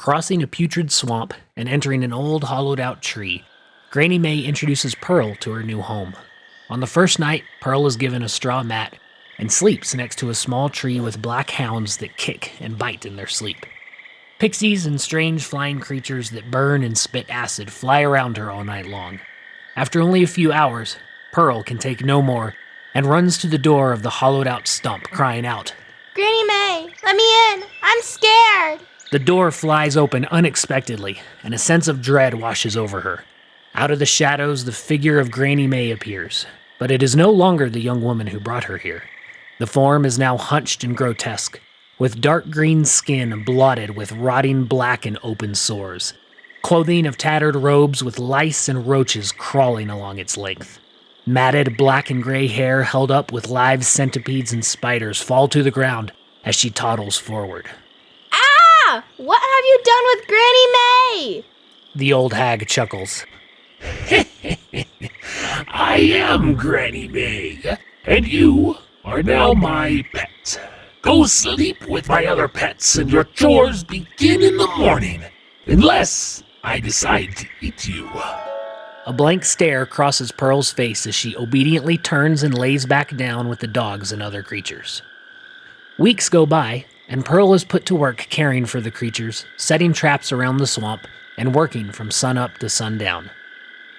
Crossing a putrid swamp and entering an old hollowed-out tree, Granny May introduces Pearl to her new home. On the first night, Pearl is given a straw mat and sleeps next to a small tree with black hounds that kick and bite in their sleep. Pixies and strange flying creatures that burn and spit acid fly around her all night long. After only a few hours, Pearl can take no more and runs to the door of the hollowed-out stump, crying out, "Granny May, let me in! I'm scared!" The door flies open unexpectedly, and a sense of dread washes over her. Out of the shadows, the figure of Granny May appears, but it is no longer the young woman who brought her here. The form is now hunched and grotesque, with dark green skin blotted with rotting black and open sores, clothing of tattered robes with lice and roaches crawling along its length. Matted black and gray hair held up with live centipedes and spiders fall to the ground as she toddles forward. Ah! What have you done with Granny May? The old hag chuckles. I am Granny May, and you are now my pet. Go sleep with my other pets, and your chores begin in the morning, unless I decide to eat you. A blank stare crosses Pearl's face as she obediently turns and lays back down with the dogs and other creatures. Weeks go by, and Pearl is put to work caring for the creatures, setting traps around the swamp, and working from sunup to sundown.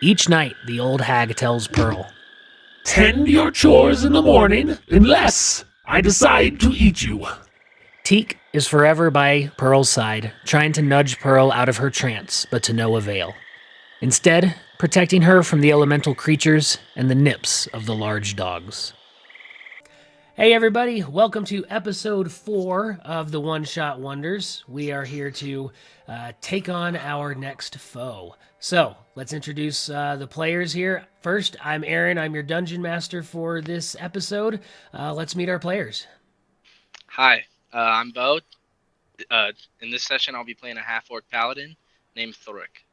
Each night, the old hag tells Pearl, "Tend your chores in the morning, unless I decide to eat you." Teak is forever by Pearl's side, trying to nudge Pearl out of her trance, but to no avail. Instead, protecting her from the elemental creatures and the nips of the large dogs. Hey everybody, welcome to episode 4 of the One Shot Wonders. We are here to take on our next foe. So, let's introduce the players here. First, I'm Aaron, I'm your Dungeon Master for this episode. Let's meet our players. Hi, I'm Bo. In this session, I'll be playing a half-orc paladin named Thoric.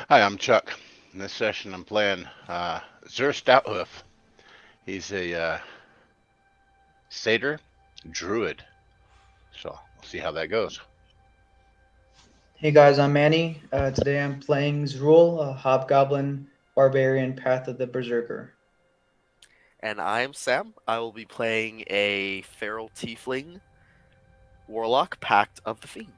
Hi, I'm Chuck. In this session, I'm playing Zur Stouthoof. He's a satyr druid. So, we'll see how that goes. Hey guys, I'm Manny. Today I'm playing Zrul, a hobgoblin barbarian path of the berserker. And I'm Sam. I will be playing a feral tiefling warlock pact of the fiend.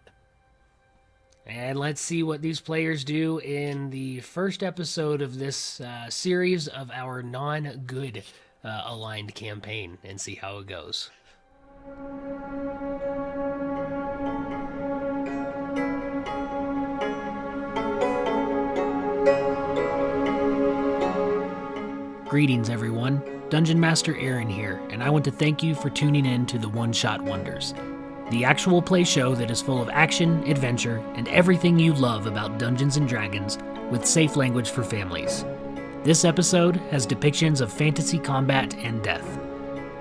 And let's see what these players do in the first episode of this series of our non-good aligned campaign and see how it goes. Greetings everyone, Dungeon Master Aaron here, and I want to thank you for tuning in to the One Shot Wonders, the actual play show that is full of action, adventure, and everything you love about Dungeons & Dragons with safe language for families. This episode has depictions of fantasy combat and death.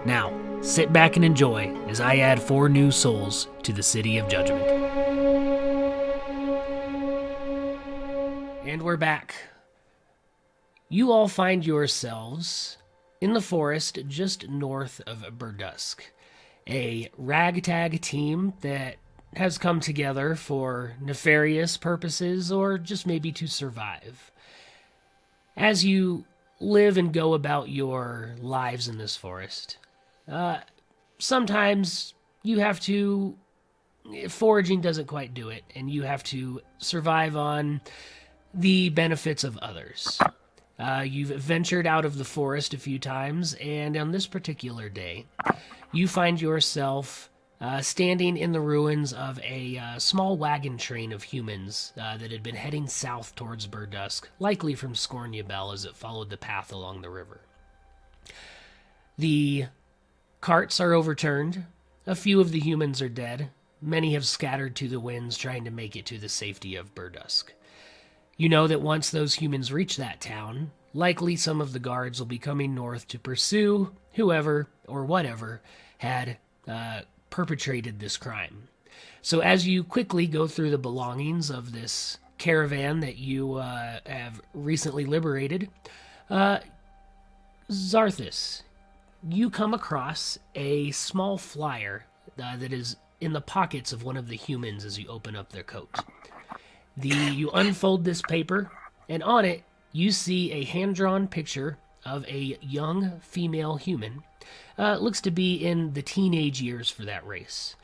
Now, sit back and enjoy as I add 4 new souls to the City of Judgment. And we're back. You all find yourselves in the forest just north of Burdusk, a ragtag team that has come together for nefarious purposes or just maybe to survive. As you live and go about your lives in this forest, sometimes you have to, foraging doesn't quite do it, and you have to survive on the benefits of others. You've ventured out of the forest a few times, and on this particular day, you find yourself standing in the ruins of a small wagon train of humans that had been heading south towards Burdusk, likely from Scornia Bell as it followed the path along the river. The carts are overturned, a few of the humans are dead, many have scattered to the winds trying to make it to the safety of Burdusk. You know that once those humans reach that town, likely some of the guards will be coming north to pursue whoever or whatever had perpetrated this crime. So as you quickly go through the belongings of this caravan that you have recently liberated, Arthas, you come across a small flyer that is in the pockets of one of the humans as you open up their coat. You unfold this paper, and on it you see a hand-drawn picture of a young female human. Looks to be in the teenage years for that race.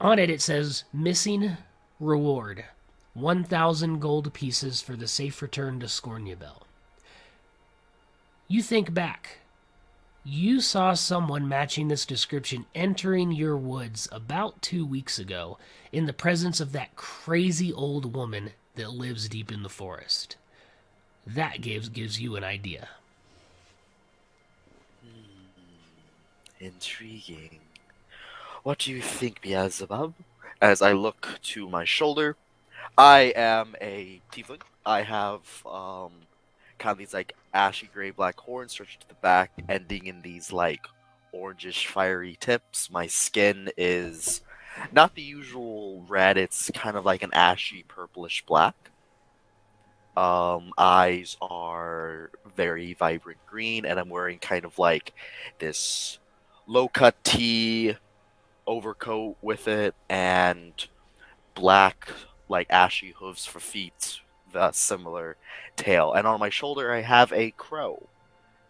On it says, missing reward, 1,000 gold pieces for the safe return to Scorniabel. You think back. You saw someone matching this description entering your woods about 2 weeks ago in the presence of that crazy old woman that lives deep in the forest. That gives you an idea. Intriguing. What do you think, Beelzebub? As I look to my shoulder, I am a tiefling. I have kind of these like ashy gray black horns stretched to the back, ending in these like orangish fiery tips. My skin is not the usual red, it's kind of like an ashy purplish black. Eyes are very vibrant green, and I'm wearing kind of like this low-cut tee overcoat with it, and black, like ashy hooves for feet, the similar tail. And on my shoulder, I have a crow,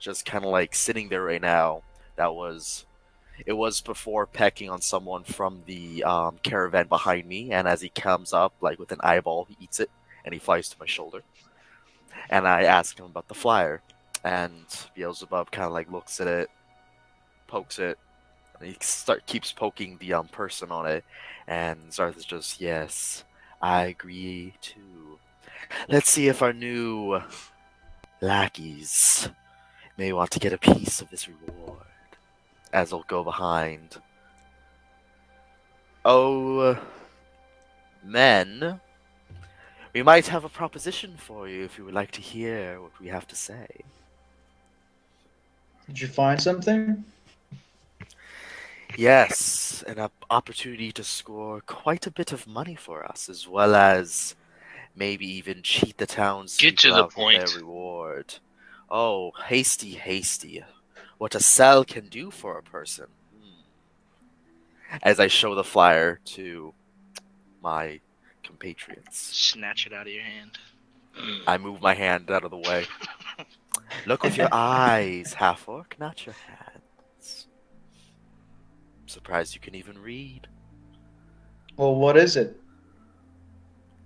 just kind of like sitting there right now. It was before pecking on someone from the caravan behind me, and as he comes up, like with an eyeball, he eats it, and he flies to my shoulder. And I ask him about the flyer, and Beelzebub kind of like looks at it, pokes it, and he keeps poking the person on it, and Zarthas just, yes, I agree too. Let's see if our new lackeys may want to get a piece of this reward. As I'll go behind. Oh, men, we might have a proposition for you if you would like to hear what we have to say. Did you find something? Yes, an opportunity to score quite a bit of money for us, as well as maybe even cheat the townspeople Get to the out of point. their reward. Oh, hasty. What a sell can do for a person. As I show the flyer to my compatriots. Snatch it out of your hand. I move my hand out of the way. Look with your eyes, half-orc, not your hands. I'm surprised you can even read. Well, what is it?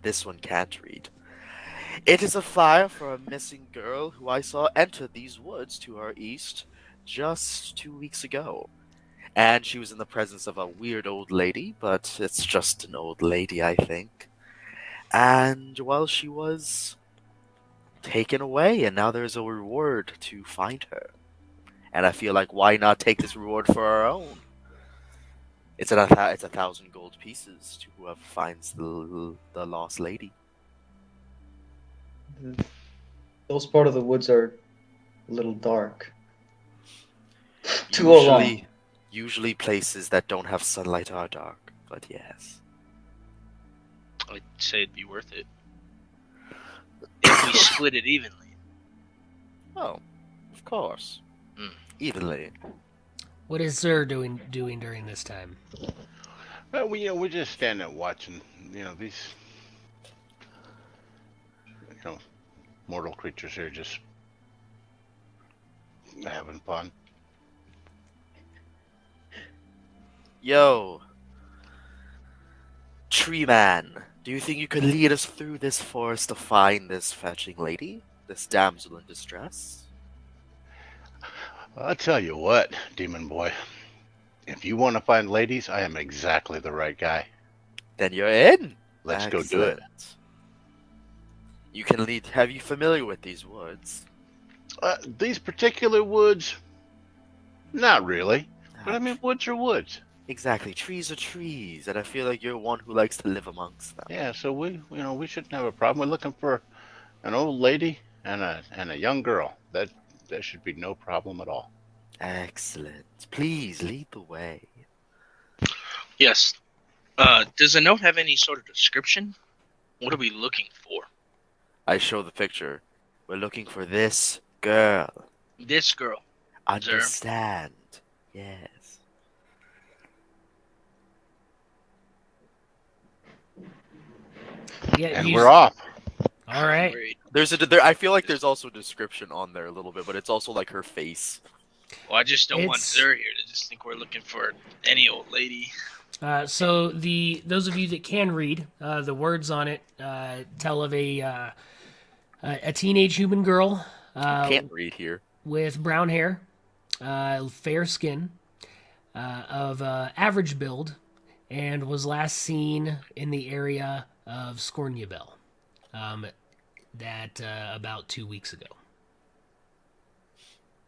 This one can't read. It is a flyer for a missing girl who I saw enter these woods to our east just 2 weeks ago. And she was in the presence of a weird old lady, but it's just an old lady, I think. And, well, she was taken away, and now there's a reward to find her. And I feel like, why not take this reward for our own? It's 1,000 gold pieces to whoever finds the lost lady. Those part of the woods are a little dark. To go along. Usually places that don't have sunlight are dark, but yes. I'd say it'd be worth it. If we split it evenly. Oh, of course. Evenly. What is Sir doing during this time? We're just standing there watching, these, mortal creatures here just having fun. Yo, Tree Man, do you think you could lead us through this forest to find this fetching lady? This damsel in distress? I'll tell you what, Demon Boy. If you want to find ladies, I am exactly the right guy. Then you're in. Let's go do it. You can lead. Have you familiar with these woods? These particular woods, not really. But I mean, woods are woods. Exactly. Trees are trees, and I feel like you're one who likes to live amongst them. Yeah, so we shouldn't have a problem. We're looking for an old lady and a young girl. That should be no problem at all. Excellent. Please lead the way. Yes. Does the note have any sort of description? What are we looking for? I show the picture. We're looking for this girl. This girl. Understand. Yes. Yeah, And we're off. All right. Great. I feel like there's also a description on there a little bit, but it's also like her face. Well, I just don't want It's- Zer here to just think we're looking for any old lady. So those of you that can read, the words on it tell of a teenage human girl Can't read here. with brown hair, fair skin, of average build, and was last seen in the area of Scorniabel, that about 2 weeks ago,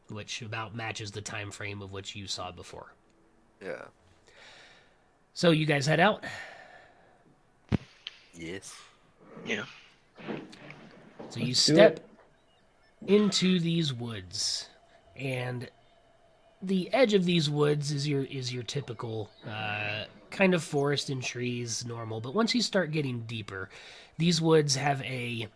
which about matches the time frame of what you saw before. Yeah. So you guys head out. Yes. Yeah. So you Let's do step into these woods, and the edge of these woods is your typical kind of forest and trees, normal. But once you start getting deeper, these woods have a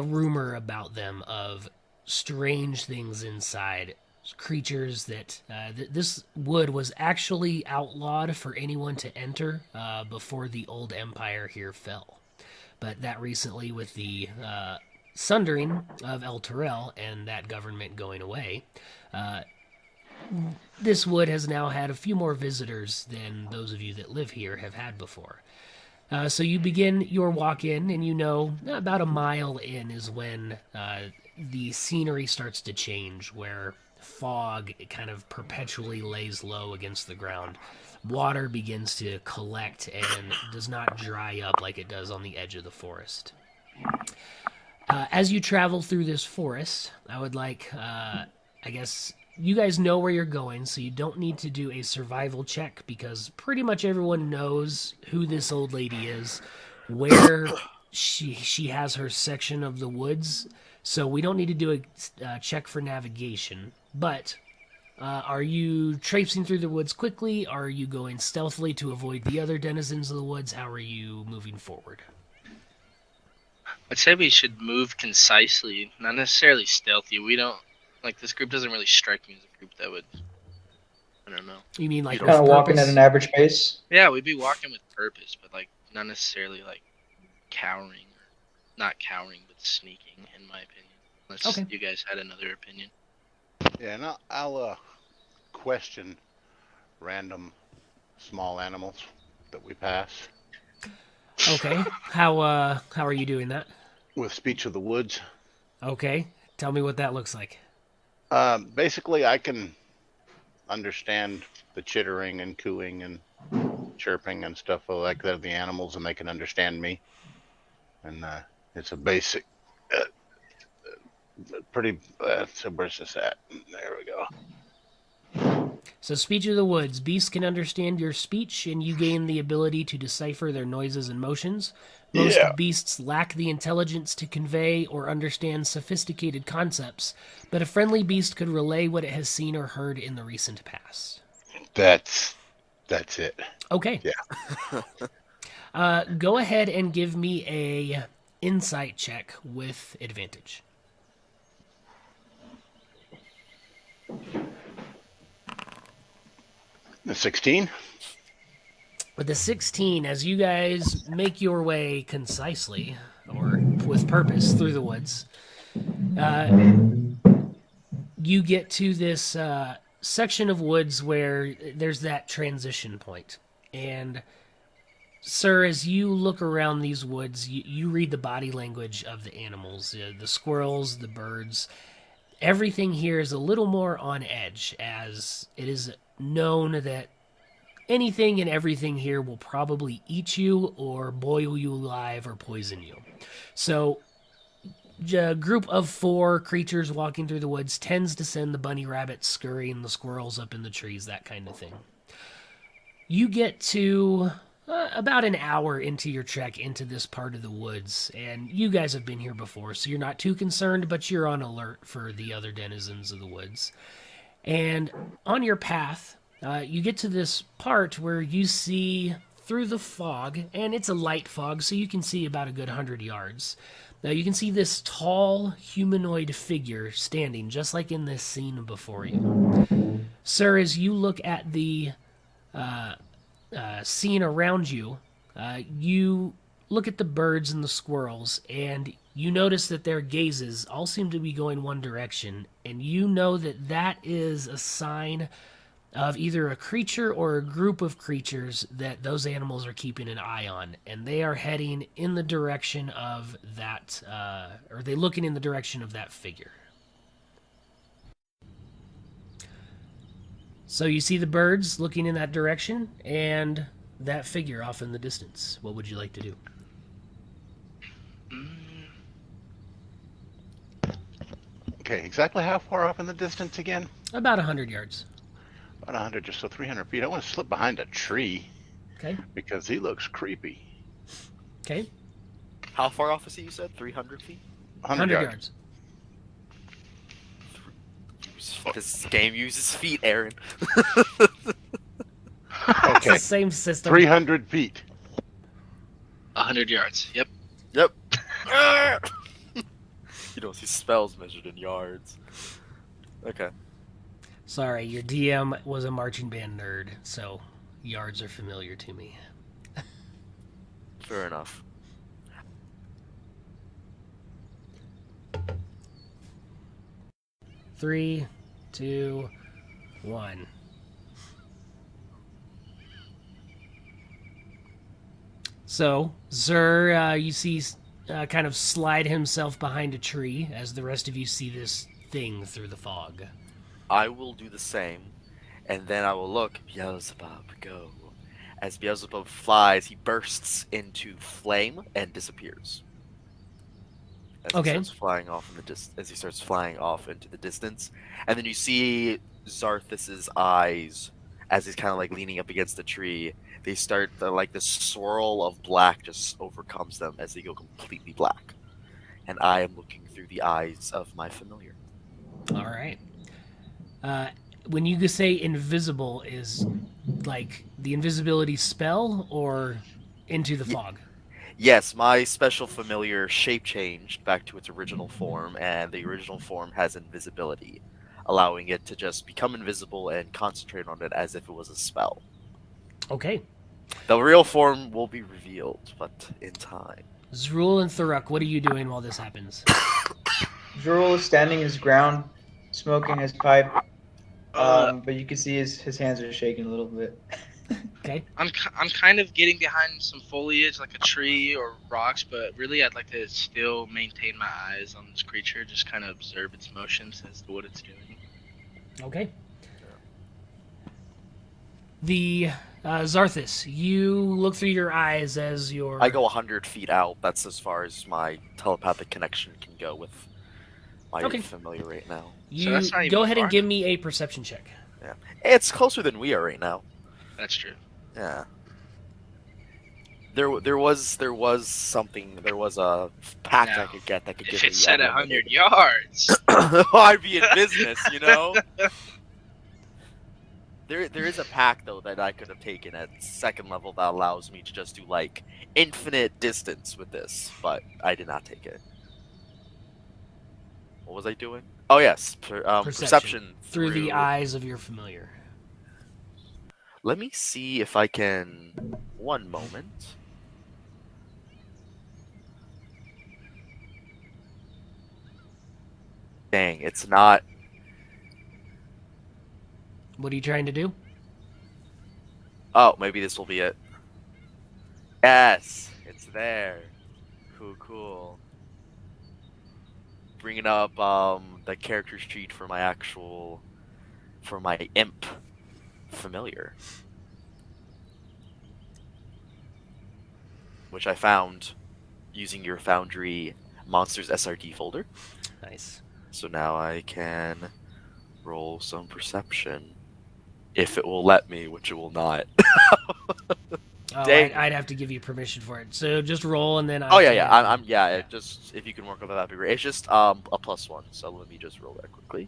rumor about them of strange things inside, creatures that this wood was actually outlawed for anyone to enter before the old empire here fell. But that recently, with the sundering of El Terrell and that government going away, this wood has now had a few more visitors than those of you that live here have had before. So you begin your walk in, and you know about a mile in is when the scenery starts to change, where fog kind of perpetually lays low against the ground. Water begins to collect and does not dry up like it does on the edge of the forest. As you travel through this forest, I would like, I guess, you guys know where you're going, so you don't need to do a survival check because pretty much everyone knows who this old lady is, where she has her section of the woods, so we don't need to do a check for navigation. But are you traipsing through the woods quickly? Are you going stealthily to avoid the other denizens of the woods? How are you moving forward? I'd say we should move concisely, not necessarily stealthy. We don't like this group doesn't really strike me as a group that would. I don't know. You mean like Kind of with walking at purpose? an average pace. Yeah, we'd be walking with purpose, but like not necessarily like cowering, not cowering, but sneaking, in my opinion. Unless Okay. you guys had another opinion. Yeah, and I'll question random small animals that we pass Okay. How are you doing that? with speech of the woods. Okay. Tell me what that looks like. Basically, I can understand the chittering and cooing and chirping and stuff like that of the animals, and they can understand me. And it's a basic, pretty. So where's this at? There we go. So, speech of the woods. Beasts can understand your speech, and you gain the ability to decipher their noises and motions. Most Yeah. beasts lack the intelligence to convey or understand sophisticated concepts, but a friendly beast could relay what it has seen or heard in the recent past. That's it. Okay. Yeah. Go ahead and give me a insight check with advantage. The 16. With the 16, as you guys make your way concisely, or with purpose, through the woods, you get to this section of woods where there's that transition point. And, sir, as you look around these woods, you read the body language of the animals, the squirrels, the birds. Everything here is a little more on edge, as it is known that anything and everything here will probably eat you or boil you alive or poison you. So, a group of 4 creatures walking through the woods tends to send the bunny rabbits scurrying, the squirrels up in the trees, that kind of thing. You get to about an hour into your trek into this part of the woods, and you guys have been here before, so you're not too concerned, but you're on alert for the other denizens of the woods. And on your path, you get to this part where you see through the fog, and it's a light fog, so you can see about a good 100 yards. Now you can see this tall humanoid figure standing just like in this scene before you. Sir, as you look at the scene around you, you look at the birds and the squirrels, and you notice that their gazes all seem to be going one direction, and you know that that is a sign of either a creature or a group of creatures that those animals are keeping an eye on, and they are heading in the direction of that, or they looking in the direction of that figure. So you see the birds looking in that direction, and that figure off in the distance. What would you like to do? Okay, exactly how far off in the distance again? About 100 yards. About 100, just so 300 feet. I want to slip behind a tree Okay. because he looks creepy. Okay. How far off is he, you said? 300 feet? 100 yards. This game uses feet, Aaron. It's Okay, the same system. 300 feet. 100 yards. Yep. Yep. You don't see spells measured in yards. Okay. Sorry, your DM was a marching band nerd, so yards are familiar to me. Fair enough. Three, two, one. So, Zur, you see kind of slide himself behind a tree as the rest of you see this thing through the fog. I will do the same, and then I will look. Beelzebub, go. As Beelzebub flies, he bursts into flame and disappears. As Okay. he starts flying off into the distance, and then you see Zarthus's eyes as he's kind of like leaning up against the tree. They start like this swirl of black just overcomes them as they go completely black, and I am looking through the eyes of my familiar. All right. When you say invisible, is like the invisibility spell or into the fog? Yes, my special familiar shape changed back to its original form, and the original form has invisibility, allowing it to just become invisible and concentrate on it as if it was a spell. Okay. The real form will be revealed, but in time. Zrul and Thuruk, what are you doing while this happens? Jurul is standing his ground, smoking his pipe, but you can see his hands are shaking a little bit. Okay. I'm kind of getting behind some foliage, like a tree or rocks, but really I'd like to still maintain my eyes on this creature, just kind of observe its motions as to what it's doing. Okay. The Zarthus, you look through your eyes as your... I go 100 feet out. That's as far as my telepathic connection can go with my familiar right now. You So that's not even go ahead and far. give me a perception check. Yeah, it's closer than we are right now. That's true. Yeah. There was a pact I could get that could give If me it said a 100 yards, I'd be in business, you know. There is a pack though that I could have taken at second level that allows me to just do like infinite distance with this, but I did not take it. What was I doing? Oh yes, perception through the eyes of your familiar. Let me see if I can. One moment. Dang, it's not. What are you trying to do? Oh, maybe this will be it. Yes, it's there. Cool. Bringing up the character sheet for my imp familiar, which I found using your Foundry monsters SRD folder. Nice. So now I can roll some perception. If it will let me, which it will not. Oh, Dang. I'd have to give you permission for it. So just roll and then Oh yeah. Just if you can work with that, that'd be great. It's just a +1. So let me just roll that quickly.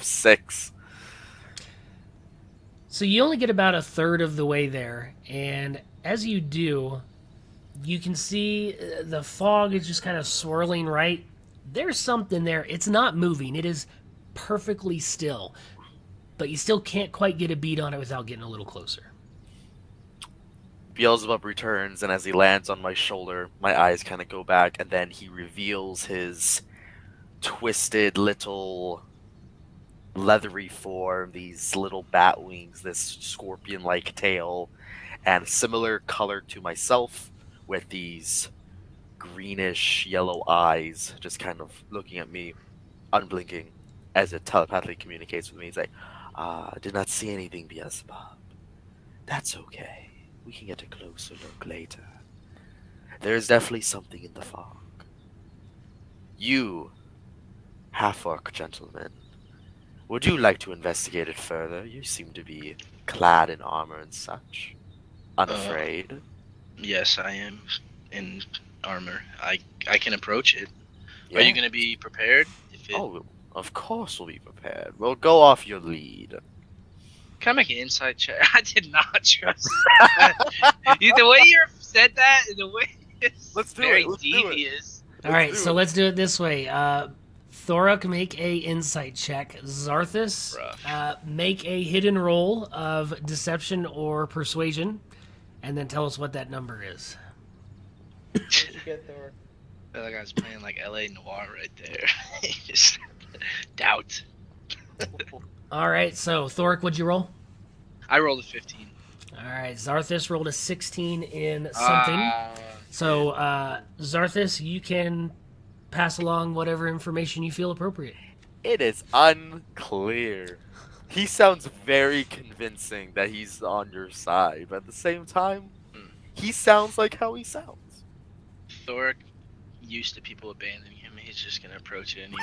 6. So you only get about a third of the way there, and as you do, you can see the fog is just kind of swirling right. There's something there. It's not moving. It is perfectly still, but you still can't quite get a beat on it without getting a little closer. Beelzebub returns, and as he lands on my shoulder, my eyes kind of go back, and then he reveals his twisted little leathery form, these little bat wings, this scorpion-like tail, and similar color to myself, with these greenish yellow eyes, just kind of looking at me, unblinking, as it telepathically communicates with me. It's like, I did not see anything, Beelzebub. That's okay. We can get a closer look later. There is definitely something in the fog. You, half-orc gentleman, would you like to investigate it further? You seem to be clad in armor and such. Unafraid. Yes, I am in armor. I can approach it. Yeah. Are you going to be prepared? Oh, of course we'll be prepared. We'll go off your lead. Can I make an insight check? I did not trust that. The way you said that, the way it's Let's do very it. Let's do it. devious. All right, so let's do it this way. Thoruk, make a insight check. Zarthus, make a hidden roll of deception or persuasion, and then tell us what that number is. What'd you get, Thor? I feel like I was playing like LA Noir right there. Just doubt. All right, so Thoruk, what'd you roll? I rolled a 15. All right, Zarthus rolled a 16 in something. So, Zarthus, you can pass along whatever information you feel appropriate. It is unclear. He sounds very convincing that he's on your side, but at the same time, he sounds like how he sounds. Thoric, used to people abandoning him, he's just gonna approach it anyway.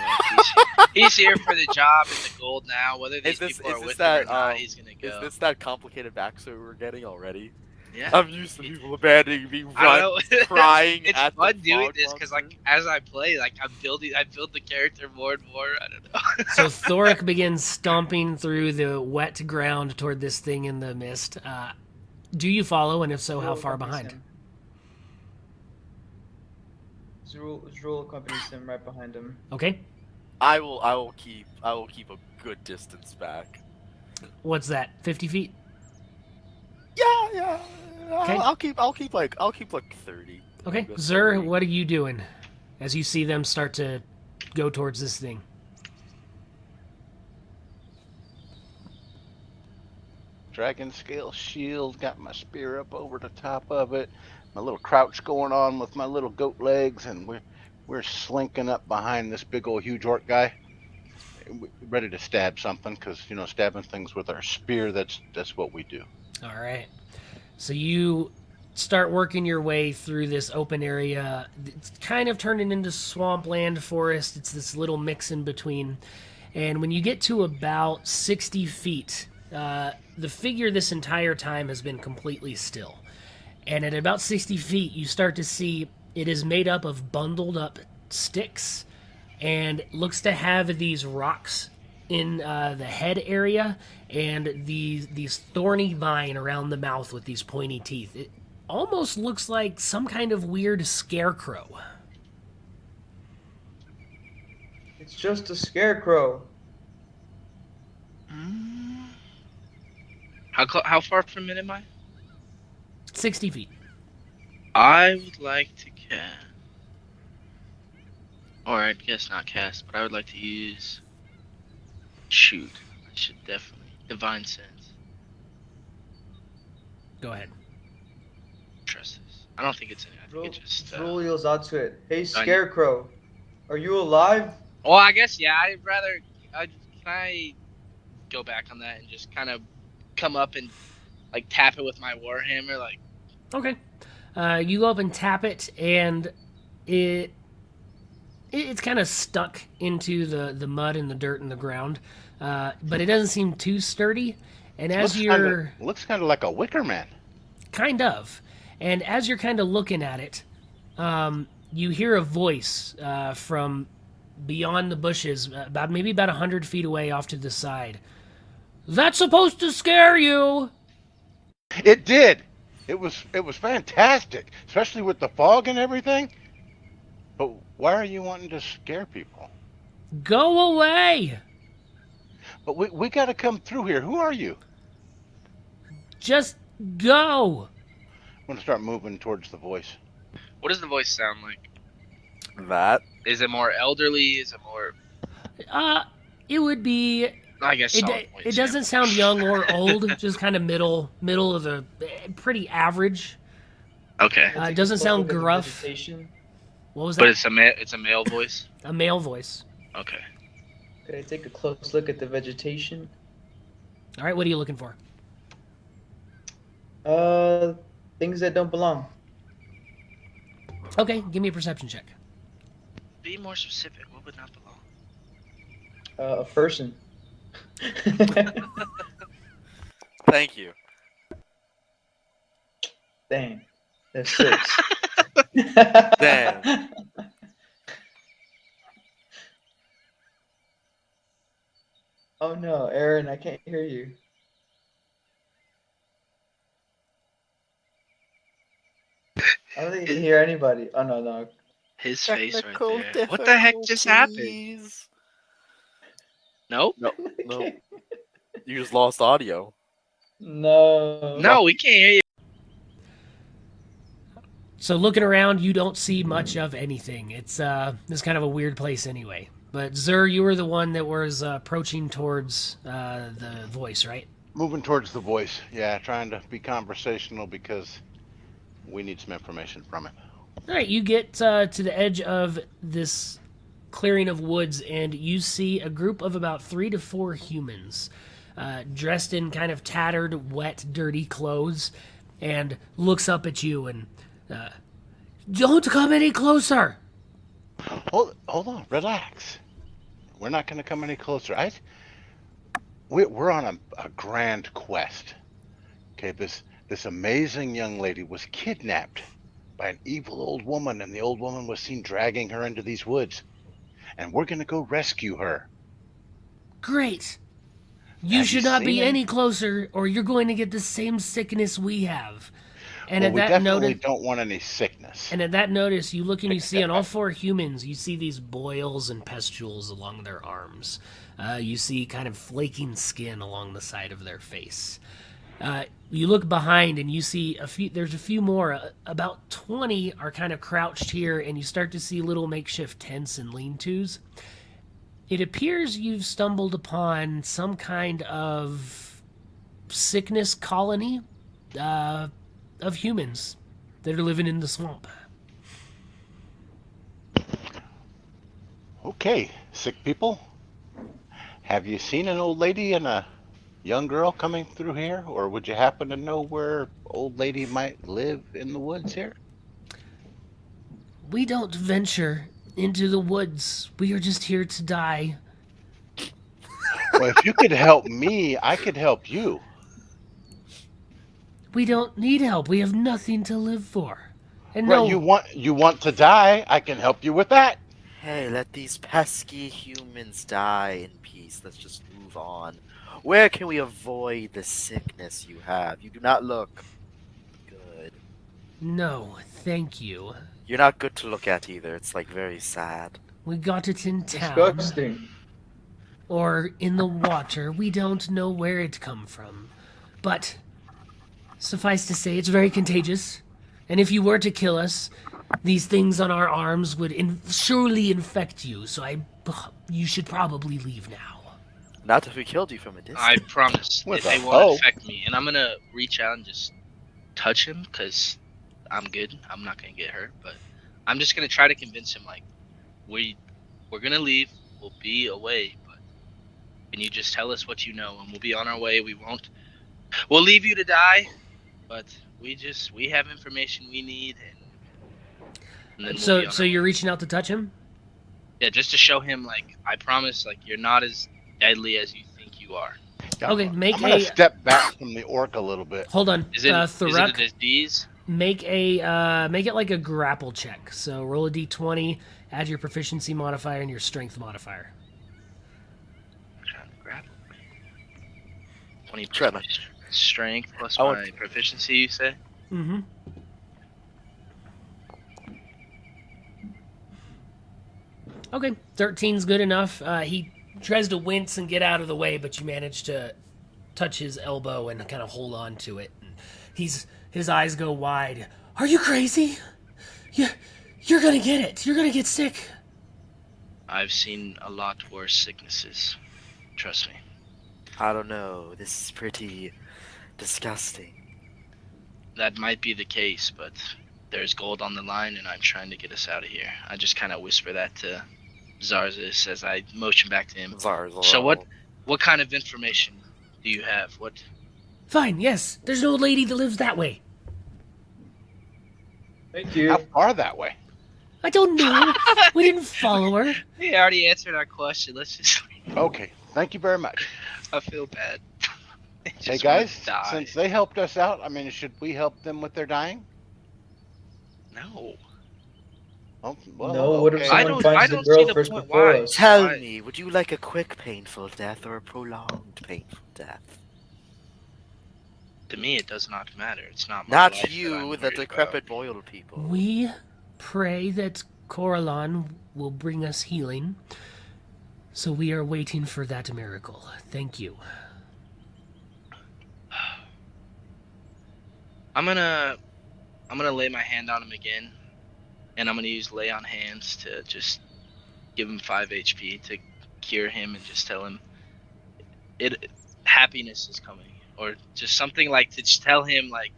He's here for the job and the gold now. Whether these people are with him or not, he's gonna go. Is this that complicated backstory we're getting already? Yeah. I'm used to people abandoning me, crying. It's at fun the doing fog this because, monster. like, as I play, like, I build the character more and more. I don't know. So Thoric begins stomping through the wet ground toward this thing in the mist. Do you follow, and if so, how far behind? Zrul accompanies him right behind him. Okay. I will keep a good distance back. What's that? 50 feet? Yeah. Okay. I'll keep like 30. Okay. Go Zur, 30. what are you doing as you see them start to go towards this thing? Dragon scale shield, got my spear up over the top of it, my little crouch going on with my little goat legs, and we're slinking up behind this big old huge orc guy, ready to stab something, because stabbing things with our spear, that's what we do. All right. So you start working your way through this open area. It's kind of turning into swampland forest. It's this little mix in between. And when you get to about 60 feet, the figure this entire time has been completely still. And at about 60 feet, you start to see it is made up of bundled up sticks and looks to have these rocks in the head area and these thorny vine around the mouth with these pointy teeth. It almost looks like some kind of weird scarecrow. It's just a scarecrow. How far from it am I? 60 feet. I would like to cast, or I guess not cast, but I would like to use shoot. I should definitely divine sense. Go ahead. Trust this. I don't think it's any. I think it just. Zrul yells out to it. Hey, scarecrow, are you alive? Well, I guess yeah. I'd rather. Can I go back on that and just kind of come up and like tap it with my warhammer, like. Okay. You go up and tap it, and it's kind of stuck into the mud and the dirt and the ground, but it doesn't seem too sturdy. And as looks kind of like a wicker man. Kind of. And as you're kind of looking at it, you hear a voice from beyond the bushes, maybe about 100 feet away off to the side. That's supposed to scare you! It did! It was fantastic, especially with the fog and everything. But why are you wanting to scare people? Go away! But we got to come through here. Who are you? Just go! gonna start moving towards the voice. What does the voice sound like? That Is it more elderly? Is it more? It would be. I guess solid It points, doesn't sound young or old, just kind of middle of the pretty average. Okay, It doesn't sound Look at the gruff. vegetation. What was that? but it's a male voice. A male voice. Okay. Could I take a close look at the vegetation? All right, what are you looking for? Things that don't belong. Okay, give me a perception check. Be more specific. What would not belong? A person. Thank you. Dang. That's 6. Damn. Oh no, Aaron, I can't hear you. I don't think you can hear anybody. Oh no. His face right Technical there. What the heck just happened? difficulties. Nope. No. You just lost audio. No. No, we can't hear you. So looking around, you don't see much of anything. It's kind of a weird place anyway. But Zur, you were the one that was approaching towards the voice, right? Moving towards the voice. Yeah, trying to be conversational because we need some information from it. All right, you get to the edge of this clearing of woods, and you see a group of about 3 to 4 humans dressed in kind of tattered, wet, dirty clothes, and looks up at you and, don't come any closer! Hold on, relax. We're not going to come any closer. We're on a grand quest. Okay, this amazing young lady was kidnapped by an evil old woman, and the old woman was seen dragging her into these woods. And we're going to go rescue her. Great! You Have should you not be seen him? any closer, or you're going to get the same sickness we have. And Well, at we that definitely notice, don't want any sickness. and at that notice, you look and you see on all 4 humans, you see these boils and pustules along their arms. You see kind of flaking skin along the side of their face. You look behind and you see there's a few more. About 20 are kind of crouched here, and you start to see little makeshift tents and lean-tos. It appears you've stumbled upon some kind of sickness colony of humans that are living in the swamp. Okay, sick people. Have you seen an old lady and a young girl coming through here? Or would you happen to know where old lady might live in the woods here? We don't venture into the woods. We are just here to die. Well, if you could help me, I could help you. We don't need help. We have nothing to live for. And Right, no, you want to die? I can help you with that. Hey, let these pesky humans die in peace. Let's just move on. Where can we avoid the sickness you have? You do not look good. no, thank you. You're not good to look at either. It's like very sad. We got it in town. Disgusting. Or in the water. We don't know where it come from. But suffice to say, it's very contagious. And if you were to kill us, these things on our arms would surely infect you. So you should probably leave now. Not if we killed you from a distance. I promise With they a won't hoe. affect me. And I'm gonna reach out and just touch him because I'm good. I'm not gonna get hurt, but I'm just gonna try to convince him like we're gonna leave. We'll be away, but can you just tell us what you know and we'll be on our way. We'll leave you to die, but we have information we need and then we'll be on So our you're way. reaching out to touch him? Yeah, just to show him like I promise like you're not as deadly as you think you are. Okay, make I'm gonna a... step back from the orc a little bit. Hold on. Is it a Tharuk, disease? make it like a grapple check. So roll a d20, add your proficiency modifier and your strength modifier. I'm trying to grab it. 20 Try plus strength plus I my want- proficiency, you say? Mm-hmm. Okay, 13's good enough. He tries to wince and get out of the way, but you manage to touch his elbow and kind of hold on to it. His eyes go wide. Are you crazy? You're gonna get it. You're gonna get sick. I've seen a lot worse sicknesses. Trust me. I don't know. This is pretty disgusting. That might be the case, but there's gold on the line, and I'm trying to get us out of here. I just kind of whisper that to Zarzis as I motion back to him. Zarzal. So what kind of information do you have? What? Fine, yes. There's an old lady that lives that way. Thank you. How far that way? I don't know. We didn't follow her. He already answered our question. Let's just. Okay, thank you very much. I feel bad. They Hey just wanna guys, die. since they helped us out, I mean, should we help them with their dying? No. Oh, well, No, what if okay. I someone don't finds the see girl the first point before why. us? Tell Why? me, would you like a quick painful death or a prolonged painful death? To me, it does not matter. It's not my Not life that I'm you, the worried decrepit about. boiled people. We pray that Coralon will bring us healing. So we are waiting for that miracle. Thank you. I'm gonna lay my hand on him again, and I'm gonna use lay on hands to just give him 5 HP to cure him, and just tell him happiness is coming, or just something like to just tell him like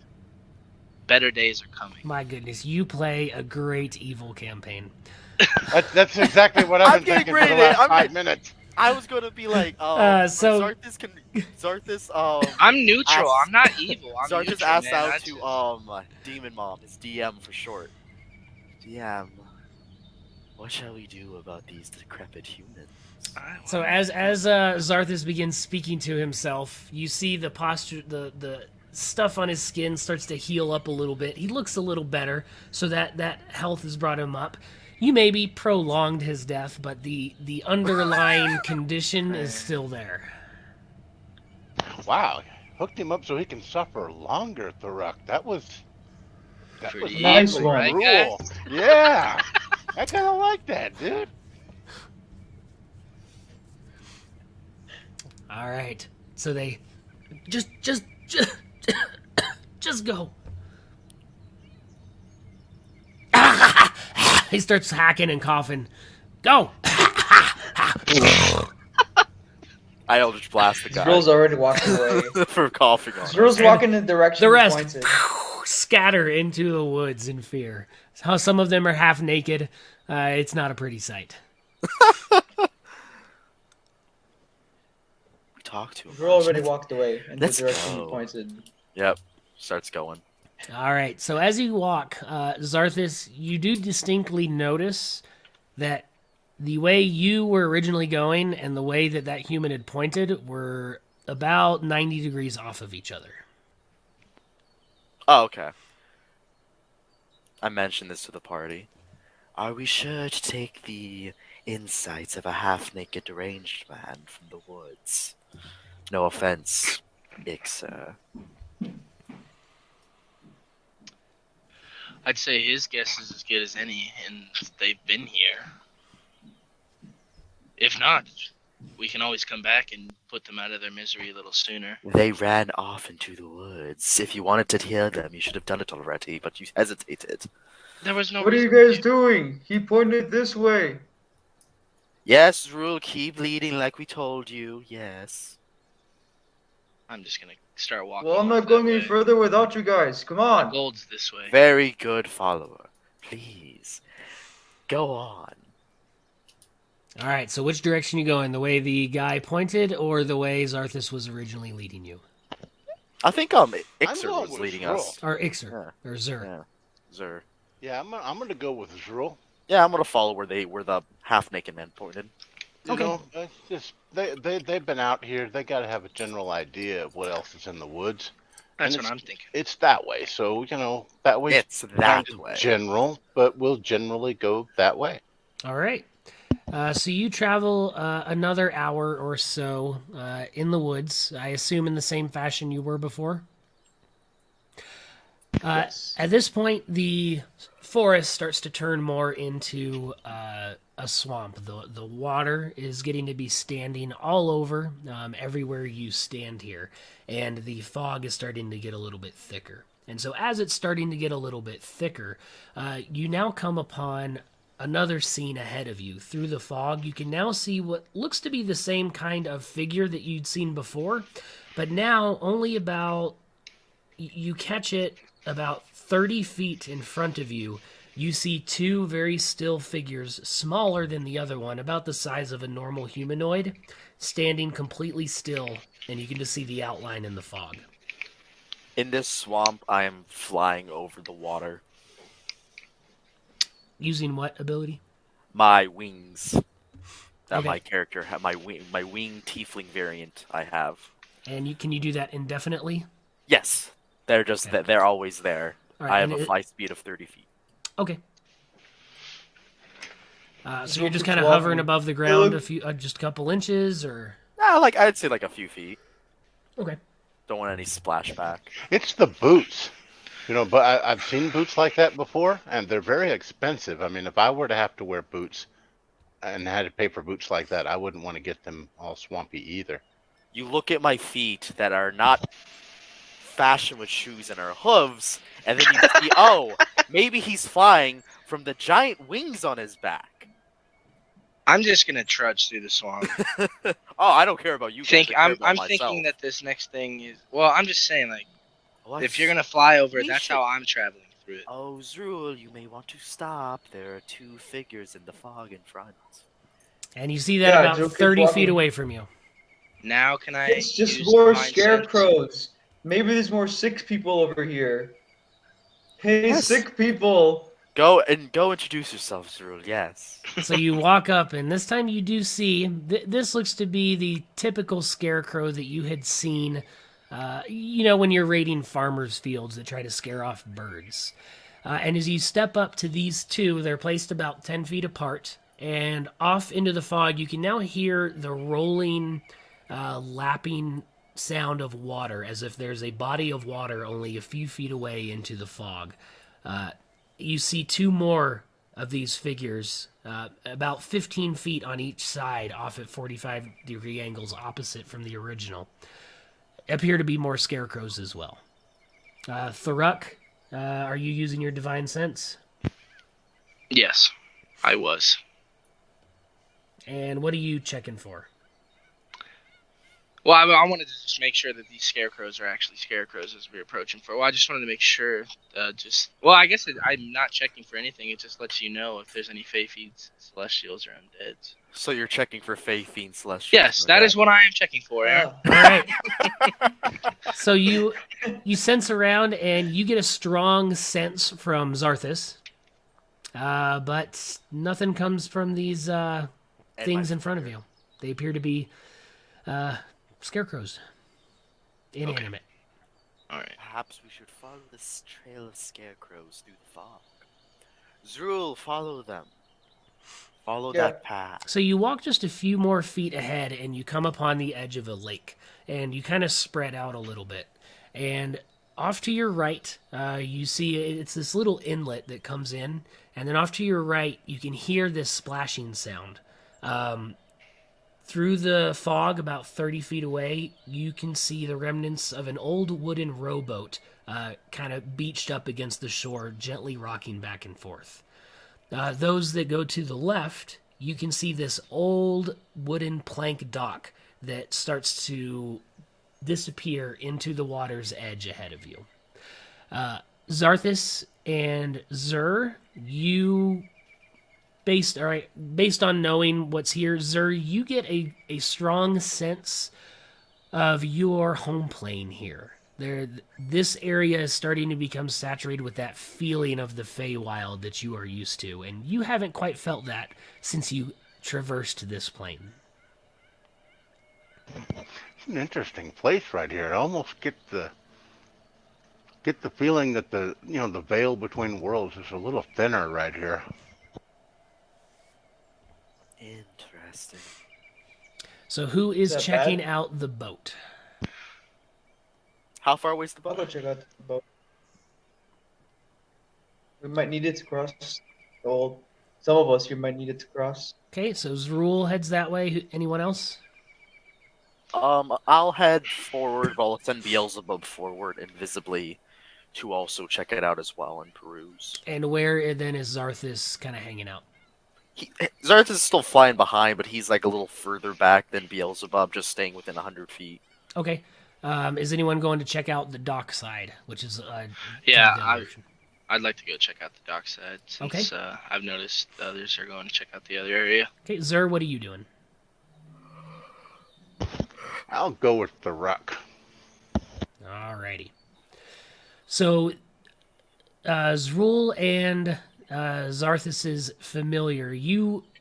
better days are coming. My goodness, you play a great evil campaign. That's exactly what I've I'm been getting thinking for the ready. last I'm 5 getting- minutes. I was gonna be like, so- Zarthus, I'm neutral. Ask- I'm not evil. I'm Zarthus neutral, asked man. out I to just- Demon Mom, it's DM for short. DM, what shall we do about these decrepit humans? Alright, So well, as Zarthus begins speaking to himself, you see the posture, the stuff on his skin starts to heal up a little bit. He looks a little better, so that health has brought him up. You maybe prolonged his death, but the underlying condition is still there. Wow, hooked him up so he can suffer longer, Thuruk. That was Pretty Nice awfully one. right, cruel. Yeah, I kind of like that, dude. All right. So they just go. He starts hacking and coughing. Go. I Eldritch Blast the guy Zrul's already walking away. for coughing on him. Zrul's walking in the direction The he rest pointed. scatter into the woods in fear. How some of them are half naked. It's not a pretty sight. We talked to him. Zrul already walked away in the Let's direction go. he pointed. Yep, starts going. All right. So as you walk, Zarthus, you do distinctly notice that the way you were originally going and the way that human had pointed were about 90 degrees off of each other. Oh, okay. I mentioned this to the party. Are we sure to take the insights of a half-naked deranged man from the woods? No offense, Ixer. I'd say his guess is as good as any, and they've been here. If not, we can always come back and put them out of their misery a little sooner. They ran off into the woods. If you wanted to hear them, you should have done it already, but you hesitated. There was no What are you reason guys doing? He pointed this way. Yes, Rule, keep leading like we told you. Yes. I'm just gonna start walking. Well, I'm off not going that any way. further without you guys. Come on. Gold's this way. Very good follower. Please. Go on. All right. So which direction you going? The way the guy pointed or the way Zarthus was originally leading you? I think I'm Ixer going was with leading Zrul. us. Or Ixer. Or Zur. Yeah. Zer. Yeah, I'm gonna go with Zrul. Yeah, I'm gonna follow where the half-naked man pointed. You Okay. know, it's just they've been out here. They got to have a general idea of what else is in the woods. That's And what I'm thinking. It's that way, so that way. It's that way. General, but we'll generally go that way. All right. So you travel another hour or so in the woods, I assume in the same fashion you were before? Yes. At this point, the forest starts to turn more into a swamp. The water is getting to be standing all over, everywhere you stand here, and the fog is starting to get a little bit thicker. And so, as it's starting to get a little bit thicker, you now come upon another scene ahead of you. Through the fog, you can now see what looks to be the same kind of figure that you'd seen before, but now only about, you catch it about 30 feet in front of you. You see two very still figures, smaller than the other one, about the size of a normal humanoid, standing completely still, and you can just see the outline in the fog. In this swamp, I am flying over the water. Using what ability? My wings. That Okay. my character have my wing tiefling variant I have. And can you do that indefinitely? Yes. They're just Okay. they're always there. All right, I have and a fly speed of 30 feet. Okay. So Just you're real just quick kind of walk hovering me. above the ground just a couple inches, or Like I'd say like a few feet. okay. Don't want any splashback. It's the boots. But I've seen boots like that before, and they're very expensive. I mean, if I were to have to wear boots and had to pay for boots like that, I wouldn't want to get them all swampy either. You look at my feet that are not fashioned with shoes and are hooves, and then you see, oh, maybe he's flying from the giant wings on his back. I'm just gonna trudge through the swamp. Oh, I don't care about you guys. I'm thinking that this next thing is. Well, I'm just saying, like, if you're gonna fly over it, that's how I'm traveling through it. Oh, Zrul, you may want to stop. There are two figures in the fog in front. And you see that about 30 feet away from you. Now can I? It's just use more Divine scarecrows. Sense? Maybe there's more sick people over here. Hey, Yes. sick people! Go introduce yourself, Zrul. Yes. So you walk up, and this time you do see, this looks to be the typical scarecrow that you had seen, when you're raiding farmers' fields that try to scare off birds. And as you step up to these two, they're placed about 10 feet apart, and off into the fog, you can now hear the rolling, lapping sound of water, as if there's a body of water only a few feet away into the fog. You see two more of these figures, about 15 feet on each side, off at 45-degree angles opposite from the original. Appear to be more scarecrows as well. Tharuk, are you using your divine sense? Yes, I was. And what are you checking for? Well, I wanted to just make sure that these scarecrows are actually scarecrows as we're approaching for. Well, I just wanted to make sure. I guess I'm not checking for anything. It just lets you know if there's any Fey Fiends, Celestials, or Undeads. So you're checking for Fey Fiend Celestials. Yes, that is what I am checking for, Aaron. All right. So you sense around, and you get a strong sense from Zarthas, but nothing comes from these things in front of you. They appear to be scarecrows. Inanimate. All right. Perhaps we should follow this trail of scarecrows through the fog. Zrul, follow them. Follow that path. So you walk just a few more feet ahead, and you come upon the edge of a lake, and you kind of spread out a little bit. And off to your right, you see it's this little inlet that comes in, and then off to your right, you can hear this splashing sound. Through the fog, about 30 feet away, you can see the remnants of an old wooden rowboat kind of beached up against the shore, gently rocking back and forth. Those that go to the left, you can see this old wooden plank dock that starts to disappear into the water's edge ahead of you. Zarthas and Zur, based on knowing what's here, Zur, you get a strong sense of your home plane here. This area is starting to become saturated with that feeling of the Feywild that you are used to, and you haven't quite felt that since you traversed this plane. It's an interesting place right here. I almost get the feeling that the veil between worlds is a little thinner right here. Interesting. So who is that checking bad? out the boat? How far away is the I'll boat? go check out the boat. We might need it to cross. Well, some of us here might need it to cross. Okay, so Zrul heads that way. Anyone else? I'll head forward, but I'll send Beelzebub forward invisibly to also check it out as well and peruse. And where then is Arthas kind of hanging out? Zarth is still flying behind, but he's like a little further back than Beelzebub, just staying within 100 feet. Okay. Is anyone going to check out the dock side, which is Yeah, kind of the other direction? I'd like to go check out the dockside since I've noticed the others are going to check out the other area. Okay, Zer, what are you doing? I'll go with the rock. Alrighty. So, Zrul and Zarthas's familiar,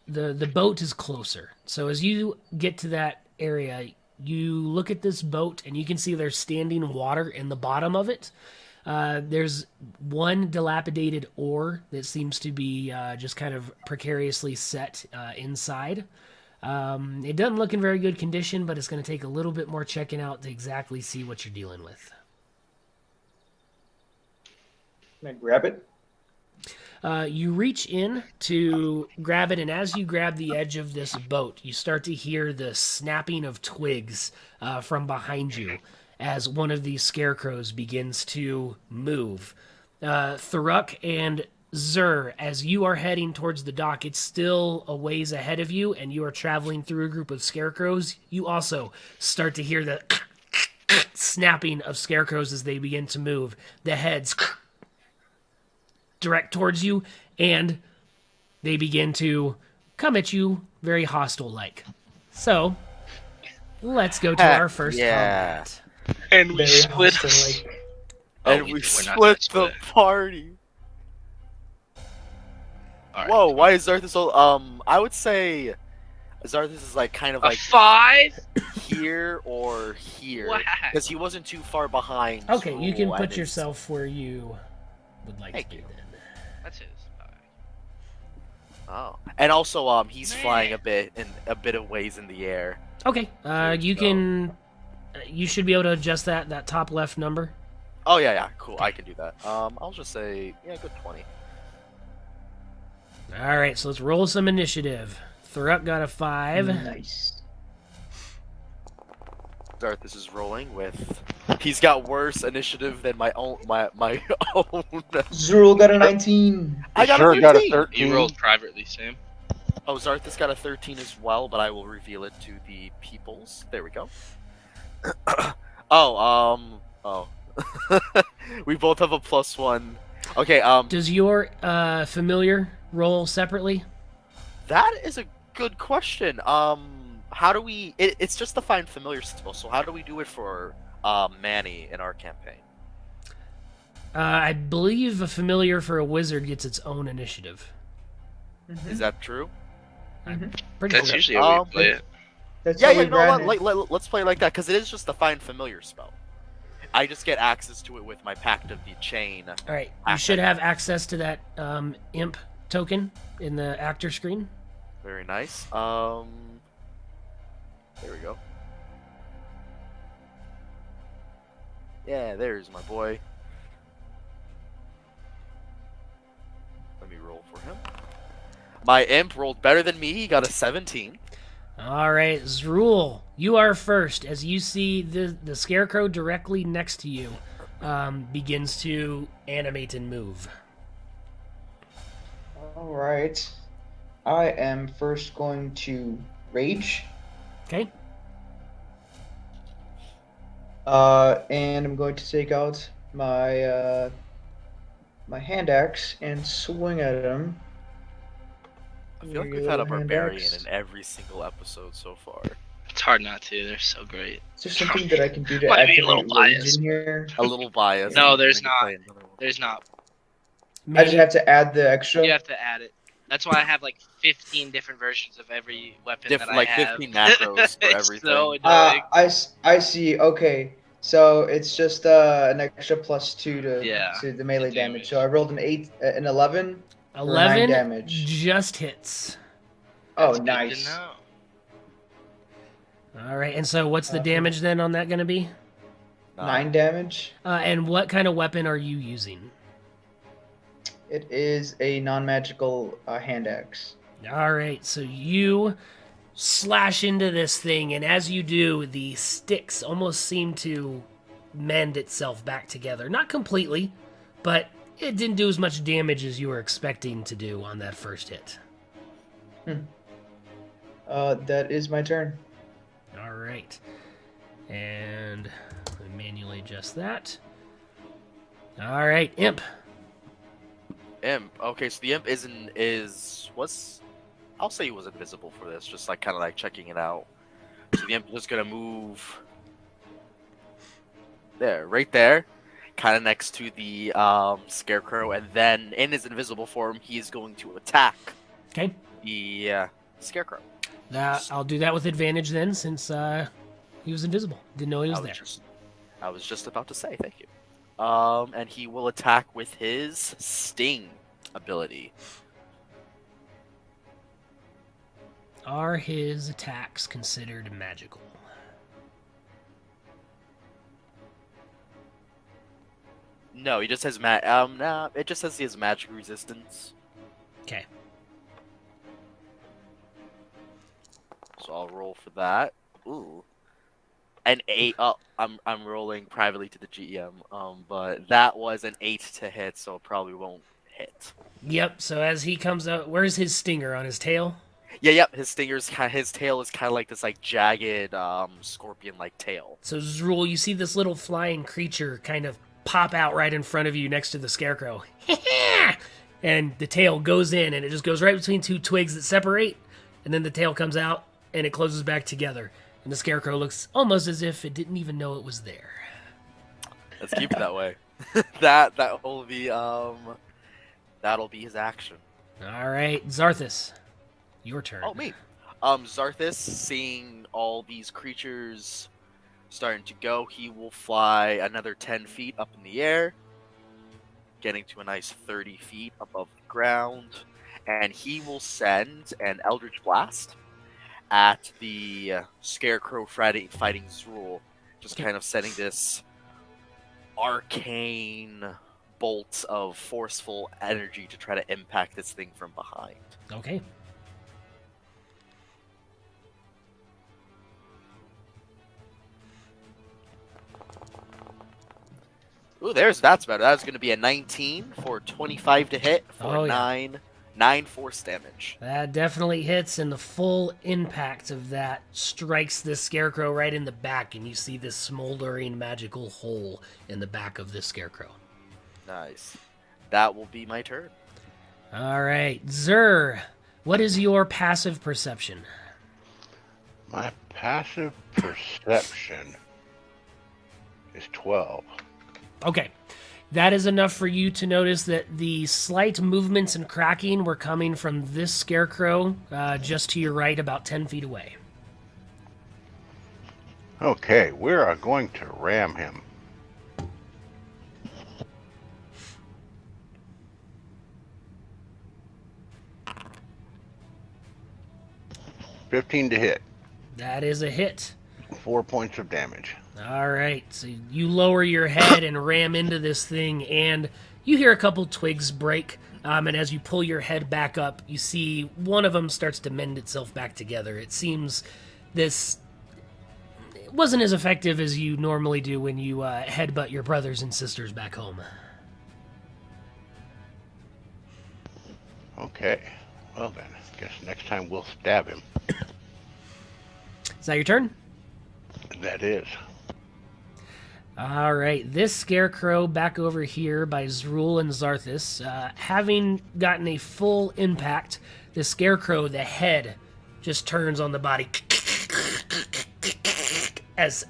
the boat is closer. So as you get to that area, you look at this boat and you can see there's standing water in the bottom of it. There's one dilapidated oar that seems to be just kind of precariously set inside. It doesn't look in very good condition, but it's going to take a little bit more checking out to exactly see what you're dealing with. Can I grab it? You reach in to grab it, and as you grab the edge of this boat, you start to hear the snapping of twigs from behind you as one of these scarecrows begins to move. Thuruk and Zur, as you are heading towards the dock, it's still a ways ahead of you, and you are traveling through a group of scarecrows. You also start to hear the snapping of scarecrows as they begin to move. The heads direct towards you, and they begin to come at you very hostile-like. So, let's go to our first combat. And we Very split us. hostile-like. And we we're not split the split. party. All right. Whoa, why is Zarthas so... I would say Zarthas is like kind of A like 5? here or here. Wow. Because he wasn't too far behind. Okay, you can Zrul put and his- yourself where you would like Thank to be you. then. That's his. Oh. And also, he's Man. flying a bit of ways in the air. Okay, you So- can... You should be able to adjust that top left number. Oh, yeah, cool, I can do that. I'll just say, yeah, good 20. Alright, so let's roll some initiative. Thuruk got a 5. Nice. Zarthas is rolling with... He's got worse initiative than my own... My own... Zrul got a 19. I got Sure a 13! got a You 13. rolled privately, Sam. Oh, Zarthas got a 13 as well, but I will reveal it to the peoples. There we go. Oh. We both have a +1. Okay, Does your familiar roll separately? that is a good question. How do we... It's just the find familiar spell, so how do we do it for Manny in our campaign? I believe a familiar for a wizard gets its own initiative. Is that true? Pretty That's sure. usually how we Um, play it. That's Yeah, how yeah, we no, ran it. let's play it like that, because it is just the find familiar spell. I just get access to it with my Pact of the Chain. Alright, you should have access to that imp token in the actor screen. Very nice. There we go. Yeah, there's my boy. Let me roll for him. My imp rolled better than me. He got a 17. Alright, Zrul, you are first as you see the scarecrow directly next to you begins to animate and move. Alright. I am first going to rage. Okay? And I'm going to take out my my hand axe and swing at him. I feel like Your we've had a little hand barbarian axe. in every single episode so far. It's hard not to. They're so great. Is there something that I can do to Might be a activate little biased. rage in here? A little biased. No, there's I can not. play another one. There's not. I just have to add the extra. You have to add it. That's why I have like 15 different versions of every weapon that I Like have. 15 macros for It's everything. so annoying. I see. Okay, so it's just an extra +2 Yeah, to the melee the damage. damage. So I rolled an 8, an 11. 11 damage. just hits. Oh, That's good nice. to know. Alright, and so what's the damage then on that going to be? 9 damage. And what kind of weapon are you using? It is a non-magical hand axe. All right, so you slash into this thing, and as you do, the sticks almost seem to mend itself back together. Not completely, but it didn't do as much damage as you were expecting to do on that first hit. That is my turn. All right. And let me manually adjust that. All right, Imp. Imp. Okay, so the imp I'll say he was invisible for this, just like kind of like checking it out. So the imp is just gonna move there, right there, kind of next to the scarecrow, and then in his invisible form, he is going to attack Okay. the scarecrow. I'll do that with advantage then, since he was invisible. Didn't know he was there. I was just about to say, thank you. And he will attack with his sting ability. Are his attacks considered magical? No, he just has it just says he has magic resistance. Okay. So I'll roll for that. Ooh. An 8. Oh, I'm rolling privately to the GM. But that was an 8 to hit, so it probably won't hit. Yep, so as he comes out, where's his stinger? On his tail? Yeah, yep. His tail is kind of like this like jagged scorpion-like tail. So Zrul, you see this little flying creature kind of pop out right in front of you next to the scarecrow. And the tail goes in, and it just goes right between two twigs that separate, and then the tail comes out, and it closes back together. And the scarecrow looks almost as if it didn't even know it was there. Let's keep it that way. that'll be his action. All right, Zarthas, your turn. Oh, me. Zarthas, seeing all these creatures starting to go, he will fly another 10 feet up in the air, getting to a nice 30 feet above the ground, and he will send an Eldritch Blast at the Scarecrow fighting Zrul, just kind of setting this arcane bolt of forceful energy to try to impact this thing from behind. Okay. Ooh, that's better. That's going to be a 19 for 25 to hit for 9 force damage. That definitely hits, and the full impact of that strikes this scarecrow right in the back, and you see this smoldering magical hole in the back of this scarecrow. Nice. That will be my turn. All right, Zur, what is your passive perception? My passive perception is 12. Okay. That is enough for you to notice that the slight movements and cracking were coming from this scarecrow just to your right, about 10 feet away. Okay, we are going to ram him. $15 to hit. That is a hit. 4 points of damage. All right, so you lower your head and ram into this thing, and you hear a couple twigs break, and as you pull your head back up, you see one of them starts to mend itself back together. It seems this wasn't as effective as you normally do when you headbutt your brothers and sisters back home. Okay, well then, guess next time we'll stab him. Is that your turn? That is. All right, this scarecrow back over here by Zrul and Zarthas, having gotten a full impact, the scarecrow, the head, just turns on the body as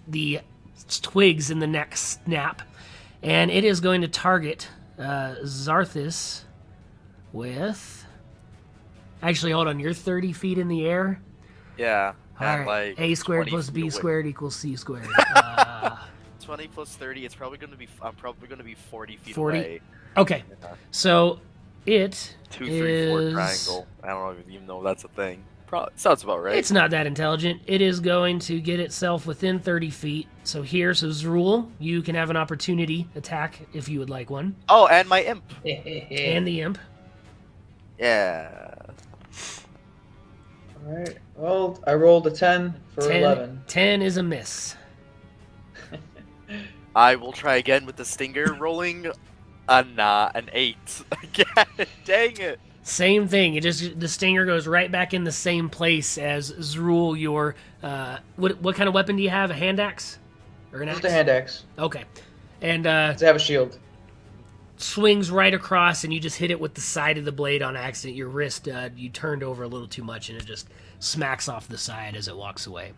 the twigs in the neck snap, and it is going to target Zarthas with... Actually, hold on, you're 30 feet in the air? Yeah. All right, like A squared plus B squared equals C squared. 20 plus 30, it's probably going to be, I'm probably going to be 40 feet 40? away. Okay, so it 2, 3, 4 is... triangle. I don't even know if that's a thing. Sounds about right. It's not that intelligent. It is going to get itself within 30 feet. So here's his rule. You can have an opportunity attack if you would like one. Oh, and my imp. And the imp. Yeah. Alright. Well, I rolled a 10 for 11. 10 is a miss. I will try again with the stinger, rolling an 8. Again, dang it. Same thing. The stinger goes right back in the same place as Zrul. Your what kind of weapon do you have? A hand axe or an axe? Just a hand axe. Okay, and Does it have a shield? swings right across, and you just hit it with the side of the blade on accident. Your wrist, you turned over a little too much, and it just smacks off the side as it walks away.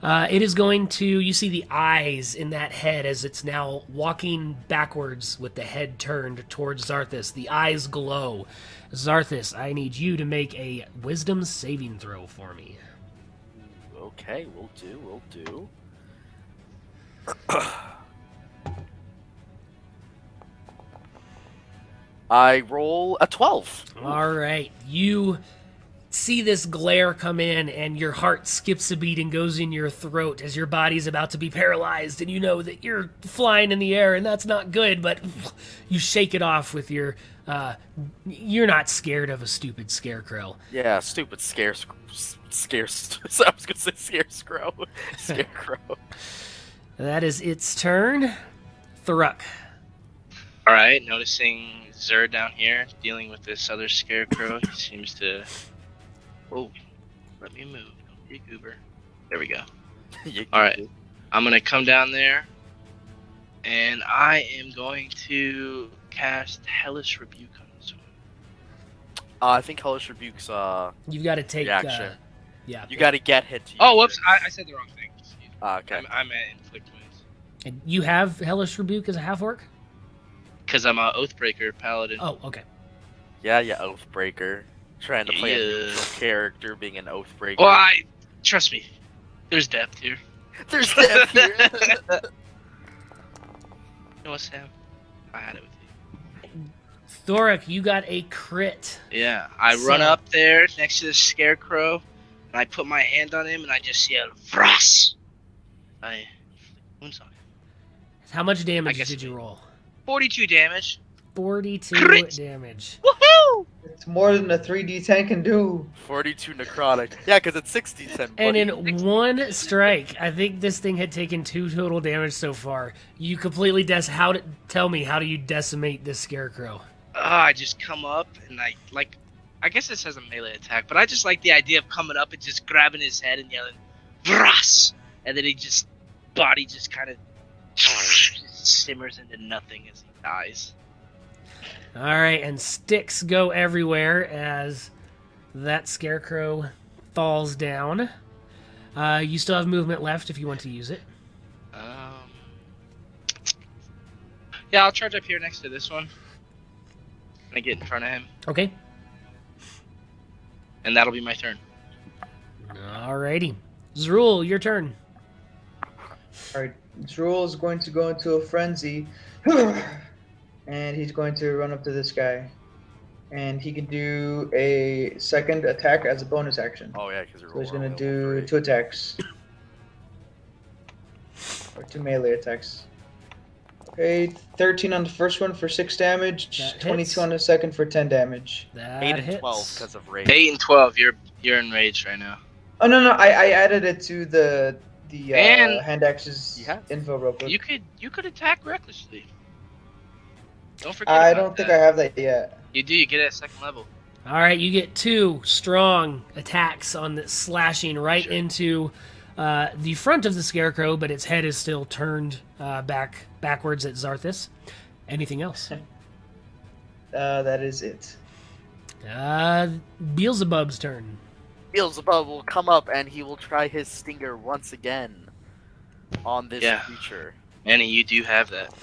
It is going to, you see the eyes in that head as it's now walking backwards with the head turned towards Arthas. The eyes glow. Arthas, I need you to make a wisdom saving throw for me. Okay, we'll do. I roll a 12. All right. You see this glare come in, and your heart skips a beat and goes in your throat as your body's about to be paralyzed, and you know that you're flying in the air, and that's not good, but you shake it off with your... you're not scared of a stupid scarecrow. Yeah, stupid scarecrow. I was gonna say scarecrow. Scarecrow. That is its turn. Thuruk. Alright, noticing Zer down here dealing with this other scarecrow. He seems to... Whoa, let me move. Don't be a goober. There we go. Alright, I'm gonna come down there, and I am going to cast Hellish Rebuke on this one. I think Hellish Rebuke's You've got to take... reaction. Yeah. You gotta get hit to use Oh, whoops, it. I said the wrong thing. Excuse me. Okay. I meant Inflict Wounds. And you have Hellish Rebuke as a half-orc? Because I'm a Oathbreaker Paladin. Oh, okay. Yeah, Oathbreaker. Trying to play a new Yeah. character being an Oathbreaker. Well, trust me, there's depth here. There's death here. You know what, Sam? I had it with you. Thorek, you got a crit. Yeah, I run up there next to the scarecrow, and I put my hand on him, and I just yell, "Vross!" I inflict wounds on him. How much I damage guess did you roll? 42 damage. 42 Crit. damage. Woohoo! It's more than a 3d10 can do. 42 necrotic. Yeah, because it's 60-10. And buddy. in one strike, I think this thing had taken 2 total damage so far. You completely tell me, how do you decimate this scarecrow? I just come up, and I guess this has a melee attack, but I just like the idea of coming up and just grabbing his head and yelling, "Vross!" And then body just kind of simmers into nothing as he dies. All right, and sticks go everywhere as that scarecrow falls down. You still have movement left if you want to use it. Yeah, I'll charge up here next to this one. And I get in front of him, Okay. and that'll be my turn. Alrighty. Zrul, your turn. Alright, Drool is going to go into a frenzy. And he's going to run up to this guy. And he can do a second attack as a bonus action. Oh, yeah, because So he's going to do 2 attacks. Or 2 melee attacks. Okay, 13 on the first one for 6 damage, That 22 hits. on the second for 10 damage. That 8 and hits. 12 because of rage. 8 and 12, you're enraged right now. Oh, no, I added it to the And- hand axes You have? info real quick. You could attack recklessly. Don't forget I about don't think that. I have that yet. You do, you get it at 2nd level. All right, you get 2 strong attacks on the slashing right into the front of the scarecrow, but its head is still turned backwards at Zarthus. Anything else? That is it. Beelzebub's turn. Beelzebub will come up and he will try his stinger once again on this Yeah. creature. Annie, you do have that.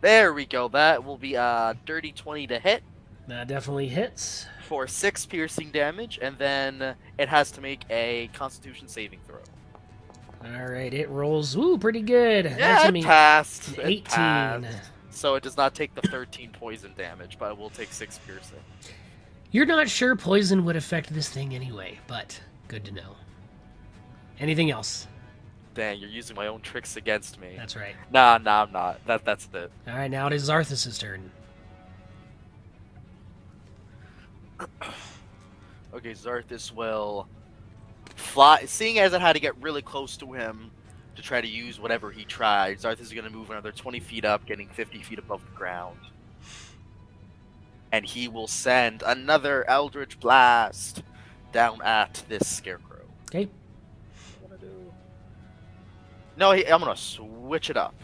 There we go. That will be a dirty 20 to hit That definitely hits. for 6 piercing damage, and then it has to make a Constitution saving throw. All right, it rolls. Ooh, pretty good. Yeah, That's it gonna be passed. an It 18. passed. So it does not take the 13 poison damage, but it will take 6 piercing. You're not sure poison would affect this thing anyway, but good to know. Anything else? Dang, you're using my own tricks against me. That's right. Nah, I'm not. That's it. All right, now it is Arthas' turn. Okay, Zarthus will fly. Seeing as it had to get really close to him to try to use whatever he tried, Zarthus is going to move another 20 feet up, getting 50 feet above the ground. And he will send another Eldritch Blast down at this Scarecrow. Okay. No, I'm going to switch it up.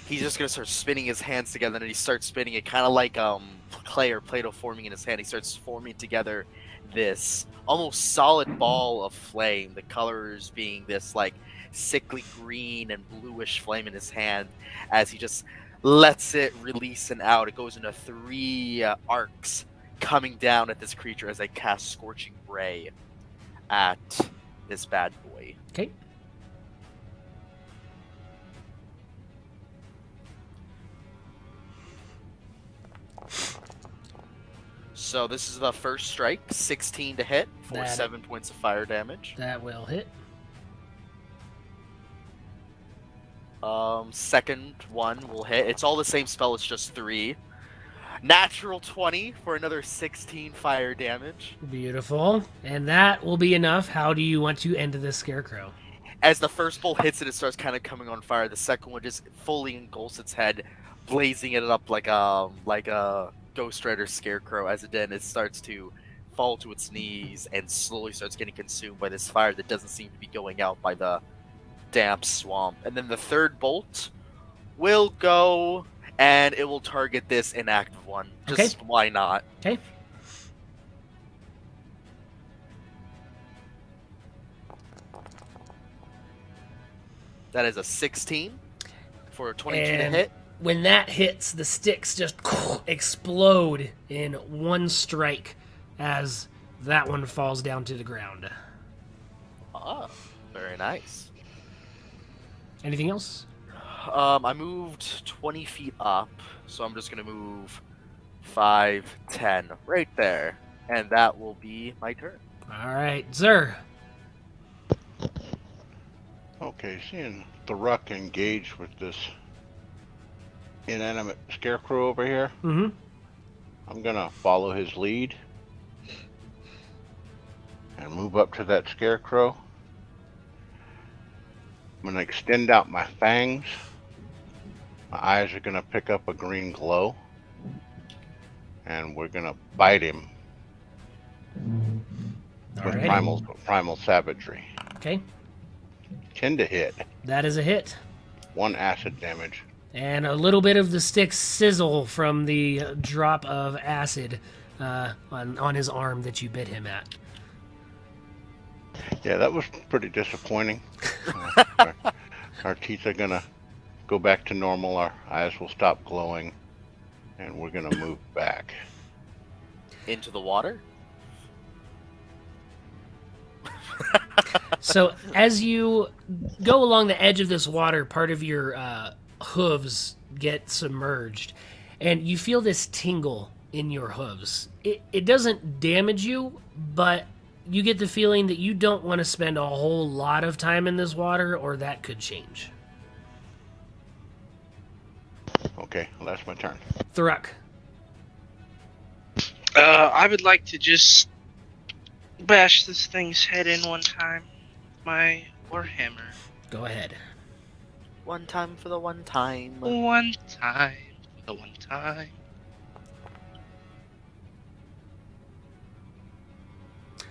He's just going to start spinning his hands together, and he starts spinning it kind of like clay or Play-Doh forming in his hand. He starts forming together this almost solid ball of flame, the colors being this like sickly green and bluish flame in his hand as he just lets it release and out. It goes into 3 arcs coming down at this creature as I cast Scorching Ray at this bad boy. Okay. So this is the first strike, 16 to hit for 7 points of fire damage. That will hit. Second one will hit. It's all the same spell, it's just 3. Natural 20 for another 16 fire damage. Beautiful. And that will be enough. How do you want to end this Scarecrow? As the first bolt hits it, it starts kind of coming on fire. The second one just fully engulfs its head, blazing it up like a Ghost Rider Scarecrow. As it then it starts to fall to its knees and slowly starts getting consumed by this fire that doesn't seem to be going out by the damp swamp. And then the third bolt will go and it will target this inactive one. Just why not? Okay. That is a 16 for a 22 to And hit. when that hits, the sticks just explode in one strike as that one falls down to the ground. Oh, very nice. Anything else? I moved 20 feet up, so I'm just going to move 5, 10 right there. And that will be my turn. All right, Zer. Okay, seeing the Ruck engage with this inanimate Scarecrow over here, Mm-hmm. I'm gonna follow his lead and move up to that Scarecrow. I'm gonna extend out my fangs. My eyes are gonna pick up a green glow, and we're gonna bite him with Alrighty. primal savagery. Okay, 10 to hit, that is a hit. 1 acid damage. And a little bit of the sticks sizzle from the drop of acid on his arm that you bit him at. Yeah, that was pretty disappointing. Our teeth are gonna go back to normal, our eyes will stop glowing, and we're gonna move back. Into the water? So as you go along the edge of this water, part of your hooves get submerged, and you feel this tingle in your hooves. It doesn't damage you, but you get the feeling that you don't want to spend a whole lot of time in this water, or that could change. Okay, well, that's my turn. Thuruk. I would like to just bash this thing's head in one time. My warhammer. Go ahead. One time for the one time. One time. The one time.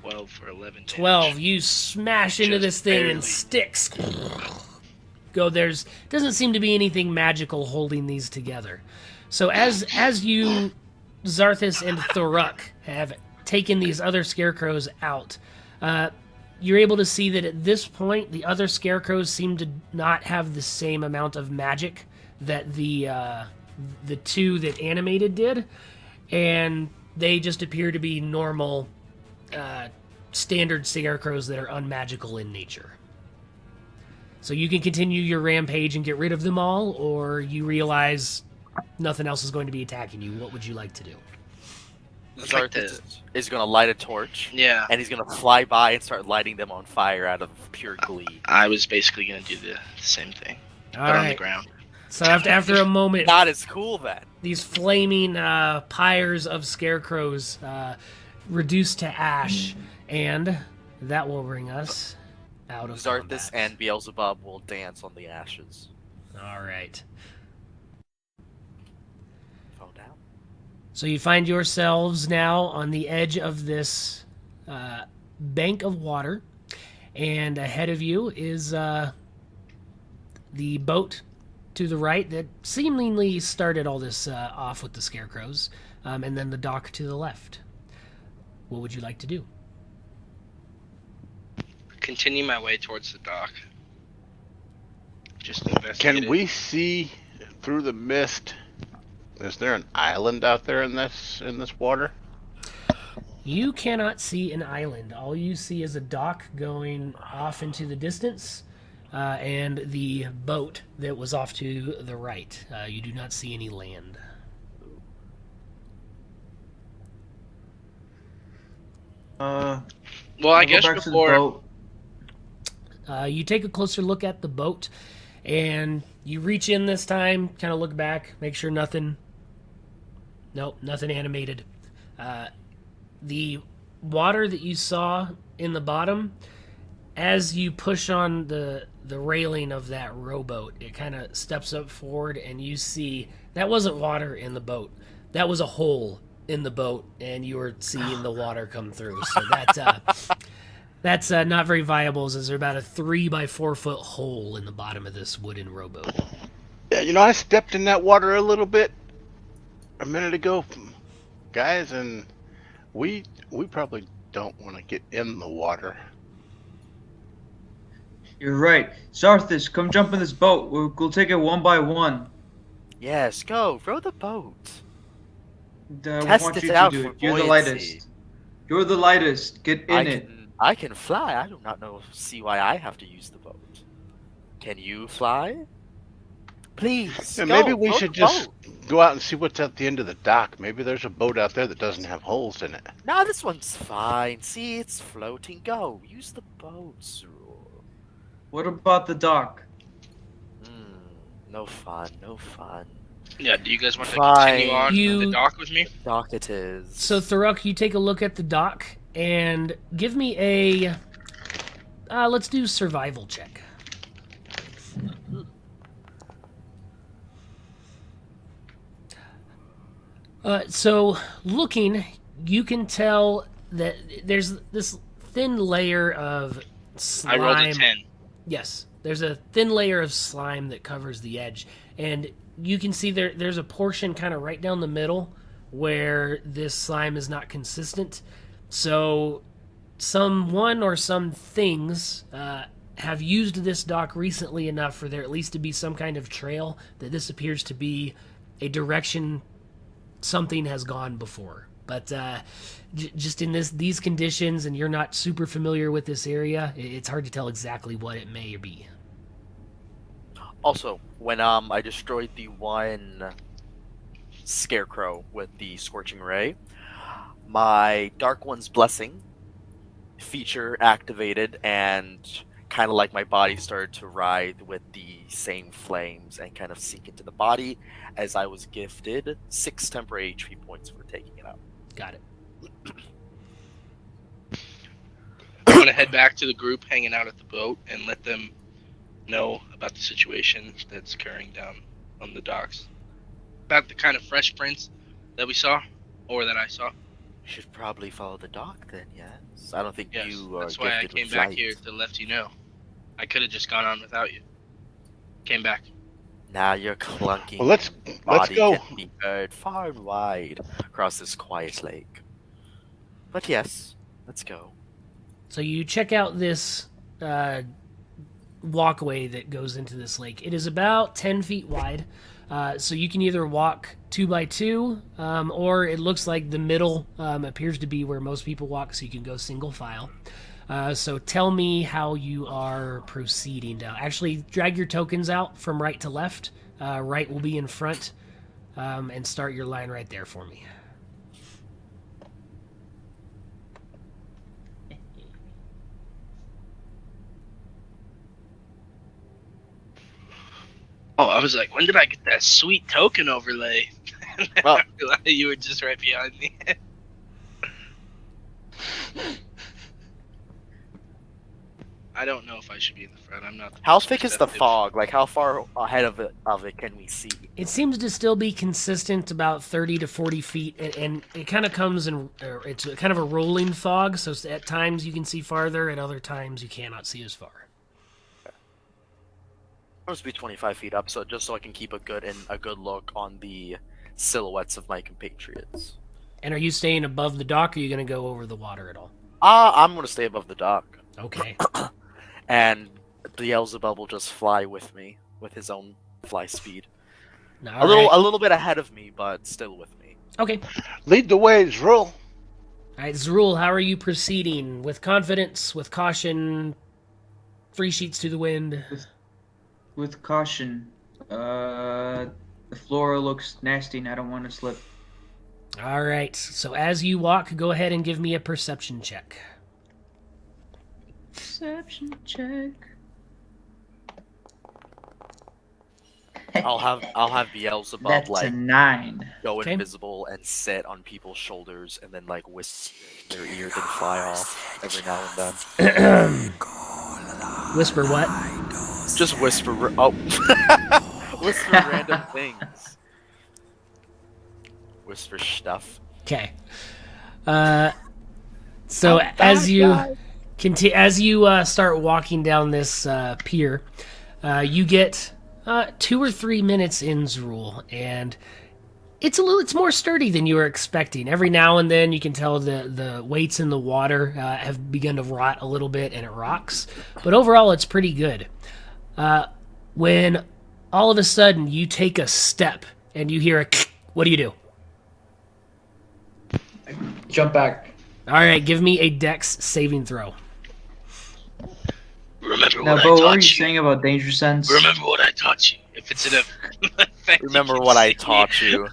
12 for 11 damage. 12. You smash into Just this thing barely. and sticks go. There's doesn't seem to be anything magical holding these together. So as you, Zarthas and Thuruk, have taken these other scarecrows out, you're able to see that at this point the other scarecrows seem to not have the same amount of magic that the 2 that animated did, and they just appear to be normal standard scarecrows that are unmagical in nature. So you can continue your rampage and get rid of them all, or you realize nothing else is going to be attacking you. What would you like to do? It's like Arthas is gonna light a torch, yeah. and he's gonna fly by and start lighting them on fire out of pure glee. I was basically gonna do the same thing, All but on the right. ground. So after a moment, Not as cool then. these flaming pyres of scarecrows reduce to ash, and that will bring us out of Zarthus combat. and Beelzebub will dance on the ashes. All right. Fall down. So you find yourselves now on the edge of this bank of water, and ahead of you is the boat to the right that seemingly started all this off with the scarecrows, and then the dock to the left. What would you like to do? Continue my way towards the dock. Just investigate. Can we see through the mist? Is there an island out there in this water? You cannot see an island. All you see is a dock going off into the distance, and the boat that was off to the right. You do not see any land. Well, I I'll go guess back to the before. boat. You take a closer look at the boat, and you reach in this time, kind of look back, make sure nothing. Nope, nothing animated. The water that you saw in the bottom, as you push on the railing of that rowboat, it kind of steps up forward, and you see that wasn't water in the boat. That was a hole in the boat, and you were seeing the water come through. So that's not very viable, as there's about a 3 by 4 foot hole in the bottom of this wooden rowboat. Yeah, I stepped in that water a little bit a minute ago, guys, and we probably don't want to get in the water. You're right. Zarthus, come jump in this boat. We'll take it one by one. Yes, go row the boat. I Test want it you out to do for it. You're the buoyancy. lightest. You're the lightest. Get in it. I can fly. I do not see why I have to use the boat. Can you fly? Please. Yeah, go, maybe we row should the just boat. go out and see what's at the end of the dock. Maybe there's a boat out there that doesn't have holes in it. No, this one's fine. See, it's floating. Go. Use the boat, Zerul. What about the dock? No fun. No fun. Yeah, do you guys want to Fine. continue on the dock with me? Dock it is. So Tharuk, you take a look at the dock and give me a let's do survival check. So looking, you can tell that there's this thin layer of slime. I rolled a 10. Yes, there's a thin layer of slime that covers the edge, and you can see there's a portion kind of right down the middle where this slime is not consistent. So someone or some things have used this dock recently enough for there at least to be some kind of trail that this appears to be a direction something has gone before. But just in these conditions, and you're not super familiar with this area, it's hard to tell exactly what it may be. Also, when I destroyed the one scarecrow with the scorching ray, my Dark One's blessing feature activated, and kind of like my body started to writhe with the same flames and kind of sink into the body, as I was gifted 6 temporary HP points for taking it out. Got it. I'm going to head back to the group hanging out at the boat and let them know about the situation that's occurring down on the docks. About the kind of fresh prints that we saw, or that I saw. You should probably follow the dock then, yes? I don't think Yes, you are that's why I gifted came with back flight. here to let you know. I could have just gone on without you. Came back. Now your clunking Well, let's body go. can be heard far and wide across this quiet lake. But yes, let's go. So you check out this walkway that goes into this lake. It is about 10 feet wide. So you can either walk 2 by 2, or it looks like the middle appears to be where most people walk, so you can go single file. So tell me how you are proceeding down. Actually, drag your tokens out from right to left. Right will be in front, and start your line right there for me. Oh, I was like, when did I get that sweet token overlay? And then Well- I realized you were just right behind me. I don't know if I should be in the front. I'm not. How most thick is the perceptive. fog? Like, how far ahead of it can we see? It seems to still be consistent, about 30 to 40 feet, and it kind of comes in. It's kind of a rolling fog, so at times you can see farther, at other times you cannot see as far. Supposed to be 25 feet up, so just so I can keep a good look on the silhouettes of my compatriots. And are you staying above the dock, or are you going to go over the water at all? I'm gonna stay above the dock, Okay. and Beelzebub will just fly with me with his own fly speed. All A little bit ahead of me, but still with me. Okay. Lead the way, Zrul. All right, Zrul, how are you proceeding? With confidence, with caution, 3 sheets to the wind? With caution. The floor looks nasty and I don't want to slip. All right, so as you walk, go ahead and give me a perception check. Perception check. I'll have Beelzebub That's like a 9. go Okay. invisible and sit on people's shoulders, and then like whisper in their ear, then fly off every now and then. Whisper what? Just whisper. Whisper random things. Whisper stuff. Okay. So as you start walking down this pier, you get 2 or 3 minutes in Zrul, and it's more sturdy than you were expecting. Every now and then you can tell the weights in the water have begun to rot a little bit, and it rocks. But overall, it's pretty good. When all of a sudden you take a step and you hear a what do you do? Jump back. All right, give me a Dex saving throw. Remember Now, what Bo, I what were taught you you. saying about danger sense? Remember what I taught you. If it's an effect, Remember what I taught you.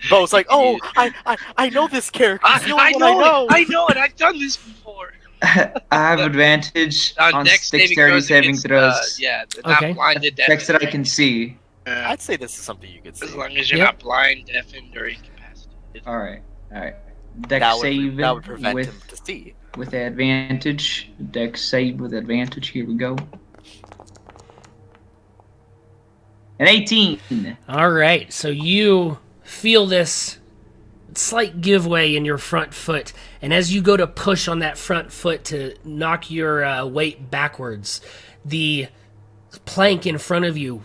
Bo's like, oh, I know this character. He's the only one I know it. I've done this before. I have advantage on Dex dexterity saving against, throws. yeah, Okay. not blinded, Dex that I deafened. can see. I'd say this is something you could see. As long as you're Yep. not blind, deafened, or incapacitated. Alright. Dex That save would prevent him with to see. advantage. Dex save with advantage. Here we go. An 18. All right, so you feel this slight giveaway in your front foot, and as you go to push on that front foot to knock your weight backwards, the plank in front of you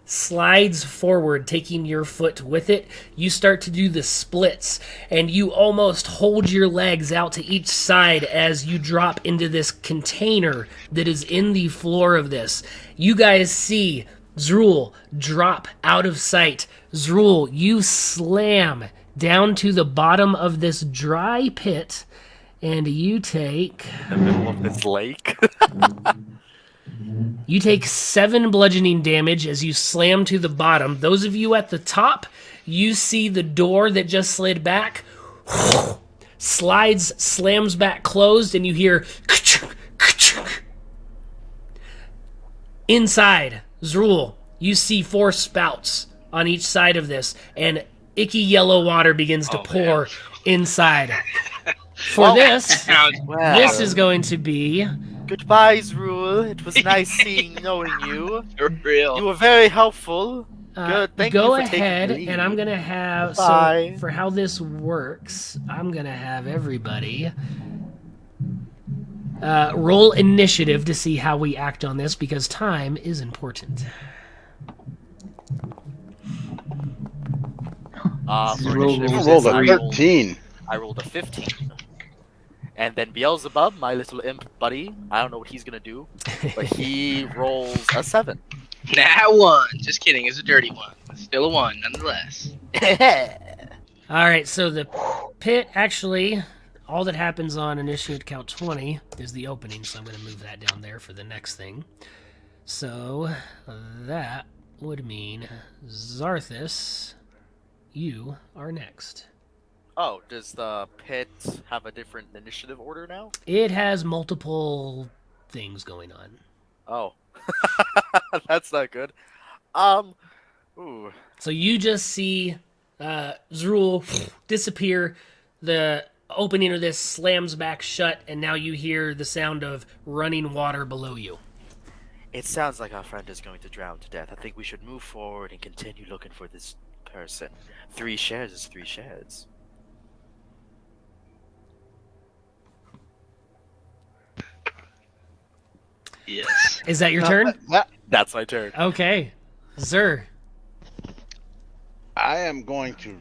slides forward, taking your foot with it. You start to do the splits, and you almost hold your legs out to each side as you drop into this container that is in the floor of this. You guys see Zrul drop out of sight. Zrul, you slam down to the bottom of this dry pit, and you take... In the middle of this lake. You take 7 bludgeoning damage as you slam to the bottom. Those of you at the top, you see the door that just slid back, slams back closed, and you hear... Inside, Zrul, you see 4 spouts on each side of this, and icky yellow water begins to pour inside. For this, Wow. this is going to be... Goodbye, Zrul. It was nice knowing you. For real. You were very helpful. Good. Thank go you for taking ahead, the lead. and I'm gonna have Bye. so for how this works. I'm gonna have everybody roll initiative to see how we act on this because time is important. For Roll- initiative, You This rolled a I 13. I rolled a 15. And then Beelzebub, my little imp buddy, I don't know what he's gonna do, but he rolls a 7. Nah, 1. Just kidding. It's a dirty one. Still a 1, nonetheless. All right, so the pit actually, all that happens on initiative count 20 is the opening, so I'm gonna move that down there for the next thing. So that would mean Zarthus, you are next. Oh, does the pit have a different initiative order now? It has multiple things going on. Oh. That's not good. Ooh. So you just see Zrul disappear. The opening of this slams back shut, and now you hear the sound of running water below you. It sounds like our friend is going to drown to death. I think we should move forward and continue looking for this person. 3 shares is 3 shares. Yes. Is that your turn? That's my turn. Okay. Zur. I am going to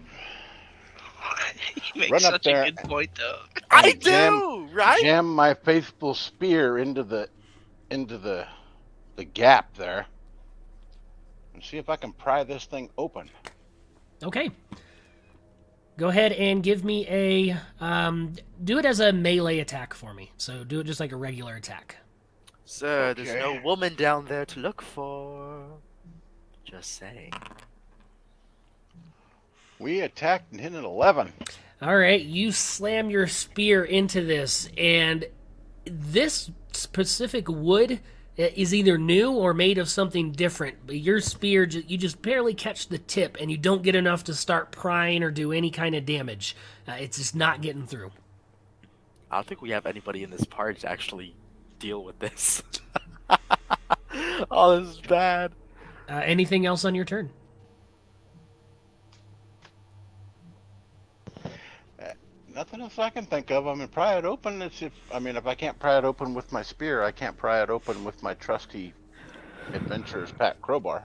You make Run up such there a good point, though. I jam- do, right? jam my faithful spear into the gap there and see if I can pry this thing open. Okay. Go ahead and give me a... do it as a melee attack for me. So do it just like a regular attack. Sir, there's Okay. no woman down there to look for. Just saying. We attacked and hit an 11. All right, you slam your spear into this, and this specific wood is either new or made of something different. But your spear, you just barely catch the tip, and you don't get enough to start prying or do any kind of damage. It's just not getting through. I don't think we have anybody in this party to actually deal with this. Oh, this is bad. Anything else on your turn? Nothing else I can think of. I mean, pry it open. If I can't pry it open with my spear, I can't pry it open with my trusty adventurer's pack crowbar.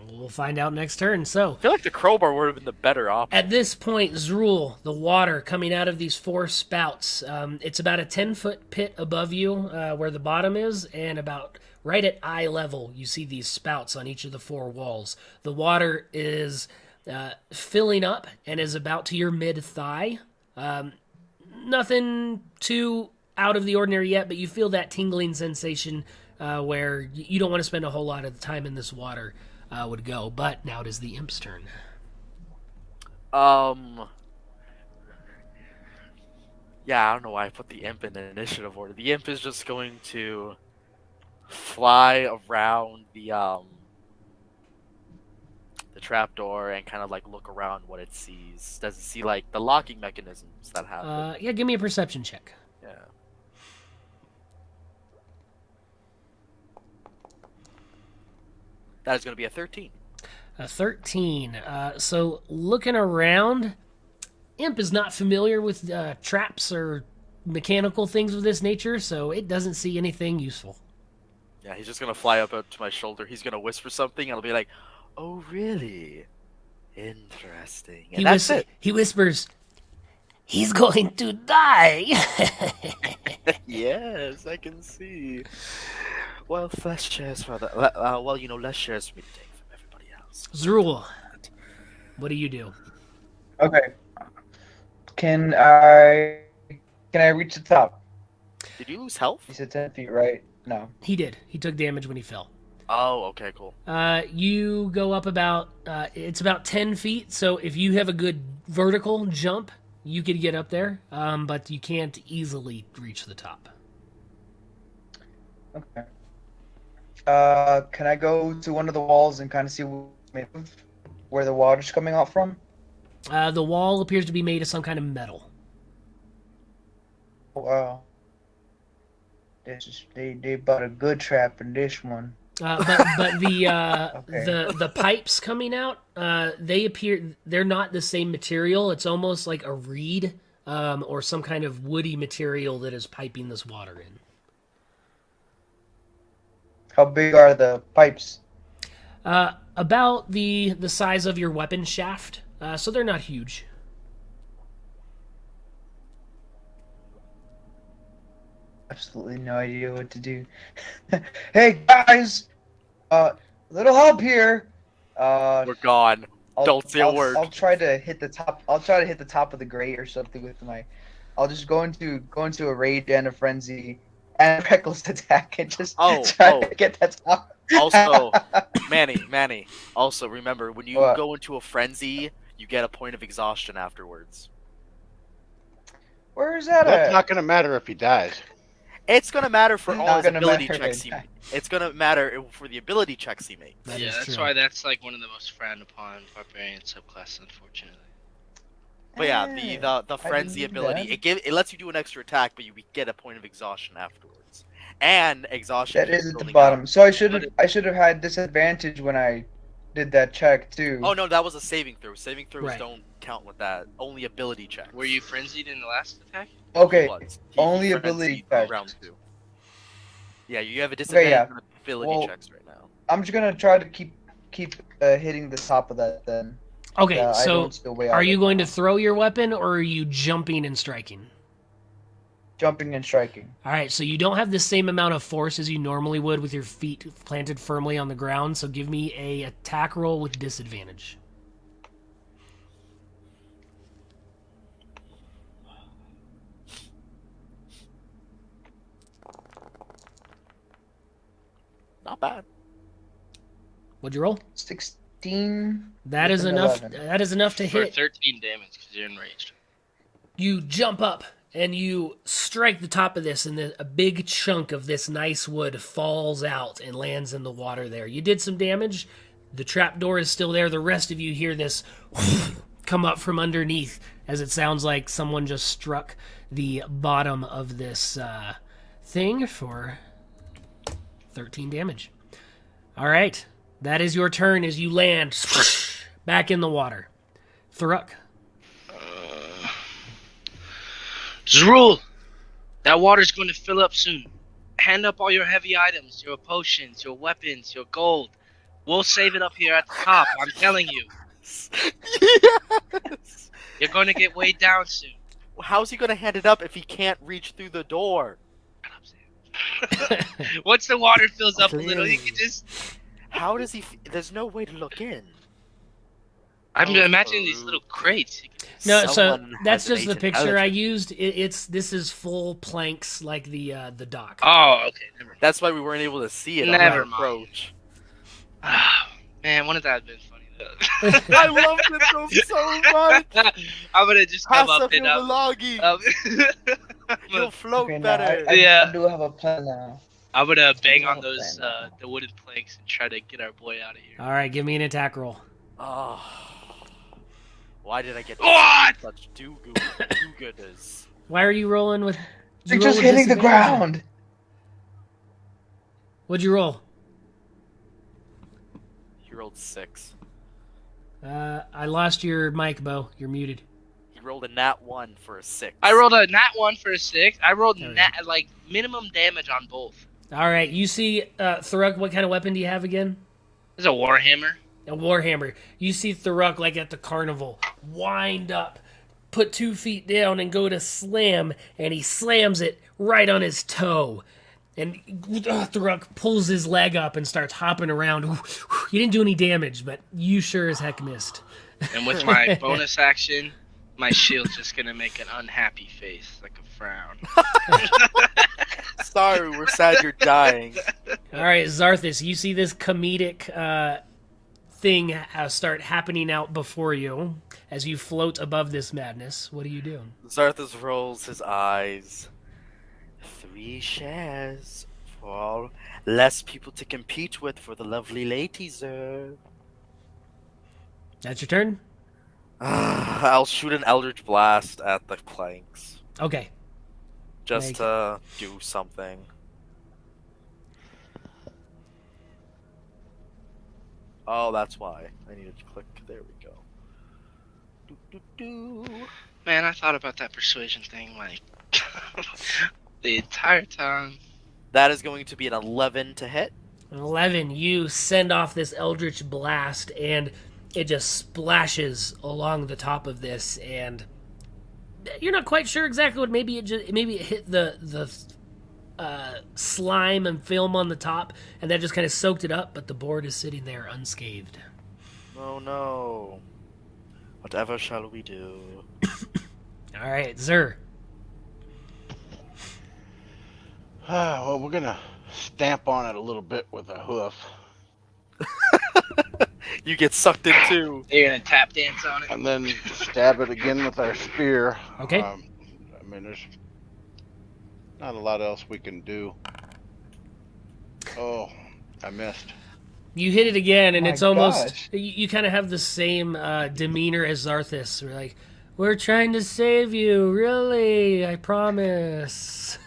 We'll find out next turn. So, I feel like the crowbar would have been the better option. at this point, Zrul, the water coming out of these 4 spouts, it's about a 10-foot pit above you where the bottom is, and about right at eye level, you see these spouts on each of the 4 walls. The water is filling up and is about to your mid-thigh. Nothing too out of the ordinary yet, but you feel that tingling sensation where you don't want to spend a whole lot of time in this water would go. But now it is the imp's turn. Yeah, I don't know why I put the imp in the initiative order. The imp is just going to fly around the trapdoor and kind of like look around what it sees. Does it see like the locking mechanisms that happen? Yeah, give me a perception check. Yeah. That is going to be a 13. A 13. So looking around, Imp is not familiar with traps or mechanical things of this nature, so it doesn't see anything useful. Yeah, he's just going to fly up to my shoulder. He's going to whisper something, and I'll be like, "Oh, really? Interesting." And that's it. He whispers, "He's going to die." Yes, I can see. Well, less shares for that. Less shares for me to take from everybody else. Zrul, what do you do? Okay. Can I reach the top? Did you lose health? You said 10 feet, right? No. He did. He took damage when he fell. Oh, okay, cool. You go up about, it's about 10 feet, so if you have a good vertical jump, you could get up there, but you can't easily reach the top. Okay. Can I go to one of the walls and kind of see where the water's coming out from? The wall appears to be made of some kind of metal. Wow. They bought a good trap in this one. But the Okay. the pipes coming out, they're not the same material. It's almost like a reed or some kind of woody material that is piping this water in. How big are the pipes? About the size of your weapon shaft, so they're not huge. Absolutely no idea what to do. Hey guys, little help here. We're gone. Don't say a word. I'll try to hit the top. I'll try to hit the top of the grate or something with my. I'll just go into a rage and a frenzy and a reckless attack and just try to get that top. Also, Manny. Also, remember when you What? go into a frenzy, you get a point of exhaustion afterwards. Where is that That's at? not going to matter if he dies. It's gonna matter for Not all his gonna ability matter, checks. man. It's gonna matter for the ability checks he makes. That yeah, is that's true. why that's like one of the most frowned upon barbarian subclasses, unfortunately. But yeah, the I frenzy believe ability that. it lets you do an extra attack, but you get a point of exhaustion afterwards, and exhaustion. That keeps is at the building bottom. up. So I should have had disadvantage when I did that check too. Oh no, that was a saving throw. Saving throws Right. don't count with that. Only ability checks. Were you frenzied in the last attack? Okay, He was. only frenzied ability in checks. round 2. Yeah, you have a disadvantage yeah. on ability Well, checks right now. I'm just gonna try to keep hitting the top of that then. Okay, I so don't steal way are out you of going it. to throw your weapon or are you jumping and striking? Jumping and striking. All right, so you don't have the same amount of force as you normally would with your feet planted firmly on the ground, so give me a attack roll with disadvantage. Not bad. What'd you roll? 16. That with is an enough. 11. That is enough to For hit. 13 damage because you're enraged. You jump up and you strike the top of this, and then a big chunk of this nice wood falls out and lands in the water there. You did some damage. The trapdoor is still there. The rest of you hear this come up from underneath as it sounds like someone just struck the bottom of this thing for 13 damage. All right. That is your turn as you land back in the water. Thruk. Zrul! That water's going to fill up soon. Hand up all your heavy items, your potions, your weapons, your gold. We'll save it up here at the top, I'm telling you. Yes! You're going to get weighed down soon. How's he gonna hand it up if he can't reach through the door? Once the water fills up a little, you can just... How does he? There's no way to look in. I'm Oh, imagining these little crates. No, so Someone that's has just the innate picture I intelligence. used. This is full planks like the dock. Oh, okay. Never mind. That's why we weren't able to see it Never on mind. our approach. Man, wouldn't that have been funny though? I loved it so much. I'm gonna just come up and You'll float Okay, now better. Yeah. I do have a plan now. I'm gonna bang on Oh, those man. the wooden planks and try to get our boy out of here. All right, give me an attack roll. Oh. Why did I get What? such do-gooders? Why are you rolling with? They're you roll just with hitting the disadvantage? ground. What'd you roll? He rolled 6. I lost your mic, Bo. You're muted. He rolled a nat 1 for a 6. I rolled a nat 1 for a 6. I rolled There we like minimum damage on both. All right, you see, Tharuk, what kind of weapon do you have again? There's a warhammer. A warhammer. You see Tharuk like at the carnival, wind up, put 2 feet down, and go to slam, and he slams it right on his toe. And Tharuk pulls his leg up and starts hopping around. You didn't do any damage, but you sure as heck missed. And with my bonus action, my shield's just gonna make an unhappy face, like a frown. Sorry, we're sad you're dying. All right, Zarthus, you see this comedic thing start happening out before you as you float above this madness. What are you doing? Zarthus rolls his eyes. 3 shares for all less people to compete with for the lovely ladies, sir. That's your turn? I'll shoot an Eldritch Blast at the planks. Okay. Just Make- to do something. Oh, that's why. I needed to click. There we go. Do, do, do. Man, I thought about that persuasion thing like the entire time. That is going to be an 11 to hit. 11, you send off this eldritch blast, and it just splashes along the top of this, and you're not quite sure exactly what. Maybe it hit the slime and film on the top, and that just kind of soaked it up. But the board is sitting there unscathed. Oh no. Whatever shall we do? All right, Zer. Well, we're gonna stamp on it a little bit with a hoof, You get sucked in too. You're gonna tap dance on it. and then stab it again with our spear. Okay. I mean, there's Not a lot else we can do. Oh, I missed. You hit it again, and My it's almost... gosh. You kind of have the same demeanor as Arthas. We're like, we're trying to save you, really, I promise.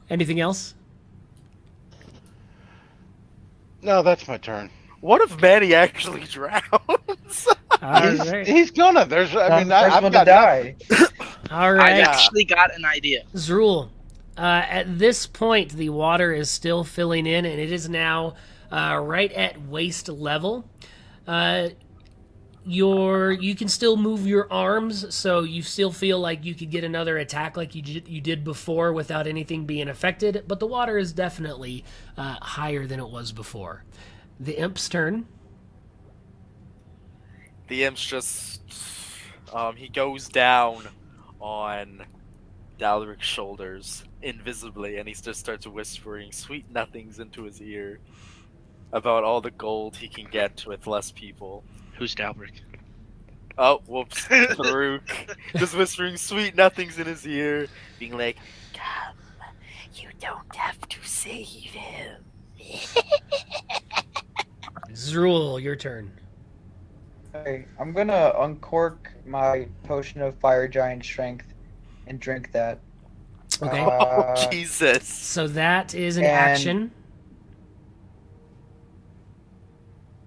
Anything else? No, that's my turn. What if Manny actually drowns? Alright. He's gonna. There's. I mean, First I've one to got die. I Alright. actually got an idea. Zrul, at this point, the water is still filling in, and it is now right at waist level. You can still move your arms, so you still feel like you could get another attack like you did before without anything being affected, but the water is definitely higher than it was before. The imp's turn. The imp's just he goes down on Dalric's shoulders invisibly, and he just starts whispering sweet nothings into his ear about all the gold he can get with less people. Who's Dalbrick? Oh, whoops. Farouk. Just whispering sweet nothings in his ear, being like, "Come, you don't have to save him." Zrul, your turn. Okay, I'm gonna uncork my potion of fire giant strength and drink that. Okay. Oh, Jesus. So that is an and- action.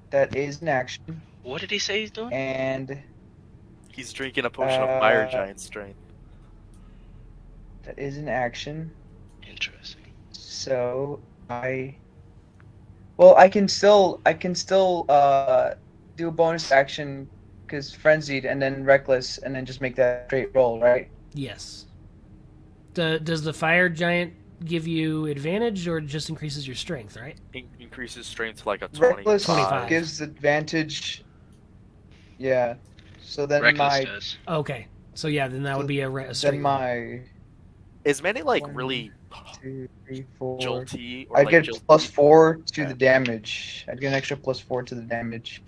That is an action. What did he say he's doing? And He's drinking a potion of fire giant strength. that is an action. Interesting. So I can still do a bonus action because frenzied and then reckless and then just make that straight roll, right? Yes. Does the fire giant give you advantage, or just increases your strength, right? Increases strength to like a Reckless 25. gives advantage. Yeah. So then Reckless does. Okay. So yeah, then that would be a straight then roll. my Is Manny like 1, really 2, 3, 4. jolty? Or I'd like get jolty? +4 to Okay. the damage. I'd get an extra +4 to the damage.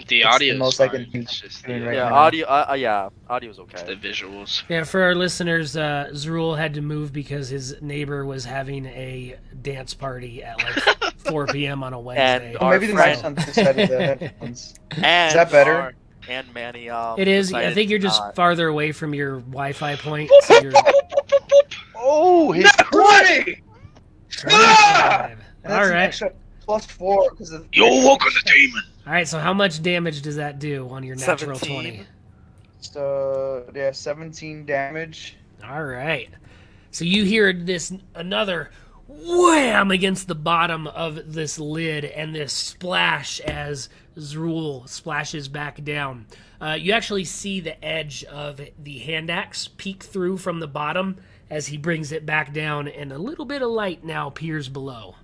The It's audio the is most I fine. can do It's just right the, Yeah, now. audio. Audio's it's okay. the visuals. Yeah, for our listeners, Zrul had to move because his neighbor was having a dance party at like 4 p.m. on a Wednesday. Our Maybe the friend- mic's on this side of the headphones. And Is that better? And Manny, It is. I decided think you're to just not. farther away from your Wi-Fi point. So you're Oh, he's Not 20! Ah! And All that's an right. extra +4 because of. You're welcome to demon. All right. So how much damage does that do on your natural 17. 20? So yeah, 17 damage. All right. So you hear this another wham against the bottom of this lid, and this splash as Zrul splashes back down. You actually see the edge of the hand axe peek through from the bottom as he brings it back down, and a little bit of light now peers below.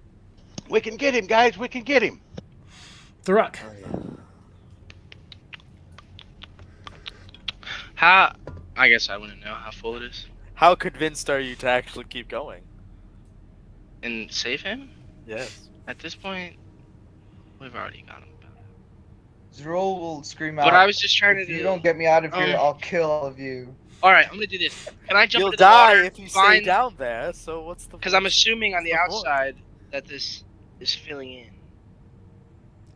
We can get him, guys. We can get him. Thruk. How? I guess I wouldn't know how full it is. How convinced are you to actually keep going? And save him? Yes. At this point, we've already got him. Zrul will scream out. But I was just trying if to you do. don't get me out of here, Um, I'll kill all of you. All right, I'm gonna do this. Can I jump You'll into the die water? if you stay Find- down there. So what's the? Because I'm assuming on the What's the point? outside that this is filling in.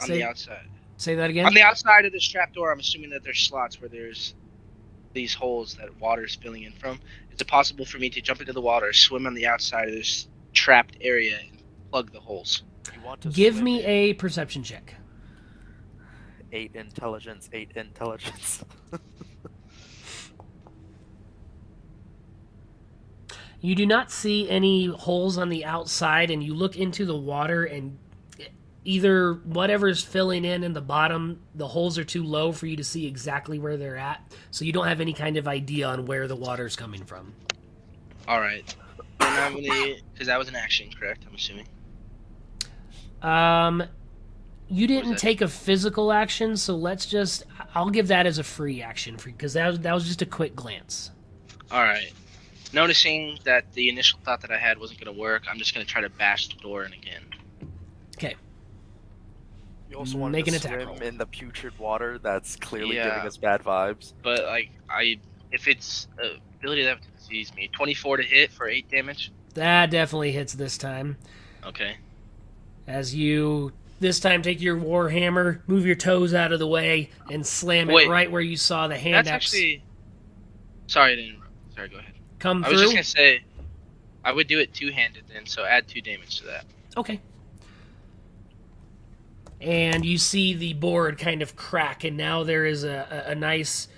On Say- the outside. Say that again. On the outside of this trapdoor, I'm assuming that there's slots where there's these holes that water is filling in from. Is it possible for me to jump into the water, swim on the outside of this trapped area, and plug the holes? You want to Give swim me in. a perception check. 8 intelligence. 8 intelligence. You do not see any holes on the outside, and you look into the water, and either whatever's filling in the bottom, the holes are too low for you to see exactly where they're at, so you don't have any kind of idea on where the water's coming from. All right. And I'm gonna, because that was an action, correct? I'm assuming. You didn't that? take a physical action, so I'll give that as a free action, because that was just a quick glance. All right. Noticing that the initial thought that I had wasn't gonna work, I'm just gonna try to bash the door in again. Okay. You also want Make to an attack swim roll. in the putrid water that's clearly Yeah. giving us bad vibes. But like, I if it's ability that sees me, 24 to hit for 8 damage. That definitely hits this time. Okay. As you this time take your warhammer, move your toes out of the way, and slam it Wait. right where you saw the hand That's axe actually. Sorry to interrupt. Sorry, go ahead. come I through. was just gonna say, I would do it two-handed then, so add 2 damage to that. Okay. And you see the board kind of crack, and now there is a nice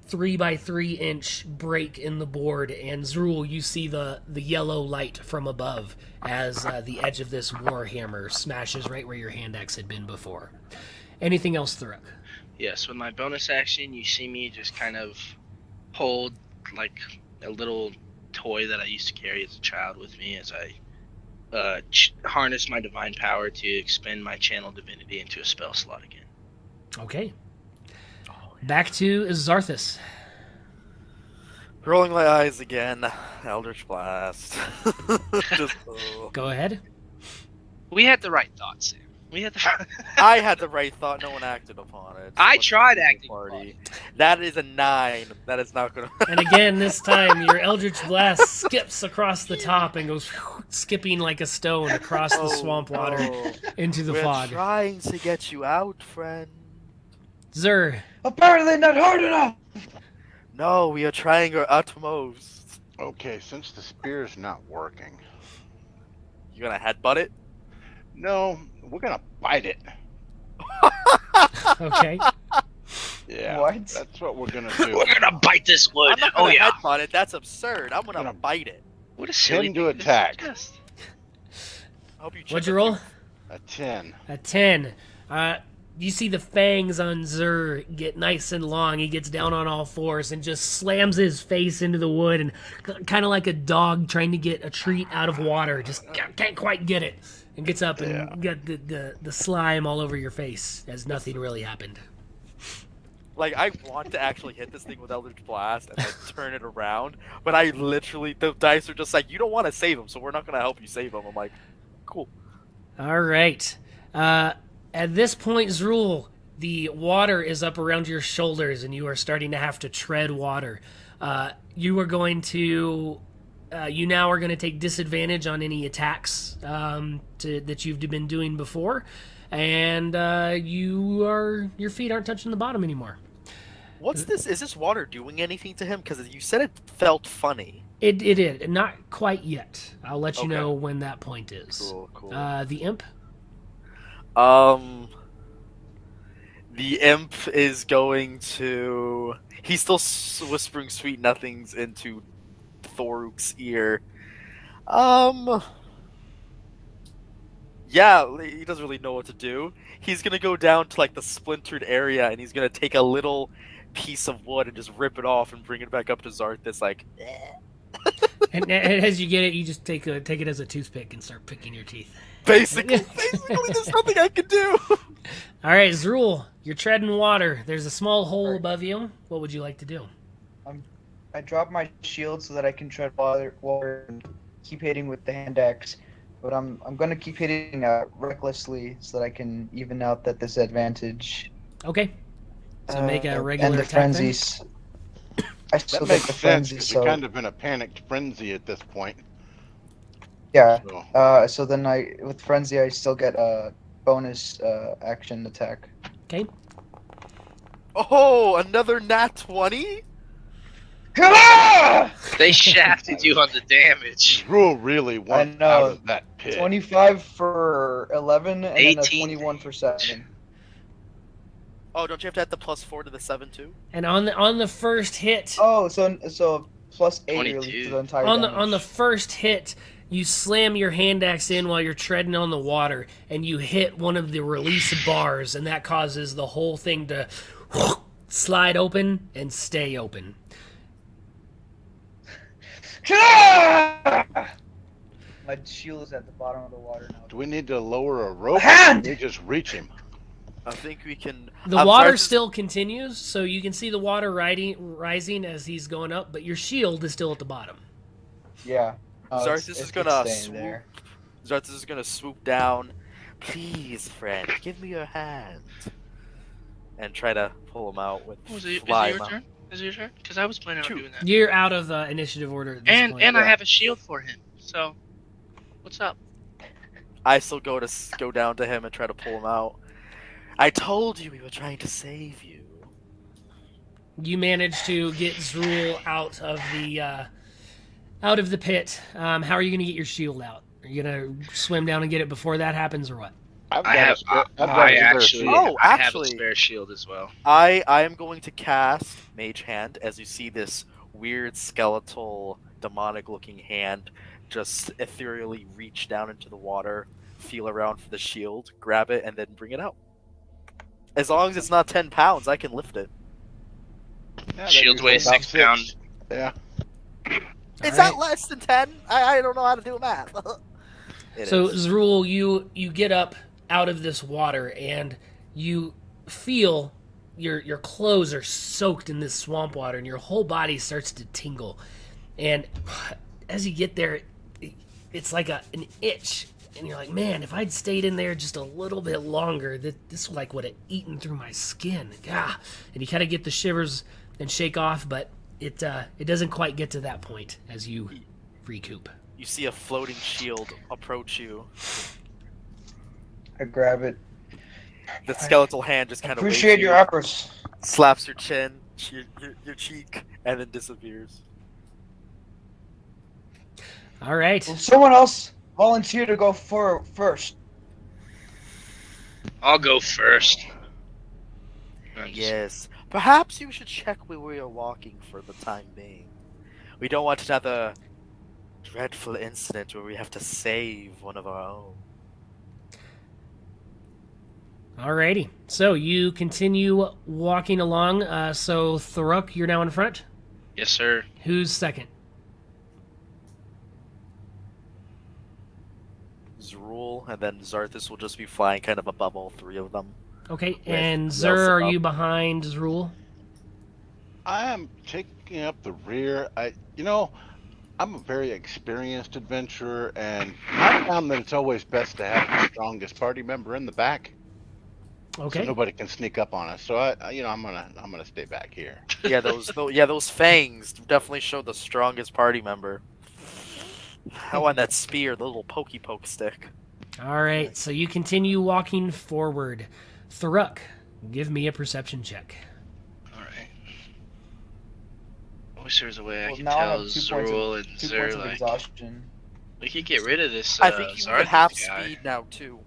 3 by 3 inch break in the board. And Zrul, you see the yellow light from above as the edge of this warhammer smashes right where your hand axe had been before. Anything else, Thuruk? Yes, with my bonus action, you see me just kind of hold like a little toy that I used to carry as a child with me as I harness my divine power to expend my channel divinity into a spell slot again. Okay. Back to Zarthus. Rolling my eyes again. Eldritch Blast. Just, Go ahead. We had the right thought, Sam. We had the. I had the right thought. No one acted upon it. I What's tried the acting party? upon it. That is a 9. That is not gonna. And again, this time, your Eldritch Blast skips across the top and goes skipping like a stone across the swamp water into the We're fog. trying to get you out, friend. Zur, Apparently not hard enough. No, we are trying our utmost. Okay, since the spear's not working, You gonna headbutt it? no, we're gonna bite it. okay. Yeah, What? that's what we're gonna do. We're gonna bite this wood. I'm not Oh gonna yeah. headbutt it. That's absurd. I'm gonna Gonna- bite it. What a silly 10 to thing attack. suggest. I hope you. What'd check you it. roll? A 10. A 10. You see the fangs on Zur get nice and long. He gets down on all fours and just slams his face into the wood, and kind of like a dog trying to get a treat out of water. Just can't quite get it. And gets up and got the slime all over your face as nothing really happened. Like, I want to actually hit this thing with Eldritch Blast and like turn it around, but I literally, the dice are just like, you don't want to save him, so we're not gonna help you save him. I'm like, cool. All right. At this point, Zrul, the water is up around your shoulders, and you are starting to have to tread water. You are going to... you now are going to take disadvantage on any attacks that you've been doing before, and your feet aren't touching the bottom anymore. What's this? Is this water doing anything to him? Because you said it felt funny. It did. Not quite yet. I'll let you Okay. know when that point is. Cool. The imp? The imp is going to... He's still whispering sweet nothings into Thoruk's ear. Yeah, he doesn't really know what to do. He's gonna go down to like the splintered area, and he's gonna take a little piece of wood and just rip it off and bring it back up to Zarthus, like... And as you get it, you just take it as a toothpick and start picking your teeth. Basically, there's nothing I can do. All right, Zrul, you're treading water. There's a small hole above you. What would you like to do? I drop my shield so that I can tread water and keep hitting with the hand axe. But I'm gonna keep hitting recklessly so that I can even out that disadvantage. Okay. So make a regular and the attack then. frenzies. I still That get makes the sense frenzy, because so we're kind of in a panicked frenzy at this point. yeah. So, So then with frenzy I still get a bonus action attack. Okay. Oh, another nat 20? They shafted you on the damage. Rule really wants know. out of that pit. 25 for 11 and then a 18. 21 for 7. Oh, don't you have to add the +4 to the 7 too? And on the first hit, Oh, so plus 8 really 22. to the entire on damage. the first hit, you slam your hand axe in while you're treading on the water, and you hit one of the release bars, and that causes the whole thing to slide open and stay open. My shield is at the bottom of the water now. Do we need to lower a rope? hand! Or can we just reach him? I think we can... The water still continues, so you can see the water rising as he's going up, but your shield is still at the bottom. Yeah. Zarthus it's is gonna staying swoop. there. Zarthus is gonna swoop down. Please, friend, give me your hand. And try to pull him out with Was it fly your mount. turn? Is it your turn? Because I was planning on doing that. You're out of initiative order at this point. And I have a shield for him. So, what's up? I still go down to him and try to pull him out. I told you we were trying to save you. You manage to get Zrul out of the pit. How are you going to get your shield out? Are you going to swim down and get it before that happens, or what? I have a spare shield as well. I am going to cast Mage Hand as you see this weird skeletal, demonic-looking hand just ethereally reach down into the water, feel around for the shield, grab it, and then bring it out. As long as it's not 10 pounds, I can lift it. Yeah, Shield weighs 6 pounds. Yeah. Is that less than 10? I don't know how to do math. So, Zrul, you get up out of this water, and you feel your clothes are soaked in this swamp water, and your whole body starts to tingle. And as you get there, it's like an itch, and you're like, man, if I'd stayed in there just a little bit longer, this like would have eaten through my skin. Ah. And you kind of get the shivers and shake off, but it doesn't quite get to that point as you recoup. You see a floating shield approach you. I grab it. The skeletal hand just kind of appreciate your efforts. Slaps your chin, your cheek, and then disappears. All right. Will someone else volunteer to go first? I'll go first. Yes. Perhaps you should check where we are walking for the time being. We don't want another dreadful incident where we have to save one of our own. Alrighty. So you continue walking along. So Tharuk, you're now in front? Yes, sir. Who's second? Zrul, and then Zarthus will just be flying kind of above all three of them. Okay, and Zur, are you behind Zrul? I am taking up the rear. I'm a very experienced adventurer, and I found that it's always best to have the strongest party member in the back. Okay. So nobody can sneak up on us. So I'm gonna stay back here. Yeah, those fangs definitely show the strongest party member. I want that spear, the little pokey poke stick. All right, so you continue walking forward. Tharuk, give me a perception check. All right. I wish there was a way I could now I tell have 2 Zrul and points of Zur, like, exhaustion. we could get rid of this. I think you Zarthus can half guy. speed now too.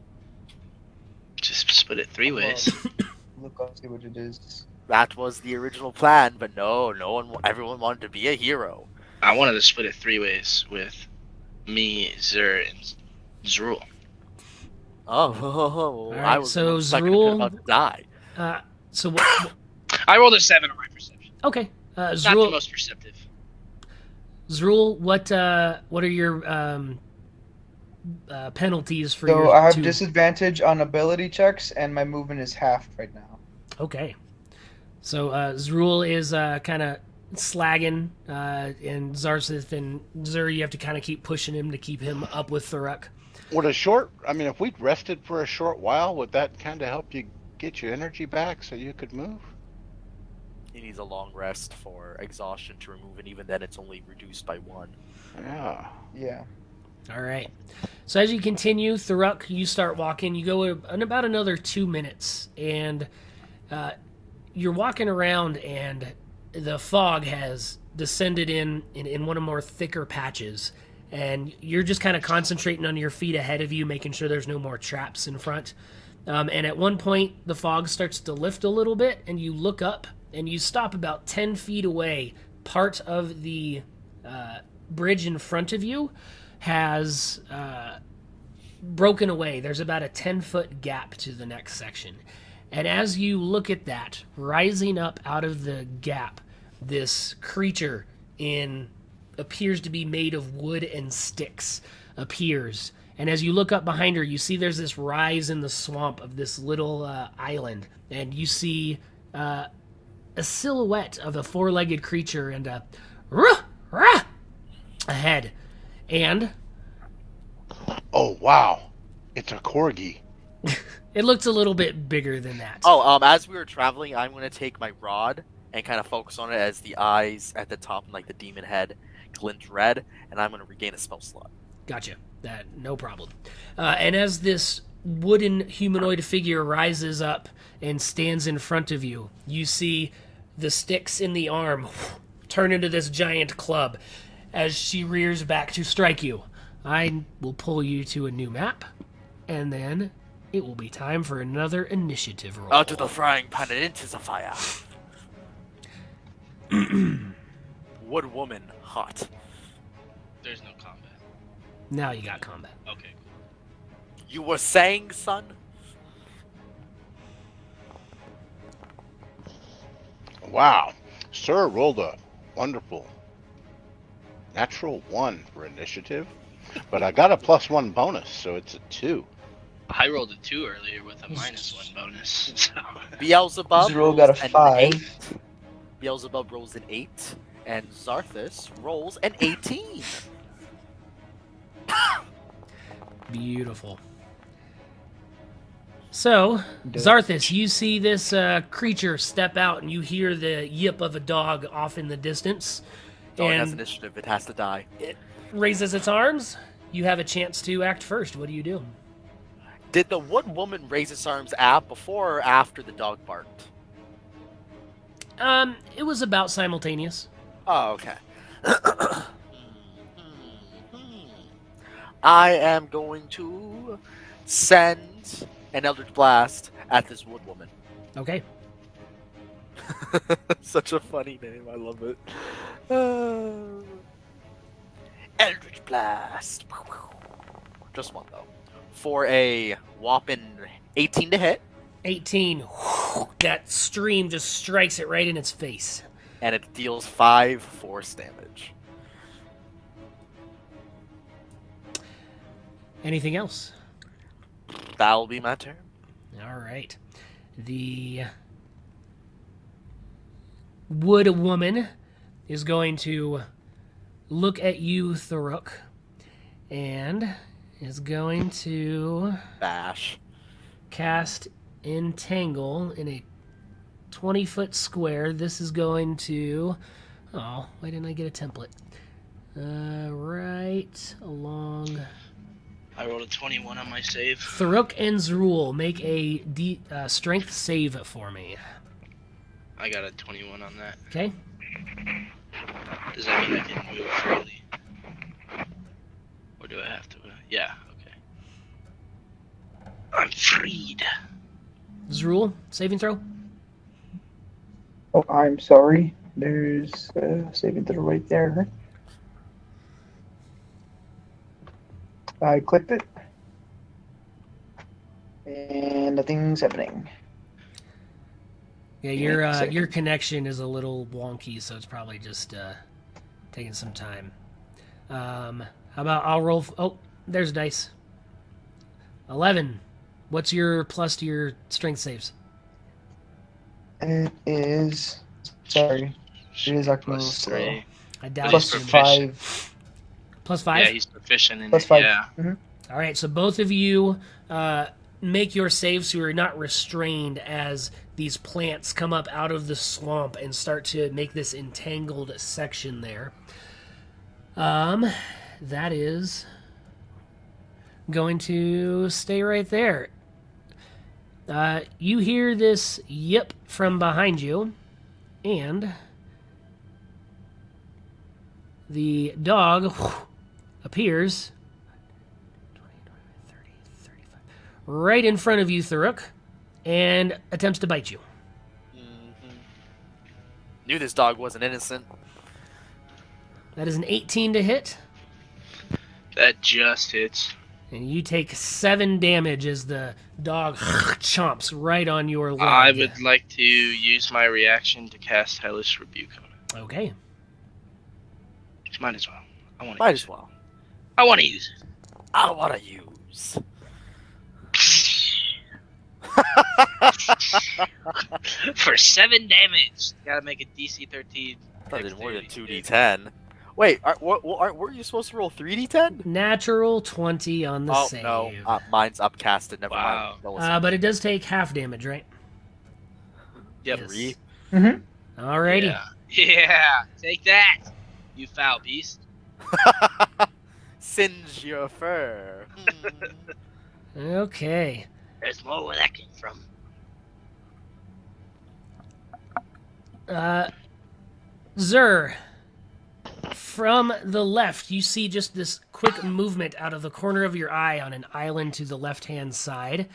Just split it 3 ways. Look, I'll see what it is. That was the original plan, but everyone wanted to be a hero. I wanted to split it 3 ways with me, Zur, and Zrul. I right, was so Zrul about to die. So what? I rolled a 7 on my perception. Okay, Not the Zrul. most perceptive. Zrul, what are your penalties for So your I have two... disadvantage on ability checks, and my movement is half right now. Okay. So Zrul is kind of slagging, and Zarsith and Zur, you have to kind of keep pushing him to keep him up with Tharuk. If we'd rested for a short while, would that kind of help you get your energy back so you could move? He needs a long rest for exhaustion to remove, and even then it's only reduced by 1. Yeah. Yeah. All right. So as you continue, Tharuk, you start walking. You go in about another 2 minutes, and you're walking around, and the fog has descended in one of more thicker patches, and you're just kind of concentrating on your feet ahead of you, making sure there's no more traps in front. And at one point, the fog starts to lift a little bit, and you look up, and you stop about 10 feet away. Part of the bridge in front of you has broken away. There's about a 10-foot gap to the next section. And as you look at that, rising up out of the gap, this creature appears to be made of wood and sticks appears. And as you look up behind her, you see there's this rise in the swamp of this little island. And you see a silhouette of a 4-legged creature and a ruh, ruh, ahead. And... oh, wow. It's a corgi. It looks a little bit bigger than that. As we were traveling, I'm going to take my rod and kind of focus on it as the eyes at the top, like the demon head, glint red, and I'm going to regain a spell slot. Gotcha. That no problem. And as this wooden humanoid figure rises up and stands in front of you, you see the sticks in the arm turn into this giant club as she rears back to strike you. I will pull you to a new map, and then it will be time for another initiative roll. Out of the frying pan and into the fire. Wood woman, hot. There's no combat. Now you got combat. Okay. You were saying, son? Wow. Sir rolled a wonderful natural 1 for initiative, but I got a +1 bonus, so it's a 2. I rolled a 2 earlier with a -1 bonus. So. Beelzebub Zero got a rolls an 5. 8. Beelzebub rolls an 8, and Zarthus rolls an 18. Beautiful. So, Zarthus, you see this creature step out, and you hear the yip of a dog off in the distance. Dog has And initiative, it has to die. it raises its arms. You have a chance to act first. What do you do? Did the wood woman raise its arms before or after the dog barked? It was about simultaneous. Oh, okay. I am going to send an Eldritch Blast at this wood woman. Okay. Such a funny name, I love it. Eldritch Blast. Just one, though. For a whopping 18 to hit. 18. That stream just strikes it right in its face. And it deals 5 force damage. Anything else? That'll be my turn. All right. The wood woman is going to look at you, Thuruk, and is going to Bash. cast Entangle in a 20-foot square. This is going to... Oh, why didn't I get a template? Right along... I rolled a 21 on my save. Thuruk and Zrul, make a strength save for me. I got a 21 on that. Okay? Does that mean I can move freely? Or do I have to? Yeah, okay. I'm freed. Zrul, saving throw? Oh, I'm sorry. There's a saving throw right there. I clicked it. And nothing's happening. Yeah, your connection is a little wonky, so it's probably just taking some time. How about I'll roll... Oh, there's dice. 11. What's your plus to your strength saves? It is... Sorry. It is Octo's slow. +3. I doubt Plus it's... 5. Plus 5? Yeah, he's proficient in Plus it. 5. Yeah. Mm-hmm. All right, so both of you make your saves so you're not restrained as these plants come up out of the swamp and start to make this entangled section there. That is going to stay right there. You hear this yip from behind you, and the dog appears right in front of you, Thuruk, and attempts to bite you. Mm-hmm. Knew this dog wasn't innocent. That is an 18 to hit, That just hits. and you take 7 damage as the dog chomps right on your leg. I would like to use my reaction to cast Hellish Rebuke on it. Okay. Might as well. I want to Might use as well. it. I want to use it. I want to use. For 7 damage. Gotta make a DC 13. I did more than 2d10. Wait, were you supposed to roll 3d10? Natural 20 on the Oh, save. no. Mine's upcasted. Never Wow. mind. But it does take half damage, right? Yep. Yes. 3. Mm-hmm. Alrighty. Yeah, take that, you foul beast. Singe your fur. Okay. There's more where that came from. Zur, from the left, you see just this quick movement out of the corner of your eye on an island to the left-hand side.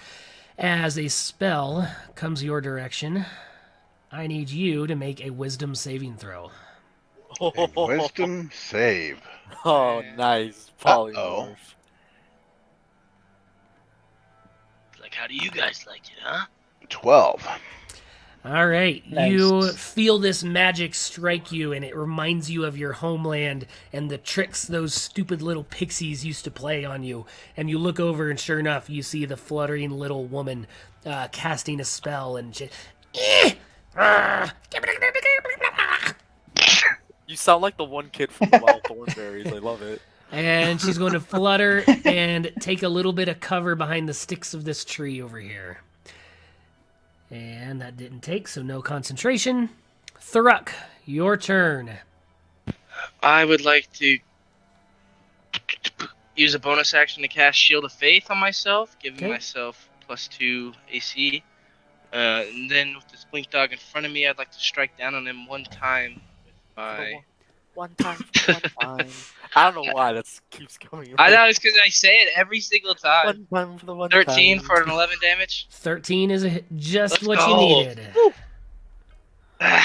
As a spell comes your direction, I need you to make a wisdom saving throw. A wisdom save. Oh, nice. Polymorph. Like, how do you guys like it, huh? 12. All right, Nice. you feel this magic strike you, and it reminds you of your homeland and the tricks those stupid little pixies used to play on you. And you look over, and sure enough, you see the fluttering little woman casting a spell, and You sound like the one kid from the Wild Thornberries. I love it. and she's going to flutter and take a little bit of cover behind the sticks of this tree over here. And that didn't take, so no concentration. Thuruk, your turn. I would like to use a bonus action to cast Shield of Faith on myself, giving Okay. myself +2 AC. And then with this blink dog in front of me, I'd like to strike down on him one time with my... One time. I don't know why that keeps coming. I know, it's because I say it every single time. One time for the one 13 time. for an 11 damage. 13 is a hit, just Let's what go. you needed. And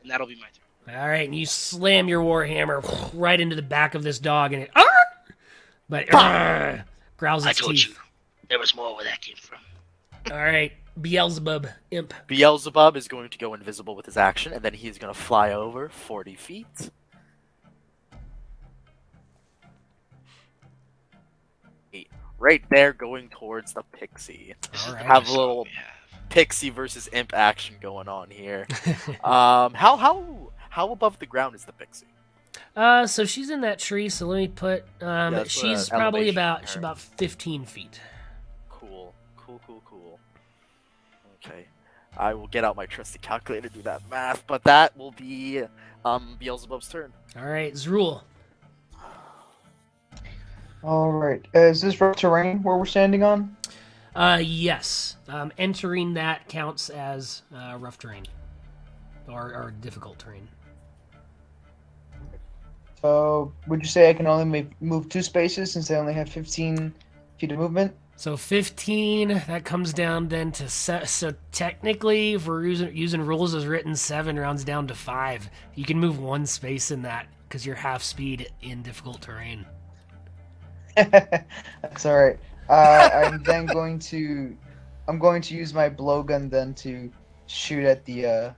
that'll be my turn. All right, and you slam your warhammer right into the back of this dog, and it growls I its told teeth. you, there was more where that came from. All right, Beelzebub, imp. Beelzebub is going to go invisible with his action, and then he's going to fly over 40 feet. Right there, going towards the pixie. All right. Have a little We have. pixie versus imp action going on here. How above the ground is the pixie? So she's in that tree. So let me put. that's She's what, probably elevation about for she's her. about 15 feet. Cool. Okay, I will get out my trusty calculator to do that math, but that will be Beelzebub's turn. All right, Zrul. All right. Is this rough terrain where we're standing on? Yes. Entering that counts as rough terrain or difficult terrain. So, would you say I can only move 2 spaces since I only have 15 feet of movement? So 15, that comes down then to so technically, if we're using rules as written, 7 rounds down to 5. You can move 1 space in that because you're half speed in difficult terrain. That's all right. I'm then going to use my blowgun then to shoot at the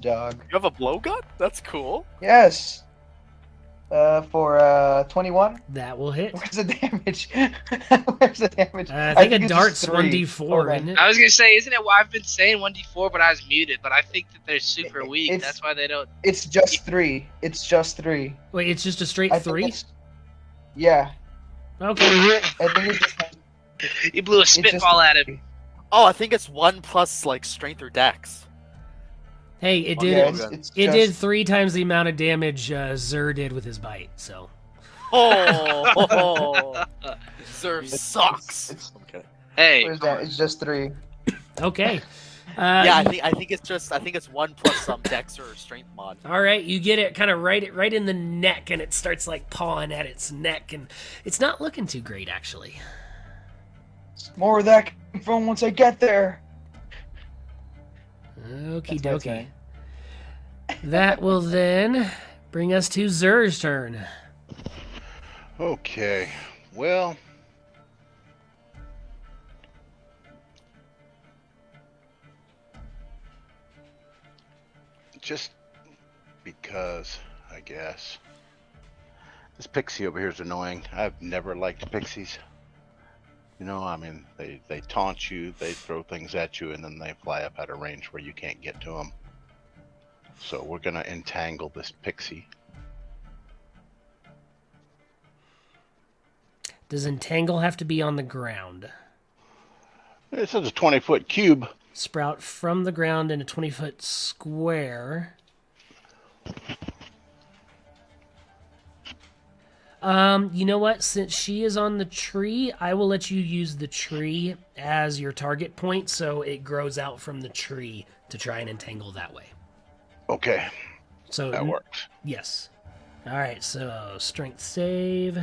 dog. You have a blowgun? That's cool. Yes. For 21. That will hit. Where's the damage? Where's the damage? I think a it's dart's just 3. 1d4, Hold on. isn't it? I was gonna say, isn't it why I've been saying 1d4, but I was muted. But I think that they're super weak. It's- That's why they don't. It's just 3. It's just 3. Wait, it's just a straight I think 3? it's- Yeah. Okay. I think it's just. You blew a spitball at him. Oh, I think it's 1 plus like strength or dex. Hey, it Yeah, did. it's It just- did 3 times the amount of damage Zur did with his bite. So Oh, Sir sucks. it's- Okay. Hey, Where's that? It's just 3. okay. Yeah, I think it's 1 plus some dex or strength mod. All right, you get it kind of right in the neck, and it starts like pawing at its neck, and it's not looking too great actually. More of that from once I get there. Okie That's my dokie. turn. That will then bring us to Zur's turn. Okay. Well, just because, I guess. This pixie over here is annoying. I've never liked pixies. You know, I mean, they taunt you, they throw things at you, and then they fly up out of range where you can't get to them. So we're going to entangle this pixie. Does entangle have to be on the ground? This is a 20-foot cube. Sprout from the ground in a 20-foot square. You know what? Since she is on the tree, I will let you use the tree as your target point, so it grows out from the tree to try and entangle that way. Okay, So that works. Yes. All right. So strength save.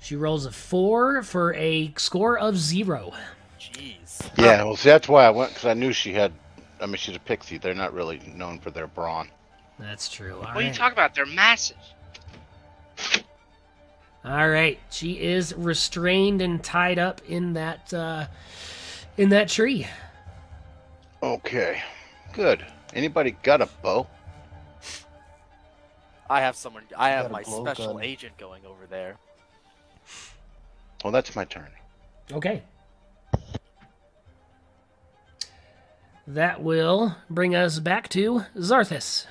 She rolls a 4 for a score of 0. Jeez. Yeah, well, see, that's why I went, because I knew she had. I mean, she's a pixie. They're not really known for their brawn. That's true. All What are you right. talking about? They're massive. All right. She is restrained and tied up in that tree. Okay, good. Anybody got a bow? I have someone. I have Got a my blow special gun. agent going over there. Well, that's my turn. Okay. That will bring us back to Zarthus.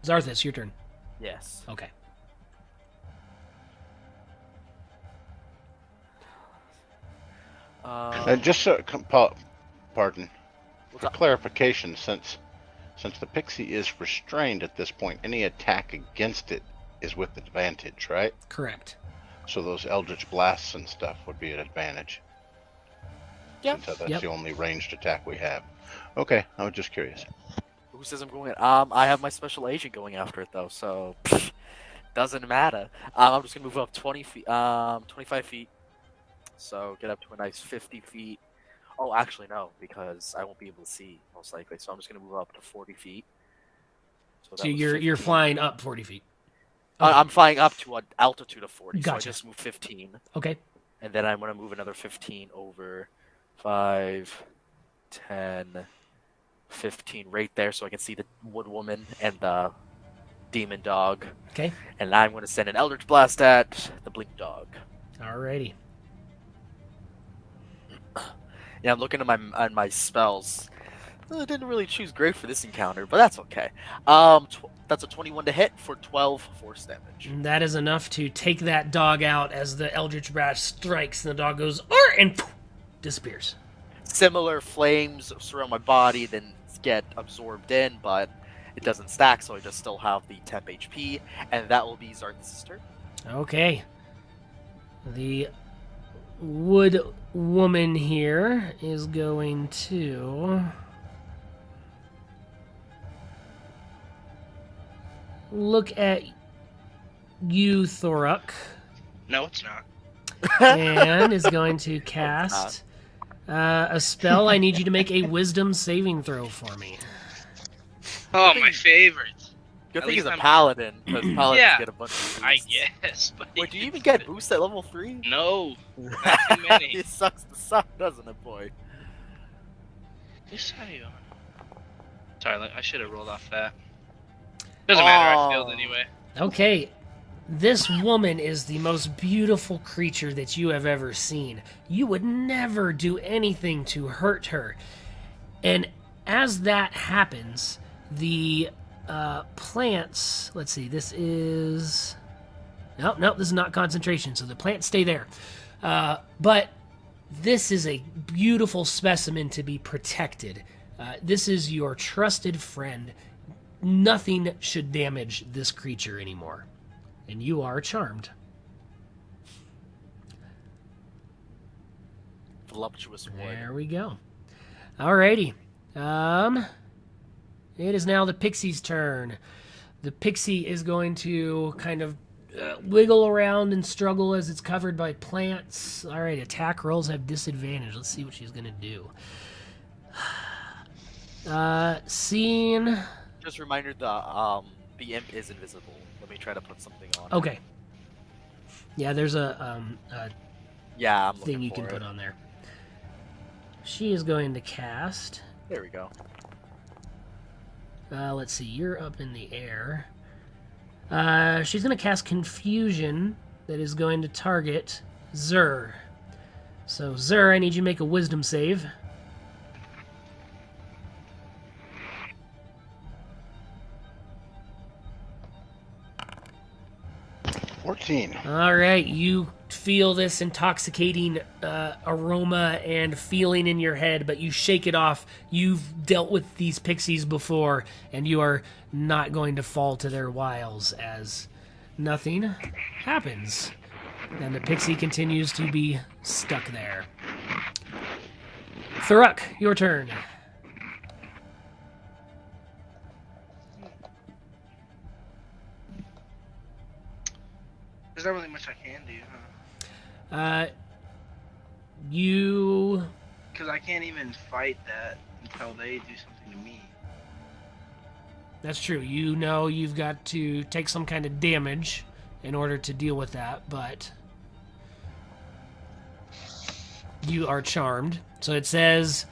Zarthus, your turn. Yes. Okay. And just so, pardon, What's for up? clarification, since the pixie is restrained at this point, any attack against it is with advantage, right? Correct. So those eldritch blasts and stuff would be an advantage. Yeah. Since that's Yep. the only ranged attack we have. Okay, I was just curious. Who says I'm going? I have my special agent going after it though, so doesn't matter. I'm just gonna move up 20 feet, 25 feet. So get up to a nice 50 feet. Oh, actually no, because I won't be able to see most likely. So I'm just gonna move up to 40 feet. So So that was you're 15. flying up 40 feet. I'm flying up to an altitude of 40. So I Gotcha. just moved 15, Okay. and then I'm gonna move another 15 over 5, 10, 15 right there, so I can see the wood woman and the demon dog. Okay. And I'm going to send an Eldritch Blast at the blink dog. Alrighty. Yeah, I'm looking at my spells. I didn't really choose great for this encounter, but that's okay. That's a 21 to hit for 12 force damage. That is enough to take that dog out as the Eldritch Blast strikes, and the dog goes, "Arr!" and poof, disappears. Similar flames surround my body, then get absorbed in, but it doesn't stack, so I just still have the temp HP, and that will be Zarthus' turn. Okay. The wood woman here is going to look at you, Thoruk, No, it's not. and is going to cast a spell. I need you to make a wisdom saving throw for me. Oh, my favorite. Good At thing he's least a I'm- paladin, because paladins Yeah, get a bunch of boosts. I guess, but Wait, do you even get boosts at level 3? No, not too many. It sucks to suck, doesn't it, boy? Whose side are you on? Sorry, I should have rolled off that. Doesn't matter, I failed anyway. Okay, this woman is the most beautiful creature that you have ever seen. You would never do anything to hurt her. And as that happens, the plants, let's see, this is... No, this is not concentration, so the plants stay there. But this is a beautiful specimen to be protected. This is your trusted friend. Nothing should damage this creature anymore. And you are charmed. Voluptuous wood. There we go. Alrighty. It is now the pixie's turn. The pixie is going to kind of wiggle around and struggle as it's covered by plants. Alright, attack rolls have disadvantage. Let's see what she's going to do. Seeing... Just a reminder, the imp is invisible. Let me try to put something on. Okay. Yeah, there's a Yeah, I'm thing looking you for can it. put on there. She is going to cast... There we go. let's see, you're up in the air. She's going to cast Confusion that is going to target Zur. So, Zur, I need you to make a Wisdom save. 14. All right, you feel this intoxicating aroma and feeling in your head, but you shake it off. You've dealt with these pixies before, and you are not going to fall to their wiles as nothing happens. And the pixie continues to be stuck there. Thuruk, your turn. There's not really much I can do, huh? You... Because I can't even fight that until they do something to me. That's true. You know you've got to take some kind of damage in order to deal with that, but you are charmed. So it says,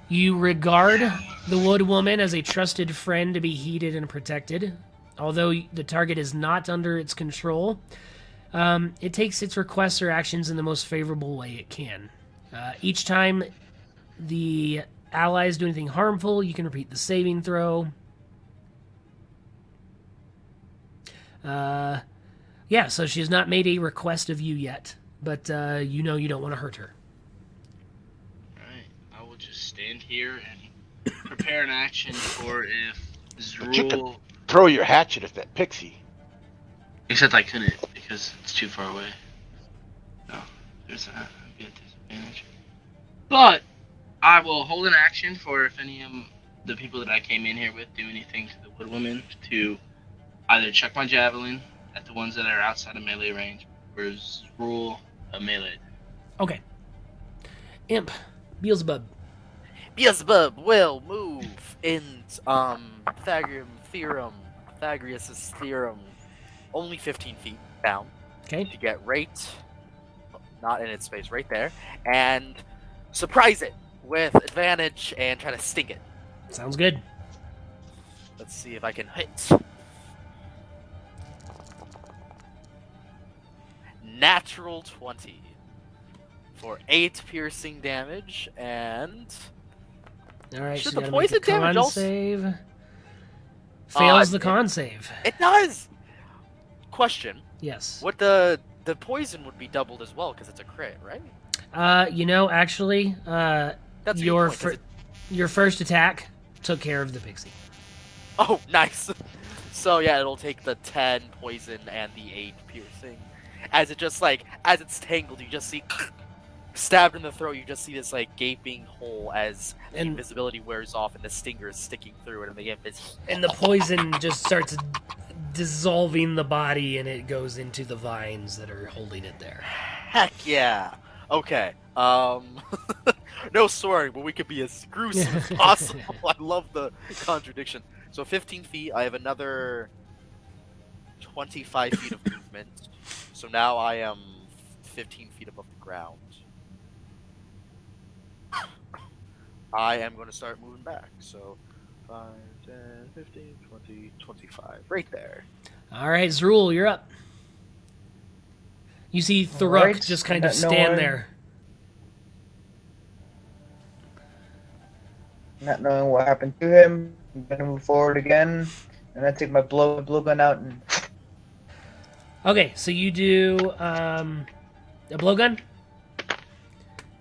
you regard the wood woman as a trusted friend to be heeded and protected. Although the target is not under its control, it takes its requests or actions in the most favorable way it can. Each time the allies do anything harmful, you can repeat the saving throw. Yeah, so she has not made a request of you yet, but you know you don't want to hurt her. Alright, I will just stand here and prepare an action for if But you could Zrul... throw your hatchet at that pixie. Except I couldn't because it's too far away. No, there's a good disadvantage. But I will hold an action for if any of the people that I came in here with do anything to the woodwoman to either chuck my javelin at the ones that are outside of melee range or rule a melee. Okay. Imp, Beelzebub. Beelzebub will move in Pythagoras' theorem, only 15 feet down. Okay. To get right, not in its space, right there, and surprise it with advantage and try to sting it. Sounds good. Let's see if I can hit. Natural 20 for 8 piercing damage, and All right, should so the you gotta make a poison damage con also save. Fails the con save. it does. Question: Yes. What the poison would be doubled as well because it's a crit, right? Actually, That's a good your point, 'cause your first attack took care of the pixie. Oh, nice. So yeah, it'll take the 10 poison and the 8 piercing. As it just as it's tangled, you just see stabbed in the throat. You just see this gaping hole as the invisibility wears off and the stinger is sticking through it, and the imp is. And the poison just starts dissolving the body, and it goes into the vines that are holding it there. Heck yeah. Okay. No swearing, but we could be as gruesome as possible. I love the contradiction. So 15 feet. I have another 25 feet of movement. So now I am 15 feet above the ground. I am going to start moving back. So 5, 10, 15, 20, 25. Right there. All right, Zrul, you're up. You see Thuruk Right, just kind of not stand knowing- there. Not knowing what happened to him, I'm gonna move forward again, and I take my blowgun out and. Okay, so you do a blowgun?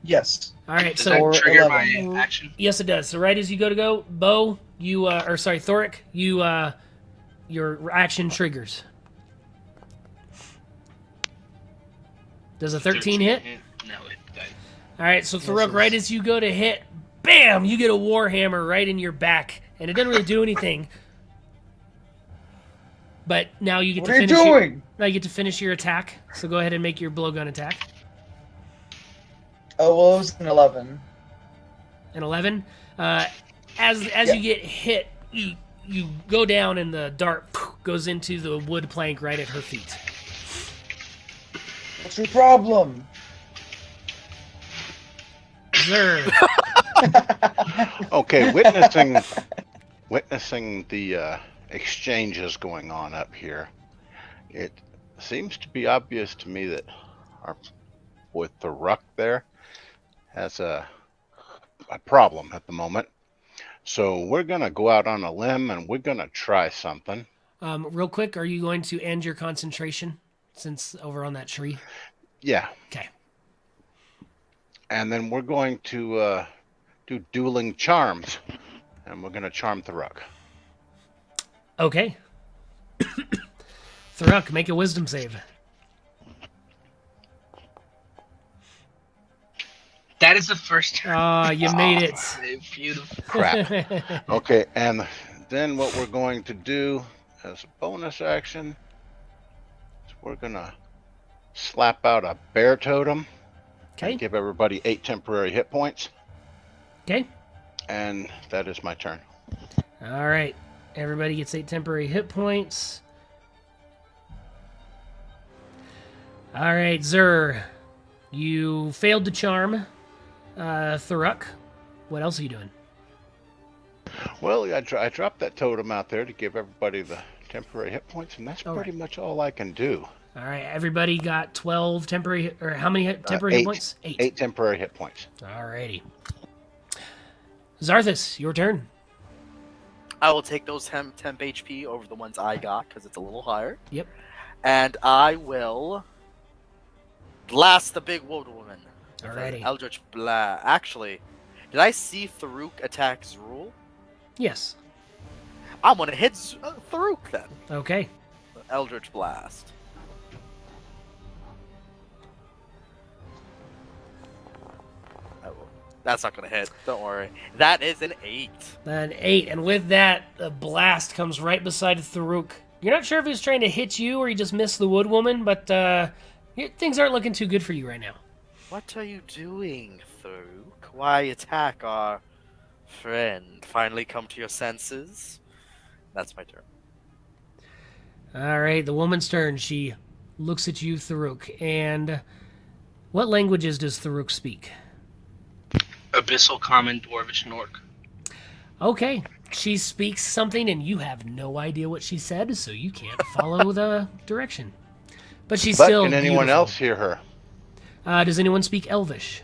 Yes. All right, Does so that trigger 11. my action? yes, it does. So right as you go to go, Bo, you Thoric, you your action triggers. Does a 13 hit? No, it died. All right, so Thoruk, right as you go to hit, bam, you get a warhammer right in your back, and it doesn't really do anything. But now you get What to are you finish. doing? Now you get to finish your attack. So go ahead and make your blowgun attack. Oh, well, it was an 11. An 11. As you get hit, you go down, and the dart goes into the wood plank right at her feet. What's your problem? Zer. Okay, witnessing the exchanges going on up here, it seems to be obvious to me that our boy Thuruk there has a problem at the moment. So we're gonna go out on a limb and we're gonna try something. Real quick, are you going to end your concentration? since over on that tree? Yeah. Okay. And then we're going to do dueling charms. And we're going to charm Tharuk. Okay. Tharuk, make a wisdom save. That is the first time. You made it. Beautiful. Crap. Okay, and then what we're going to do as a bonus action is we're going to slap out a bear totem. Okay. And give everybody 8 temporary hit points. Okay. And that is my turn. All right. Everybody gets 8 temporary hit points. All right, Zur. You failed to charm Tharuk. What else are you doing? Well, I dropped that totem out there to give everybody the temporary hit points, and that's pretty much all I can do. All right, everybody got 12 temporary, or how many temporary hit points? 8. 8 temporary hit points. All righty. Zarthus, your turn. I will take those temp HP over the ones I got because it's a little higher. Yep. And I will blast the big wood woman. Alrighty. Eldritch Blast. Actually, did I see Tharuk attack Zrul? Yes. I'm gonna hit Tharuk then. Okay. Eldritch Blast. That's not gonna hit. Don't worry. That is an 8. An 8, and with that, the blast comes right beside Tharuk. You're not sure if he's trying to hit you or he just missed the wood woman, but things aren't looking too good for you right now. What are you doing, Tharuk? Why attack our friend? Finally come to your senses? That's my turn. All right, the woman's turn. She looks at you, Tharuk, and what languages does Tharuk speak? Abyssal, Common, Dwarvish, and Orc. Okay, she speaks something and you have no idea what she said, so you can't follow the direction. But she's still can anyone beautiful. else hear her? Does anyone speak Elvish?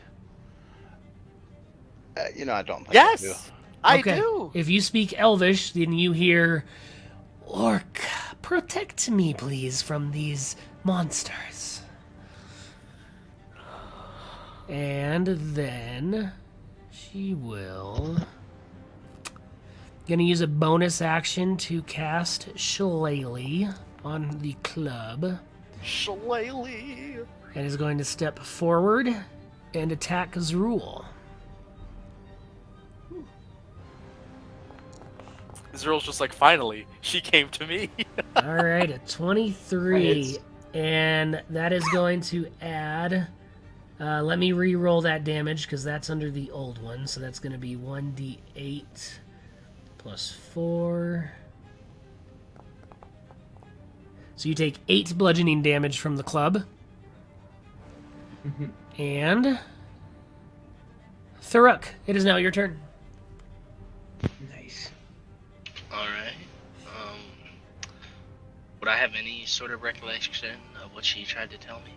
I don't think Yes! I Okay. I do! If you speak Elvish, then you hear, Orc, protect me, please, from these monsters. And then she will... Gonna use a bonus action to cast Shillelagh on the club. Shillelagh! And is going to step forward and attack Zrul. Zrul's just like, finally, she came to me. All right, a 23. And that is going to add... let me re-roll that damage, because that's under the old one. So that's going to be 1d8 plus 4. So you take 8 bludgeoning damage from the club. And... Tharuk, it is now your turn. Nice. Alright. Would I have any sort of recollection of what she tried to tell me?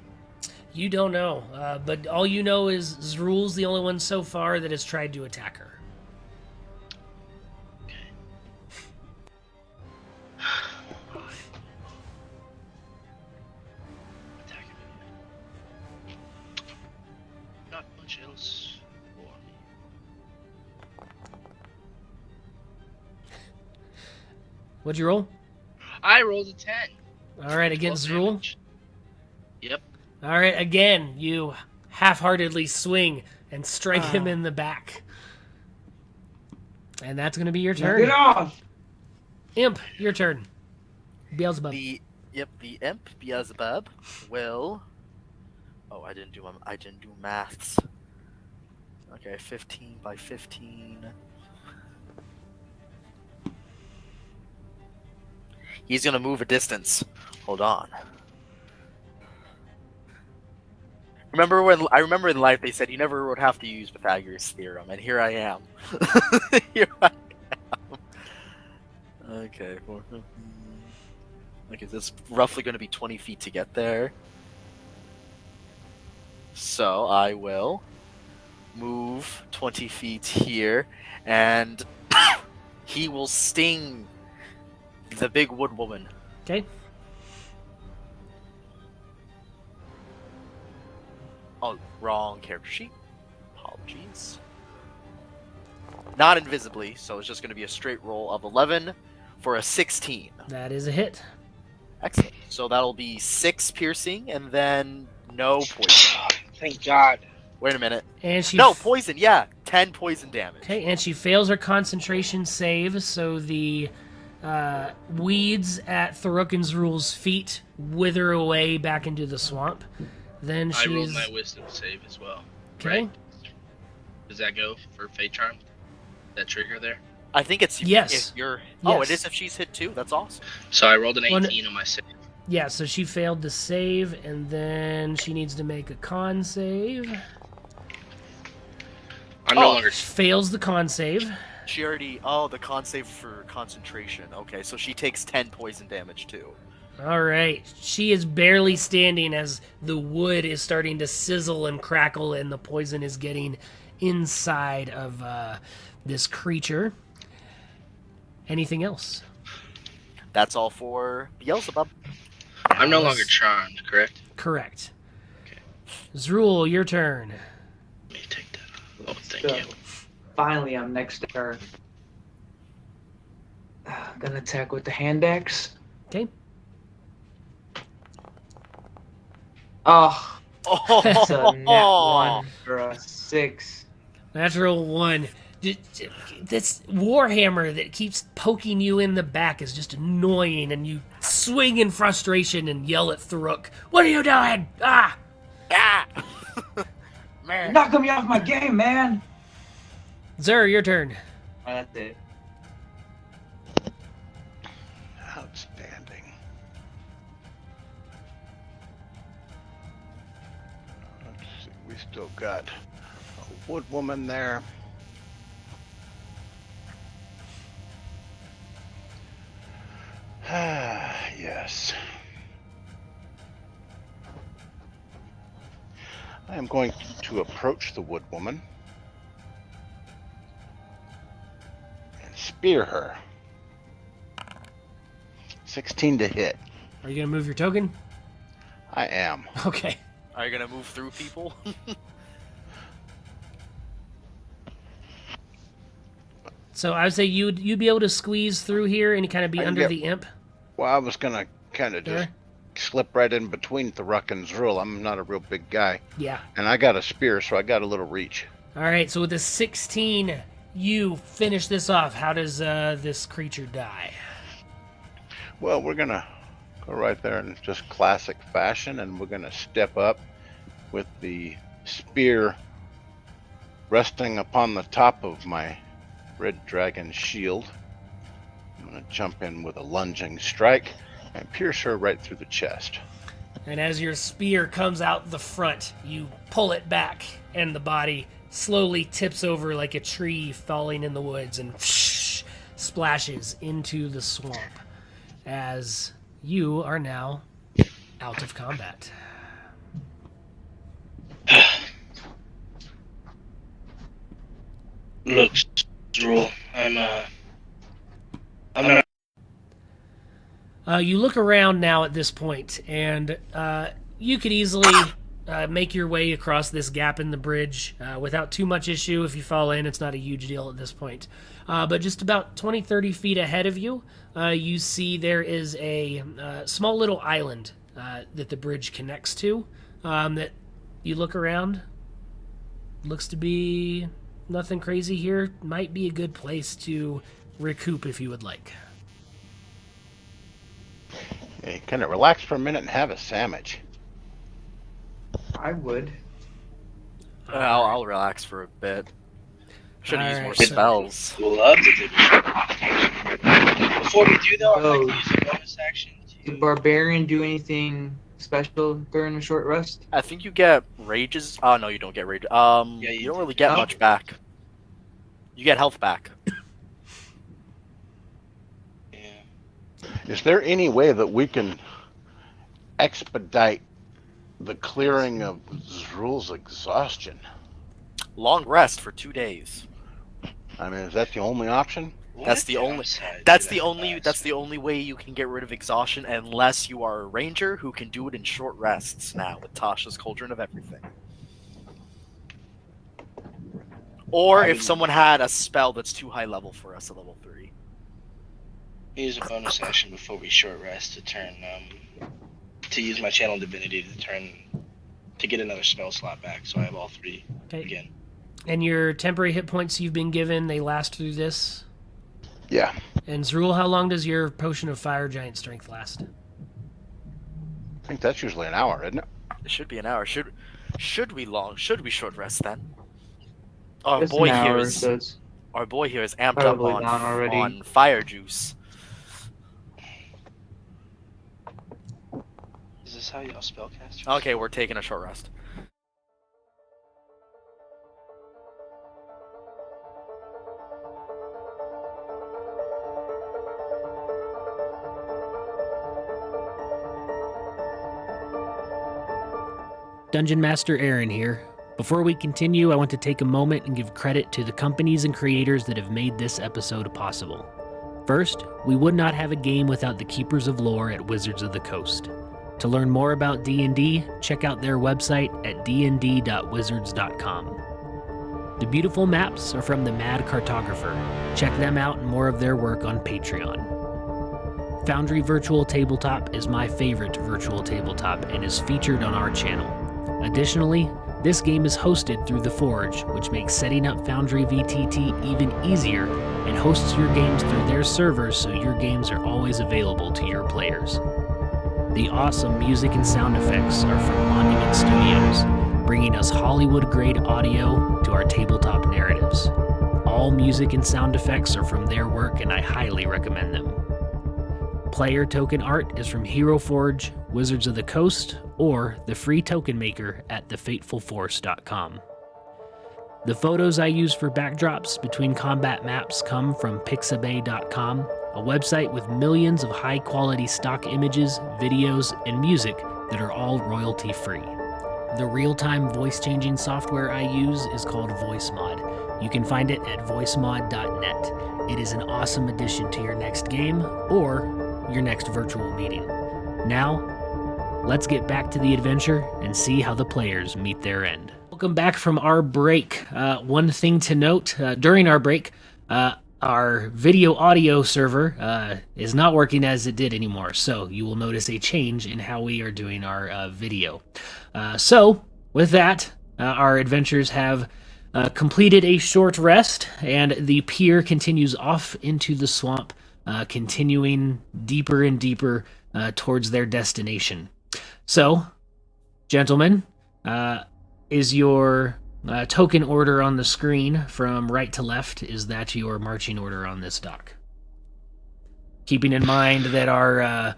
You don't know, but all you know is Zrul's the only one so far that has tried to attack her. Okay. Attack her. Not much else for me. What'd you roll? I rolled a 10. All right, against 12 Zrul. damage. Yep. All right, again, you half-heartedly swing and strike him in the back. And that's going to be your turn. Get off! Imp, your turn. Beelzebub. The imp Beelzebub will. Oh, I didn't do maths. Okay, 15 by 15. He's gonna move a distance. Hold on. I remember in life they said you never would have to use Pythagoras' theorem, and here I am. Here I am. Okay. Okay, this is roughly going to be 20 feet to get there. So I will move 20 feet here, and he will sting the big wood woman. Okay. Oh, wrong character sheet. Apologies. Not invisibly, so it's just going to be a straight roll of 11 for a 16. That is a hit. Excellent. So that'll be 6 piercing and then no poison. Thank God. Wait a minute. And she No, poison, yeah. 10 poison damage. Okay, and she fails her concentration save, so the weeds at Thorukken's Rule's feet wither away back into the swamp. Then I rolled she's... my wisdom save as well. Okay. Right? Does that go for Fate Charm? That trigger there? I think it's Yes. if you're... Oh, Yes. it is if she's hit too? That's awesome. So I rolled an Well, 18 on my save. Yeah, so she failed the save, and then she needs to make a con save. I'm no longer... Fails the con save. She already... Oh, the con save for concentration. Okay, so she takes 10 poison damage too. All right. She is barely standing as the wood is starting to sizzle and crackle, and the poison is getting inside of this creature. Anything else? That's all for Beelzebub. I'm no longer charmed, correct? Correct. Okay. Zrul, your turn. Let me take that off. Oh, thank So, you. finally, I'm next to her. Gonna attack with the hand axe. Okay. Oh, Oh, that's a nat 1 for a 6. Natural 1. This warhammer that keeps poking you in the back is just annoying, and you swing in frustration and yell at Thoruk, "What are you doing? Ah! Ah! You're knocking me off my game, man. Zur, your turn. That's it. Outstanding. Let's see, we still got a wood woman there. Ah, yes. I am going to approach the wood woman and spear her. 16 to hit. Are you going to move your token? I am. Okay. Are you gonna move through people? So I would say you'd be able to squeeze through here and kind of be I can under get- the imp. Well, I was gonna kind of just There? slip right in between Thoruk and Zrul. I'm not a real big guy, Yeah. and I got a spear, so I got a little reach. All right, so with a 16, you finish this off. How does this creature die? Well, we're gonna go right there in just classic fashion, and we're gonna step up with the spear resting upon the top of my red dragon shield. I'm gonna jump in with a lunging strike and pierce her right through the chest. And as your spear comes out the front, you pull it back, and the body slowly tips over like a tree falling in the woods and splashes into the swamp as you are now out of combat. Look, Zrul, I'm not... You look around now at this point, and you could easily make your way across this gap in the bridge without too much issue. If you fall in, it's not a huge deal at this point. But just about 20-30 feet ahead of you, you see there is a small little island that the bridge connects to. That you look around, looks to be nothing crazy here. Might be a good place to recoup if you would like. Hey, kind of relax for a minute and have a sandwich. I would. I'll relax for a bit. Should use more Alright, so- spells. We'll love to do that. Before we do, though, I'd like to use a bonus action Did to... Barbarian do anything special during a short rest? I think you get rages. Oh no, you don't get rage. Yeah, You don't really get Oh. much back. You get health back. Yeah. Is there any way that we can expedite the clearing of Zrul's exhaustion? Long rest for 2 days. I mean, is that the only option? That's the only. That's the only way you can get rid of exhaustion, unless you are a ranger who can do it in short rests. Now with Tasha's Cauldron of Everything. Or if someone had a spell that's too high level for us at level 3. Use a bonus action before we short rest to turn to use my channel divinity to get another spell slot back, so I have all 3 again. And your temporary hit points you've been given, they last through this? Yeah. And Zrul, how long does your potion of fire giant strength last? I think that's usually an hour, isn't it? It should be an hour. Should we short rest then? Our It's boy an here hour, is so it's amped up probably down already. on fire juice. Is this how y'all spellcast? Okay, we're taking a short rest. Dungeon Master Aaron here. Before we continue, I want to take a moment and give credit to the companies and creators that have made this episode possible. First, we would not have a game without the Keepers of Lore at Wizards of the Coast. To learn more about D&D, check out their website at dnd.wizards.com. The beautiful maps are from the MAD Cartographer. Check them out and more of their work on Patreon. Foundry Virtual Tabletop is my favorite virtual tabletop and is featured on our channel. Additionally, this game is hosted through the Forge, which makes setting up Foundry VTT even easier and hosts your games through their servers so your games are always available to your players. The awesome music and sound effects are from Monument Studios, bringing us Hollywood-grade audio to our tabletop narratives. All music and sound effects are from their work and I highly recommend them. Player token art is from HeroForge, Wizards of the Coast, or the free token maker at thefatefulforce.com. The photos I use for backdrops between combat maps come from pixabay.com, a website with millions of high-quality stock images, videos, and music that are all royalty-free. The real-time voice-changing software I use is called VoiceMod. You can find it at voicemod.net. It is an awesome addition to your next game or your next virtual meeting. Now, let's get back to the adventure and see how the players meet their end. Welcome back from our break. One thing to note, during our break, our video audio server is not working as it did anymore, so you will notice a change in how we are doing our video. So, with that, our adventurers have completed a short rest, and the pier continues off into the swamp, continuing deeper and deeper towards their destination. So, gentlemen, is your token order on the screen from right to left, is that your marching order on this dock? Keeping in mind that our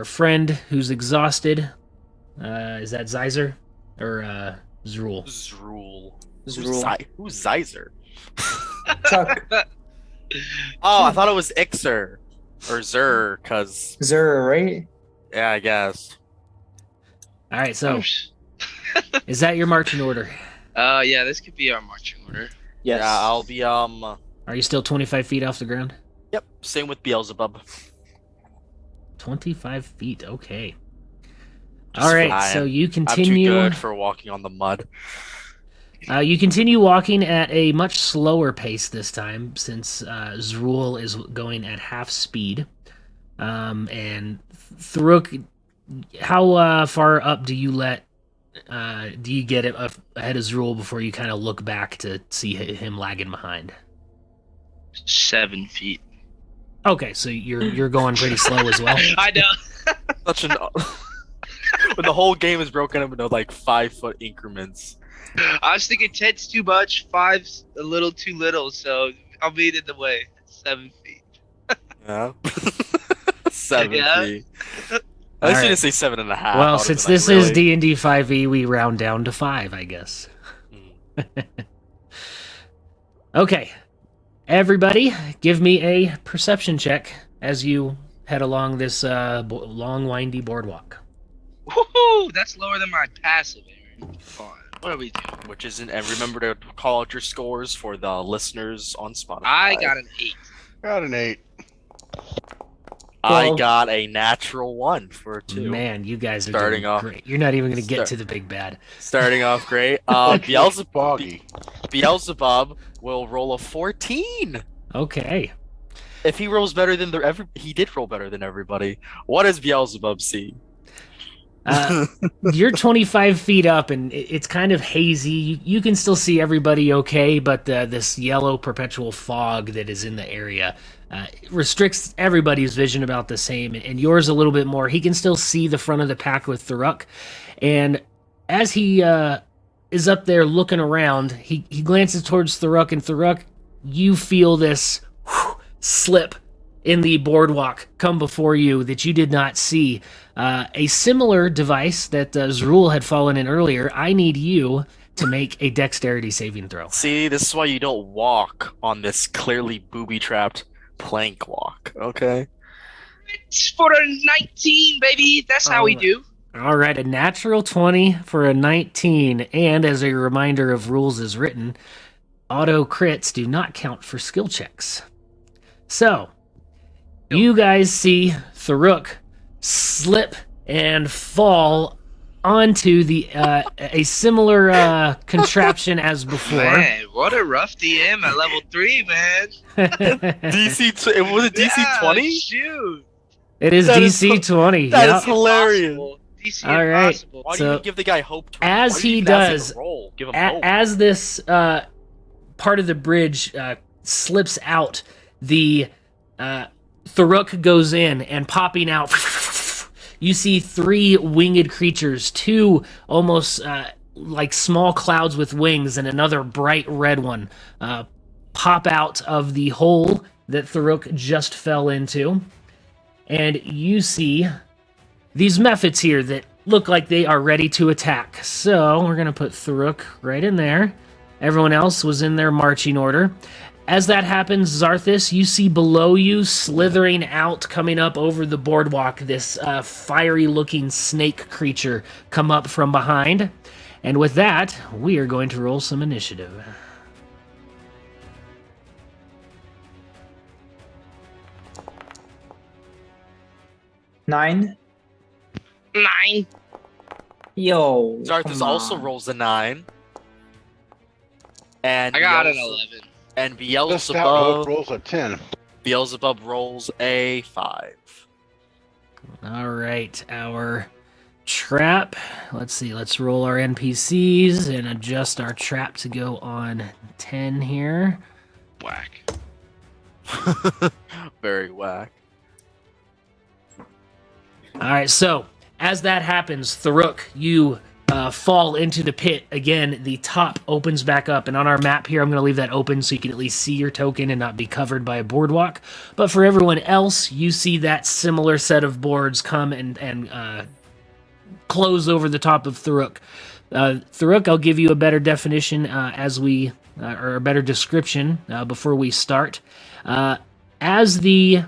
friend who's exhausted, is that Zyzer or Zrul? Zrul. Who's Zyzer? Chuck. Oh, I thought it was Ixer or Zer, cause Zer, right? yeah, I guess. All right, so is that your marching order? Yeah, this could be our marching order. Yes. Yeah, I'll be Are you still 25 feet off the ground? Yep, same with Beelzebub. 25 feet, okay. All right, so you I'm continue. too good for walking on the mud. You continue walking at a much slower pace this time, since Zrul is going at half speed. And Thruk, how far up do you get it ahead of Zrul before you kind of look back to see him lagging behind? 7 feet. Okay, so you're going pretty slow as well. I know. Such an when the whole game is broken up into like 5-foot increments. I was thinking 10's too much, 5's a little too little, so I'll meet in the way. 7 feet. Yeah. 7 Yeah. feet. I was All gonna right. say 7.5. Well, since this is D&D 5e, we round down to 5, I guess. Okay. Everybody, give me a perception check as you head along this long, windy boardwalk. Woohoo! That's lower than my passive, Aaron. Come on. What are we doing? Which isn't, and remember to call out your scores for the listeners on Spotify. I got an 8. Got an 8. I Well- got a natural 1 for a 2. Man, you guys are Starting doing off- great. You're not even going to get to the big bad. Starting off great. Beelzebub. Beelzebub. Boggy. Beelzebub will roll a 14. Okay. If he rolls better than he did roll better than everybody. What does Beelzebub see? You're 25 feet up, and it's kind of hazy. You can still see everybody okay, but this yellow perpetual fog that is in the area restricts everybody's vision about the same, and yours a little bit more. He can still see the front of the pack with Tharuk, and as he is up there looking around, he glances towards Tharuk, and Tharuk, you feel this slip in the boardwalk come before you that you did not see. A similar device that Zrul had fallen in earlier. I need you to make a dexterity saving throw. See, this is why you don't walk on this clearly booby-trapped plank walk, okay? It's for a 19, baby. That's how we do. All right, a natural 20 for a 19. And as a reminder of rules as written, auto crits do not count for skill checks. So, you guys see Tharuk slip and fall onto the a similar contraption as before. Man, what a rough DM at level 3, man. It was a DC 20? Shoot. It is DC 20. That yep. is hilarious. DC All right. impossible. Why do you even give the guy hope? As why do you he even ask him does, to roll? Give him hope. as this part of the bridge slips out, the Tharuk goes in, and popping out, you see 3 winged creatures, 2 almost like small clouds with wings, and another bright red one pop out of the hole that Tharuk just fell into. And you see these mephits here that look like they are ready to attack. So we're going to put Tharuk right in there. Everyone else was in their marching order. As that happens, Zarthis, you see below you, slithering out, coming up over the boardwalk, this fiery-looking snake creature come up from behind. And with that, we are going to roll some initiative. Nine. 9. Yo. Zarthus come also on. rolls a 9. And I got an 11. And The Stout Hope Beelzebub rolls a 10. rolls a 5. All right, our trap. Let's see, let's roll our NPCs and adjust our trap to go on 10 here. Whack. Very whack. All right, so as that happens, Tharuk, you fall into the pit. Again, the top opens back up, and on our map here, I'm going to leave that open so you can at least see your token and not be covered by a boardwalk. But for everyone else, you see that similar set of boards come and close over the top of Tharuk. Tharuk, I'll give you a better definition or a better description before we start. As the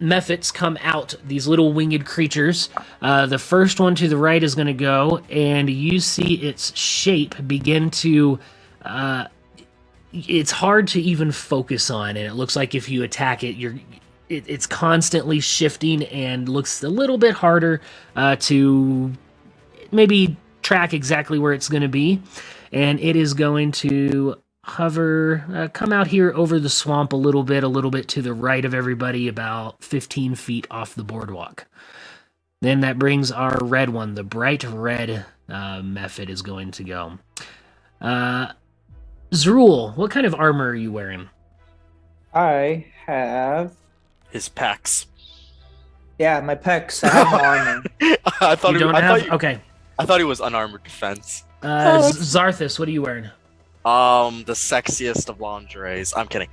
mephits come out, these little winged creatures, the first one to the right is going to go, and you see its shape begin to it's hard to even focus on, and it looks like if you attack it, it's constantly shifting and looks a little bit harder to maybe track exactly where it's going to be. And it is going to hover, come out here over the swamp a little bit to the right of everybody, about 15 feet off the boardwalk. Then that brings our red one, the bright red mephit is going to go. Zrul, what kind of armor are you wearing? I have. His pecs. Yeah, my pecs. I have my armor. I thought You don't have? Okay. I thought he was unarmored defense. Zarthis, what are you wearing? The sexiest of lingeries. I'm kidding.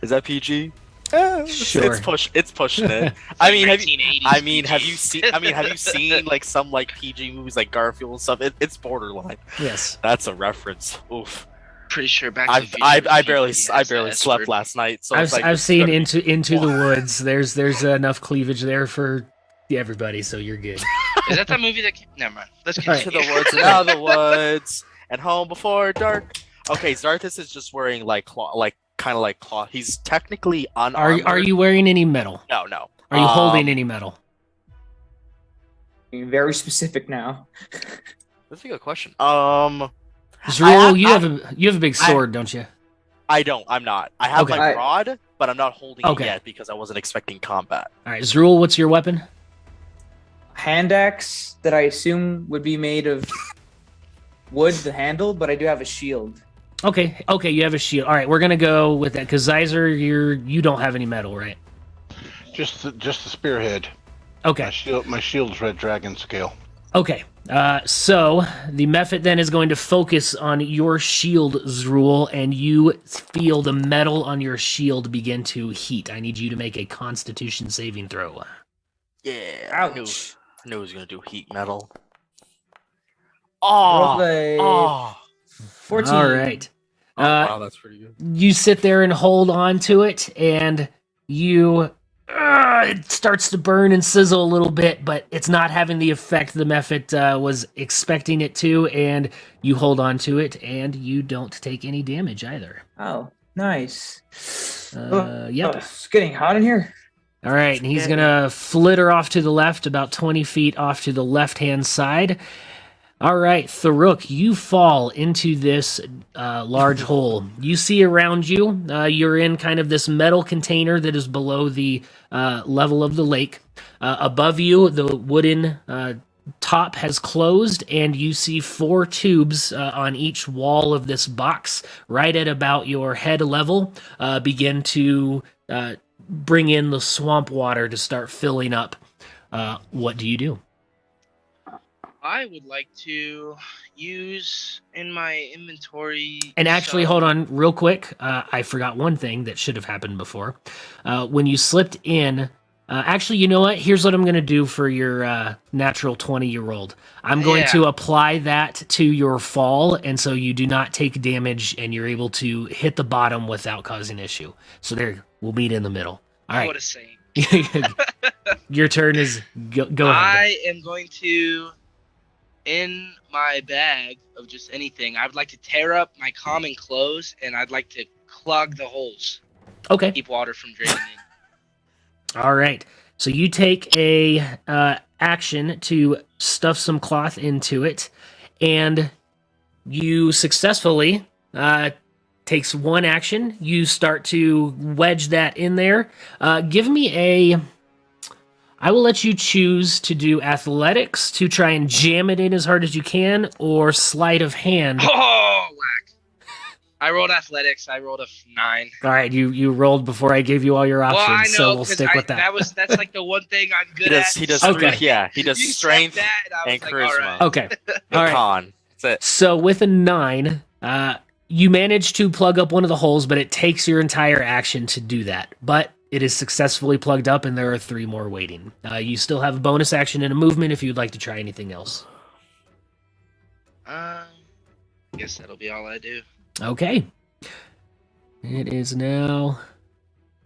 Is that PG? Sure. It's pushing it. I mean, have you 1980s have you seen like some like PG movies like Garfield and stuff? It's borderline. Yes. That's a reference. Oof. Pretty sure Back to the Future I PG barely has that slept word. last night. So I've seen Into the Woods. There's enough cleavage there for everybody, so you're good. Is that the movie that came? Never mind. Let's All right. to continue. the woods and out of the woods and home before dark. Okay, Zarthus is just wearing like kind of like cloth. He's technically unarmored. Are you wearing any metal? No. Are you holding any metal? Being very specific now. That's a good question. Zrul, you have a big sword, don't you? I don't. I'm not. I have Okay. my rod, but I'm not holding Okay. it yet because I wasn't expecting combat. All right, Zrul, what's your weapon? Hand axe that I assume would be made of wood, the handle, but I do have a shield. Okay, you have a shield. All right, we're gonna go with that because Zyzer, you don't have any metal, right? Just the spearhead. Okay. My shield's red dragon scale. Okay. So the method then is going to focus on your shield, Zrul, and you feel the metal on your shield begin to heat. I need you to make a Constitution saving throw. Yeah. Ouch. I knew it was gonna do heat metal. Rolled Oh. a Oh. 14. All right. Wow, that's pretty good. You sit there and hold on to it, and it starts to burn and sizzle a little bit, but it's not having the effect the method was expecting it to, and you hold on to it, and you don't take any damage either. Oh, nice. Yep. It's getting hot in here. All right, and he's going to flitter off to the left, about 20 feet off to the left-hand side. All right, Tharuk, you fall into this large hole. You see around you, you're in kind of this metal container that is below the level of the lake. Above you, the wooden top has closed, and you see 4 tubes on each wall of this box, right at about your head level, begin to bring in the swamp water to start filling up. What do you do? I would like to use in my inventory. And actually, hold on real quick. I forgot one thing that should have happened before. When you slipped in, actually, you know what? Here's what I'm going to do for your natural 20 you rolled. I'm going to apply that to your fall, and so you do not take damage, and you're able to hit the bottom without causing issue. So there, we'll meet in the middle. All right. What a saint. Your turn is go ahead. I am going to, in my bag of just anything, I would like to tear up my common clothes, and I'd like to clog the holes. Okay. Keep water from draining in. All right. So you take a action to stuff some cloth into it, and you successfully takes one action. You start to wedge that in there. Give me a... I will let you choose to do athletics to try and jam it in as hard as you can, or sleight of hand. Oh, whack. I rolled athletics. I rolled a 9. All right, you rolled before I gave you all your options, Well, I know, so we'll stick with that. That's like the one thing I'm good at. He does Okay. he does You said strength that, I and was charisma. like, all right. Okay. And All right. con. That's it. So with a 9, you manage to plug up one of the holes, but it takes your entire action to do that. But it is successfully plugged up, and there are 3 more waiting. You still have a bonus action and a movement if you'd like to try anything else. I guess that'll be all I do. Okay. It is now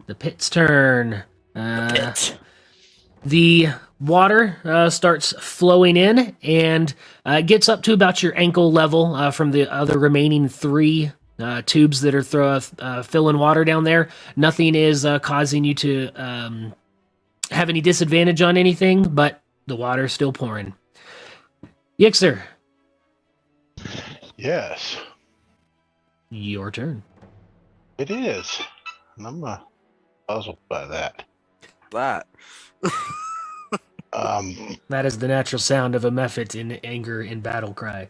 the pit's turn. The water starts flowing in and gets up to about your ankle level from the other remaining 3 tubes that are filling water down there. Nothing is causing you to have any disadvantage on anything, but the water's still pouring. Yixer, Yes, your turn. it is. And I'm puzzled by that. That. That is the natural sound of a mephit in anger in battle cry.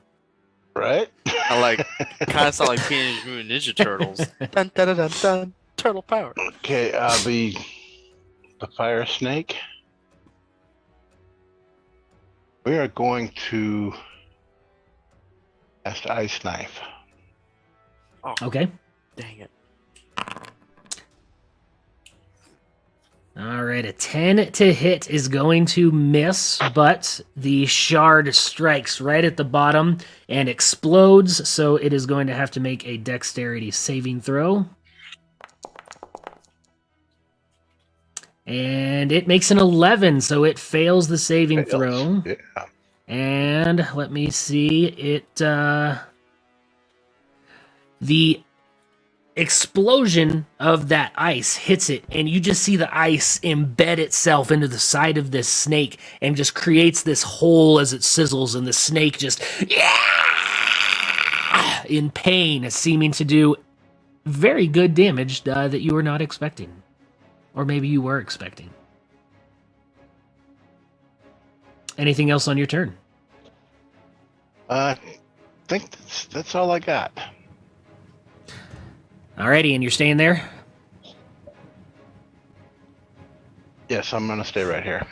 Right? I like kind of sound like Teenage Mutant Ninja Turtles. Dun, dun, dun, dun, dun. Turtle power. Okay, the fire snake. We are going to cast ice knife. Okay. Dang it. All right, a 10 to hit is going to miss, but the shard strikes right at the bottom and explodes, so it is going to have to make a dexterity saving throw. And it makes an 11, so it fails the saving throw. Yeah. And let me see, the explosion of that ice hits it, and you just see the ice embed itself into the side of this snake and just creates this hole as it sizzles, and the snake just in pain, seeming to do very good damage that you were not expecting. Or maybe you were expecting. Anything else on your turn? I think that's all I got. Alrighty, and you're staying there? Yes, I'm gonna stay right here.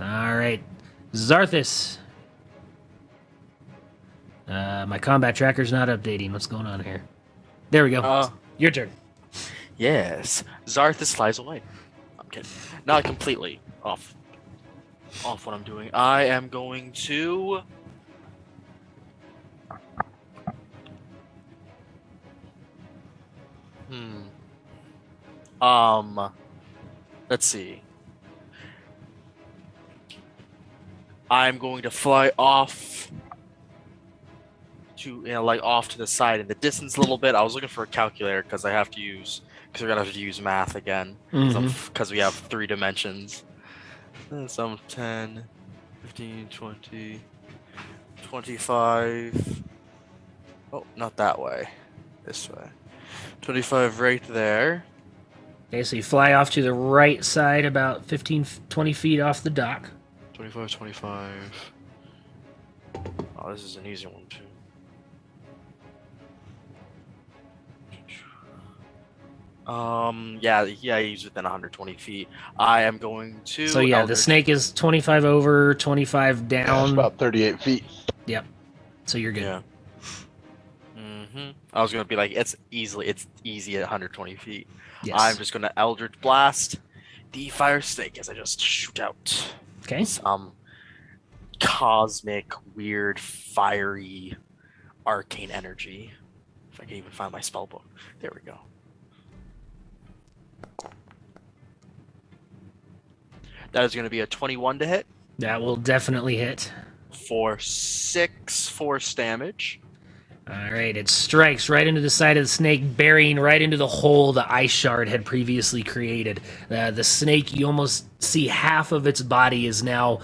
Alright. Zarthus. My combat tracker's not updating. What's going on here? There we go. Your turn. Yes. Zarthus flies away. I'm kidding. Not completely off what I'm doing. I am going to... Let's see. I'm going to fly off to, off to the side in the distance a little bit. I was looking for a calculator because we're gonna have to use math again because we have 3 dimensions. Some 10, 15, 20, 25. Oh, not that way. This way. 25 right there. Okay, so you fly off to the right side about 15, 20 feet off the dock. 25, 25. Oh, this is an easy one, too. Yeah, he's within 120 feet. I am going to... So yeah, the snake is 25 over, 25 down. Yeah, it's about 38 feet. Yep. So you're good. Yeah. I was going to be like, it's easy at 120 feet. Yes. I'm just going to Eldritch Blast the fire snake as I just shoot out. Okay. Some cosmic, weird, fiery, arcane energy. If I can even find my spell book. There we go. That is going to be a 21 to hit. That will definitely hit. For 6 force damage. Alright, it strikes right into the side of the snake, burying right into the hole the ice shard had previously created. The snake, you almost see half of its body is now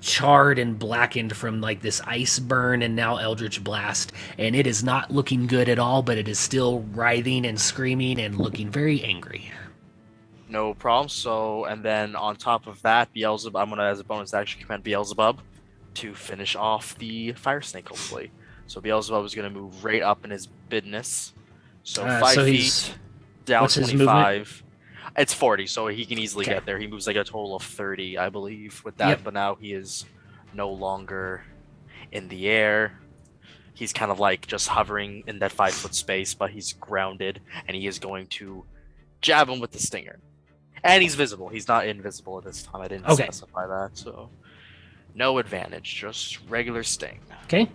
charred and blackened from like this ice burn and now Eldritch Blast. And it is not looking good at all, but it is still writhing and screaming and looking very angry. No problem. So, and then on top of that, Beelzebub, I'm going to, as a bonus action, command Beelzebub to finish off the fire snake, hopefully. So Beelzebub is going to move right up in his business. So 5 feet, down 25. It's 40, so he can easily get there. He moves like a total of 30, I believe, with that. Yep. But now he is no longer in the air. He's kind of like just hovering in that 5-foot space, but he's grounded, and he is going to jab him with the stinger. And he's visible. He's not invisible at this time. I didn't specify that, so no advantage, just regular sting. Okay.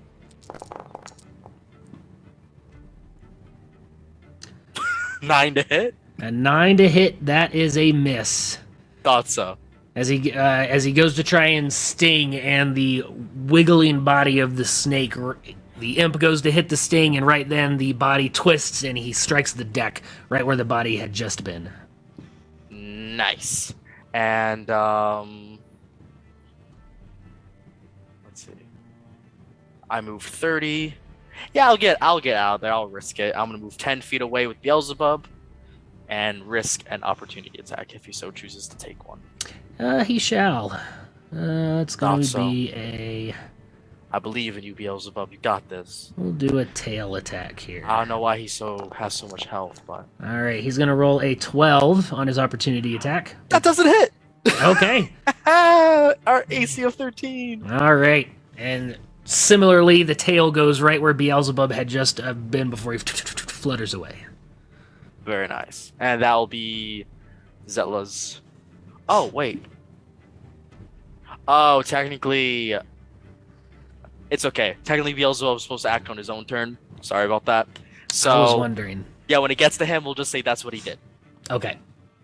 9 to hit. A 9 to hit. That is a miss. Thought so. As he goes to try and sting, and the wiggling body of the snake, the imp goes to hit the sting, and right then the body twists and he strikes the deck right where the body had just been. Nice. And let's see. I moved 30. Yeah, I'll get out of there. I'll risk it. I'm gonna move 10 feet away with Beelzebub, and risk an opportunity attack if he so chooses to take one. He shall. It's going to be a... I believe in you, Beelzebub. You got this. We'll do a tail attack here. I don't know why he has so much health, but... Alright, he's going to roll a 12 on his opportunity attack. That doesn't hit! Okay. Our AC of 13. Alright, and similarly, the tail goes right where Beelzebub had just been before he flutters away. Very nice. And that'll be Zetla's... Oh, wait. Oh, technically... It's okay. Technically, Beelzebub was supposed to act on his own turn. Sorry about that. So, I was wondering. Yeah, when it gets to him, we'll just say that's what he did. Okay.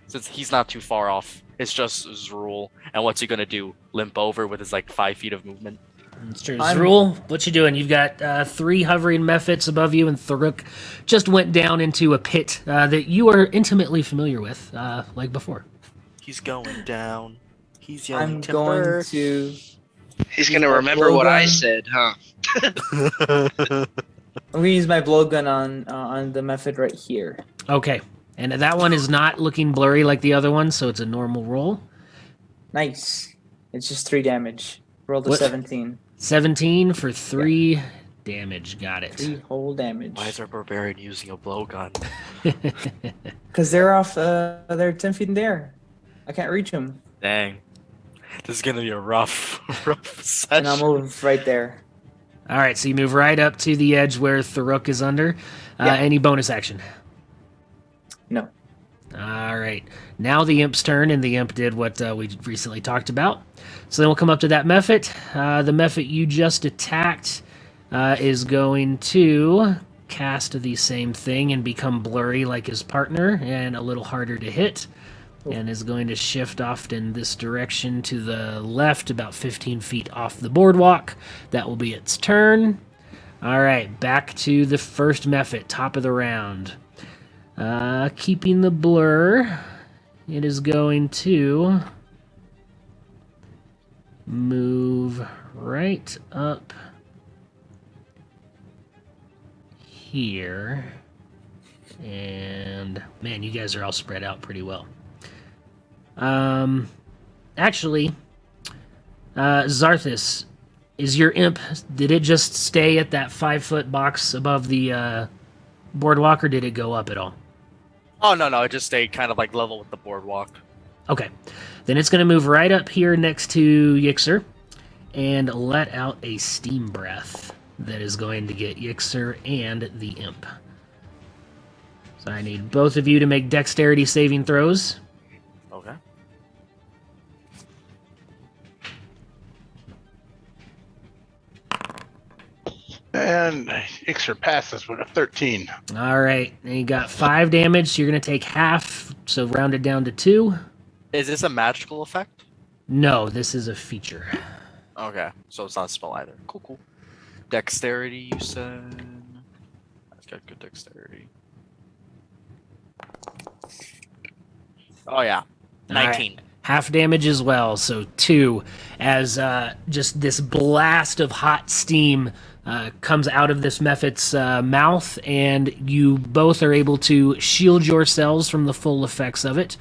Since he's not too far off. It's just Zrul. And what's he gonna do? Limp over with his, 5 feet of movement? That's true. Zrul, what you doing? You've got 3 hovering mephits above you, and Tharuk just went down into a pit that you are intimately familiar with, like before. He's going down. He's yelling I'm timber. going to... He's gonna remember what I said, huh? I'm gonna use my blowgun on the method right here. Okay. And that one is not looking blurry like the other one, so it's a normal roll. Nice. It's just 3 damage. Roll the What? 17. 17 for 3 damage. Got it. 3 whole damage. Why is our barbarian using a blowgun? Because they're off. They're 10 feet in the air. I can't reach them. Dang. This is gonna be a rough And I'll session. move right there. All right, so you move right up to the edge where Tharuk is under. Yeah. Any bonus action? No. All right. Now the Imp's turn, and the Imp did what we recently talked about. So then we'll come up to that Mephit. The Mephit you just attacked is going to cast the same thing and become blurry like his partner and a little harder to hit. And is going to shift off in this direction to the left, about 15 feet off the boardwalk. That will be its turn. All right, back to the first Mephit, top of the round. Keeping the blur, it is going to move right up here. And, man, you guys are all spread out pretty well. Actually, Zarthus, is your Imp, did it just stay at that 5-foot box above the boardwalk, or did it go up at all? Oh, no, it just stayed kind of like level with the boardwalk. Okay. Then it's going to move right up here next to Yixer and let out a steam breath that is going to get Yixer and the Imp. So I need both of you to make dexterity saving throws. Okay. And Ixer passes with a 13. All right. And you got 5 damage, so you're going to take half, so round it down to 2. Is this a magical effect? No, this is a feature. Okay, so it's not a spell either. Cool. Dexterity, you said? That's got good dexterity. Oh, yeah. 19. All right. Half damage as well, so 2, as just this blast of hot steam comes out of this Mephit's mouth, and you both are able to shield yourselves from the full effects of it,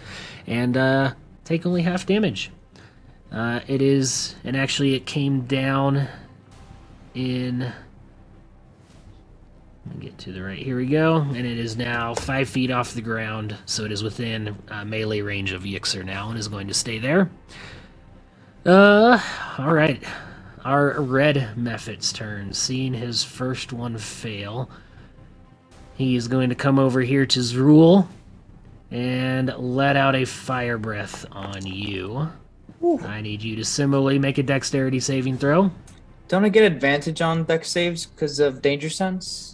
and take only half damage. It is, and actually it came down in... Let me get to the right. Here we go. And it is now 5 feet off the ground, so it is within melee range of Yixer now and is going to stay there. All right. Our red Mephit's turn. Seeing his first one fail, he is going to come over here to Zrul and let out a fire breath on you. Ooh. I need you to similarly make a dexterity saving throw. Don't I get advantage on dex saves because of danger sense?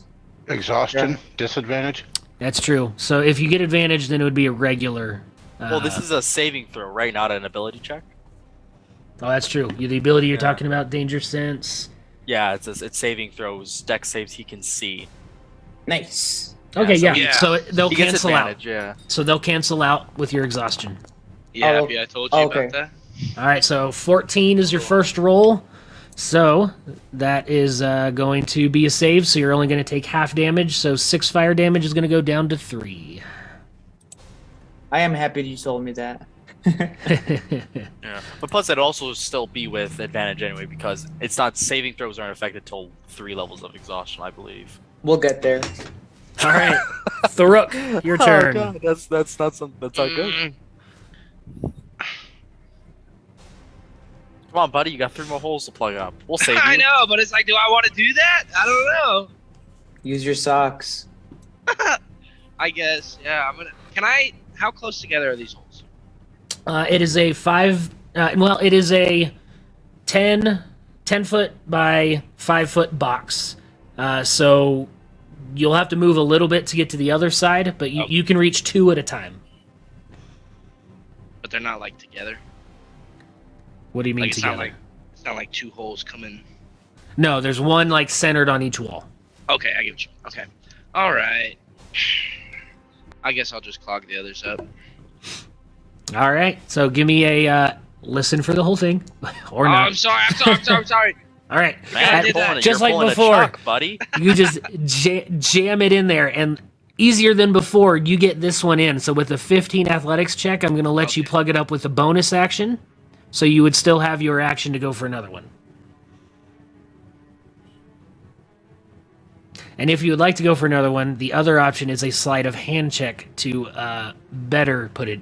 Exhaustion, Yeah. disadvantage. That's true. So if you get advantage, then it would be a regular... Well, this is a saving throw, right? Not an ability check? Oh, that's true. The ability you're Yeah. talking about, danger sense. Yeah, it's saving throws, dex saves he can see. Nice. Okay, so yeah. yeah. So they'll He gets cancel out. advantage, yeah. So they'll cancel out with your exhaustion. You Oh, happy I told you okay. about that? All right, so 14 is your first roll. So that is going to be a save, so you're only going to take half damage. So 6 fire damage is going to go down to 3. I am happy you told me that. Yeah. But plus, it'd also still be with advantage anyway, because it's not saving throws aren't affected till 3 levels of exhaustion, I believe. We'll get there. All right, Tharuk, your turn. Oh, God, that's not good. Mm, Come on, buddy, you got 3 more holes to plug up. We'll save you. I know, but it's like, do I want to do that? I don't know. Use your socks. I guess, yeah. I'm gonna. Can I? How close together are these holes? It is a 5... it is a 10 foot by 5 foot box. So you'll have to move a little bit to get to the other side, but you can reach 2 at a time. But they're not like together. What do you mean Like together? it's not like 2 holes coming. No, there's one like centered on each wall. Okay, I get you. Okay, all right. I guess I'll just clog the others up. All right, so give me a listen for the whole thing, or Oh, not. I'm sorry. All right. Man, Just you're like pulling before. a chuck, buddy. You just jam it in there, and easier than before, you get this one in. So with a 15 athletics check, I'm going to let you plug it up with a bonus action. So you would still have your action to go for another one. And if you would like to go for another one, the other option is a sleight of hand check to better put it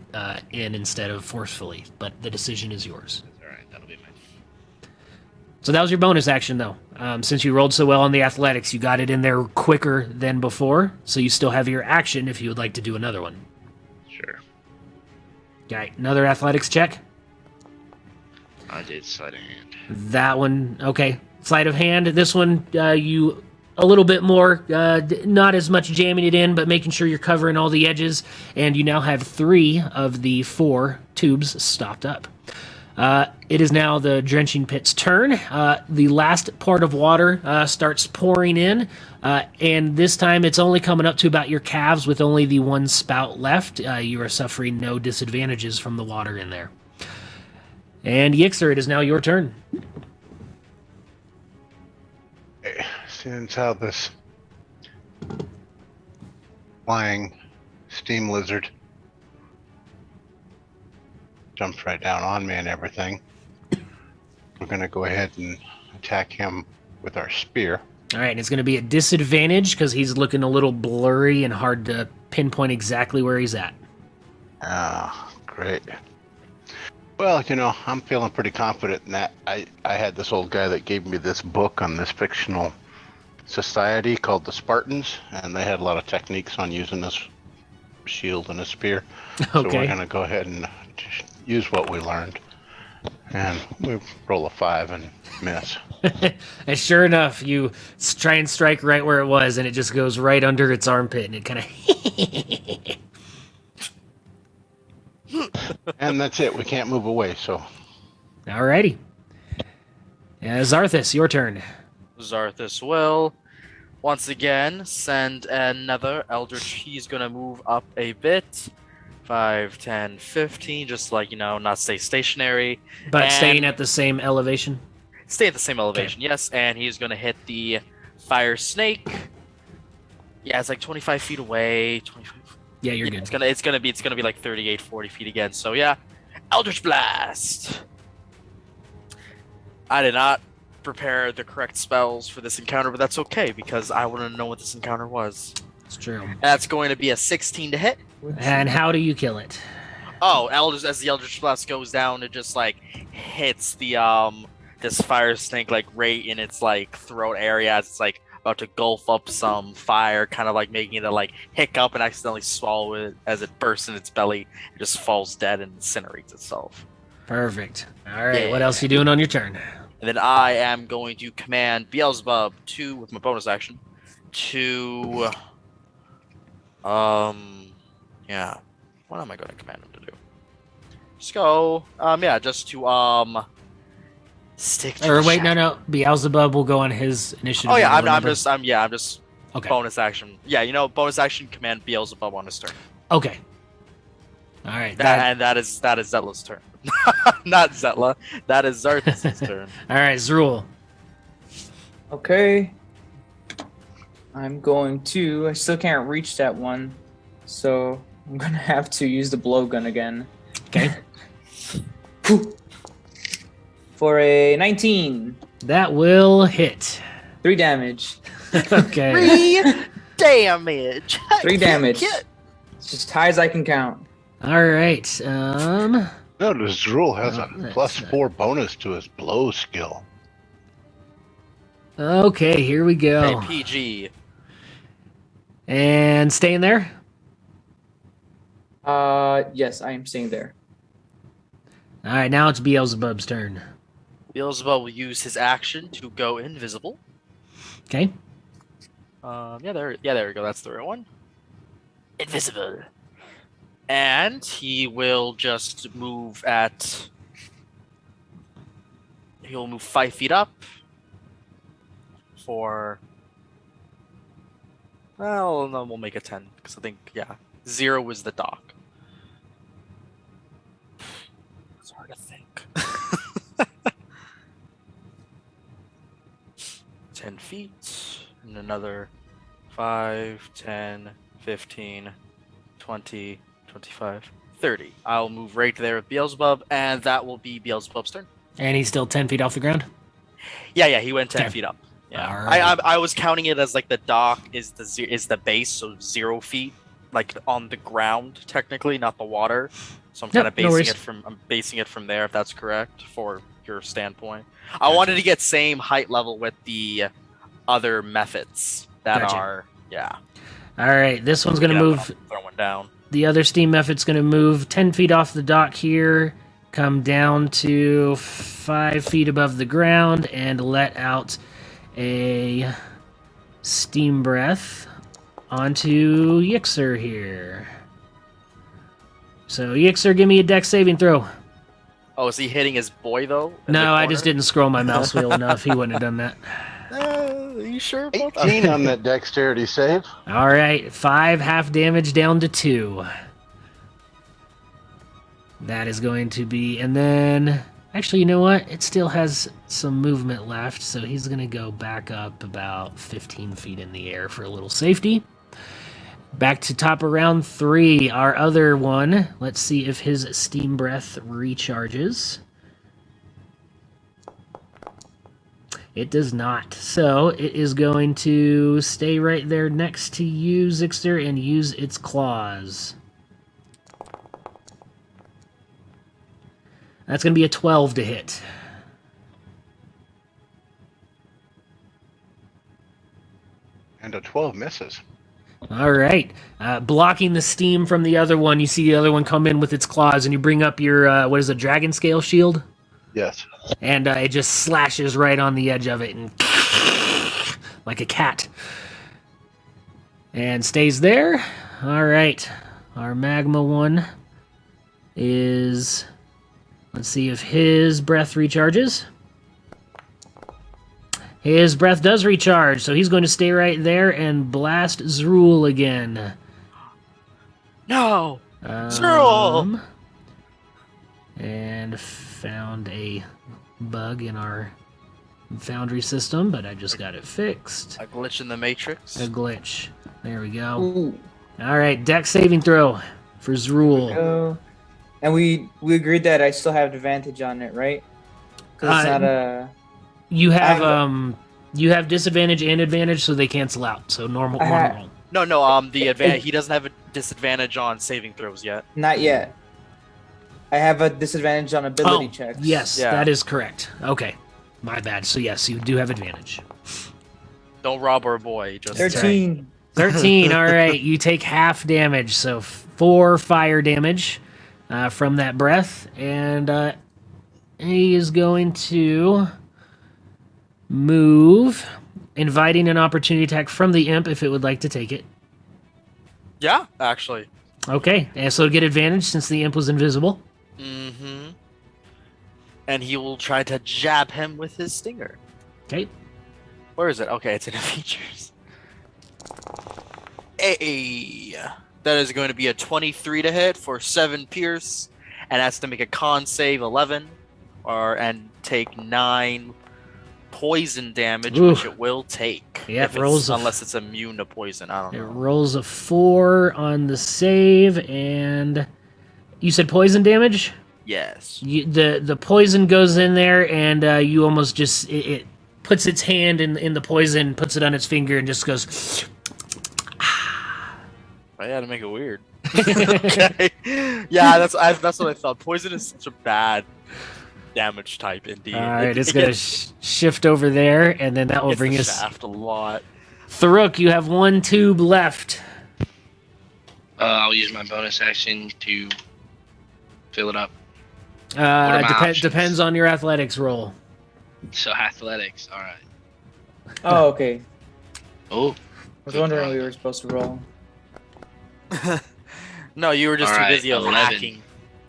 in instead of forcefully. But the decision is yours. All right, that'll be mine. So that was your bonus action, though. Since you rolled so well on the athletics, you got it in there quicker than before. So you still have your action if you would like to do another one. Sure. Okay, another athletics check. I did sleight of hand. That one, okay. Sleight of hand. This one, you a little bit more, not as much jamming it in, but making sure you're covering all the edges. And you now have 3 of the 4 tubes stopped up. It is now the drenching pit's turn. The last part of water starts pouring in, and this time it's only coming up to about your calves with only the one spout left. You are suffering no disadvantages from the water in there. And Yixer, it is now your turn. Since how this flying steam lizard jumps right down on me and everything, we're going to go ahead and attack him with our spear. All right, and it's going to be a disadvantage because he's looking a little blurry and hard to pinpoint exactly where he's at. Ah, great. Well, you know, I'm feeling pretty confident in that. I had this old guy that gave me this book on this fictional society called the Spartans, and they had a lot of techniques on using this shield and a spear. So we're going to go ahead and use what we learned. And we roll a 5 and miss. And sure enough, you try and strike right where it was, and it just goes right under its armpit, and it kind of... And that's it. We can't move away, so... Alrighty. Zarthus, your turn. Zarthus will once again send another Eldritch. He's gonna move up a bit. 5, 10, 15, just like, you know, not stay stationary. But and staying at the same elevation? Stay at the same elevation, yes. And he's gonna hit the fire snake. Yeah, it's like 25 feet away. 25. Yeah, you're good. It's gonna be like 38, 40 feet again. So yeah, Eldritch Blast. I did not prepare the correct spells for this encounter, but that's okay because I want to know what this encounter was. It's true. That's going to be a 16 to hit. And how do you kill it? Oh, as the Eldritch Blast goes down, it just like hits the this fire snake like right in its like throat area as it's like about to gulp up some fire, kind of like making it like hiccup and accidentally swallow it as it bursts in its belly. It just falls dead and incinerates itself. Perfect. All right, Yeah. What else are you doing on your turn? And then I am going to command Beelzebub with my bonus action to yeah. What am I going to command him to do? Just go just to stick to Or the wait, shadow. no. Beelzebub will go on his initiative. Oh yeah, I'm remember? just Okay. bonus action. Yeah, you know, bonus action command Beelzebub on his turn. Okay. All right. That is Zetla's turn. Not Zetla. That is Zarthus' turn. All right, Zrul. Okay. I'm going to. I still can't reach that one, so I'm gonna have to use the blowgun again. Okay. For a 19. That will hit. 3 damage. Okay. 3 damage. 3 damage. It's just high as I can count. All right. Notice Drool has a that's plus not- 4 bonus to his blow skill. Okay, here we go. Hey, PG. And staying there. Yes, I am staying there. All right, now it's Beelzebub's turn. Beelzebub will use his action to go invisible. Okay. There we go. That's the right one. Invisible. And he will just move at... He'll move 5 feet up. For... Well, no, we'll make it 10. Because I think, 0 is the dock. It's hard to think. 10 feet, and another 5, 10, 15, 20, 25, 30. I'll move right there with Beelzebub, and that will be Beelzebub's turn. And he's still 10 feet off the ground? Yeah, he went 10 Okay. feet up. Yeah, All right. I was counting it as like the dock is the base, so 0 feet, like on the ground technically, not the water. So I'm kind of basing it from there, if that's correct for your standpoint. I wanted to get same height level with the other methods that Gotcha. are All right, this one's going to move. throwing down. The other steam method's going to move 10 feet off the dock here, come down to 5 feet above the ground, and let out a steam breath onto Yixer here. So, Yixer, give me a dex saving throw. Oh, is he hitting his boy though? in the No, I corner? just didn't scroll my mouse wheel enough. He wouldn't have done that. Are you sure about that? 18 on that dexterity save. All right, 5 half damage down to 2. That is going to be, and then, actually, you know what? It still has some movement left, so he's going to go back up about 15 feet in the air for a little safety. Back to top of round 3, our other one. Let's see if his steam breath recharges. It does not. So it is going to stay right there next to you, Zixter, and use its claws. That's going to be a 12 to hit. And a 12 misses. All right. Blocking the steam from the other one, you see the other one come in with its claws, and you bring up your, what is it, dragon scale shield? Yes. And it just slashes right on the edge of it, and like a cat. And stays there. All right. Our magma one is... Let's see if his breath recharges. His breath does recharge, so he's going to stay right there and blast Zrul again. No! Zrul! And found a bug in our Foundry system, but I just got it fixed. A glitch in the Matrix. A glitch. There we go. Ooh. All right, dex saving throw for Zrul. And we agreed that I still have advantage on it, right? Because it's not a... You have disadvantage and advantage, so they cancel out. So normal. No, the advantage. He doesn't have a disadvantage on saving throws yet. Not yet. I have a disadvantage on ability checks. Yes, Yeah. that is correct. Okay, my bad. So yes, you do have advantage. Don't rob our boy. Just 13. 13. All right, you take half damage, so 4 fire damage from that breath, and he is going to move, inviting an opportunity attack from the imp if it would like to take it. Yeah, actually. Okay, and so get advantage since the imp was invisible. Mm-hmm. And he will try to jab him with his stinger. Okay. Where is it? Okay, it's in the features. Hey, that is going to be a 23 to hit for 7 pierce, and that's to make a con save 11, and take 9 poison damage, Ooh. which it will take. Yeah, if it rolls it's, a unless it's immune to poison. I don't It know. rolls a 4 on the save, and you said poison damage? Yes. The poison goes in there, and you almost just... It puts its hand in the poison, puts it on its finger, and just goes... I had to make it weird. Okay. Yeah, that's what I thought. Poison is such a bad damage type, indeed. All right, it's going to shift over there, and then that will Hits bring the us... shaft a lot. Tharuk, you have 1 tube left. I'll use my bonus action to fill it up. are my options? Depends on your athletics roll. So athletics, all right. Oh, okay. Oh, I was wondering we were supposed to roll. No, you were just too Alright, busy 11. hacking.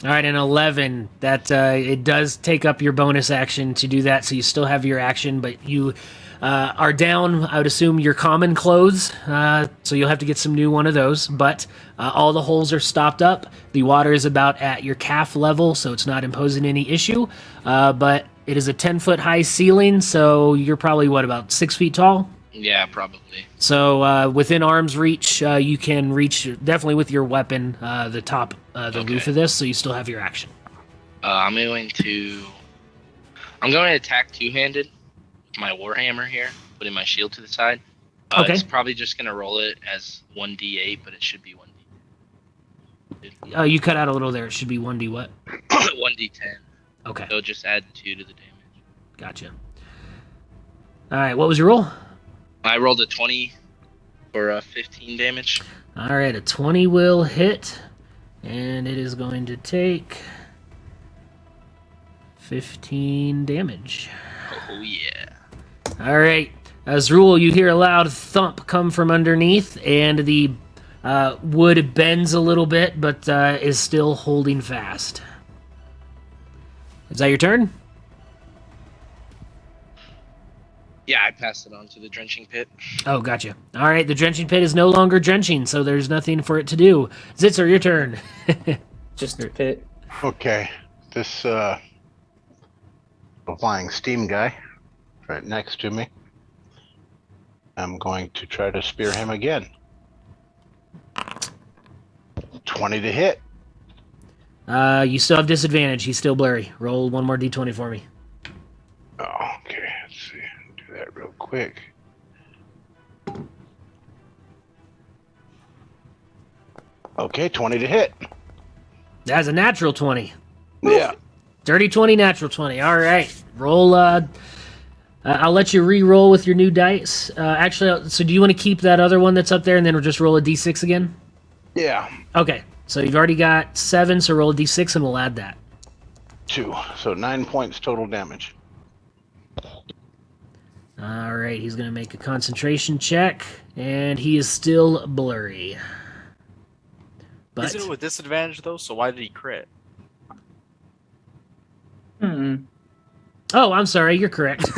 All right, an 11. That it does take up your bonus action to do that, so you still have your action, but you are down, I would assume, your common clothes, so you'll have to get some new one of those, but all the holes are stopped up. The water is about at your calf level, so it's not imposing any issue, but It is a 10-foot high ceiling, so you're probably, about 6 feet tall? Yeah, probably. So within arm's reach, you can reach, definitely with your weapon, the top, the roof of this, so you still have your action. I'm going to attack two-handed with my warhammer here, putting my shield to the side. Okay. It's probably just going to roll it as 1d8, but it should be 1d. You cut out a little there. It should be 1d what? 1d10. Okay. So just add 2 to the damage. Gotcha. All right, what was your roll? I rolled a 20 for 15 damage. All right, a 20 will hit, and it is going to take 15 damage. Oh, yeah. All right. As rule, you hear a loud thump come from underneath, and the wood bends a little bit, but is still holding fast. Is that your turn? Yeah, I passed it on to the drenching pit. Oh, gotcha. All right, the drenching pit is no longer drenching, so there's nothing for it to do. Zitzer, your turn. Just a pit. Okay, this flying steam guy right next to me. I'm going to try to spear him again. 20 to hit. You still have disadvantage. He's still blurry. Roll one more d20 for me. Oh, okay, let's see. Do that real quick. Okay, 20 to hit. That's a natural 20. Yeah. Dirty 20, natural 20. All right. Roll. I'll let you re-roll with your new dice. Actually, so do you want to keep that other one that's up there and then we'll just roll a d6 again? Yeah. Okay. So you've already got 7, so roll a d6 and we'll add that. 2. So 9 points total damage. All right. He's going to make a concentration check, and he is still blurry. But Isn't it with disadvantage though? So why did he crit? Oh, I'm sorry. You're correct.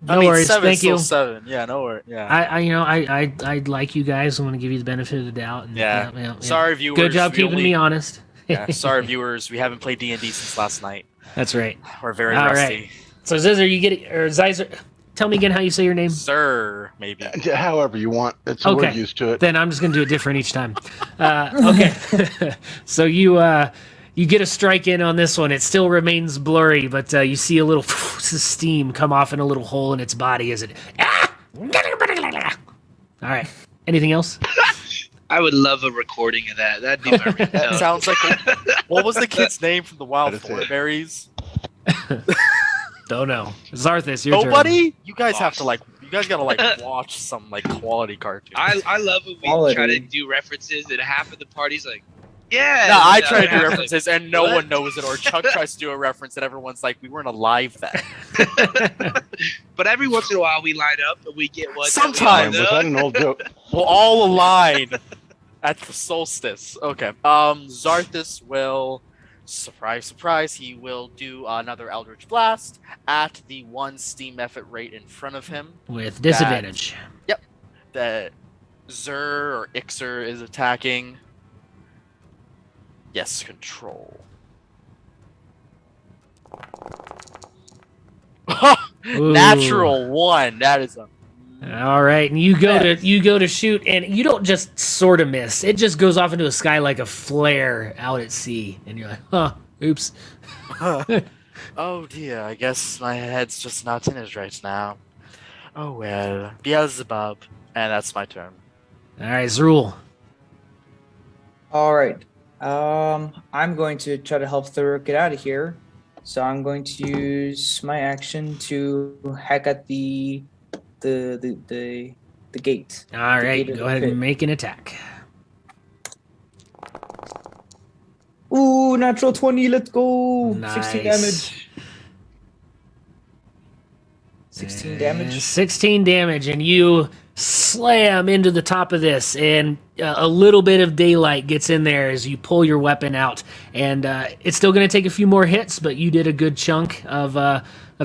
No I mean, worries. 7's Thank still you. 7. Yeah, no worries. Yeah. I like you guys. I want to give you the benefit of the doubt. And, Yeah. Sorry, viewers. Good job we keeping only- me honest. Yeah, sorry, viewers. We haven't played D&D since last night. That's right. We're very All rusty. right. So Zizer, you get it, or Zizer? Tell me again how you say your name. Sir, maybe. However you want. That's Okay. we're used to it. Then I'm just gonna do it different each time. Okay. So you get a strike in on this one. It still remains blurry, but you see a little steam come off in a little hole in its body as it. All right. Anything else? I would love a recording of that. That'd be my ringtone. Sounds like what was the kid's name from the Wild That is it. Thornberries? Don't know. Zarthus, your turn. Nobody? You guys have to you guys gotta watch some quality cartoons. I love when we Quality. try to do references and half of the party's like, yeah. No, I and try to the do other half's references and no what? one knows it, or Chuck tries to do a reference and everyone's like, we weren't alive then. like, but every once in a while we line up and we get one. Sometimes. Was that an old joke? We'll all align at the solstice. Okay. Zarthus will, surprise, surprise, he will do another Eldritch Blast at the one steam effort rate in front of him With disadvantage. that Zur or Ixer is attacking. Yes, control. Ooh. Natural 1. That is a All right, and you go to shoot, and you don't just sort of miss. It just goes off into the sky like a flare out at sea, and you're like, huh, oops. Oh dear, I guess my head's just not in it right now. Oh well, Beelzebub. And that's my turn. All right, Zrul. All right. I'm going to try to help Thuruk get out of here. So I'm going to use my action to hack at the gate. All The right, gate of go the ahead pit. and make an attack. Ooh, natural 20. Let's go. 16 Nice. damage. 16 damage. 16 damage, and you slam into the top of this, and a little bit of daylight gets in there as you pull your weapon out. And it's still going to take a few more hits, but you did a good chunk of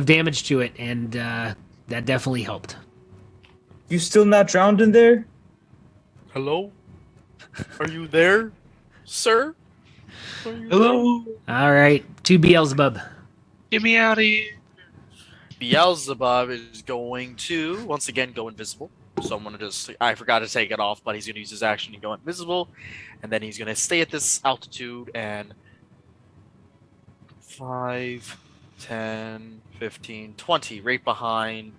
damage to it, and that definitely helped. You still not drowned in there? Hello? Are you there, sir? Are you Hello. All right, to Beelzebub. Get me out of here. Beelzebub is going to once again go invisible. So I'm gonna I forgot to take it off, but he's gonna use his action to go invisible, and then he's gonna stay at this altitude and 5, 10, 15, 20, right behind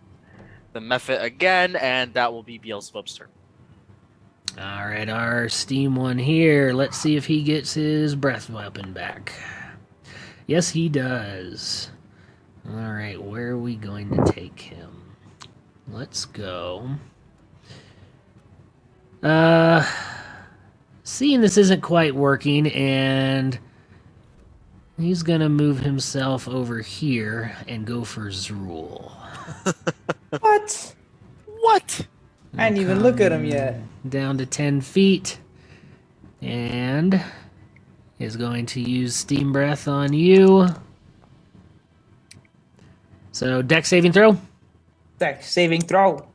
the Mephit again, and that will be Beelzebub's turn. All right, our steam one here. Let's see if he gets his breath weapon back. Yes, he does. All right, where are we going to take him? Let's go. Seeing this isn't quite working, and he's gonna move himself over here and go for Zrul. What? What? I didn't even look at him yet. Down to 10 feet. And is going to use Steam Breath on you. So, dex saving throw. Dex saving throw.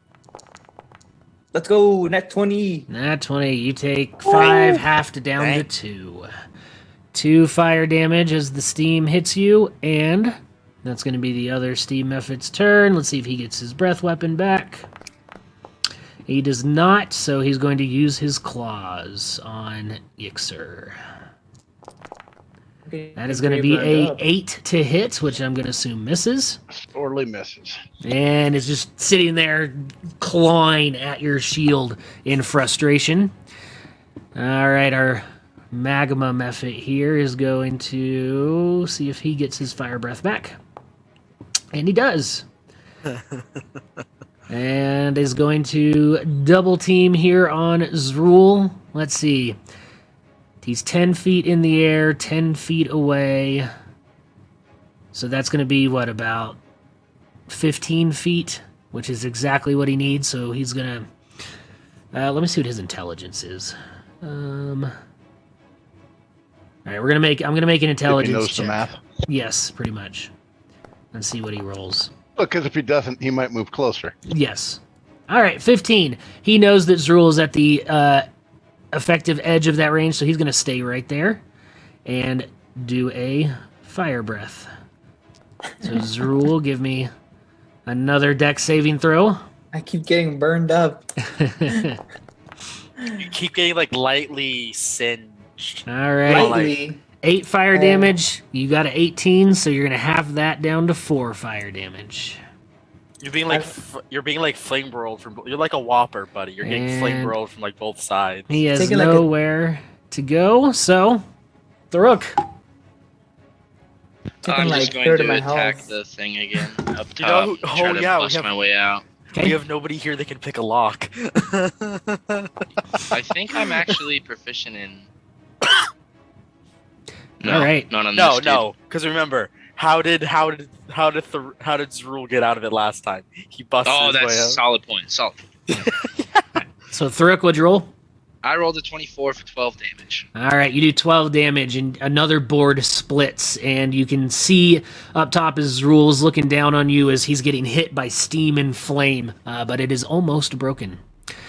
Let's go, net 20. Nat 20. You take 5, halved down to 2. 2 fire damage as the steam hits you, and that's going to be the other Steam Mephit's turn. Let's see if he gets his breath weapon back. He does not, so he's going to use his claws on Yixer. That is going to be a 8 to hit, which I'm going to assume misses. Sorely misses. And is just sitting there clawing at your shield in frustration. All right, our Magma Mephit here is going to see if he gets his fire breath back. And he does. And is going to double team here on Zrul. Let's see. He's 10 feet in the air, 10 feet away. So that's going to be, what, about 15 feet, which is exactly what he needs. So he's going to... let me see what his intelligence is. All right, I'm going to make an intelligence If he knows check. the math. Yes, pretty much. Let's see what he rolls. Look, because if he doesn't, he might move closer. Yes. All right, 15. He knows that Zrul is at the effective edge of that range, so he's going to stay right there and do a fire breath. So Zrul, give me another dex saving throw. I keep getting burned up. You keep getting like lightly singed. All right. Lightly. 8 fire damage. You got an 18, so you're going to halve that down to 4 fire damage. You're being like flame rolled from. You're like a whopper, buddy. You're getting flame rolled from like both sides. He has Taking nowhere to go, so Tharuk. I'm like just going third of to my attack health. the thing again up top. You know who- try oh, to yeah, we bust have- my way out. We have nobody here that can pick a lock. I think I'm actually proficient in. No, All right. not on this, dude. No. Because remember, how did Zrul get out of it last time? He busted Oh, his way that's out. solid point. Solid. So Tharuk, what'd you roll? I rolled a 24 for 12 damage. All right, you do 12 damage, and another board splits, and you can see up top as Zrul's looking down on you as he's getting hit by steam and flame, but it is almost broken.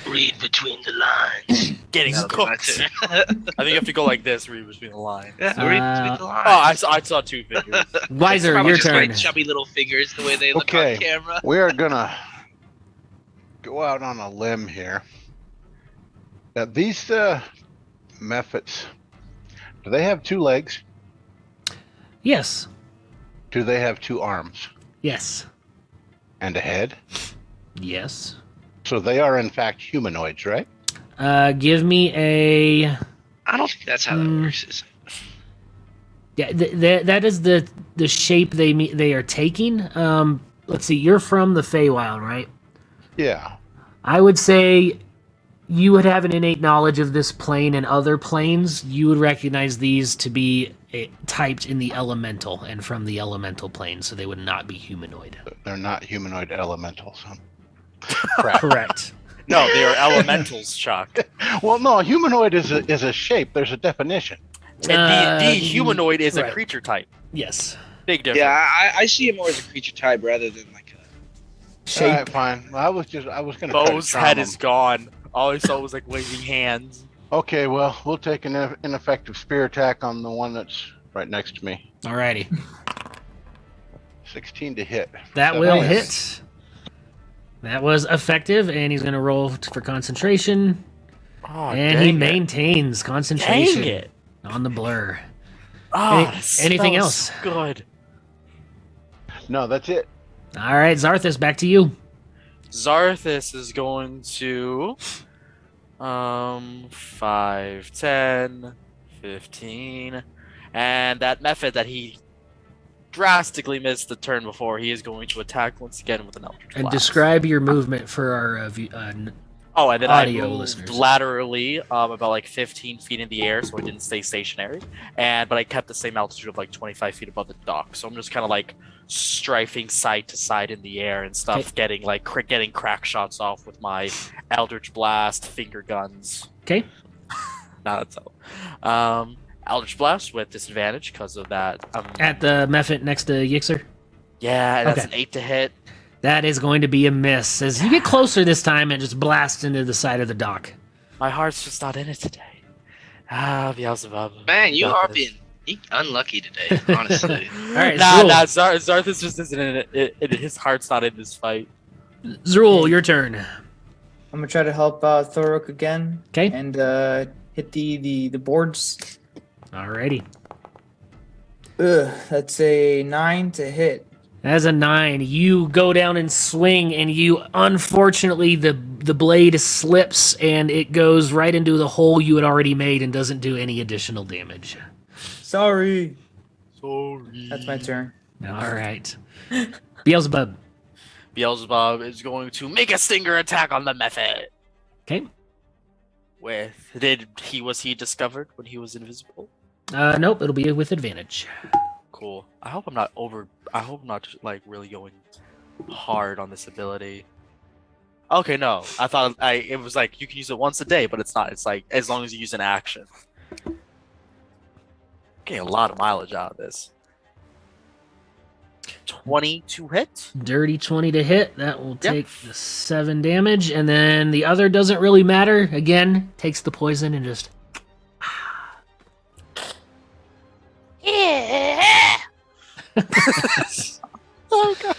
Read between the lines. Getting That's cooked. it. I think you have to go like this, read between the lines. Yeah, read between the lines. Oh, I saw 2 fingers. Wiser, Probably your just turn. my chubby little fingers, the way they look Okay. on camera. We are gonna go out on a limb here. Now, these Mephits, do they have 2 legs? Yes. Do they have 2 arms Yes. and a head? Yes. So they are in fact humanoids, right? Give me a... I don't think that's how that works. Is it? Yeah, that is the shape they are taking. Let's see, you're from the Feywild, right? Yeah. I would say you would have an innate knowledge of this plane and other planes. You would recognize these to be typed in the elemental and from the elemental plane, so they would not be humanoid. They're not humanoid elementals. Huh? Crap. Correct. No, they are elementals, Chuck. Well, no, humanoid is a shape. There's a definition. And the humanoid is a right. creature type. Yes. Big difference. Yeah, I see it more as a creature type rather than like a. All right, fine. Well, I was gonna. try to Bo's charm head him. is gone. All I saw was like waving hands. Okay, well, we'll take an ineffective spear attack on the one that's right next to me. Alrighty. 16 to hit. That 7 will hits. hit. That was effective, and he's going to roll for concentration. Oh, And he dang it. maintains concentration Dang it. on the blur. Oh, Anything that else? was Good. No, that's it. All right, Zarthus, back to you. Zarthus is going to 5, 10, 15, and that method that he drastically missed the turn before, he is going to attack once again with an Eldritch And Blast. describe your movement for our and then audio I moved listeners. laterally about like 15 feet in the air, so I didn't stay stationary. But I kept the same altitude of like 25 feet above the dock. So I'm just kind of like strafing side to side in the air and stuff, getting crack shots off with my Eldritch Blast finger guns. Okay. Nah, that's all. Eldritch Blast with disadvantage because of that. At the method next to Yixer. Yeah, that's Okay. an 8 to hit. That is going to be a miss. As you get closer this time, it just blasts into the side of the dock. My heart's just not in it today. Beelzebub. Man, you got are this. being unlucky today, honestly. All right, Nah, Zrul. Zarthus just isn't in it. His heart's not in this fight. Zrul, your turn. I'm gonna try to help Thorok again. Okay. And hit the boards. Alrighty. That's a 9 to hit. As a 9, you go down and swing, and you unfortunately the blade slips and it goes right into the hole you had already made and doesn't do any additional damage. Sorry. Sorry. That's my turn. All right. Beelzebub. Beelzebub is going to make a stinger attack on the method. Okay. Was he discovered when he was invisible? Nope, it'll be with advantage. Cool. I hope I'm not just, like really going hard on this ability. Okay, no. I thought it was like you can use it once a day, but it's not. It's like as long as you use an action. Getting a lot of mileage out of this. 20 to hit. Dirty 20 to hit. That will take the 7 damage, and then the other doesn't really matter. Again, takes the poison and just... Oh god.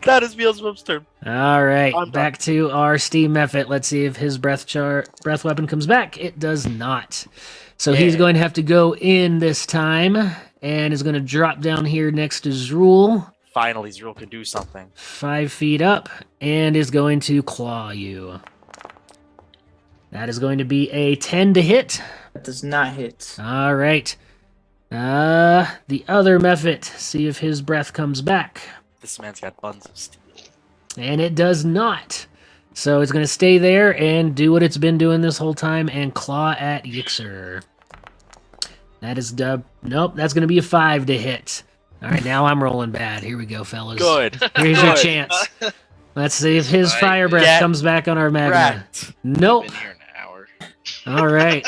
That is Beelzebub's turn. All right, I'm back to our Steam method. Let's see if his breath weapon comes back. It does not. So he's going to have to go in this time, and is going to drop down here next to Zrul. Finally, Zrul can do something. 5 feet up, and is going to claw you. That is going to be a 10 to hit. That does not hit. All right. The other method. See if his breath comes back. This man's got buns of steel. And it does not. So it's going to stay there and do what it's been doing this whole time and claw at Yixer. That is dub. Nope, that's going to be a 5 to hit. All right, now I'm rolling bad. Here we go, fellas. Good. Here's your Good. chance. Let's see if his Right. fire breath Get comes back on our magma. Wrecked. Nope. Been here an hour. All right.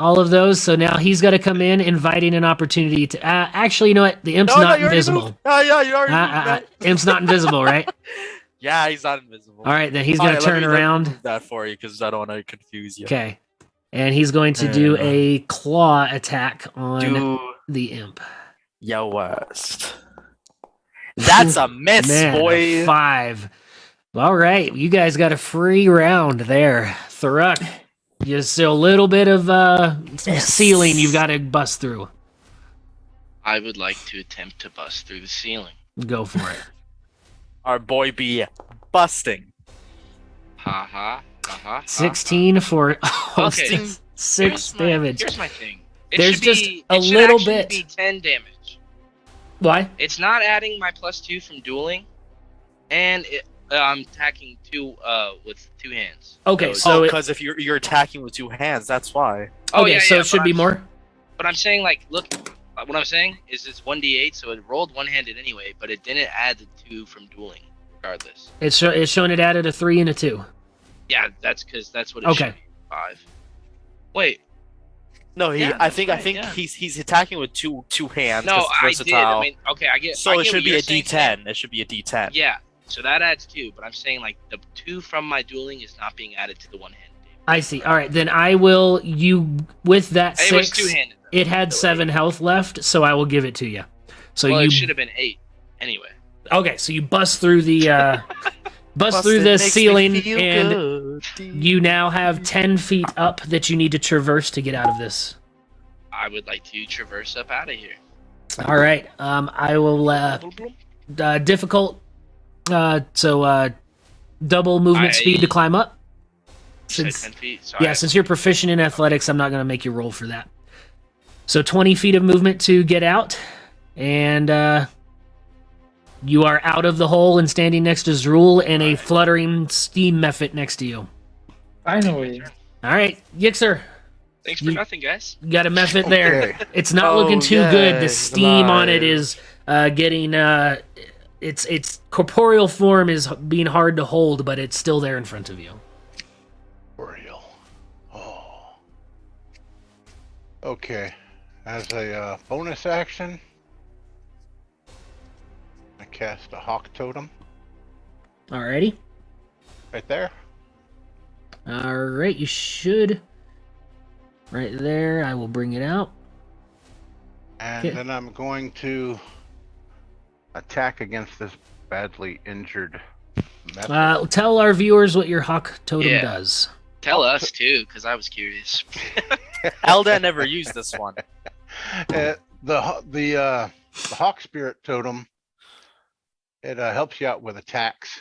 All of those. So now he's got to come in, inviting an opportunity to... actually, you know what? The imp's not you already invisible. moved. Yeah, you already moved that. Imp's not invisible, right? Yeah, he's not invisible. All right, then he's going to turn Let me around. move that for you because I don't want to confuse you. Okay. And he's going to do a claw attack on Do the imp. your worst. That's a miss, Man, boy. a 5. All right, you guys got a free round there. Tharuk, just a little bit of ceiling you've got to bust through. I would like to attempt to bust through the ceiling. Go for it. Our boy be busting. Ha ha. Ha ha. 16 for Okay. 6 damage. Here's my thing. It There's should just be, a it should little actually bit. Be 10 damage. Why? It's not adding my +2 from dueling, and I'm attacking with 2 hands. Okay, So so Because if you're attacking with 2 hands, that's why. okay, so it but should be more. But I'm saying, like, look, what I'm saying is it's 1d8, so it rolled one-handed anyway, but it didn't add the 2 from dueling, regardless. It's showing it added a 3 and a 2. Yeah, that's because that's what it Okay. should be. 5. Wait, No, Yeah, I think that's right, yeah. he's attacking with two hands. no, 'cause it's I did. versatile. I mean, okay, I get. So I it get should what be you're a saying. D10. It should be a D10. Yeah, so that adds 2, but I'm saying, like, the 2 from my dueling is not being added to the one-handed. I see. All right, then I will. You with that It was 6. two-handed. Though. It had So 7 health left, so I will give it to you. So well, you it should have been 8 anyway. Okay, so you bust through the Busted makes me ceiling, feel and good. you now have 10 feet up that you need to traverse to get out of this. I would like to traverse up out of here. All right, I will difficult. So double movement speed to climb up. You said 10 feet. So Since you're proficient in athletics, I'm not going to make you roll for that. So 20 feet of movement to get out, and you are out of the hole and standing next to Zrul and a fluttering steam mephit next to you. Finally. All right, Yixer, Thanks for nothing, guys. you got a mephit there. Okay. It's not looking too good. The yay, steam on it alive. is getting... its corporeal form is being hard to hold, but it's still there in front of you. Oriole. Oh. Okay. As a bonus action, I cast a hawk totem Alrighty. right there. Alright, you should. Right there, I will bring it out. And Okay. then I'm going to attack against this badly injured method. Tell our viewers what your hawk totem Yeah. does. Tell us too, because I was curious. Alda never used this one. The hawk spirit totem, it helps you out with attacks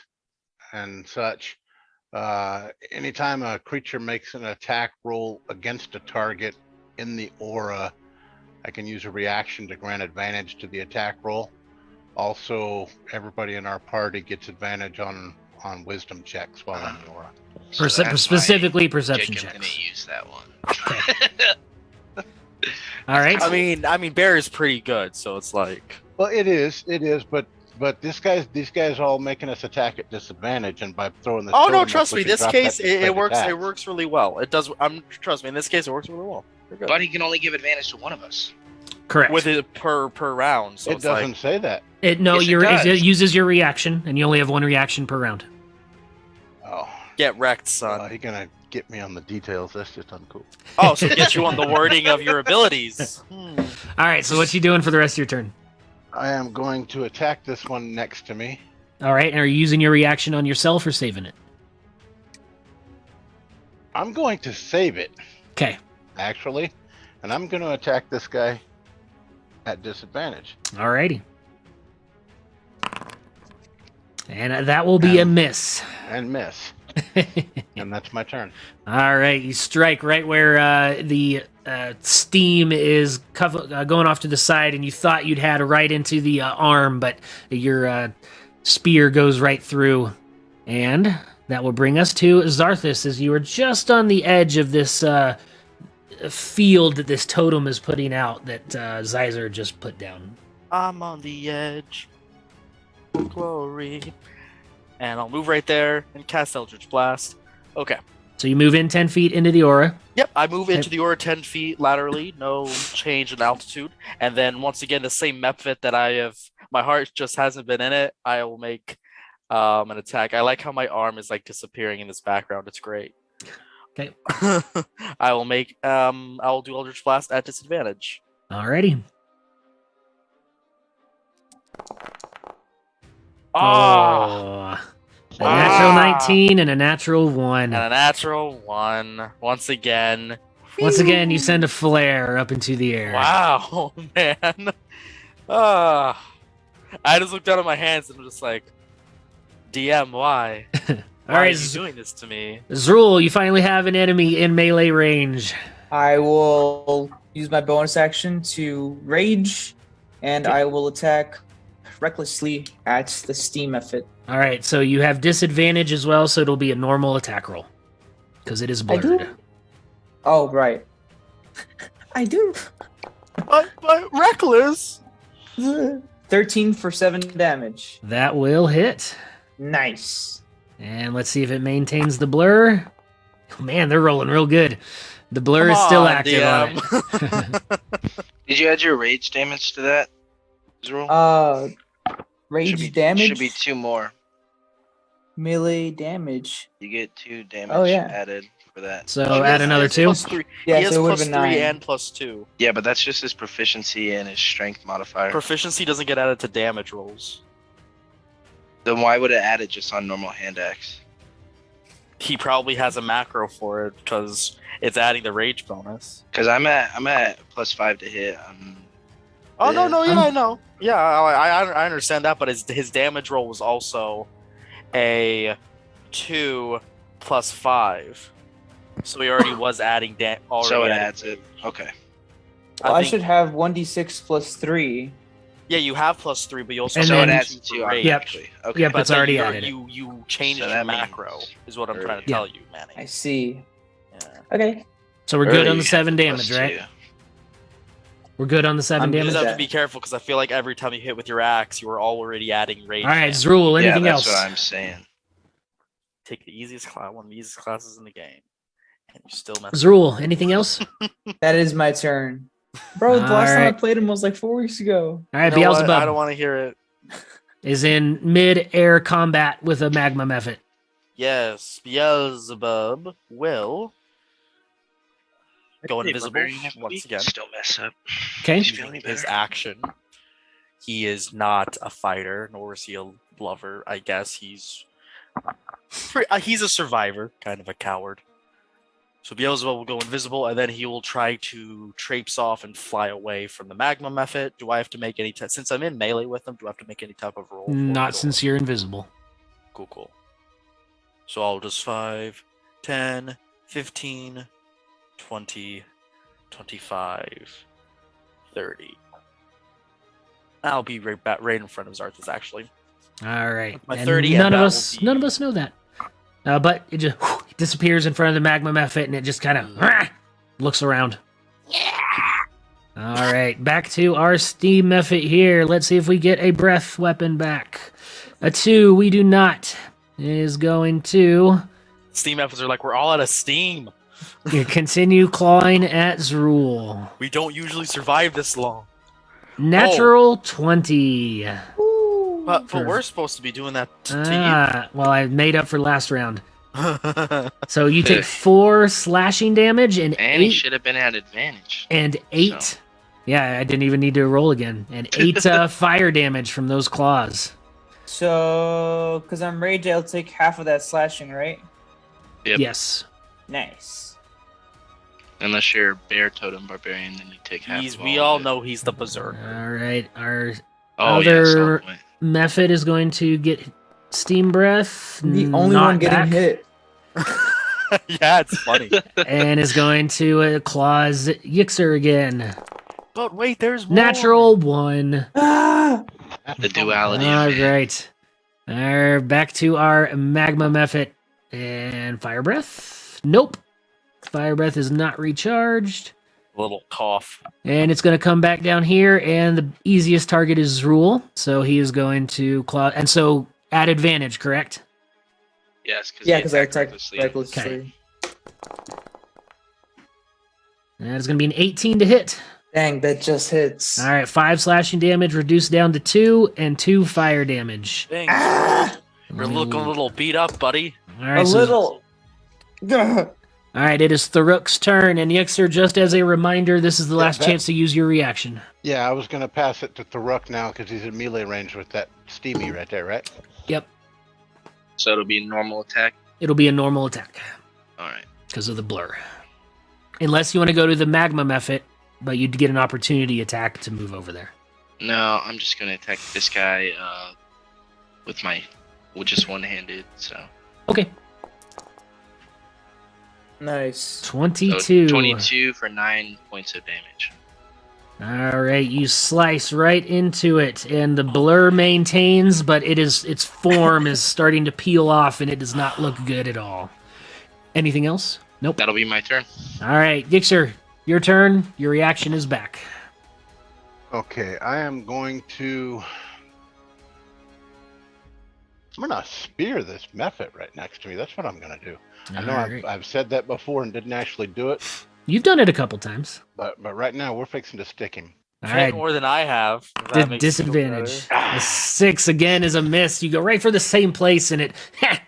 and such. Anytime a creature makes an attack roll against a target in the aura, I can use a reaction to grant advantage to the attack roll. Also, everybody in our party gets advantage on wisdom checks while in the aura. So that's Specifically why perception Jacob checks. didn't use that one. Alright. I mean, Bear is pretty good, so it's like. Well, it is, but these guys all making us attack at disadvantage, and by throwing this. Oh totem no, up, trust we me. can This drop case, that to it straight works. It attacks. works really well. It does. Trust me. In this case, it works really well. You're good. But he can only give advantage to one of us. Correct. With it per round, so It it's doesn't like. say that. It Yes, it does. it uses your reaction, and you only have one reaction per round. Oh, Get wrecked, son. you're gonna get me on the details. That's just uncool. Oh, so get you on the wording of your abilities. Alright, so what you doing for the rest of your turn? I am going to attack this one next to me. Alright, and are you using your reaction on yourself or saving it? I'm going to save it, Okay. actually, and I'm going to attack this guy at disadvantage. Alrighty. And that will be a miss. And miss. And that's my turn. All right, you strike right where the steam is going off to the side, and you thought you'd had right into the arm, but your spear goes right through. And that will bring us to Zarthus, as you are just on the edge of this field that this totem is putting out that Zyzer just put down. I'm on the edge. Glory. And I'll move right there and cast Eldritch Blast. Okay. So you move in 10 feet into the aura. Yep, I move into the aura 10 feet laterally, no change in altitude. And then once again, the same Mephit that I have, my heart just hasn't been in it. I will make an attack. I like how my arm is like disappearing in this background. It's great. Okay. I will make, I'll do Eldritch Blast at disadvantage. Alrighty. Oh! A natural 19 and a natural 1. And a natural 1. Once again. Once again, you send a flare up into the air. Wow, man. I just looked down at my hands and I'm just like, DM, why? All Why right, are you doing this to me? Zrul, you finally have an enemy in melee range. I will use my bonus action to rage, and I will attack recklessly at the steam effort. All right, so you have disadvantage as well, so it'll be a normal attack roll because it is I do? blurred. Oh, right. I do. But reckless. 13 for 7 damage. That will hit. Nice. And let's see if it maintains the blur. Oh, man, they're rolling real good. The blur is still active on it. Did you add your rage damage to that, Zrul? Rage damage? Should be 2 more. Melee damage. You get 2 damage Oh, yeah. added for that. So add another 2. +3. Yeah, he has so it would've +3 been 9. and +2. Yeah, but that's just his proficiency and his strength modifier. Proficiency doesn't get added to damage rolls. Then why would it add it just on normal hand axe? He probably has a macro for it because it's adding the rage bonus. Because I'm at +5 to hit. Oh no, yeah, I know. Yeah, I understand that, but his damage roll was also a 2 + 5, so he already was adding So it adds it. Okay. Well, I should have 1d6 plus 3. Yeah, you have +3, but you also And So then- it adds it to rage. Yep. actually. Okay. Yep, But it's then already you're- added. You changed So your that macro, means- is what I'm trying to Yeah. tell you, Manny. I see. Yeah. Okay. So we're good Early, on the you 7 have the damage, right? +2. We're good on the 7 I'm You good just damage. with have to be careful because I feel like every time you hit with your axe, you were already adding rage. All right, damage. Zrul, anything yeah, else? that's what I'm saying. Take the easiest class, one of the easiest classes in the game, and you still mess. Zrul, anything else? That is my turn. Bro, the last time I Alright. played him was like 4 weeks ago. All right, You know what? I Beelzebub don't want to hear it. is in mid-air combat with a magma method. Yes, Beelzebub will go invisible once again. Still mess up. Okay. He's feeling Using his better. action. He is not a fighter, nor is he a lover. I guess he's a survivor, kind of a coward. So Beelzebub will go invisible, and then he will try to traipse off and fly away from the magma method. Do I have to make any since I'm in melee with him? Do I have to make any type of roll? for Not it, or- since you're invisible. Cool. So I'll just 5, 10, 15, 20, 25, 30. I'll be right in front of Arthas, actually. All right. With my And 30, and none of that us, will be- none of us know that. But it just disappears in front of the magma method, and it just kind of looks around. All right, back to our steam method here. Let's see if we get a breath weapon back. A 2, we do not. It is going to Steam efforts are like, we're all out of steam. continue clawing at Zrul. We don't usually survive this long. Natural 20. But we're supposed to be doing that to Well, I made up for last round. you. So you take 4 slashing damage and And he 8 should have been at advantage. and 8. So. Yeah, I didn't even need to roll again. And 8 fire damage from those claws. So, because I'm rage, I'll take half of that slashing, right? Yep. Yes. Nice. Unless you're bear totem barbarian, then you take half. of We all all of it. know he's the berserker. All right. Our Oh other yeah, solid point. method is going to get steam breath. The only not one getting back, hit. Yeah, it's funny. and is going to claws Yixer again. But wait, there's more. Natural 1. Ah! The duality. All of man. right. Back to our magma method. And fire breath. Nope. Fire breath is not recharged. Little cough. And it's going to come back down here, and the easiest target is Zrul. So he is going to claw. And so at advantage, correct? Yes, Yeah, because I attacked recklessly. recklessly. That is going to be an 18 to hit. Dang, that just hits. All right, 5 slashing damage reduced down to 2, and 2 fire damage. Dang, Ah! you're looking a little beat up, buddy. All right, A so- little. All right, it is Tharuk's turn, and Yixer, just as a reminder, this is the last that- chance to use your reaction. Yeah, I was going to pass it to Tharuk now because he's in melee range with that Steamy right there, right? Yep, So it'll be a normal attack. it'll be a normal attack All right. because of the blur. Unless you want to go to the magma method, but you'd get an opportunity attack to move over there. No, I'm just gonna attack this guy with just one-handed. So Okay, Nice. 22. 22 for 9 points of damage. All right, you slice right into it, and the blur maintains, but its form is starting to peel off, and it does not look good at all. Anything else? Nope. That'll be my turn. All right, Yixer, your turn. Your reaction is back. Okay, I am going to... I'm going to spear this method right next to me. That's what I'm going to do. I know All right. I've said that before and didn't actually do it, You've done it a couple times. but right now we're fixing to stick him. All Hit right, more than I have. if that makes you feel disadvantage. better. A 6 again is a miss. You go right for the same place, and it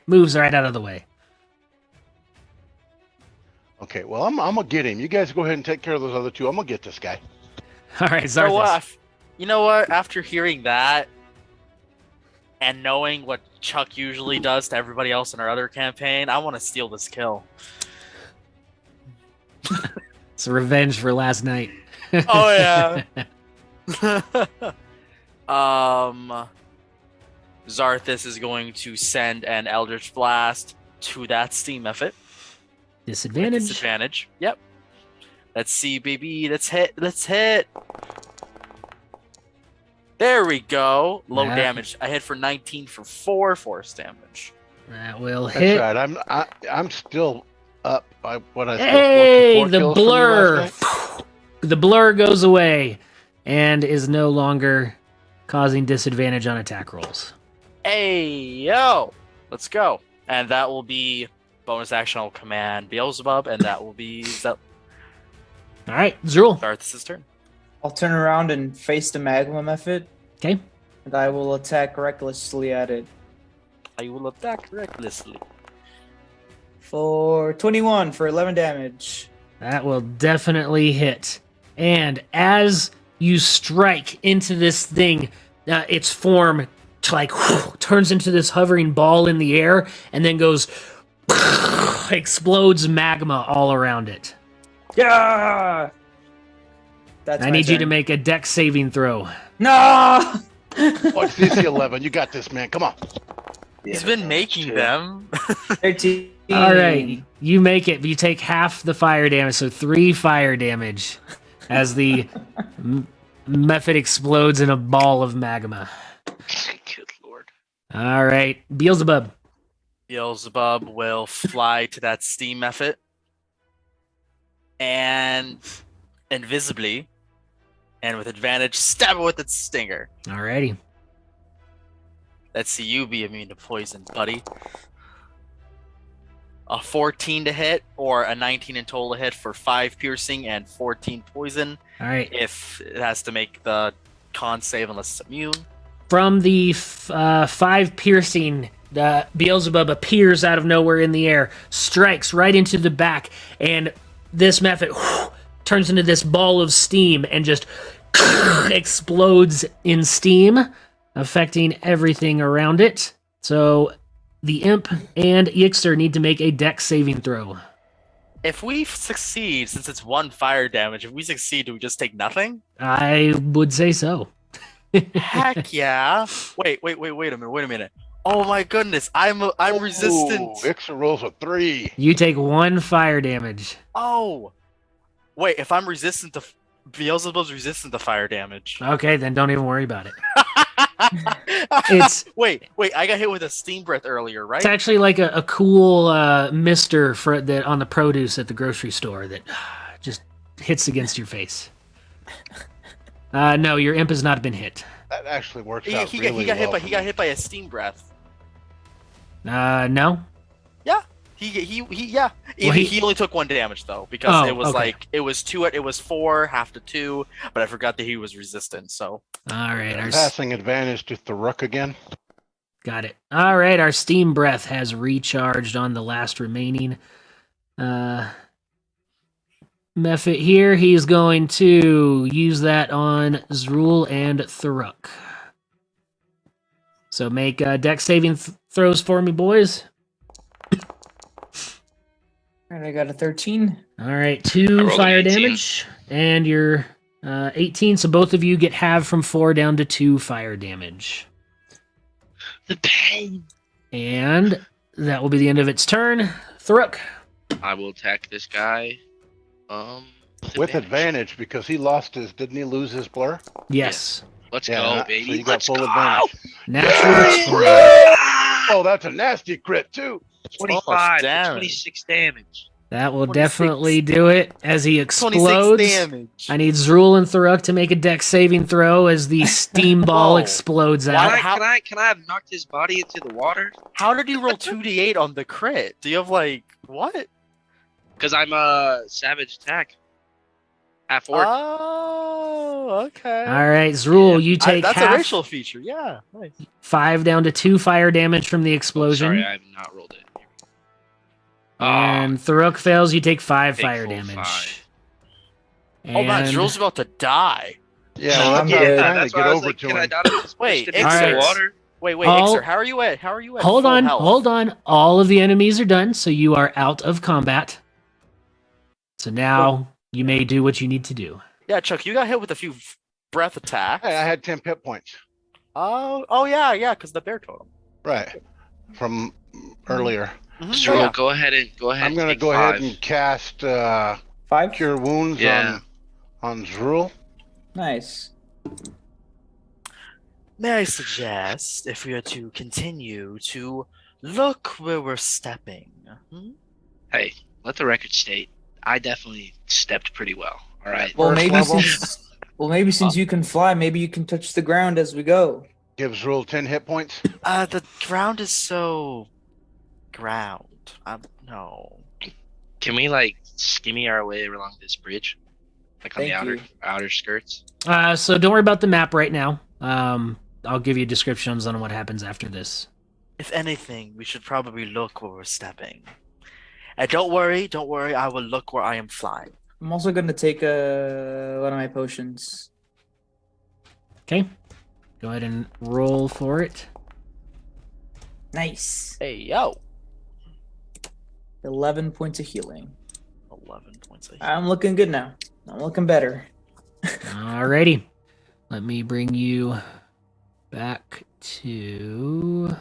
moves right out of the way. Okay, well, I'm going to get him. You guys go ahead and take care of those other two. I'm going to get this guy. All right, You know Zarthas. what? You know what? After hearing that, and knowing what Chuck usually does to everybody else in our other campaign, I want to steal this kill. It's revenge for last night. Oh yeah. Zarthus is going to send an Eldritch Blast to that steam effort. Disadvantage. Disadvantage. Yep. Let's see, baby. Let's hit. Let's hit. There we go. Low damage. I hit for 19 for 4 force damage. That will hit. That's right. I'm still up by what I Hey, four the kills from you blur. last night? The blur goes away and is no longer causing disadvantage on attack rolls. Hey, yo. Let's go. And that will be bonus action. I'll command Beelzebub, and that will be All right, Zrul. Arthas' turn. I'll turn around and face the magma method. Okay. And I will attack recklessly at it. I will attack recklessly. For 21 for 11 damage. That will definitely hit. And as you strike into this thing, its form turns into this hovering ball in the air and then goes explodes magma all around it. Yeah! I need you to make a dex saving throw. No! What's DC 11? You got this, man. Come on. He's been making them. 13. All right, you make it, but you take half the fire damage, so 3 fire damage as the method explodes in a ball of magma. Good lord. All right, Beelzebub. Beelzebub will fly to that steam method and invisibly and with advantage stab it with its stinger. Alrighty. Let's see you be immune to poison, buddy. A 14 to hit or a 19 in total to hit for 5 piercing and 14 poison. All right. If it has to make the con save unless it's immune. From the 5 piercing, Beelzebub appears out of nowhere in the air, strikes right into the back, and this method turns into this ball of steam and just explodes in steam, affecting everything around it. So the Imp and Yixter need to make a dex saving throw. If we succeed, since it's 1 fire damage, if we succeed, do we just take nothing? I would say so. Heck yeah! Wait a minute. Oh my goodness, I'm resistant. Yixter rolls a 3. You take 1 fire damage. Oh, wait, if I'm resistant to Beelzebub's resistant to fire damage. Okay, then don't even worry about it. It's wait, I got hit with a steam breath earlier, right? It's actually like a cool mister for that on the produce at the grocery store that just hits against your face. No, your imp has not been hit. That actually works He out got really well. he got hit by a steam breath. No. Yeah. He only took 1 damage though because it was like it was 4 half to 2, but I forgot that he was resistant. So all right, passing advantage to Tharuk again. Got it. All right, our steam breath has recharged on the last remaining method here. He's going to use that on Zrul and Tharuk. So make dex saving throws for me, boys. Alright, I got a 13. All right, 2 fire damage, and you're 18, so both of you get halved from 4 down to 2 fire damage. The pain. And that will be the end of its turn. Tharuk. I will attack this guy. With advantage because he lost his. Didn't he lose his blur? Yes. Let's go, baby. So you got full advantage. Natural. Oh, that's a nasty crit too. 25, 26 damage. That will definitely do it as he explodes. 26 damage. I need Zrul and Tharuk to make a dex saving throw as the steam ball explodes out. Can I have knocked his body into the water? How did you roll 2d8 on the crit? Do you have what? Because I'm a savage attack. Half orc. Oh, okay. All right, Zrul, you take that's half, a racial feature. Yeah, nice. 5 down to 2 fire damage from the explosion. Sorry, I have not rolled it. And Tharuk fails, you take 5 Take fire full damage. 5. Oh man, Zrul's about to die. Yeah, well, I'm that's good. trying to That's why get I was over like, to can I him. not have just Wait, pushed him all into right. the water? Wait, All- Ixer, how are you at? How are you at? Hold full on, health? hold on. All of the enemies are done, so you are out of combat. So now you may do what you need to do. Yeah, Chuck, you got hit with a few breath attacks. Hey, I had 10 hit points. Oh yeah, because the bear totem. Right. From earlier. Zero, go ahead and I'm going to take go ahead 5. and cast 5? Cure Wounds Yeah. on Zrul. Nice. May I suggest, if we are to continue, to look where we're stepping? Hey, let the record state, I definitely stepped pretty well. All right. Well, First maybe level. since you can fly, maybe you can touch the ground as we go. Give Zrul 10 hit points. The ground is so ground. No. Can we like skimmy our way along this bridge, like on Thank the you. outer skirts? So don't worry about the map right now. I'll give you descriptions on what happens after this. If anything, we should probably look where we're stepping. And don't worry, I will look where I am flying. I'm also going to take one of my potions. Okay. Go ahead and roll for it. Nice. Hey, yo. 11 points of healing. 11 points of I'm looking good now. I'm looking better. Alrighty. Let me bring you back to...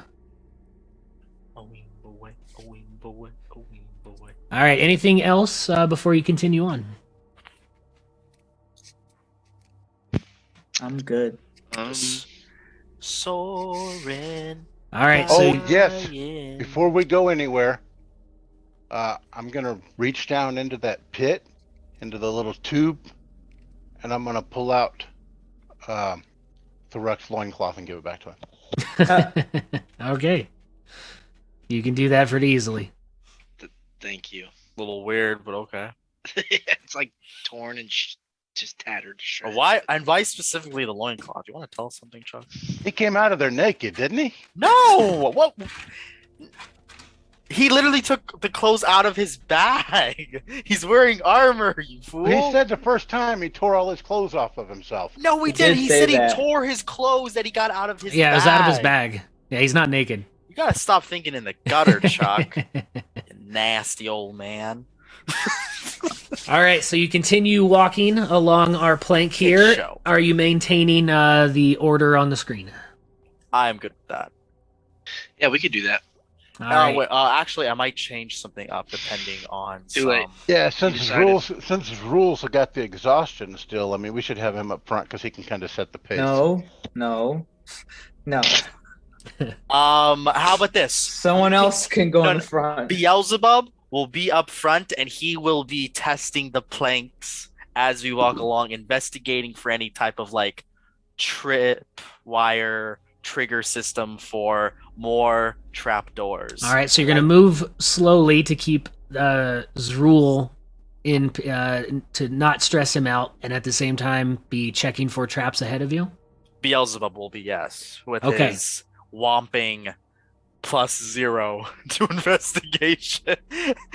Alright, anything else before you continue on? I'm good. Soaring. Alright, Oh, so... yes. Before we go anywhere, I'm going to reach down into that pit, into the little tube, and I'm going to pull out Thuruk's loincloth and give it back to him. Okay. You can do that pretty easily. Thank you. A little weird, but okay. It's like torn and just tattered to shreds. Why specifically the loincloth? You want to tell us something, Chuck? He came out of there naked, didn't he? No! What? He literally took the clothes out of his bag. He's wearing armor, you fool. He said the first time he tore all his clothes off of himself. No, he He didn't. did He say said that. he tore his clothes that he got out of his bag. Yeah, it was out of his bag. Yeah, he's not naked. You gotta stop thinking in the gutter, Chuck. You nasty old man. Alright, so you continue walking along our plank here. show. Are you maintaining the order on the screen? I am good with that. Yeah, we could do that. Alright. Wait, actually, I might change something up depending on Too late. Yeah, since his decided. rules have got the exhaustion still, I mean, we should have him up front because he can kind of set the pace. No. How about this? Someone else can go in front. Beelzebub will be up front and he will be testing the planks as we walk along, investigating for any type of like trip wire trigger system for more trapdoors. Alright, so you're going to move slowly to keep Zrul in, to not stress him out, and at the same time be checking for traps ahead of you? Beelzebub will be, yes, with Okay. his whomping +0 to investigation.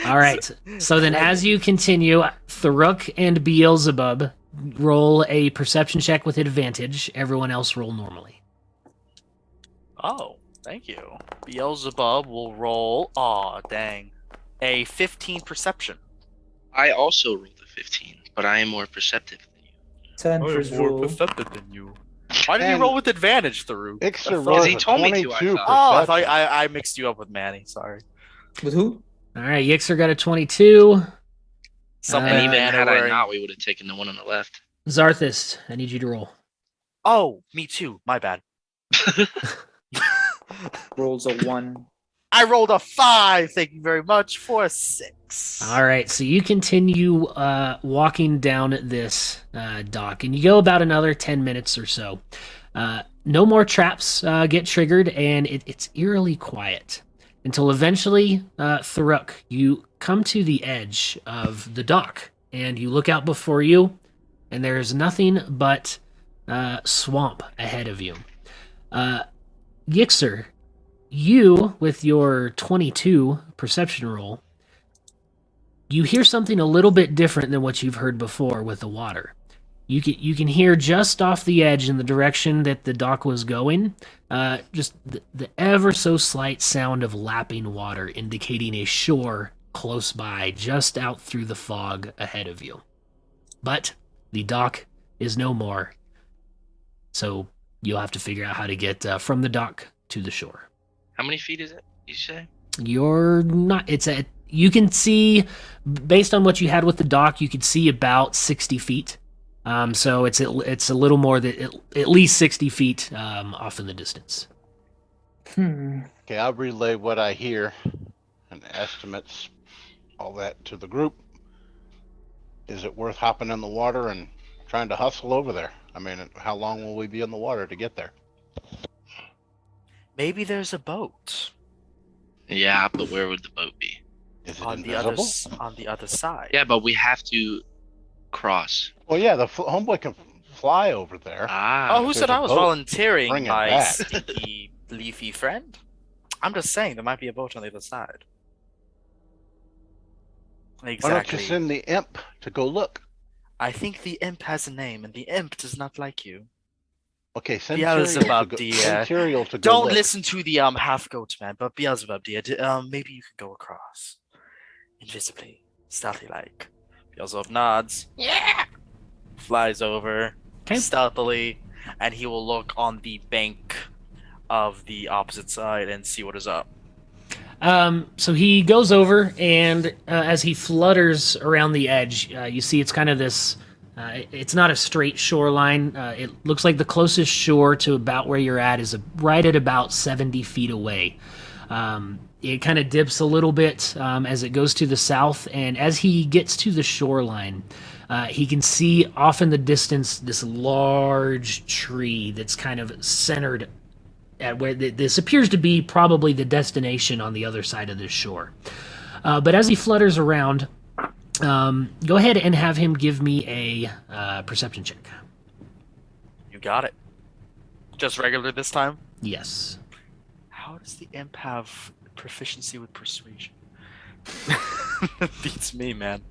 Alright, so then as you continue, Thuruk and Beelzebub roll a perception check with advantage. Everyone else roll normally. Oh, thank you. Beelzebub will roll, aw, dang, a 15 perception. I also rolled a 15, but I am more perceptive than you. 10 for Zrul. perceptive than you. Why did you And roll with advantage, Tharu? Ixer I rolls he a told me to, I 22 thought. Oh, I thought perception. I mixed you up with Manny. Sorry. With who? Alright, Yixer got a 22. Something And even Manny had I wearing- not, we would have taken the one on the left. Zarthis, I need you to roll. Oh, me too. My bad. Rolls a 1. I rolled a 5. Thank you very much for a 6. Alright, so you continue walking down this dock, and you go about another 10 minutes or so. No more traps get triggered, and it's eerily quiet. Until eventually, Thuruk, you come to the edge of the dock, and you look out before you, and there's nothing but swamp ahead of you. Yixer, you, with your 22 perception roll, you hear something a little bit different than what you've heard before with the water. You can hear just off the edge in the direction that the dock was going, just the ever so slight sound of lapping water, indicating a shore close by, just out through the fog ahead of you. But the dock is no more, so you'll have to figure out how to get from the dock to the shore. How many feet is it, you say? You're not. You can see, based on what you had with the dock, you could see about 60 feet. So it's a little more than at least 60 feet off in the distance. Okay, I'll relay what I hear and estimates, all that to the group. Is it worth hopping in the water and trying to hustle over there? I mean, how long will we be in the water to get there? Maybe there's a boat Yeah, but where would the boat be? Is it on invisible? on the other side. Yeah, but we have to cross. Well, yeah, the homeboy can fly over there. Oh, who If said there's I a was boat, volunteering, bring it my back. stinky leafy friend? I'm just saying there might be a boat on the other side. Why don't Exactly. you send the imp to go look? I think the imp has a name, and the imp does not like you. Okay, send Beelzebub, Tyrael dear. to go Don't look. listen to the half goat man, but Beelzebub, dear. Maybe you can go across invisibly, stealthy like. Beelzebub nods. Yeah. Flies over stealthily, and he will look on the bank of the opposite side and see what is up. So he goes over, and as he flutters around the edge, you see it's kind of this. It's not a straight shoreline. It looks like the closest shore to about where you're at is right at about 70 feet away. It kind of dips a little bit as it goes to the south, and as he gets to the shoreline, he can see off in the distance this large tree that's kind of centered at where this appears to be probably the destination on the other side of this shore. But as he flutters around, go ahead and have him give me a perception check. You got it. Just regular this time? Yes. How does the imp have proficiency with persuasion? Beats me, man.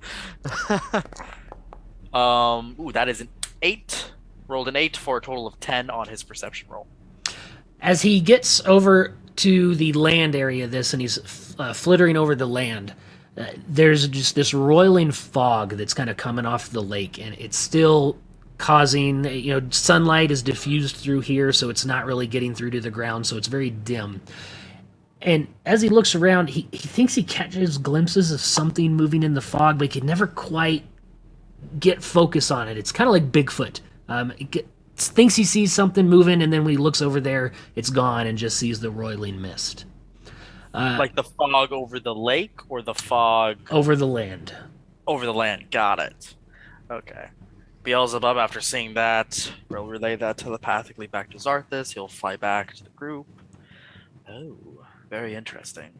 Ooh, that is an 8. Rolled an 8 for a total of 10 on his perception roll. As he gets over to the land area of this, and he's flittering over the land, there's just this roiling fog that's kind of coming off the lake, and it's still causing, sunlight is diffused through here, so it's not really getting through to the ground, so it's very dim. And as he looks around, he thinks he catches glimpses of something moving in the fog, but he can never quite get focus on it. It's kind of like Bigfoot. Thinks he sees something moving, and then when he looks over there, it's gone and just sees the roiling mist. Like the fog over the lake, or the fog over the land? Over the land. Got it. Okay. Beelzebub, after seeing that, will relay that telepathically back to Arthas. He'll fly back to the group. Oh, very interesting.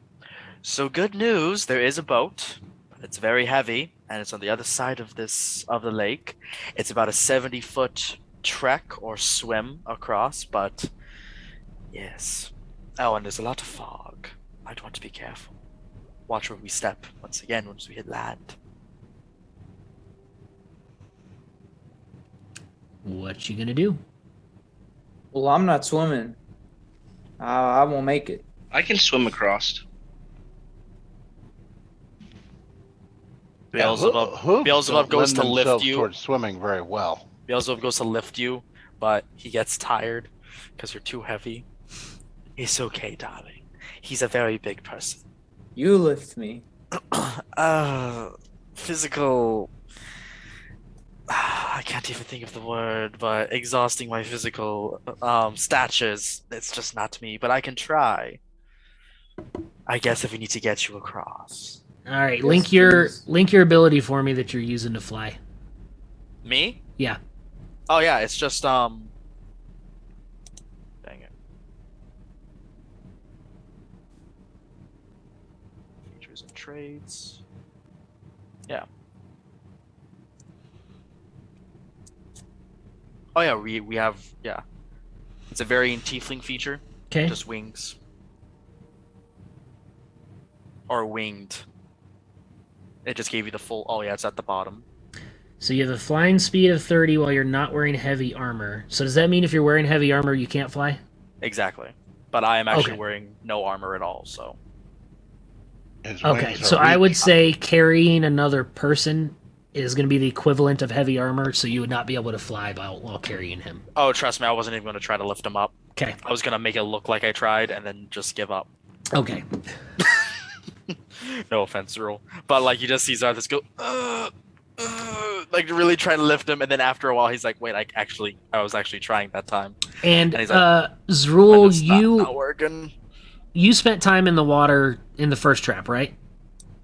So good news, there is a boat. It's very heavy, and it's on the other side of the lake. It's about a 70-foot trek or swim across, but yes. Oh, and there's a lot of fog. I'd want to be careful. Watch where we step once we hit land. What you gonna do? Well, I'm not swimming. I won't make it. I can swim across. Beelzebub goes to lift you. Towards swimming very well. Beelzebub goes to lift you, but he gets tired because you're too heavy. It's okay, darling. He's a very big person. You lift me. Physical. I can't even think of the word, but exhausting my physical statures. It's just not me, but I can try. I guess if we need to get you across. All right, link your ability for me that you're using to fly. Me? Yeah. Oh yeah, it's just Dang it. Features and traits. Yeah. Oh yeah, we have It's a variant tiefling feature. Okay. Just wings. Or winged. It just gave you the full. Oh yeah, it's at the bottom. So you have a flying speed of 30 while you're not wearing heavy armor. So does that mean if you're wearing heavy armor, you can't fly? Exactly. But I am actually Okay. wearing no armor at all, so. His Okay, wings so are I would weak. say carrying another person is going to be the equivalent of heavy armor, so you would not be able to fly while carrying him. Oh, trust me, I wasn't even going to try to lift him up. Okay. I was going to make it look like I tried and then just give up. Okay. No offense, Rule. But, like, you just see Arthas go, like, really trying to lift him, and then after a while, he's like, wait, I was actually trying that time. And he's like, Zrul, "It's not working." you spent time in the water in the first trap, right?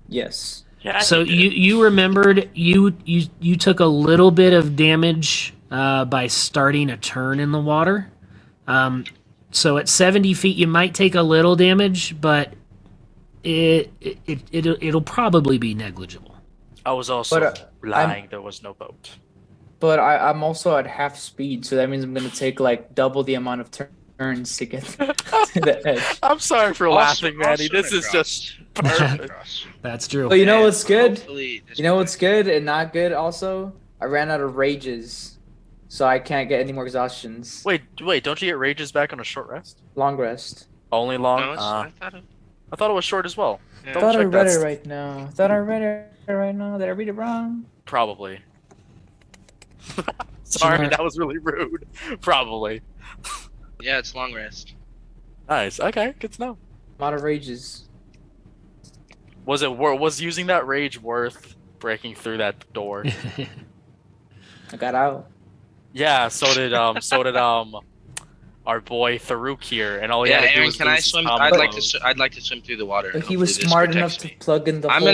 Yes. Yeah, So he did. you remembered you took a little bit of damage by starting a turn in the water. So at 70 feet, you might take a little damage, but it'll probably be negligible. I was also But, lying. There was no boat. But I'm also at half speed, so that means I'm going to take like double the amount of turns to get to the edge. I'm sorry for laughing, Manny. This is just perfect. That's true. But you know what's good? Hopefully this You know will what's good and not good also? I ran out of rages, so I can't get any more exhaustions. Wait, don't you get rages back on a short rest? Long rest. Only long? No, it's- I thought it was short as well. Yeah. I Double thought I check read that. it right now. Thought I read it right now. Did I read it wrong? Probably. Sorry, Sure. that was really rude. Probably. Yeah, it's long rest. Nice. Okay, good to know. A lot of rages. Was using that rage worth breaking through that door? I got out. Yeah, so did our boy Tharuk here, and all he Yeah, had to do Aaron, was can I lose his swim? common clothes. I'd like to swim through the water. But and he was hopefully this smart enough protects to me. plug in the I'm holes.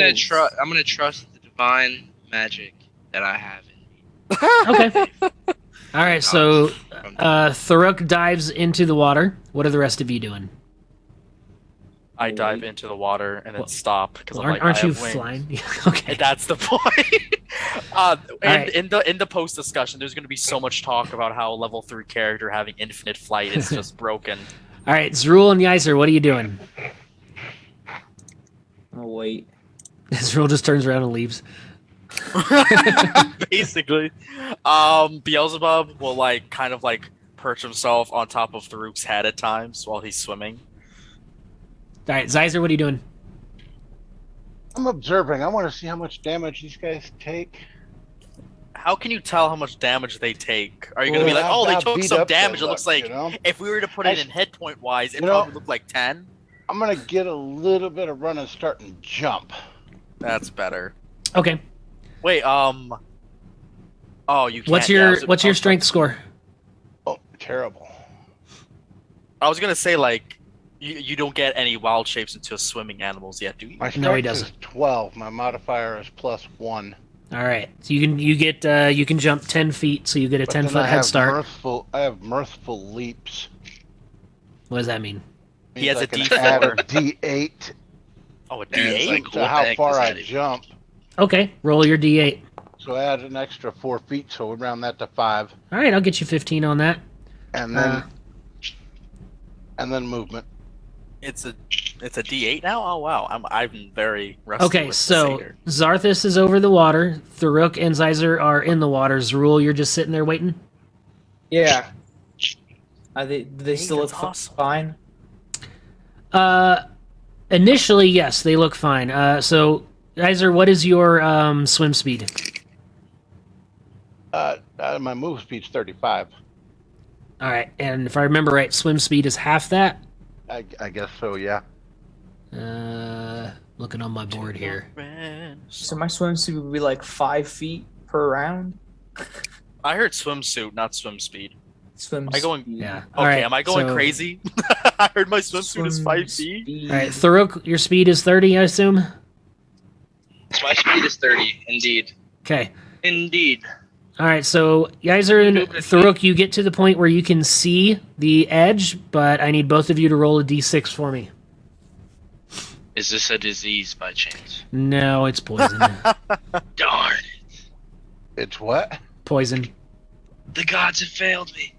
gonna trust the divine magic that I have in me. Okay. All right, so Tharuk dives into the water. What are the rest of you doing? I dive into the water and then stop because Well, I'm like, aren't I you have wings. flying? Okay. And that's the point. right. In the post discussion, there's going to be so much talk about how level 3 character having infinite flight is just broken. All right, Zrul and Yser, what are you doing? Oh wait. Zrul just turns around and leaves. Basically, Beelzebub will kind of perch himself on top of Tharuk's head at times while he's swimming. All right, Zyzer, what are you doing? I'm observing. I want to see how much damage these guys take. How can you tell how much damage they take? Are you going to be like, Well, oh, they how took beat some up they damage? It look, looks like you know? if we were to put it in hit point wise, it You know- probably looked like 10. I'm gonna get a little bit of run and start and jump. That's better. Okay. Wait, oh, you can't. What's yeah, I your was- what's your strength score? Oh, terrible. I was gonna say you don't get any wild shapes into swimming animals yet, do you? My strength No, he is doesn't. 12. My modifier is +1. All right, so you can jump 10 feet, so you get a But 10-foot then I head have start. I have mirthful leaps. What does that mean? He has Means a I can add a D4. D8 Oh, a Aaron's D8? like, to what the how heck far does I that even- jump. Okay, roll your d8. So I add an extra 4 feet, so we round that to 5, All right, I'll get you 15 on that. and then movement. It's a D8 now? Oh wow, I'm very rusty. Okay, with so the Satyr. Zarthus is over the water. Tharuk and Zyzer are in the water. Zrul, you're just sitting there waiting? Yeah. Are they? Do they Hey, still you're look awesome. fine? Initially, yes, they look fine. So, Zyzer, what is your swim speed? My move speed's 35. All right, and if I remember right, swim speed is half that. I guess so, yeah. Looking on my board here. So my swimsuit would be like 5 feet per round. I heard swimsuit, not swim speed. Swim. Am I going- speed. Yeah. Okay, All right, am I going so- crazy? I heard my swimsuit is Swim 5 feet. speed. All right, Tharuk, your speed is 30, I assume. My speed is 30, indeed. Okay. Indeed. All right, so Yser and Tharuk, you get to the point where you can see the edge, but I need both of you to roll a d6 for me. Is this a disease by chance? No, it's poison. Darn. It's what? Poison. The gods have failed me.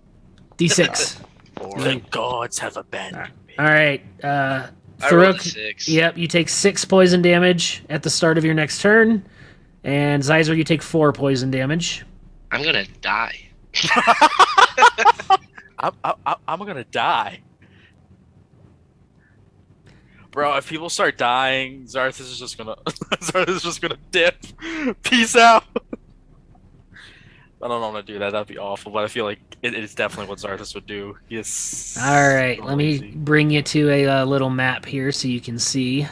D6. The gods have abandoned me. All right, I rolled a Tharuk. 6. Yep, you take 6 poison damage at the start of your next turn. And Zyzer, you take 4 poison damage. I'm gonna die. I'm gonna die. Bro, if people start dying, Zarthus is just gonna dip. Peace out. I don't want to do that. That'd be awful. But I feel like it is definitely what Zarthus would do. He is. All right, so let me lazy. bring you to a little map here so you can see.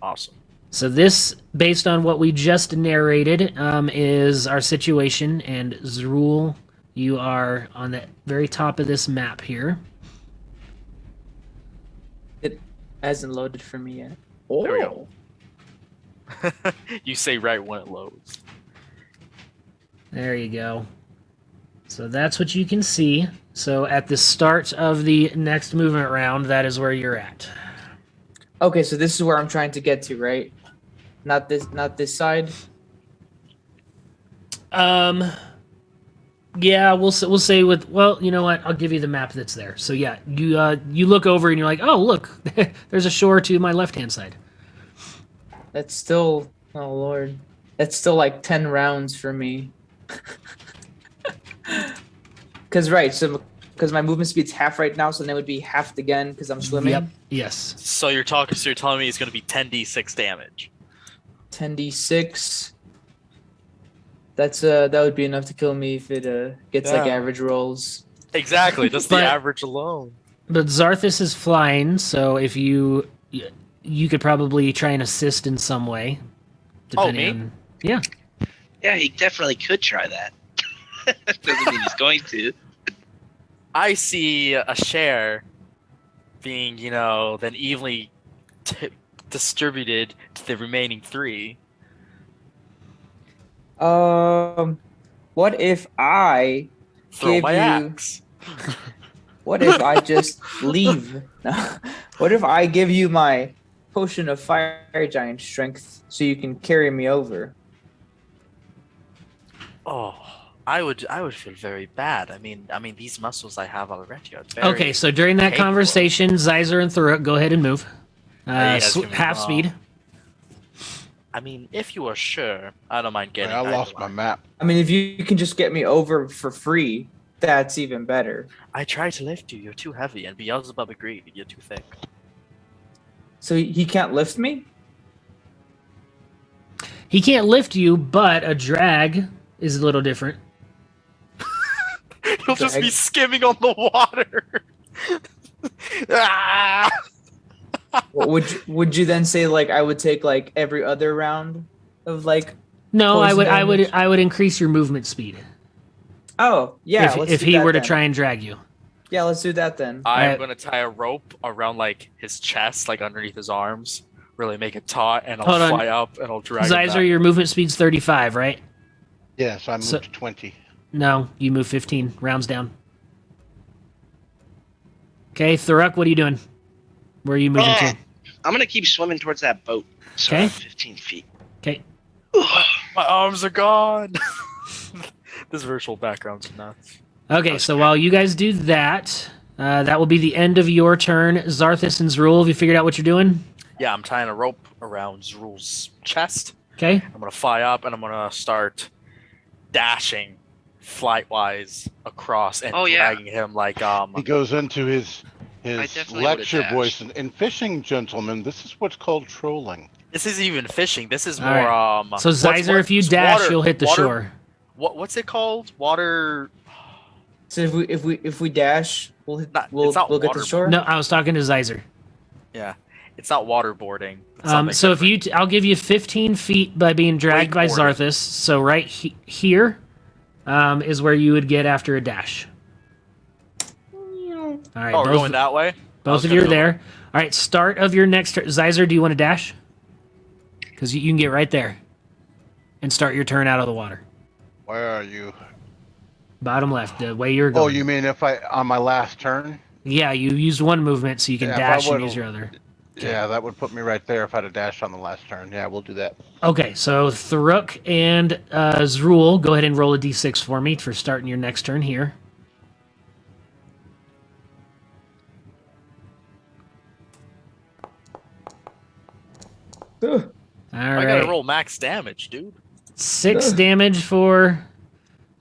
Awesome. So this, based on what we just narrated, is our situation. And Zrul, you are on the very top of this map here. It hasn't loaded for me yet. There we go. You say right when it loads. There you go. So that's what you can see. So at the start of the next movement round, that is where you're at. Okay, so this is where I'm trying to get to, right? Not this side. Yeah, we'll say with, well, you know what? I'll give you the map that's there. So yeah, you look over and you're like, oh look, there's a shore to my left-hand side. That's still, oh lord, that's still like 10 rounds for me. Because my movement speed's half right now, so then it would be halved again because I'm swimming. Yep. Yes. So you're telling me it's gonna be 10d6 damage. 10d6. That would be enough to kill me if it gets like Yeah. average rolls. Exactly. That's the But- average alone. But Zarthus is flying, so if you could probably try and assist in some way. Me? On, yeah. Yeah, he definitely could try that. Doesn't mean he's going to. I see a share being, then evenly distributed to the remaining 3. What if I Throw give my you? axe. What if I just leave? What if I give you my potion of fire giant strength so you can carry me over? Oh, I would feel very bad. I mean, these muscles I have already are very. Okay, so during that capable. conversation, Zyzer and Thuruk, go ahead and move. Yeah, it's gonna be Half wrong. speed. I mean, if you are sure, I don't mind getting. I lost either my one. map. I mean, if you can just get me over for free, that's even better. I tried to lift you. You're too heavy, and Beelzebub agreed. You're too thick. So he can't lift me? He can't lift you, but a drag is a little different. He'll just be Drag. skimming on the water. Ah! Would you then say like I would take like every other round of like? No, Poison I damage? would increase your movement speed. Oh yeah, if do he that were to then. try and drag you. Yeah, let's do that then. I'm Alright. gonna tie a rope around like his chest, like underneath his arms. Really make it taut, and I'll Hold on. fly up and I'll drag him Zyzer, back. your movement speed's 35, right? Yeah, so I moved So- to 20. No, you move 15 rounds down. Okay, Thuruk, what are you doing? Where are you moving to? I'm gonna keep swimming towards that boat. So Okay. 15 feet. Okay. My arms are gone. This virtual background's nuts. Okay, so while you guys do that, that will be the end of your turn. Zarthus and Zrul, have you figured out what you're doing? Yeah, I'm tying a rope around Zrul's chest. Okay. I'm gonna fly up and I'm gonna start dashing flight-wise across and Oh, yeah. dragging him like He goes into his definitely would've lecture dashed. voice. In fishing, gentlemen, this is what's called trolling. This isn't even fishing. This is All more right. So what's- Zyzer, if you what's dash, water- you'll hit the water- shore. What's it called? Water. So if we dash, we'll hit, Not- we'll it's not get the water. shore. No, I was talking to Zyzer. Yeah, it's not waterboarding. It's something So if different. I'll give you 15 feet by being dragged by Wakeboarding. Zarthus. So right here is where you would get after a dash. All right, Oh, we're going that way. I both was of you are gonna go- there. All right, start of your next turn. Zyzer, do you want to dash? Because you can get right there and start your turn out of the water. Where are you? Bottom left, the way you're going. Oh, you mean if I on my last turn? Yeah, you used one movement, so you can Yeah, if I dash and would've- use your other. Yeah, that would put me right there if I'd have dashed on the last turn. Yeah, we'll do that. Okay, so Thruk and Zrul, go ahead and roll a d6 for me for starting your next turn here. Ugh. All I right. gotta roll max damage, dude. 6 damage for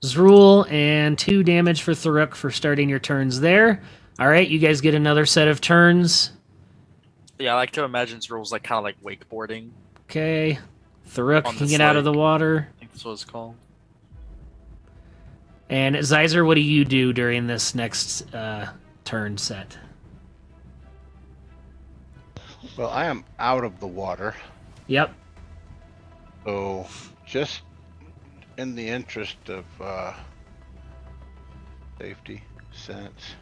Zrul and 2 damage for Tharuk for starting your turns there. All right, you guys get another set of turns. Yeah, I like to imagine this rules like kind of like wakeboarding. Okay. Tharuk On can this get out of the lake. water. I think that's what it's called. And Zyzer, what do you do during this next turn set? Well, I am out of the water, Yep. so just in the interest of safety sense.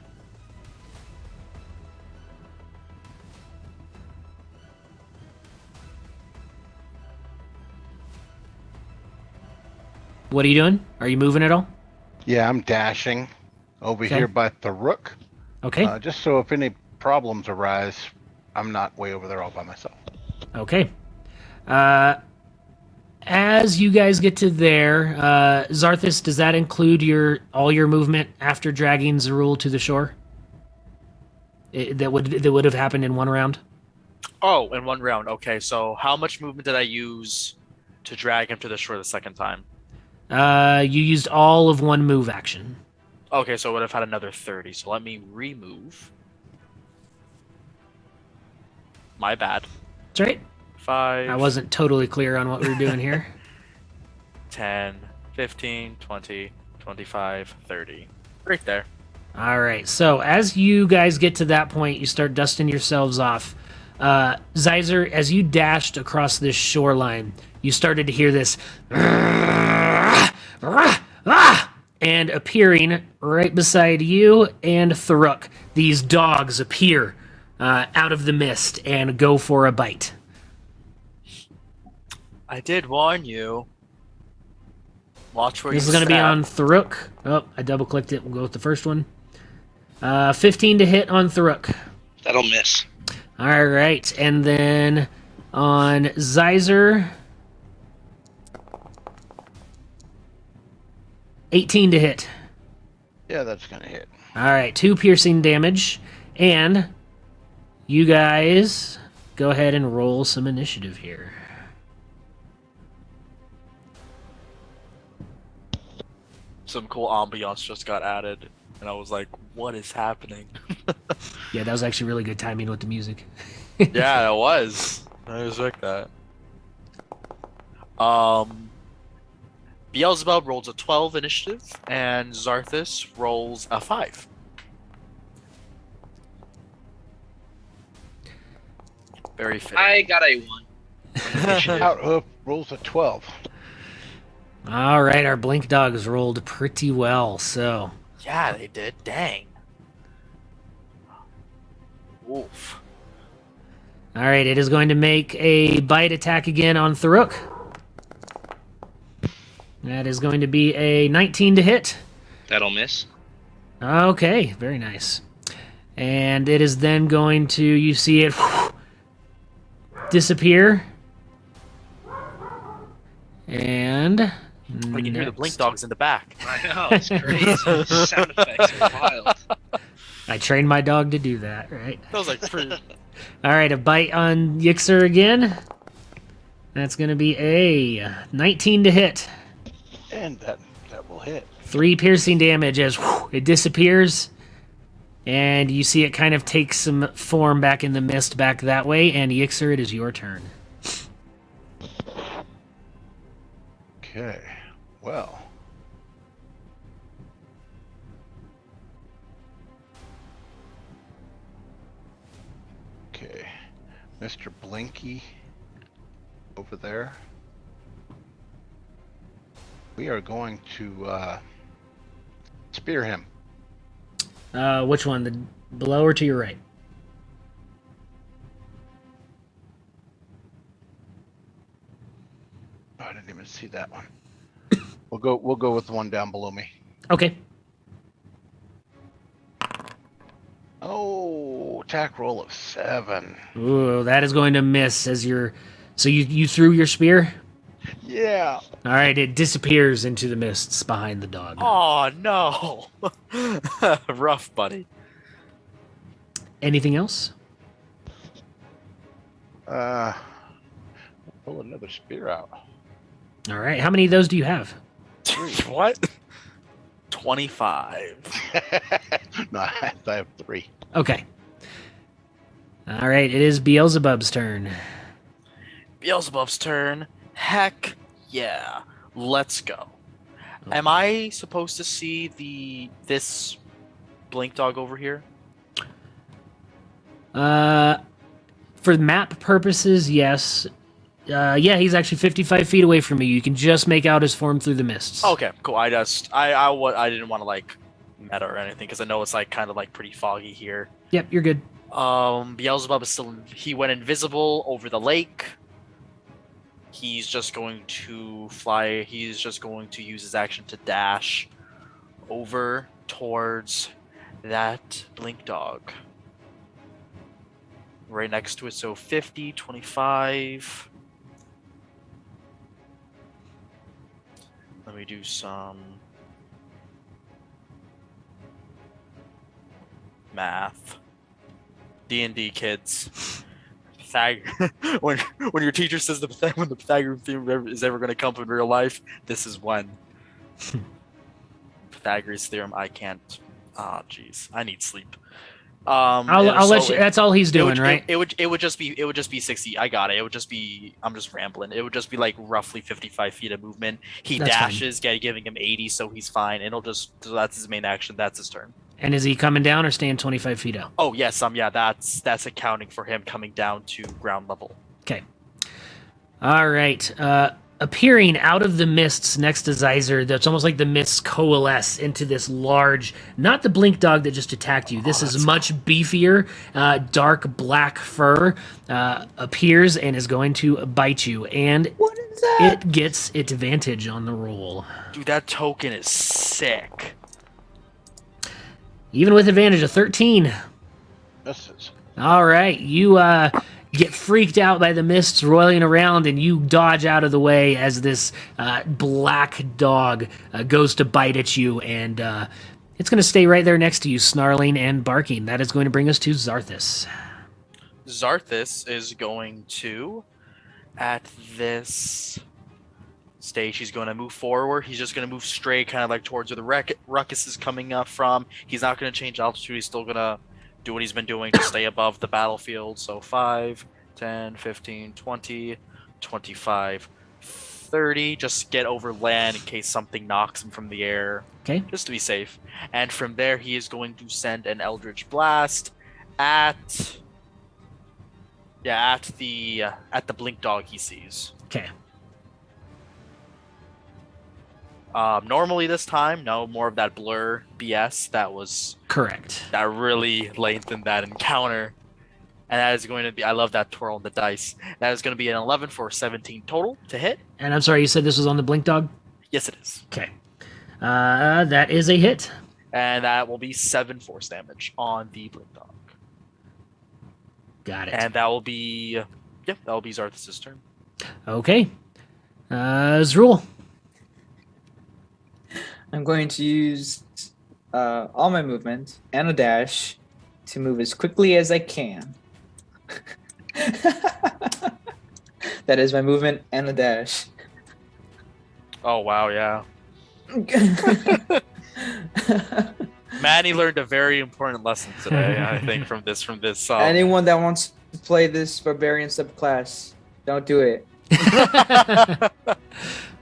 What are you doing? Are you moving at all? Yeah, I'm dashing over Okay. here by Tharuk. Okay. Just so if any problems arise, I'm not way over there all by myself. Okay. As you guys get to there, Zarthus, does that include all your movement after dragging Zerul to the shore? That would have happened in one round? Oh, in one round. Okay, so how much movement did I use to drag him to the shore the second time? You used all of one move action. Okay, so I would have had another 30. So let me remove. My bad. That's right. 5. I wasn't totally clear on what we were doing here. 10, 15, 20, 25, 30. Right there. All right. So as you guys get to that point, you start dusting yourselves off. Zyzer, as you dashed across this shoreline, you started to hear this and appearing right beside you and Tharuk, these dogs appear out of the mist and go for a bite. I did warn you. Watch where This you is going to be step. on Tharuk. Oh, I double-clicked it. We'll go with the first one. 15 to hit on Tharuk. That'll miss. All right, and then on Zyzer, 18 to hit. Yeah, that's gonna hit. All right, 2 piercing damage, and you guys go ahead and roll some initiative here. Some cool ambiance just got added, and I was like, "What is happening?" Yeah, that was actually really good timing with the music. Yeah, it was. I respect that. Beelzebub rolls a 12 initiative, and Zarthus rolls a 5. Very fitting. I got a 1. Outhoof rolls a 12. All right, our Blink Dogs rolled pretty well, so... Yeah, they did. Dang. Oof. All right, it is going to make a bite attack again on Tharuk. That is going to be a 19 to hit. That'll miss. Okay, very nice. And it is then going to, you see it disappear. And We can hear the next. blink dogs in the back. I know, it's crazy. Sound effects are wild. I trained my dog to do that, right? That was like pretty. All right, a bite on Yixer again. That's going to be a 19 to hit. And that will hit. 3 piercing damage as it disappears. And you see it kind of take some form back in the mist back that way. And Yixer, it is your turn. Okay. Well. Okay. Mr. Blinky over there. We are going to spear him. Which one? The below or to your right? Oh, I didn't even see that one. We'll go with the one down below me. Okay. Oh, attack roll of 7. Ooh, that is going to miss as you're... So you threw your spear? Yeah. All right, it disappears into the mists behind the dog. Oh no! Rough, buddy. Anything else? Well, pull another spear out. All right. How many of those do you have? What? 25. No, I have 3. Okay. All right. It is Beelzebub's turn. Beelzebub's turn. Heck yeah. Let's go. Am I supposed to see this blink dog over here? For map purposes, yes. Yeah, he's actually 55 feet away from you. You can just make out his form through the mists. Okay, cool. I didn't want to like meta or anything because I know it's like kind of like pretty foggy here. Yep, you're good. Beelzebub is still. He went invisible over the lake. He's just going to fly. He's just going to use his action to dash over towards that blink dog. Right next to it. So 50, 25. Let me do some math. D&D kids. when your teacher says when the Pythagorean theorem is ever going to come up in real life, this is when. Pythagoras theorem. I can't. Ah, jeez. I need sleep. I'll let you. That's all he's doing, right? It would just be 60. I got it. It would just be. I'm just rambling. It would just be like roughly 55 feet of movement. He That's dashes, giving him 80, so he's fine. So that's his main action. That's his turn. And is he coming down or staying 25 feet out? Oh yes, yeah. That's accounting for him coming down to ground level. Okay. All right. Appearing out of the mists next to Zyzer, that's almost like the mists coalesce into this large, not the blink dog that just attacked you. This is much beefier, dark black fur, appears and is going to bite you. And What is that? it gets advantage on the roll. Dude, that token is sick. Even with advantage of 13. Misses. All right, you get freaked out by the mists roiling around, and you dodge out of the way as this black dog goes to bite at you, and it's going to stay right there next to you, snarling and barking. That is going to bring us to Zarthus. Zarthus is going to, at this stage, he's going to move forward. He's just going to move straight, kind of like towards where the ruckus is coming up from. He's not going to change altitude. He's still going to do what he's been doing to stay above the battlefield. So 5, 10, 15, 20, 25, 30. Just get over land in case something knocks him from the air. Okay. Just to be safe. And from there, he is going to send an Eldritch Blast at the blink dog he sees. Okay. Normally this time, no more of that blur BS. That was Correct. that really lengthened that encounter. And that is going to be, I love that twirl in the dice. That is going to be an 11 for 17 total to hit. And I'm sorry, you said this was on the blink dog? Yes, it is. Okay. That is a hit. And that will be 7 force damage on the blink dog. Got it. And that will be, Zarthus' turn. Okay. Zrul. I'm going to use all my movement and a dash to move as quickly as I can. That is my movement and a dash. Oh, wow, yeah. Manny learned a very important lesson today, I think, from this. Anyone that wants to play this barbarian subclass, don't do it.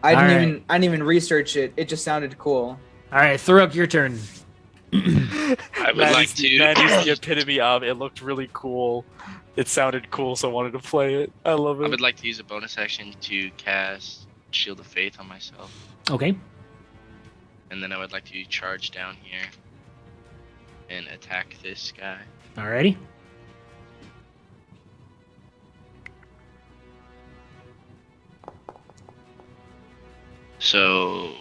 I didn't even research it. It just sounded cool. All right, Thurok, your turn. I would like to. Manny's the epitome of it looked really cool. It sounded cool, so I wanted to play it. I love it. I would like to use a bonus action to cast Shield of Faith on myself. Okay. And then I would like to charge down here and attack this guy. Alrighty. So,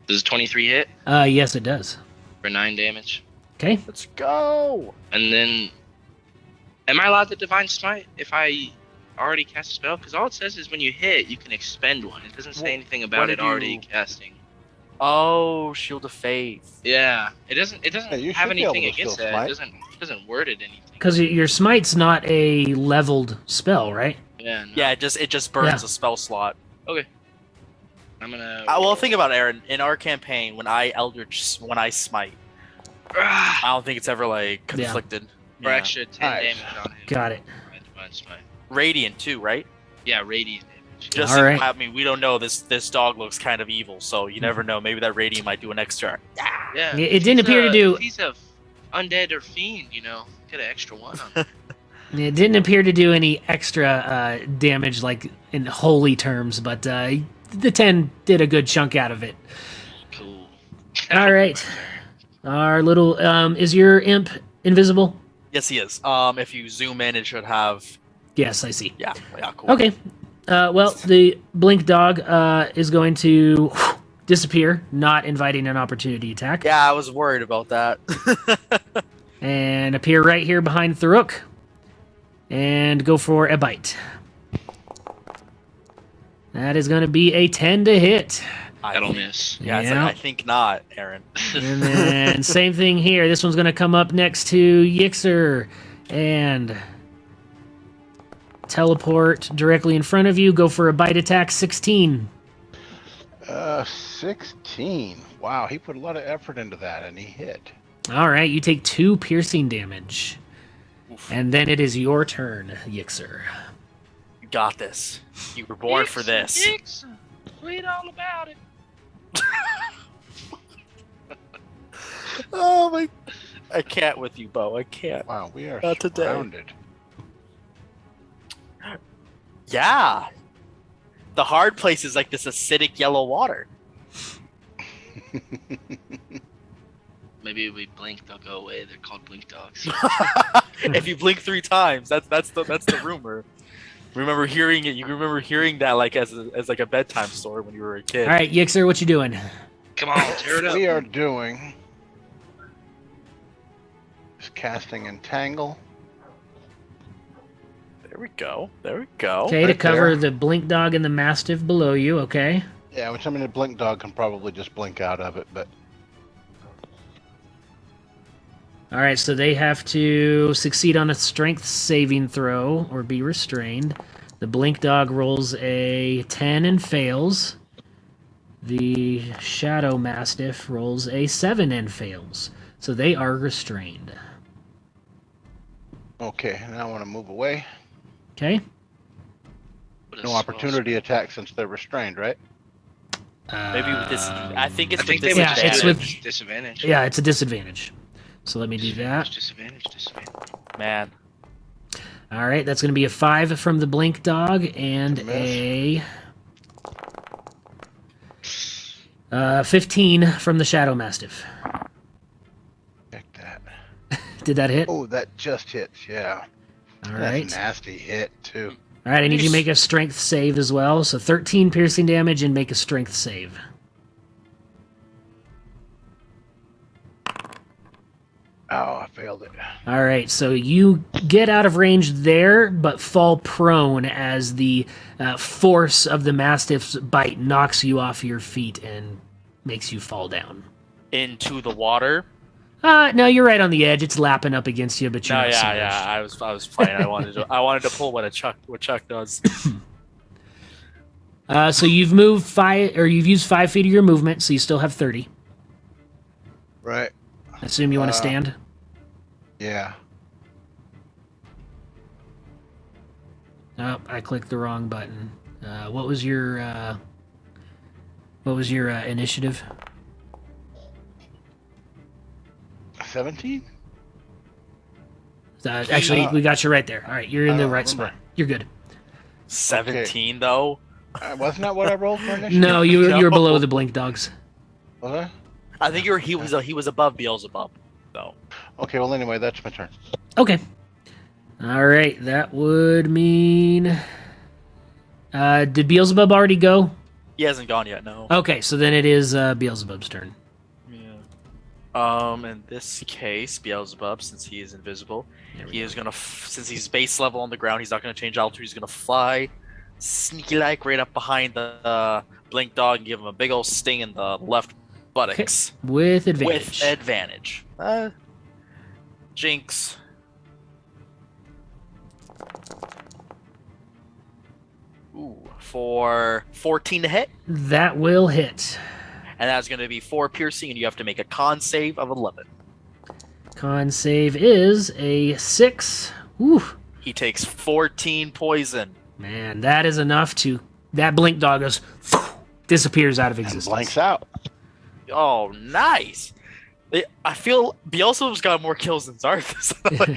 does 23 hit Yes, it does. for 9 damage? Okay. Let's go. And then, am I allowed to Divine Smite if I already cast a spell? Because all it says is when you hit, you can expend one. It doesn't say anything about it already casting. Oh, Shield of Faith. Yeah, it doesn't Yeah, you have should be able anything to against still that. smite. It doesn't word it anything. Because your smite's not a leveled spell, right? Yeah. No. Yeah, it just burns Yeah. a spell slot. Okay. I'm gonna. Well, think about it, Aaron. In our campaign, when I smite, I don't think it's ever like conflicted. For Yeah. extra 10 Nice. damage on him. Got it. Mine's fine. Radiant too, right? Yeah, radiant damage. Just All right. I mean, we don't know. This dog looks kind of evil, so you never know. Maybe that radiant might do an extra. Yeah. It didn't appear to do. If he's a undead or fiend, get an extra one on him. It didn't appear to do any extra damage, like in holy terms, but the 10 did a good chunk out of it. Cool. All right. Our little is your imp invisible? Yes, he is. If you zoom in, it should have. Yes, I see. Yeah, cool. Okay. Well, the blink dog is going to disappear, not inviting an opportunity attack, Yeah, I was worried about that. and appear right here behind Tharuk, and go for a bite. That is going to be a 10 to hit. That'll miss. Yeah, it's Yeah. like, I think not, Aaron. And then same thing here. This one's going to come up next to Yixer and teleport directly in front of you. Go for a bite attack, 16. 16. Wow, he put a lot of effort into that, and he hit. All right, you take 2 piercing damage. And then it is your turn, Yixer. You got this. You were born for this. Read all about it. Oh my! I can't with you, Bo. I can't. Wow, we are Not today. surrounded. Yeah. The hard place is like this acidic yellow water. Maybe if we blink, they'll go away. They're called blink dogs. If you blink 3 times, that's the rumor. Remember hearing it? You remember hearing that like as like a bedtime story when you were a kid. All right, Yixer, what you doing? Come on, tear it up. We are doing just casting Entangle. There we go. There we go. Okay, to right cover there. the blink dog and the mastiff below you, okay? Yeah, which I mean, a blink dog can probably just blink out of it, but All right, so they have to succeed on a strength saving throw or be restrained. The blink dog rolls a 10 and fails. The shadow mastiff rolls a 7 and fails. So they are restrained. okay. Now I want to move away. Okay? What is No supposed- opportunity attack since they're restrained, right? Maybe with this. I think it's I think with they would Yeah, just it's do it with- disadvantage. Yeah, it's a disadvantage. So let me do that. Disadvantage. Man. All right, that's going to be a 5 from the blink dog and a 15 from the shadow mastiff. Check that. Did that hit? Oh, that just hits. Yeah. All That's right. a nasty hit too. All right, I need you to make a strength save as well. So 13 piercing damage and make a strength save. Oh, I failed it. All right, so you get out of range there, but fall prone as the force of the mastiff's bite knocks you off your feet and makes you fall down. Into the water. No, you're right on the edge. It's lapping up against you, but you're No, not yeah. submerged. I was playing. I wanted to pull what Chuck does. So you've moved 5, or you've used 5 feet of your movement, so you still have 30. Right. I assume you want to stand. Yeah. Oh, I clicked the wrong button. What was your initiative? 17? Actually, we got you right there. All right, you're in the right remember. spot. You're good. 17 though. Wasn't that what I rolled for initiative? No, you were No. below the blink dogs. Was I think he was above Beelzebub though. I? Okay, well, anyway, that's my turn. Okay. All right, that would mean. Did Beelzebub already go? He hasn't gone yet. No. Okay, so then it is Beelzebub's turn. Yeah. In this case, Beelzebub, since he is invisible, he is gonna. Since he's base level on the ground, he's not gonna change altitude. He's gonna fly, sneaky like right up behind the blink dog and give him a big old sting in the left buttocks With advantage. with advantage. Jinx. Ooh, for 14 to hit. That will hit. And that's going to be 4 piercing, and you have to make a con save of 11. Con save is a 6. Woo. He takes 14 poison. Man, that is enough to... That blink dog goes... disappears out of existence. And blanks out. Oh, nice. I feel Beelzebub's got more kills than Arthas. Like,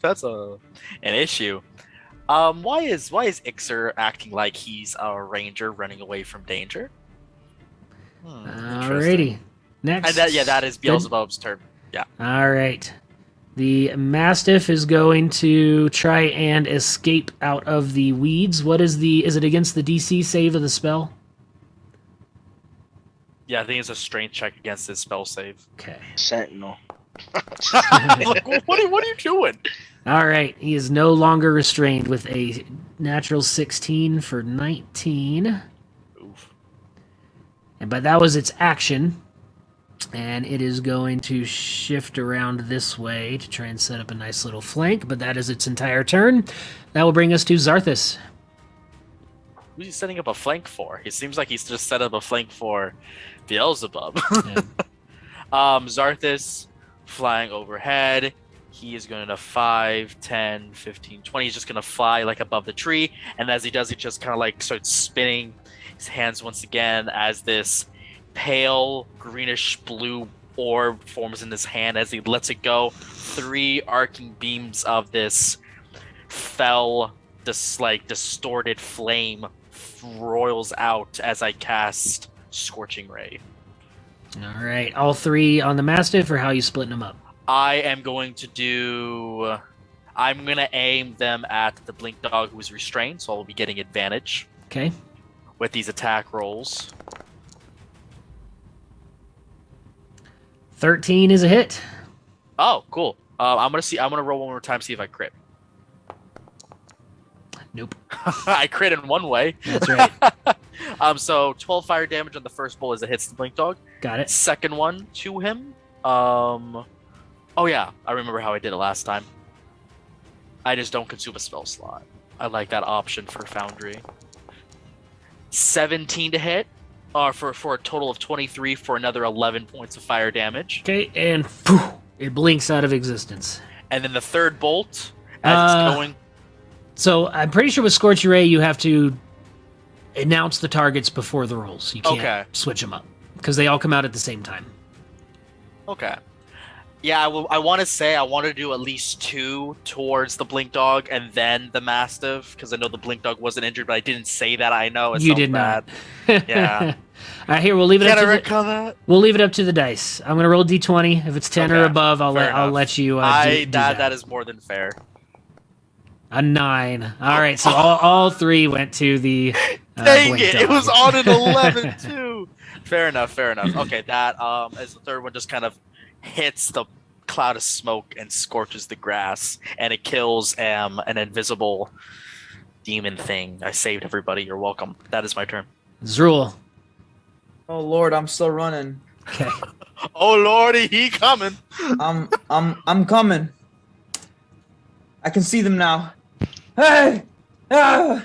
that's an issue. Why is Ixer acting like he's a ranger running away from danger? Alrighty. Next. And that is Beelzebub's turn. Yeah. All right. The Mastiff is going to try and escape out of the weeds. What is it against the DC save of the spell? Yeah, I think it's a strength check against his spell save. Okay. Sentinel. Like, what are you doing? All right. He is no longer restrained with a natural 16 for 19. Oof. But that was its action. And it is going to shift around this way to try and set up a nice little flank, but that is its entire turn. That will bring us to Zarthas. Who's he setting up a flank for? He seems like he's just set up a flank for Beelzebub. Yeah. Zarthas flying overhead. He is going to 5, 10, 15, 20. He's just going to fly like above the tree. And as he does, he just kind of like starts spinning his hands once again as this pale greenish blue orb forms in his hand. As he lets it go, 3 arcing beams of this distorted flame roils out as I cast Scorching Ray. All right. All 3 on the Mastiff, or how are you splitting them up? I'm going to aim them at the Blink Dog who is restrained, so I'll be getting advantage. Okay. With these attack rolls. 13 is a hit. Oh, cool. I'm gonna roll one more time, see if I crit. Nope. I crit in one way. That's right. So 12 fire damage on the first bullet as it hits the Blink Dog. Got it. Second one to him. Oh yeah, I remember how I did it last time. I just don't consume a spell slot. I like that option for Foundry. 17 to hit. For a total of 23 for another 11 points of fire damage. Okay, and phew, it blinks out of existence. And then the third bolt, as it's going... So I'm pretty sure with Scorch Ray, you have to announce the targets before the rolls. You can't switch them up, because they all come out at the same time. Okay. Yeah, I want to do at least 2 towards the Blink Dog and then the Mastiff, because I know the Blink Dog wasn't injured, but I didn't say that. I know it you sounds did bad. not. Yeah. All right, here we'll leave it up to that? We'll leave it up to the dice. I'm gonna roll d20. If it's 10 or above, I'll let you. Do that. That is more than fair. A 9. All right, so all 3 went to the. Dang Blink it! Dog. It was on an 11 too. Fair enough. Okay, that as the third one just kind of hits the cloud of smoke and scorches the grass, and it kills an invisible demon thing. I saved everybody. You're welcome. That is my turn. Zrul. Oh Lord, I'm still running. Okay. Oh Lordy, he coming. I'm coming. I can see them now. Hey! Ah!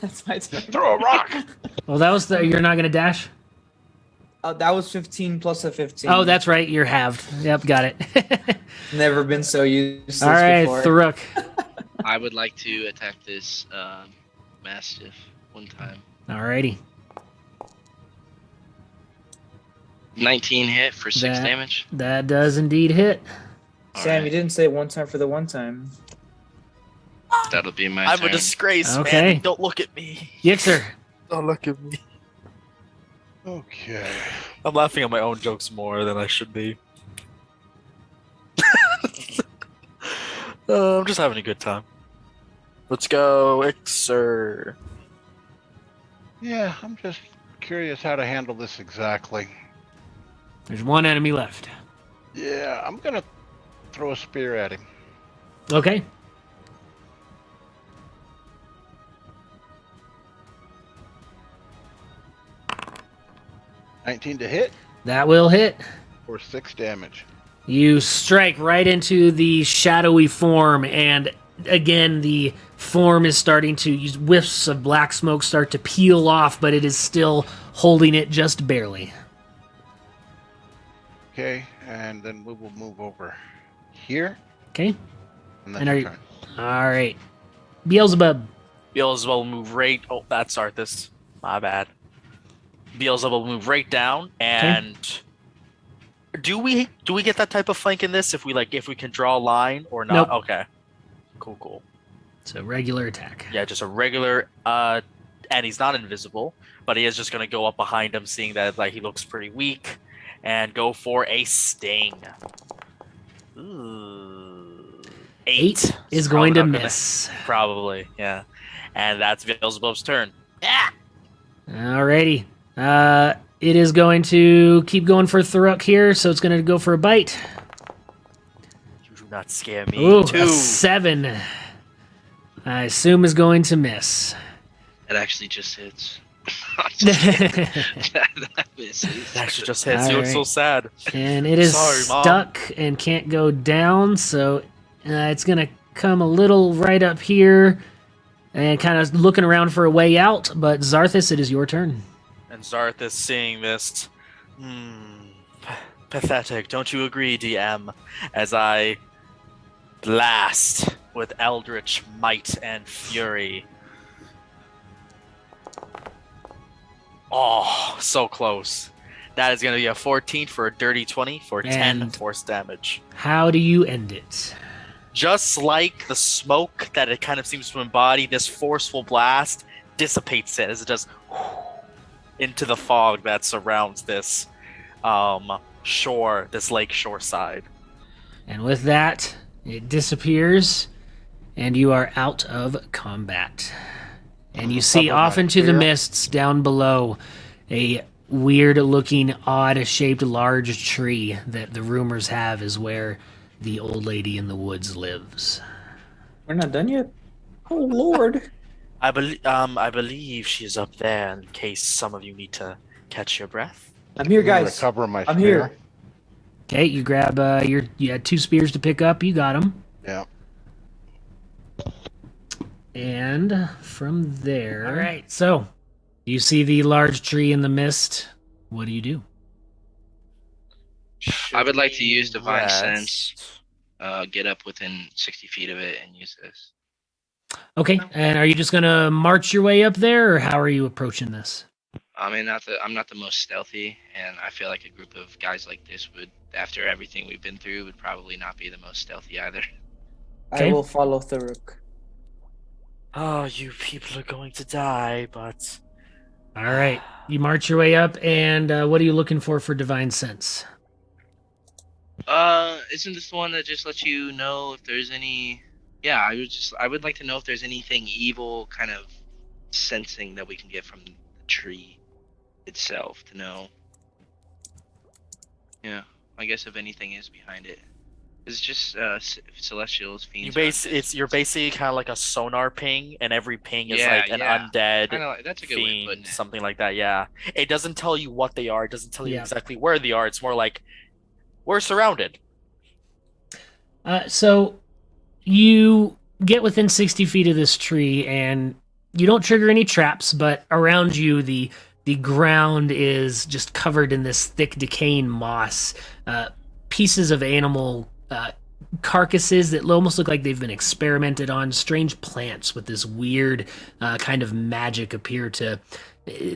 That's my turn. Throw a rock. Well, that was you're not gonna dash. That was 15 plus a 15. Oh, that's right. You're halved. Yep, got it. Never been so used to all right, before. Tharuk. I would like to attack this Mastiff one time. Alrighty. 19 hit for 6 damage. That does indeed hit. Sam, you didn't say one time for the one time. That'll be my I'm turn. a disgrace, Okay. man. Don't look at me. Yixer. Don't look at me. Okay. I'm laughing at my own jokes more than I should be. I'm just having a good time. Let's go, Ixer. Yeah, I'm just curious how to handle this exactly. There's one enemy left. Yeah, I'm gonna throw a spear at him. Okay. $19 to hit That will hit. for 6 damage. You strike right into the shadowy form, and again, the form is starting to use whiffs of black smoke start to peel off, but it is still holding it just barely. Okay, and then we will move over here. Okay. And And that's are your you, turn. all right. Beelzebub. Beelzebub will move right. Oh, that's Arthas. My bad. Beelzebub will move right down, and do we get that type of flank in this if we can draw a line or not? Nope. Okay. Cool. It's a regular attack. Yeah, just a regular. And he's not invisible, but he is just gonna go up behind him, seeing that he looks pretty weak, and go for a sting. Ooh. 8 is going to Probably not miss. Probably, yeah. And that's Beelzebub's turn. Yeah. Alrighty. It is going to keep going for Thuruk here, so it's going to go for a bite. You do not scare me. Ooh, 2. a 7. I assume is going to miss. It actually just hits. that misses. It actually just hits. All You look so right. sad. And it is Sorry, Mom. stuck and can't go down, so it's going to come a little right up here and kind of looking around for a way out. But Zarthus, it is your turn. And Zarthus seeing this, pathetic. Don't you agree, DM? As I blast with Eldritch Might and Fury. Oh, so close. That is going to be a 14 for a dirty 20 for 10 And- force damage. How do you end it? Just like the smoke that it kind of seems to embody, this forceful blast dissipates it as it just into the fog that surrounds this shore, this lake shore side. And with that, it disappears, and you are out of combat. And you see Top of off my into the spear. mists down below a weird-looking, odd-shaped large tree that the rumors have is where the old lady in the woods lives. We're not done yet. Oh Lord. I believe she's up there in case some of you need to catch your breath. I'm here, I'm gonna guys. recover my I'm spear. here. Okay, you grab you had 2 spears to pick up. You got them. Yeah. And from there... All right, so you see the large tree in the mist. What do you do? I would like to use Divine Rest. Sense, get up within 60 feet of it, and use this. Okay, and are you just going to march your way up there, or how are you approaching this? I mean, I'm not the most stealthy, and I feel like a group of guys like this would, after everything we've been through, would probably not be the most stealthy either. Okay. I will follow Thuruk. Oh, you people are going to die, but All right, you march your way up, and what are you looking for Divine Sense? Isn't this the one that just lets you know if there's any? Yeah, I would like to know if there's anything evil kind of sensing that we can get from the tree itself to know. Yeah, I guess if anything is behind it. It's just celestials, fiends. you're basically kind of like a sonar ping, and every ping is Yeah, like an yeah. undead Kinda like, that's a good way of fiend, putting it. something like that. Yeah, it doesn't tell you what they are. It doesn't tell you Yeah. exactly where they are. It's more like we're surrounded. So you get within 60 feet of this tree, and you don't trigger any traps, but around you, the ground is just covered in this thick, decaying moss. Pieces of animal carcasses that almost look like they've been experimented on. Strange plants with this weird kind of magic appear to,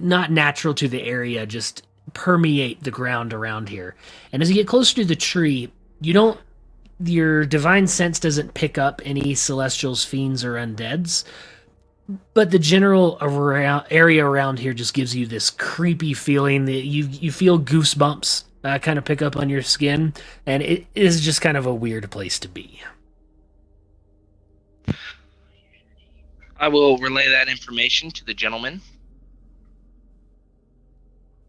not natural to the area, just permeate the ground around here. And as you get closer to the tree, your divine sense doesn't pick up any celestials, fiends, or undeads, but the general area around here just gives you this creepy feeling that you feel goosebumps kind of pick up on your skin, and it is just kind of a weird place to be. I will relay that information to the gentleman.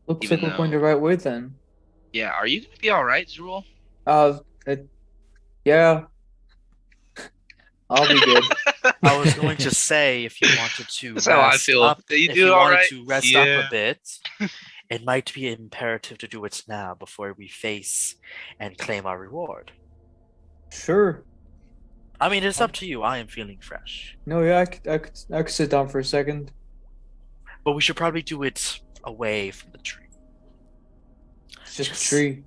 Looks Even like we're going though- the right way then. Yeah, are you gonna be all right, Zrul? Yeah. I'll be good. I was going to say, if you wanted to That's how I rest feel. up, You if do you all wanted right? to rest Yeah. up a bit, it might be imperative to do it now before we face and claim our reward. Sure. I mean, it's up to you. I am feeling fresh. No, yeah, I could sit down for a second. But we should probably do it away from the tree. It's just a tree.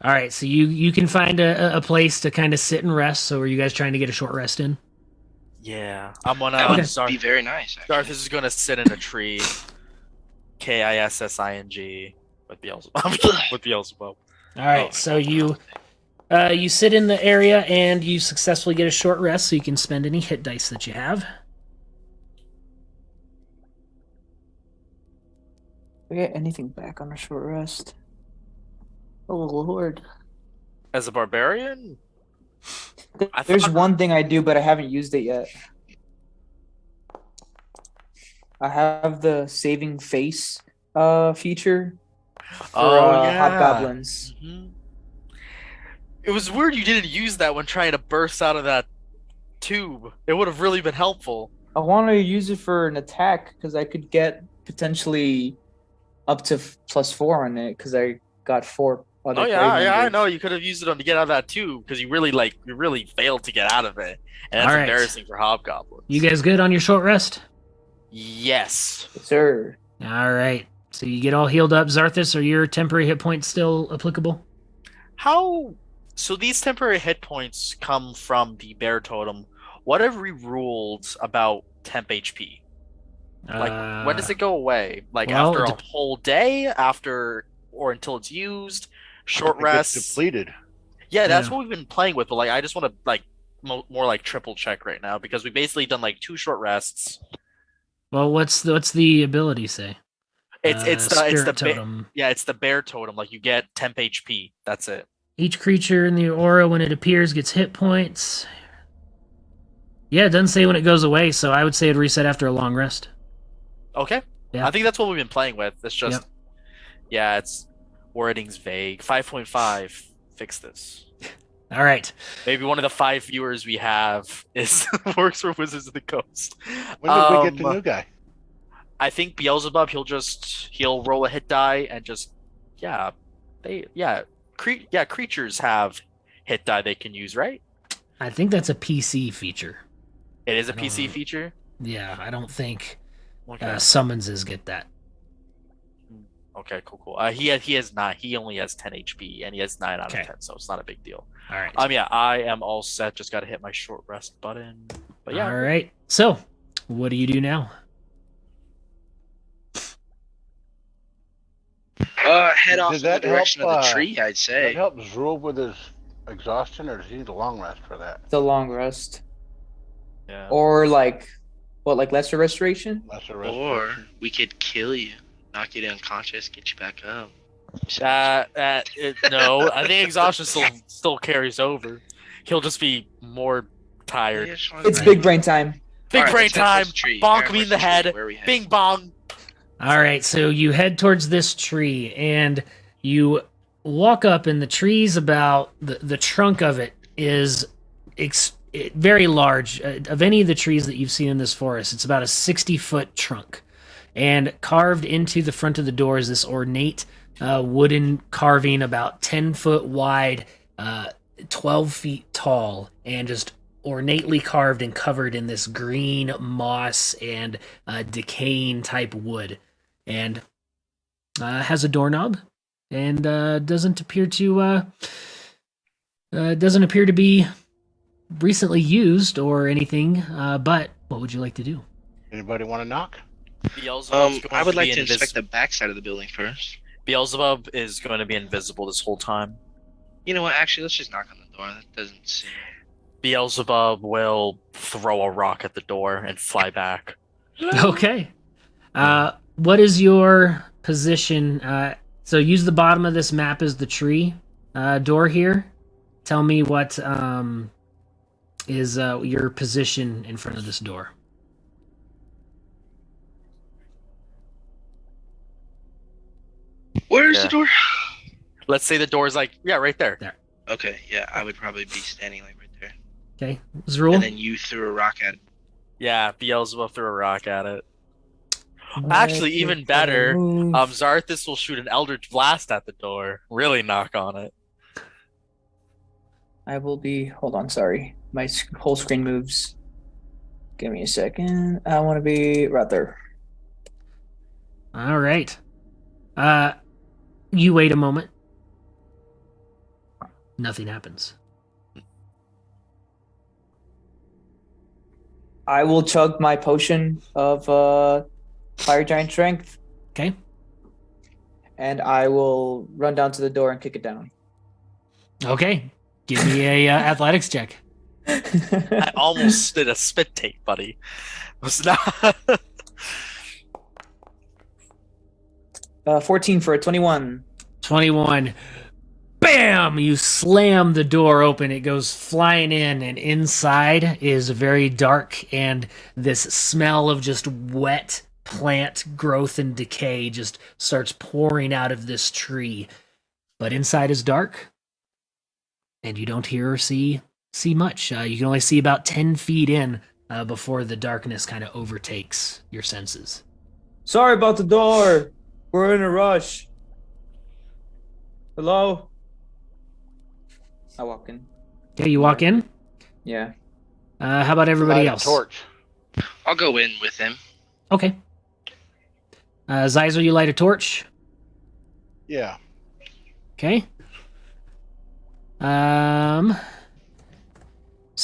All right, so you can find a place to kind of sit and rest. So are you guys trying to get a short rest in? Yeah. I'm gonna... That would be very nice. Actually. Darth is going to sit in a tree. Kissing with Beelzebub. with Beelzebub. All right, so you sit in the area and you successfully get a short rest, so you can spend any hit dice that you have. Do I get anything back on a short rest? Oh Lord! As a barbarian? There's one thing I do, but I haven't used it yet. I have the saving face feature for hobgoblins. Mm-hmm. It was weird you didn't use that when trying to burst out of that tube. It would have really been helpful. I want to use it for an attack because I could get potentially up to +4 on it because I got 4 other. Oh yeah, I know. You could have used it to get out of that tube because you really failed to get out of it, and that's embarrassing for hobgoblins. You guys good on your short rest? Yes, sir. All right. So you get all healed up. Zarthus, are your temporary hit points still applicable? How? So these temporary hit points come from the bear totem. What have we ruled about temp HP? Like, when does it go away? Like, after a whole day? After, or until it's used? Short rest? Depleted. Yeah, that's what we've been playing with, but, like, I just want to, like, more, like, triple check right now, because we've basically done, like, 2 short rests. Well, what's the ability say? It's the totem. It's the bear totem. Like, you get temp HP. That's it. Each creature in the aura, when it appears, gets hit points. Yeah, it doesn't say when it goes away, so I would say it'd reset after a long rest. Okay. Yeah. I think that's what we've been playing with. It's just, it's wording's vague. 5.5, fix this. All right. Maybe one of the 5 viewers we have works for Wizards of the Coast. When did we get the new guy? I think Beelzebub, he'll roll a hit die and just, creatures have hit die they can use, right? I think that's a PC feature. It is a PC feature? Yeah, I don't think summonses get that. Okay, cool. He has 9. He only has 10 HP, and he has 9 out of 10, so it's not a big deal. All right. I am all set. Just got to hit my short rest button. But yeah. All right. So, what do you do now? Head off in the direction of the tree, I'd say. Does that help Zrul with his exhaustion, or does he need a long rest for that? The long rest. Yeah. Or lesser restoration? Lesser restoration. Or we could kill you, knock you unconscious, get you back up. No, I think exhaustion still carries over. He'll just be more tired. It's big brain time. Big brain time. Bonk me in the head. Bing bong. All right, so you head towards this tree, and you walk up, and the tree's about the trunk of it is very large. Of any of the trees that you've seen in this forest, it's about a 60-foot trunk, and carved into the front of the door is this ornate wooden carving, about 10 foot wide, 12 feet tall, and just ornately carved and covered in this green moss and decaying type wood. And has a doorknob, and doesn't appear to be recently used or anything. But what would you like to do? Anybody want to knock? I would like to inspect the backside of the building first. Beelzebub is going to be invisible this whole time. You know what? Actually, let's just knock on the door. That doesn't seem. Beelzebub will throw a rock at the door and fly back. Okay. What is your position? So use the bottom of this map as the tree door here. Tell me what is your position in front of this door. Where's the door? Let's say the door's like, right there. There. Okay, yeah, I would probably be standing like right there. Okay, Zrul. And then you threw a rock at it. Yeah, Beelzebub threw a rock at it. Actually, even better, Zarthus will shoot an Eldritch Blast at the door. Really knock on it. I will be. Hold on, sorry. My whole screen moves. Give me a second. I want to be right there. All right. You wait a moment. Nothing happens. I will chug my potion of fire giant strength. Okay. And I will run down to the door and kick it down. Okay. Give me a athletics check. I almost did a spit take, buddy. Was not. 14 for a 21. 21. Bam! You slam the door open. It goes flying in, and inside is very dark, and this smell of just wet plant growth and decay just starts pouring out of this tree. But inside is dark, and you don't hear or see much. You can only see about 10 feet in before the darkness kind of overtakes your senses. Sorry about the door. We're in a rush. Hello? I walk in. Okay, you walk in. Yeah. How about everybody Light a else? torch. I'll go in with him. Okay. Zyzer, you light a torch. Yeah. Okay. So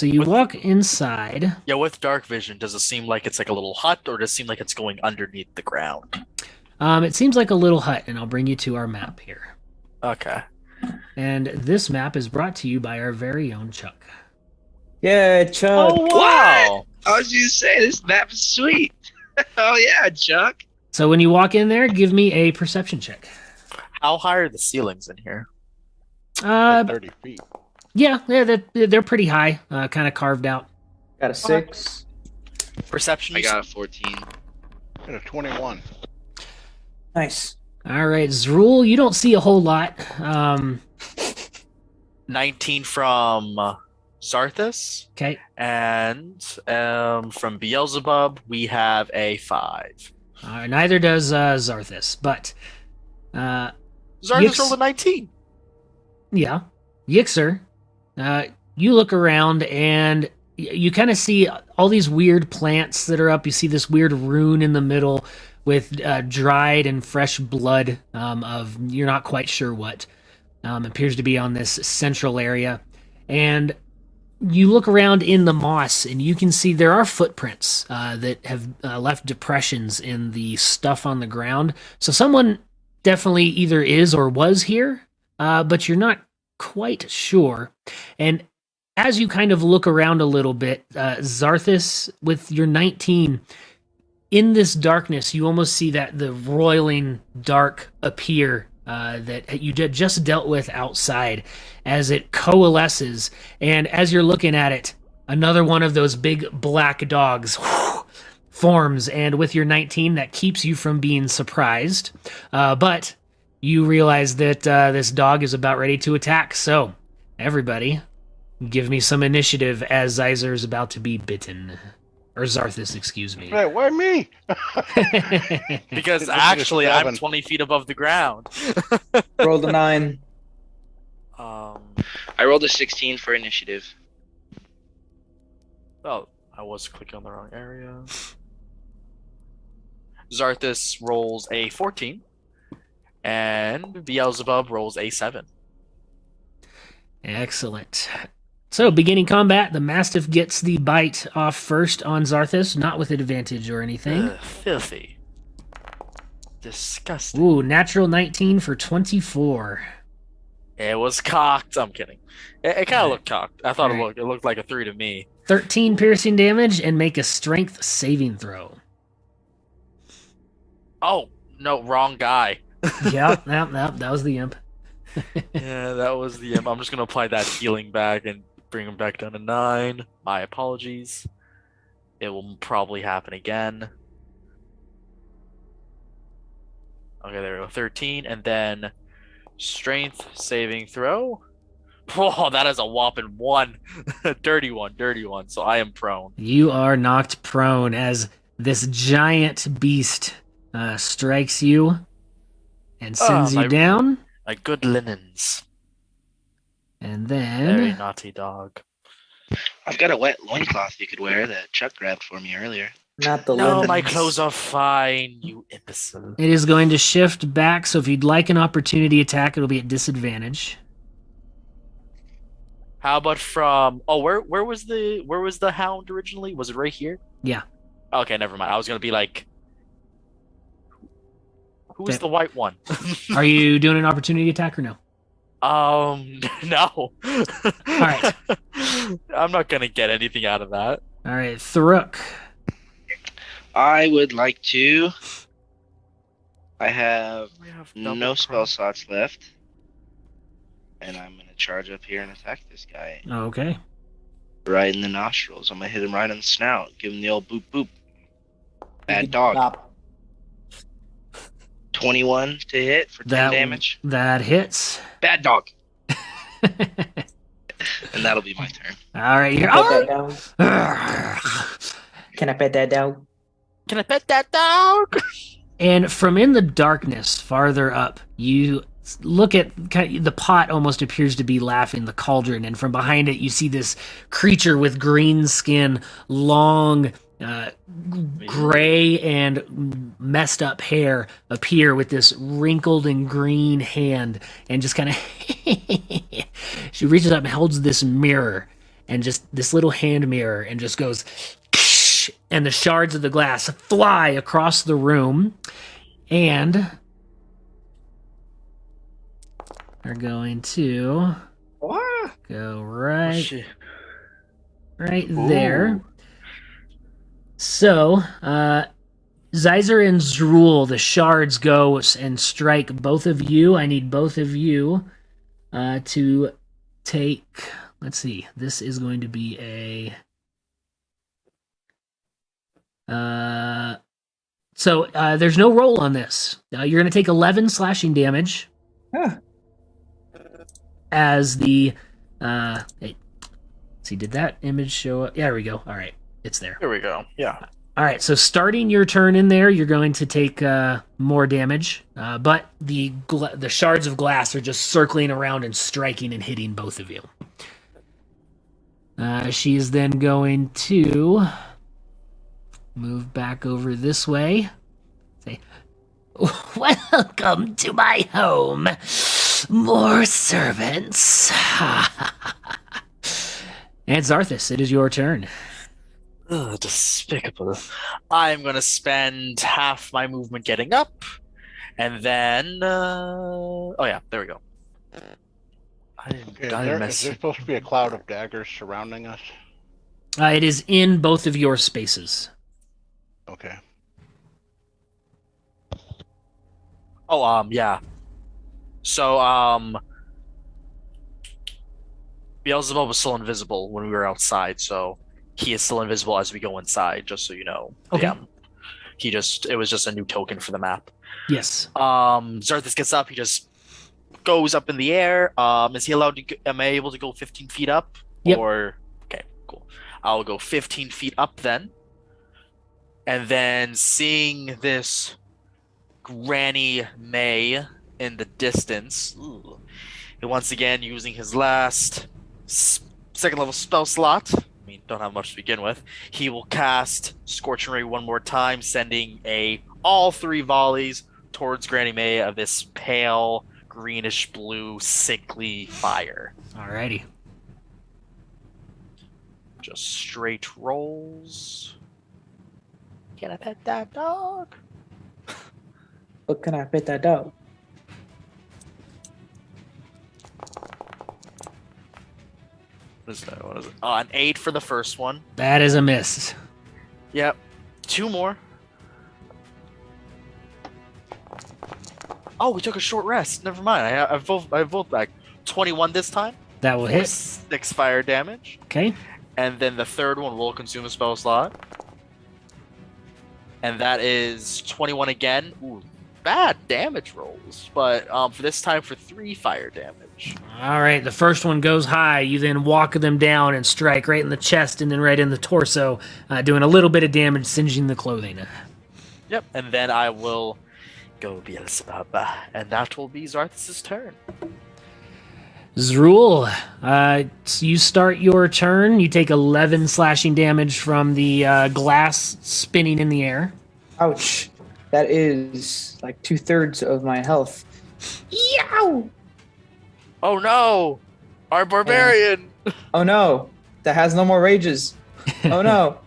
you walk inside. Yeah, with dark vision, does it seem like it's like a little hut, or does it seem like it's going underneath the ground? It seems like a little hut, and I'll bring you to our map here. Okay. And this map is brought to you by our very own Chuck. Yeah, Chuck. Oh, wow! I was going to say, this map is sweet. Oh, yeah, Chuck. So when you walk in there, give me a perception check. How high are the ceilings in here? 30 feet. Yeah, they're pretty high, kind of carved out. Got a 6. Perception? I got a 14. Got a 21. Nice. All right, Zrul, you don't see a whole lot. 19 from Zarthus. Okay. And from Beelzebub, we have a 5. Neither does Zarthus, but... Zarthus rolled a 19. Yeah. Yixer, you look around and you kind of see all these weird plants that are up. You see this weird rune in the middle with dried and fresh blood of you're not quite sure what. Appears to be on this central area. And you look around in the moss and you can see there are footprints that have left depressions in the stuff on the ground. So someone definitely either is or was here, but you're not quite sure. And as you kind of look around a little bit, Zarthus, with your 19, in this darkness, you almost see that the roiling dark appear that you just dealt with outside as it coalesces. And as you're looking at it, another one of those big black dogs forms. And with your 19, that keeps you from being surprised. But you realize that this dog is about ready to attack. So, everybody, give me some initiative as Zyzer is about to be bitten. Or Zarthus, excuse me. Hey, why me? Because actually, I'm 20 feet above the ground. Rolled a 9. I rolled a 16 for initiative. Oh, I was clicking on the wrong area. Zarthus rolls a 14. And Beelzebub rolls a 7. Excellent. So, beginning combat, the Mastiff gets the bite off first on Zarthus, not with advantage or anything. Filthy. Disgusting. Ooh, natural 19 for 24. It was cocked. I'm kidding. It kind of looked cocked. I thought it looked like a 3 to me. 13 piercing damage, and make a strength saving throw. Oh, no, wrong guy. Yep, that was the imp. Yeah, that was the imp. I'm just going to apply that healing back and bring him back down to 9. My apologies. It will probably happen again. Okay, there we go. 13, and then strength saving throw. Oh, that is a whopping 1. dirty one. So I am prone. You are knocked prone as this giant beast strikes you and sends you down. My good linens. And Very then naughty dog. I've got a wet loincloth you could wear that Chuck grabbed for me earlier. Not the No, my linens. clothes are fine, you imbecile. it is going to shift back, so if you'd like an opportunity attack, it'll be at disadvantage. How about from? Oh, where was the hound originally? Was it right here? Yeah. Okay, never mind. I was gonna be like, who is Okay. the white one? Are you doing an opportunity attack or no? No. All right. I'm not gonna get anything out of that. All right, Tharuk. I would like to. I have We have no double spell cross. slots left. And I'm going to charge up here and attack this guy. Okay. Right in the nostrils. I'm going to hit him right on the snout. Give him the old boop boop. Bad Good dog. job. 21 to hit for 10 damage. That hits. Bad dog. And that'll be my turn. All right, you're. Pet that dog. Can I pet that dog? Can I pet that dog? And from in the darkness farther up, you look at the pot almost appears to be laughing, the cauldron, and from behind it you see this creature with green skin, long gray and messed up hair appear with this wrinkled and green hand, and just kind of she reaches up and holds this mirror, and just this little hand mirror, and just goes, and the shards of the glass fly across the room, and are going to go right there. So, Zyzer and Zrul, the shards go and strike both of you. I need both of you to take... Let's see. This is going to be a... So, there's no roll on this. You're going to take 11 slashing damage. Huh. As the... Hey, let's see, did that image show up? Yeah, there we go. All right. It's there. There we go. Yeah. All right, so starting your turn in there, you're going to take more damage, but the shards of glass are just circling around and striking and hitting both of you. She is then going to move back over this way. Say, "Welcome to my home. More servants." And Arthas, it is your turn. Ugh, despicable. I'm gonna spend half my movement getting up, and then oh yeah, there we go. Is there supposed to be a cloud of daggers surrounding us? It is in both of your spaces. Okay. Oh yeah. So Beelzebub was still invisible when we were outside, so he is still invisible as we go inside, just so you know. Okay. Yeah. It was just a new token for the map. Yes. Zarthus gets up, he just goes up in the air. Is he allowed to am I able to go 15 feet up? Yep. Or okay, cool. I'll go 15 feet up then. And then seeing this Granny May in the distance, and once again using his last second level spell slot, I mean, don't have much to begin with, he will cast Scorching Ray one more time, sending all 3 volleys towards Granny May of this pale, greenish blue, sickly fire. Alrighty. Just straight rolls. Can I pet that dog? But can I pet that dog? What is that? What is it? An 8 for the first one. That is a miss. Yep. 2 more. Oh, we took a short rest. Never mind. I vote back. 21 this time. That will hit. 6 fire damage. Okay. And then the third one will consume a spell slot. And that is 21 again. Ooh, bad damage rolls. But for this time for 3 fire damage. All right, the first one goes high. You then walk them down and strike right in the chest and then right in the torso, doing a little bit of damage, singeing the clothing. Yep, and then I will go Beelzebub, and that will be Zarthus' turn. Zrul, so you start your turn. You take 11 slashing damage from the glass spinning in the air. Ouch. That is like 2/3 of my health. Yow! Oh no! Our barbarian! Oh no! That has no more rages. Oh no!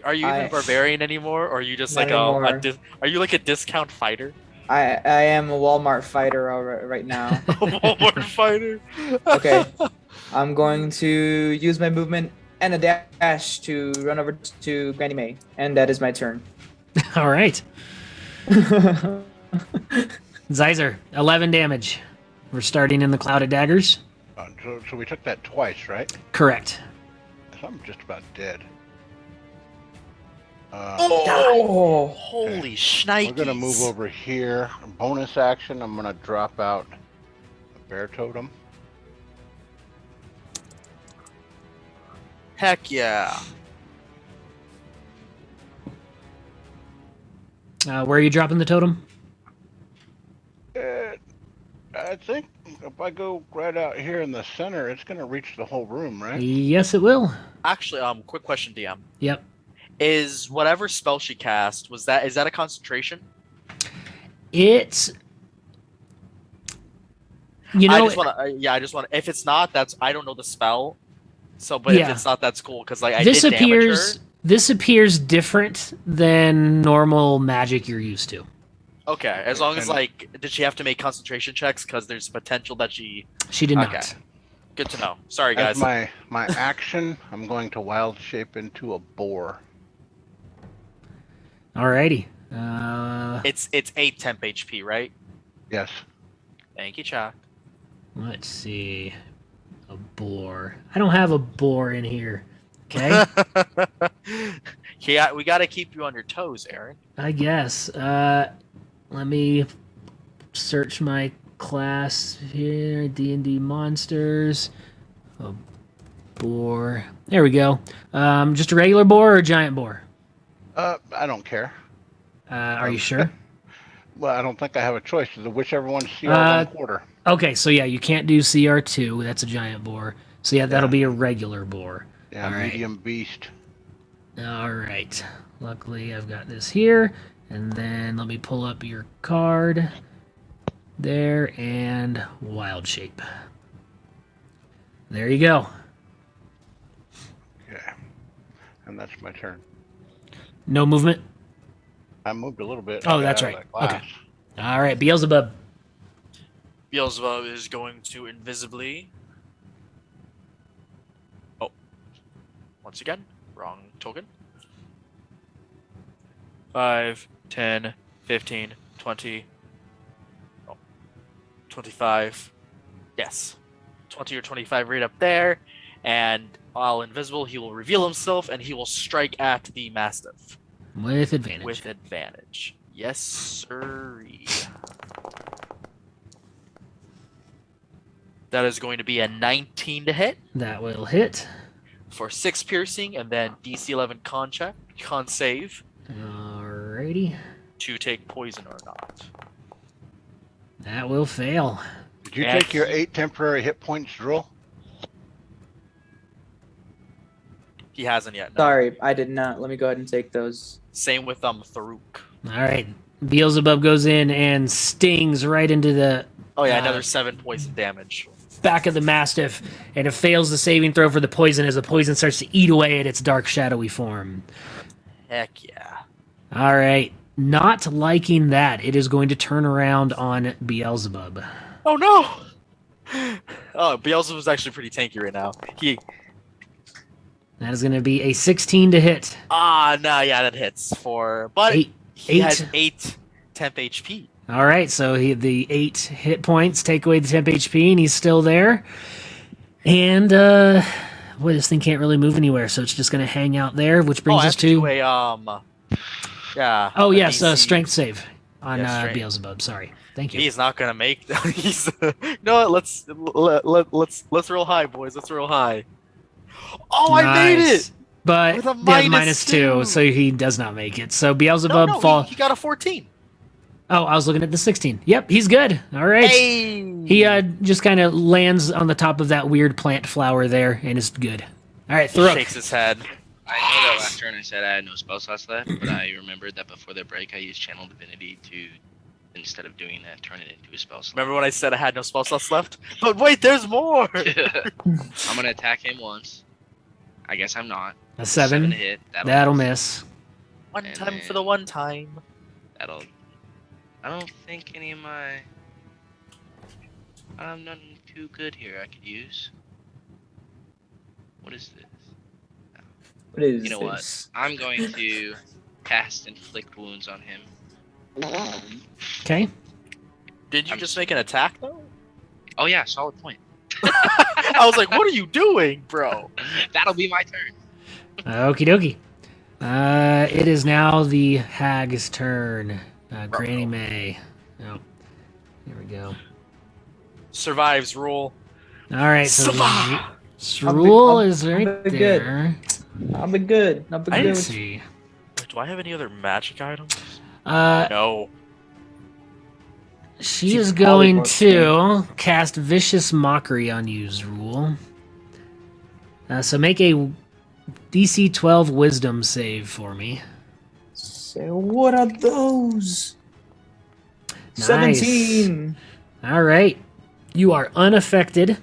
Are you even a barbarian anymore, or are you just Not like anymore. are you like a discount fighter? I am a Walmart fighter right now. A Walmart fighter. Okay. I'm going to use my movement and a dash to run over to Granny May, and that is my turn. All right. Zyzer, 11 damage. We're starting in the cloud of daggers. So we took that twice, right? Correct. So I'm just about dead. Oh! Holy shnikes! We're gonna move over here. Bonus action, I'm gonna drop out a bear totem. Heck yeah! Where are you dropping the totem? I think if I go right out here in the center, it's gonna reach the whole room, right? Yes, it will. Actually, quick question, DM. Yep. Is whatever spell she cast is that a concentration? It's. You know. I just want. If it's not, I don't know the spell. So, but Yeah. if it's not, that's cool because like I This did damage her. This appears different than normal magic you're used to. Okay, as long as like, did she have to make concentration checks? Because there's potential that she. She did Okay. not. Good to know. Sorry, guys. As my action, I'm going to wild shape into a boar. Alrighty. It's 8 temp HP, right? Yes. Thank you, Chuck. Let's see. A boar. I don't have a boar in here. Okay. Yeah, we got to keep you on your toes, Aaron. I guess. Let me search my class here. D&D monsters. A boar. There we go. Just a regular boar or a giant boar? I don't care. Are you sure? Well, I don't think I have a choice. Whichever one's CR 1/4. Okay, so yeah, you can't do CR2. That's a giant boar. So yeah, that'll be a regular boar. Yeah, All right. medium beast. All right. Luckily, I've got this here. And then let me pull up your card. There, and wild shape. There you go. Okay. And that's my turn. No movement? I moved a little bit. Oh, that's right. Okay. All right, Beelzebub. Beelzebub is going to invisibly. Oh. Once again, wrong token. 5, 10, 15, 20. Oh. 25. Yes. 20 or 25 right up there. And while invisible, he will reveal himself and he will strike at the Mastiff. With advantage. With advantage. Yes, sirree. That is going to be a 19 to hit. That will hit. For 6 piercing, and then DC 11 con save. Alrighty. To take poison or not. That will fail. Did you take your 8 temporary hit points, Droll? He hasn't yet. No. Sorry, I did not. Let me go ahead and take those. Same with Tharuk. Alright. Beelzebub goes in and stings right into the Oh yeah, another 7 poison damage. back of the Mastiff, and it fails the saving throw for the poison as the poison starts to eat away at its dark, shadowy form. Heck yeah. Alright. Not liking that, it is going to turn around on Beelzebub. Oh no! Oh, Beelzebub's actually pretty tanky right now. That is going to be a 16 to hit. Nah, yeah, that hits but he has 8 temp HP. All right, so the 8 hit points take away the temp HP, and he's still there. And boy, this thing can't really move anywhere, so it's just going to hang out there, which brings us to do a yeah. Oh yes, DC. Strength save on strength. Beelzebub. Sorry, thank you. He's not gonna make. He's no. Let's roll high, boys. Let's roll high. Oh, Nice. I made it! But With a he has -2, -2, so he does not make it. So Beelzebub He got a 14. Oh, I was looking at the 16. Yep, he's good. All right. Hey! He just kind of lands on the top of that weird plant flower there and is good. All right, Thruk. Shakes his head. I know that last turn I said I had no spell slots left, but I remembered that before the break I used Channel Divinity to, instead of doing that, turn it into a spell slot. Remember when I said I had no spell slots left? But wait, there's more! I'm gonna attack him once. I guess I'm not. A 7. Hit. That'll miss. One And time for then- the one time. That'll. I don't think any of my. I have nothing too good here I could use. What is this? What is You know this? what? I'm going to cast Inflict Wounds on him. Okay. Did you just make an attack, though? Oh yeah, solid point. I was like, what are you doing, bro? That'll be my turn. Okie dokie. It is now the hag's turn. Granny May. Oh, here we go. Survives rule. All right, so Survive! Rule I'm- is right I'm good. there. I'll be good. I'll be I good. Let's see. Do I have any other magic items? Uh, No. she She is probably going wants to cast Vicious Mockery on you, Rule. So make a DC 12 Wisdom save for me. So what are those? Nice. 17. All right. You are unaffected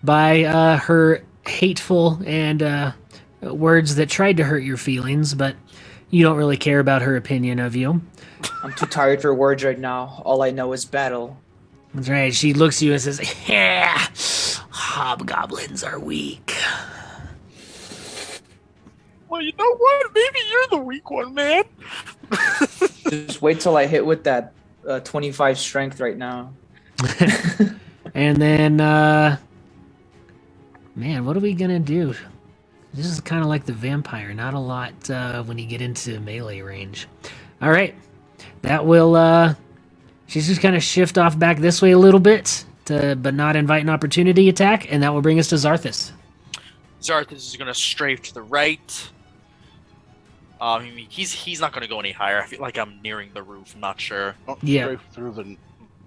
by her hateful and words that tried to hurt your feelings, but you don't really care about her opinion of you. I'm too tired for words right now. All I know is battle. That's right. She looks at you and says, "Yeah, hobgoblins are weak." Well, you know what? Maybe you're the weak one, man. Just wait till I hit with that 25 strength right now. And then, man, what are we gonna do? This is kind of like the vampire. Not a lot when you get into melee range. All right, that will. She's just kind of shift off back this way a little bit, but not invite an opportunity attack, and that will bring us to Zarthus. Zarthus is gonna strafe to the right. I mean, he's not gonna go any higher. I feel like I'm nearing the roof. I'm not sure. Don't Yeah. strafe through the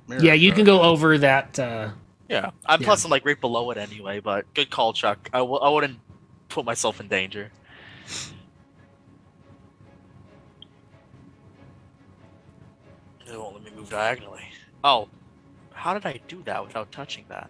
mirror. Yeah, you can go over that. Yeah, Yeah. plus I'm like right below it anyway. But good call, Chuck. I wouldn't put myself in danger. It won't let me move diagonally. Oh, how did I do that without touching that?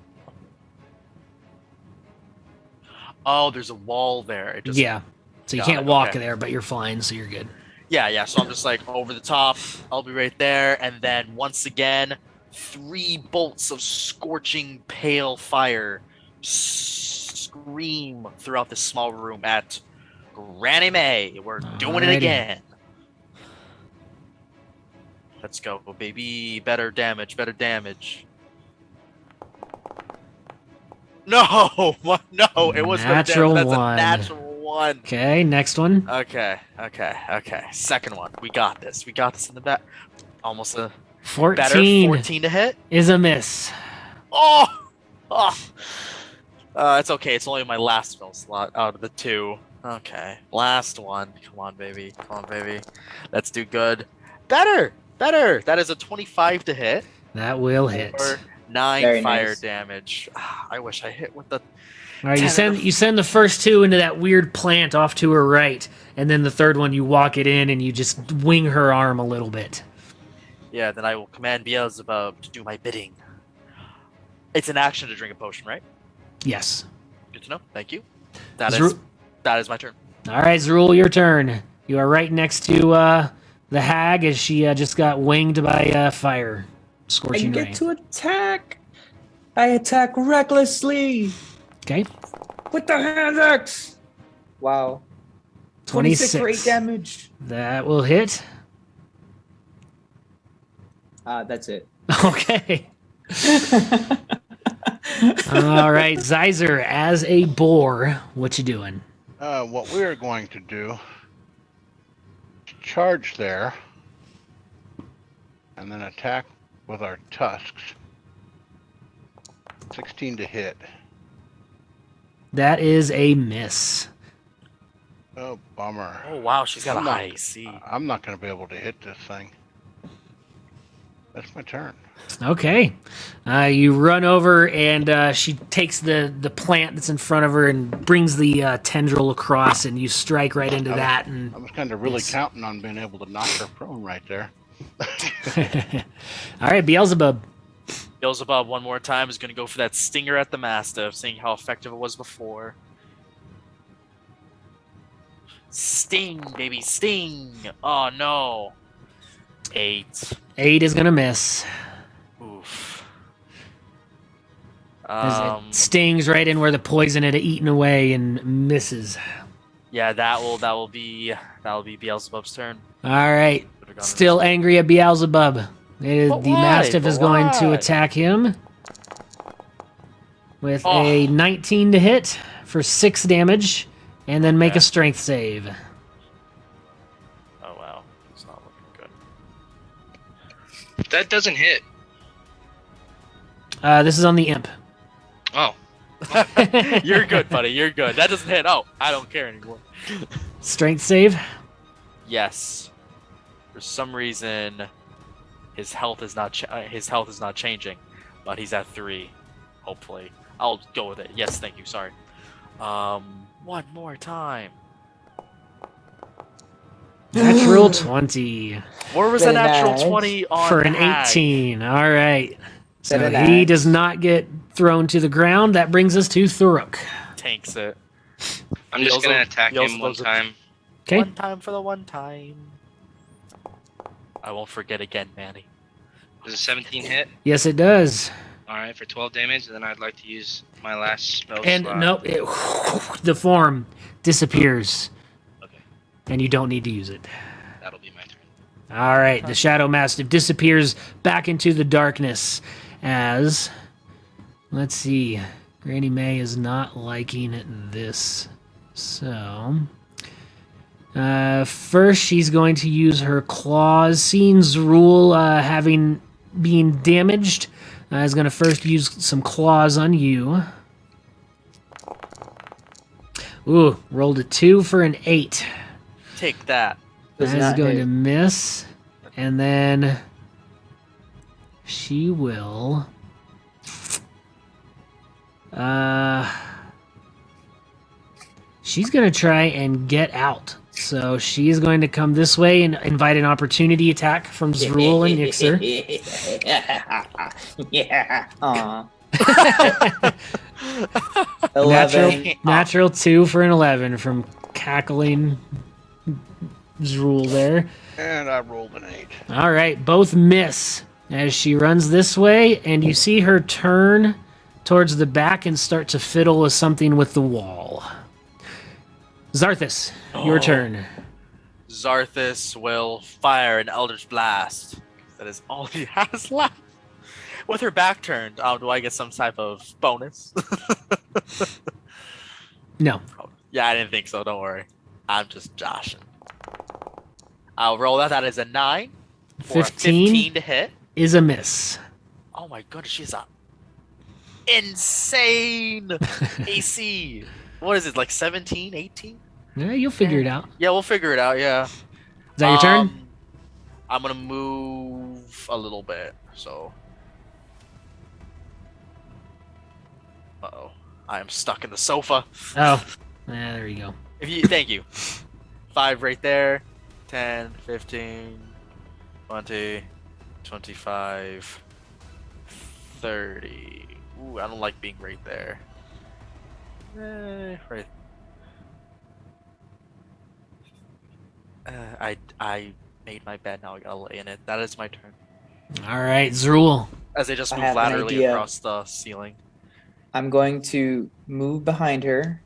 Oh, there's a wall there. It just Yeah, so you Got can't it, walk okay. there, but you're flying, so you're good. Yeah. So I'm just like over the top. I'll be right there, and then once again, 3 bolts of scorching pale fire scream throughout this small room at Granny May. We're doing it Alrighty. again. Let's go, baby. Better damage. Better damage. No, no, it was Natural better damage. That's one. a natural one. Okay, next one. Okay. Second one. We got this. We got this in the back. Almost a 14 better 14 to hit. is a miss. Oh! It's okay. It's only my last spell slot out of the 2. Okay. Last one. Come on, baby. Let's do good. Better. That is a 25 to hit. That will hit. Or 9 Very fire nice. damage. I wish I hit with the... All right, you 10 send the first 2 into that weird plant off to her right, and then the third one you walk it in and you just wing her arm a little bit. Yeah, then I will command Beelzebub to do my bidding. It's an action to drink a potion, right? Yes. Good to know. Thank you. That Zru- is my turn. All right, Zrul, your turn. You are right next to the hag as she just got winged by fire. I Scorching get rain. to attack. I attack recklessly Okay. with the hand axe. Wow. 26 for 8 damage. That will hit. That's it. Okay. All right, Zeiser, as a boar, what you doing? What we are going to do, charge there, and then attack with our tusks. 16 to hit. That is a miss. Oh, bummer. Oh, wow. She's got a I'm not- high AC. I'm not going to be able to hit this thing. That's my turn. Okay. You run over, and she takes the plant that's in front of her and brings the tendril across, and you strike right into that. And I was kind of really counting on being able to knock her prone right there. All right, Beelzebub. Beelzebub one more time is going to go for that stinger at the Mastiff, seeing how effective it was before. Sting, baby, sting! Oh no. 8. 8 is going to miss. Oof. As it stings right in where the poison had eaten away and misses. Yeah, that will be Beelzebub's turn. All right. Still angry at Beelzebub. The Mastiff is going to attack him with a 19 to hit for 6 damage, and then make a strength save. Oh wow, it's not looking good. That doesn't hit. This is on the imp. Oh. You're good, buddy. You're good. That doesn't hit. Oh, I don't care anymore. Strength save? Yes. For some reason, his health is not changing, but he's at 3. Hopefully, I'll go with it. Yes, thank you. Sorry. One more time. Natural 20. Where was a natural 20 on for an hag? 18? All right. So he does not get thrown to the ground. That brings us to Thuruk. Tanks it. I'm just going to attack him one time. Okay. One time for the one time. I won't forget again, Manny. Does a 17 hit? Yes, it does. All right, for 12 damage, and then I'd like to use my last spell And slot. nope, the form disappears. Okay. And you don't need to use it. That'll be my turn. All right, the Shadow Mastiff disappears back into the darkness as, let's see, Granny May is not liking this. So, first she's going to use her claws. Seeing Zrul being damaged, is going to first use some claws on you. Ooh, rolled a 2 for an 8. Take that. That is going to miss. And then she will... she's going to try and get out. So she's going to come this way and invite an opportunity attack from Zrul and Nixer. Yeah. Aw. natural 2 for an 11 from cackling Zrul there. And I rolled an 8. All right, both miss as she runs this way, and you see her turn towards the back and start to fiddle with something with the wall. Zarthas, your turn. Zarthas will fire an Eldritch Blast. That is all he has left. With her back turned, do I get some type of bonus? No. Yeah, I didn't think so. Don't worry. I'm just joshing. I'll roll that. That is a 9. For 15 to hit. Is a miss. Oh my goodness, she's a insane AC. What is it, like 17, 18? Yeah, you'll figure it out. Yeah, we'll figure it out, yeah. Is that your turn? I'm going to move a little bit, so... Uh-oh. I am stuck in the sofa. Oh. There you go. Thank you. 5 right there. 10, 15, 20, 25, 30. Ooh, I don't like being right there. Right. I made my bed, now I gotta lay in it. That is my turn. All right, Zrul. As I just I move have an laterally idea. across the ceiling. I'm going to move behind her.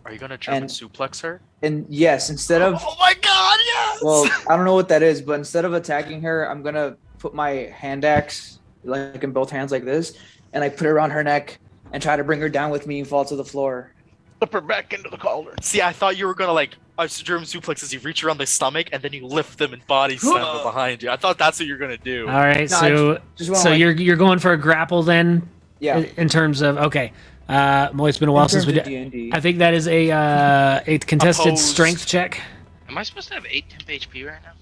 Are you gonna German And- suplex her? And yes, instead of... Oh my god, yes! Well, I don't know what that is, but instead of attacking her, I'm going to put my hand axe, like in both hands like this, and I put it around her neck and try to bring her down with me and fall to the floor. Flip her back into the cauldron. See, I thought you were gonna like German suplexes. You reach around the stomach and then you lift them and body slam them behind you. I thought that's what you're gonna do. All right, No, I so just wanna, like- you're going for a grapple then? Yeah. In terms of okay, well, it's been a while since we did. D&D. I think that is a contested Opposed. strength check. Am I supposed to have 8 temp HP right now?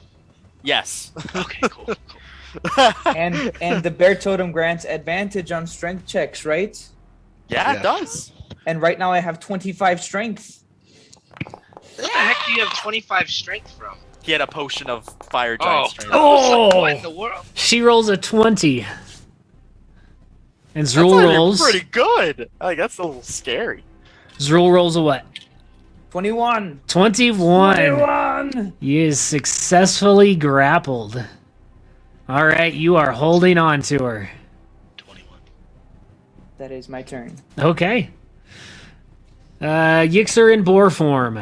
Yes. Okay, cool. And the bear totem grants advantage on strength checks, right? Yeah, Yes. it does. And right now I have 25 strength. What the heck do you have 25 strength from? He had a potion of fire giant strength. Oh! What in the world? She rolls a 20. And That's Zrul actually rolls. pretty good. Like that's a little scary. Zrul rolls a what? 21. 21. 21. He is successfully grappled. All right, you are holding on to her. 21. That is my turn. Okay. Yixer in boar form.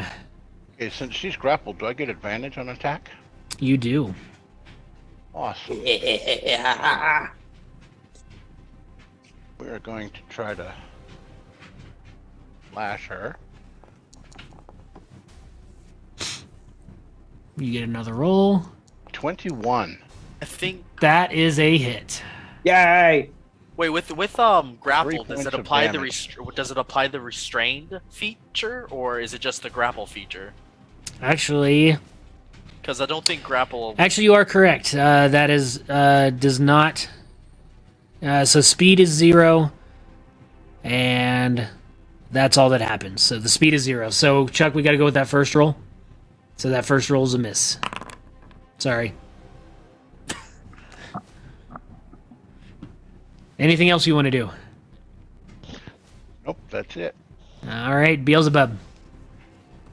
Okay, since she's grappled, do I get advantage on attack? You do. Awesome. We're going to try to lash her. You get another roll. 21. I think. That is a hit. Yay! Wait, with grapple, does points it of apply the damage. does it apply the restrained feature, or is it just the grapple feature? Actually, Because I don't think grapple. you are correct. That is does not. So speed is 0, and that's all that happens. So the speed is 0. So Chuck, we got to go with that first roll. So that first roll is a miss. Sorry. Anything else you want to do? Nope, that's it. All right, Beelzebub.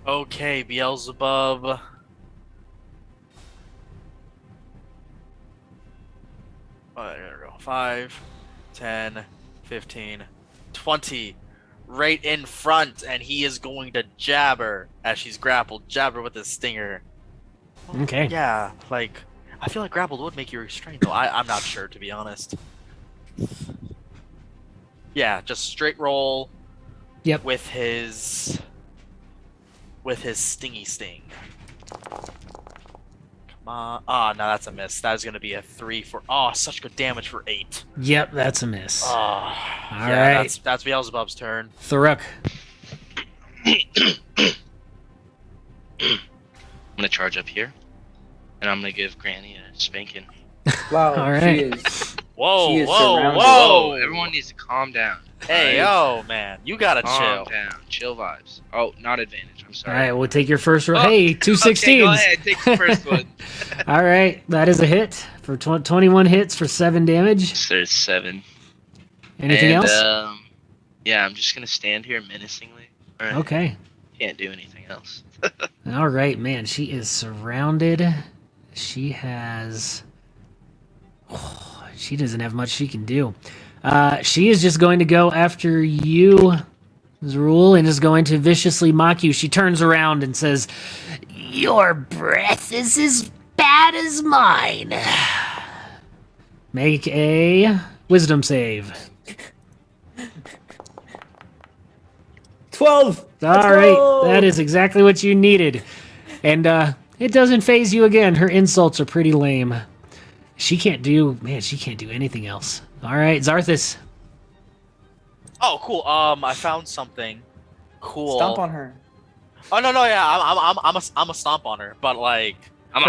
Okay, Beelzebub. There we go. 5, 10, 15, 20. Right in front, and he is going to jab her as she's grappled. Jab her with his stinger. Okay. Yeah, like, I feel like grappled would make you restrained, though. I'm not sure, to be honest. Yeah, just straight roll. Yep. With his stingy sting. Come on. Oh, no, that's a miss. That is going to be a 3 for... Oh, such good damage for 8. Yep, that's a miss. Oh, All yeah, right. that's Beelzebub's turn. Tharuk. I'm gonna charge up here, and I'm gonna give Granny a spanking. Wow, All right. she is. Whoa, She is whoa, surrounded. whoa! Everyone needs to calm down. Hey, alright? yo, man. You gotta Calm chill. down. Chill vibes. Oh, not advantage. I'm All sorry. right, we'll take your first roll. Oh, Hey, 2 16s. Okay, go ahead. Take the first one. All right, that is a hit for 21 hits for 7 damage. There's 7. Anything and, else? Yeah, I'm just gonna stand here menacingly. All right. Okay. Can't do anything else. All right, man. She is surrounded. She has. Oh, she doesn't have much she can do. She is just going to go after you, Zrul, and is going to viciously mock you. She turns around and says, "Your breath is as bad as mine." Make a wisdom save. 12. All Let's right, go! that is exactly what you needed. And it doesn't phase you again. Her insults are pretty lame. She can't do anything else. All right, Zarthus. Oh, cool. I found something. Cool. Stomp on her. Oh no, yeah, I'm a stomp on her, but like, I'm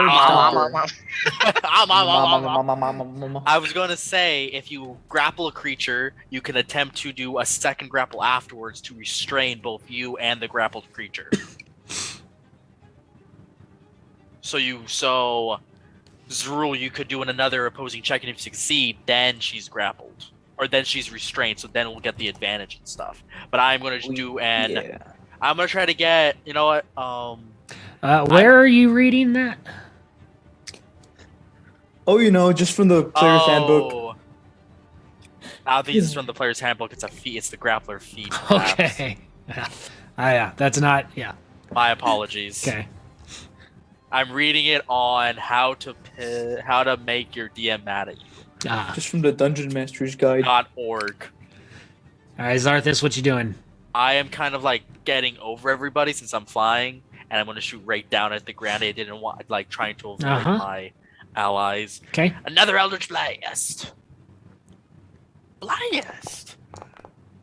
I was gonna say, if you grapple a creature, you can attempt to do a second grapple afterwards to restrain both you and the grappled creature. So Zrul, you could do another opposing check, and if you succeed, then she's grappled, or then she's restrained. So then we'll get the advantage and stuff. But I'm gonna I'm gonna try to get. You know what? Where are you reading that? Oh, just from the player's handbook. I don't think it's from the player's handbook. It's the grappler feat. perhaps. Okay. Yeah, that's not. Yeah. My apologies. Okay. I'm reading it on how to make your DM mad at you. Just from the Dungeon Master's Guide. .org. All right, Zarthus, what you doing? I am kind of like getting over everybody since I'm flying, and I'm going to shoot right down at the Grande. I didn't want trying to avoid my allies. Okay. Another Eldritch Blast.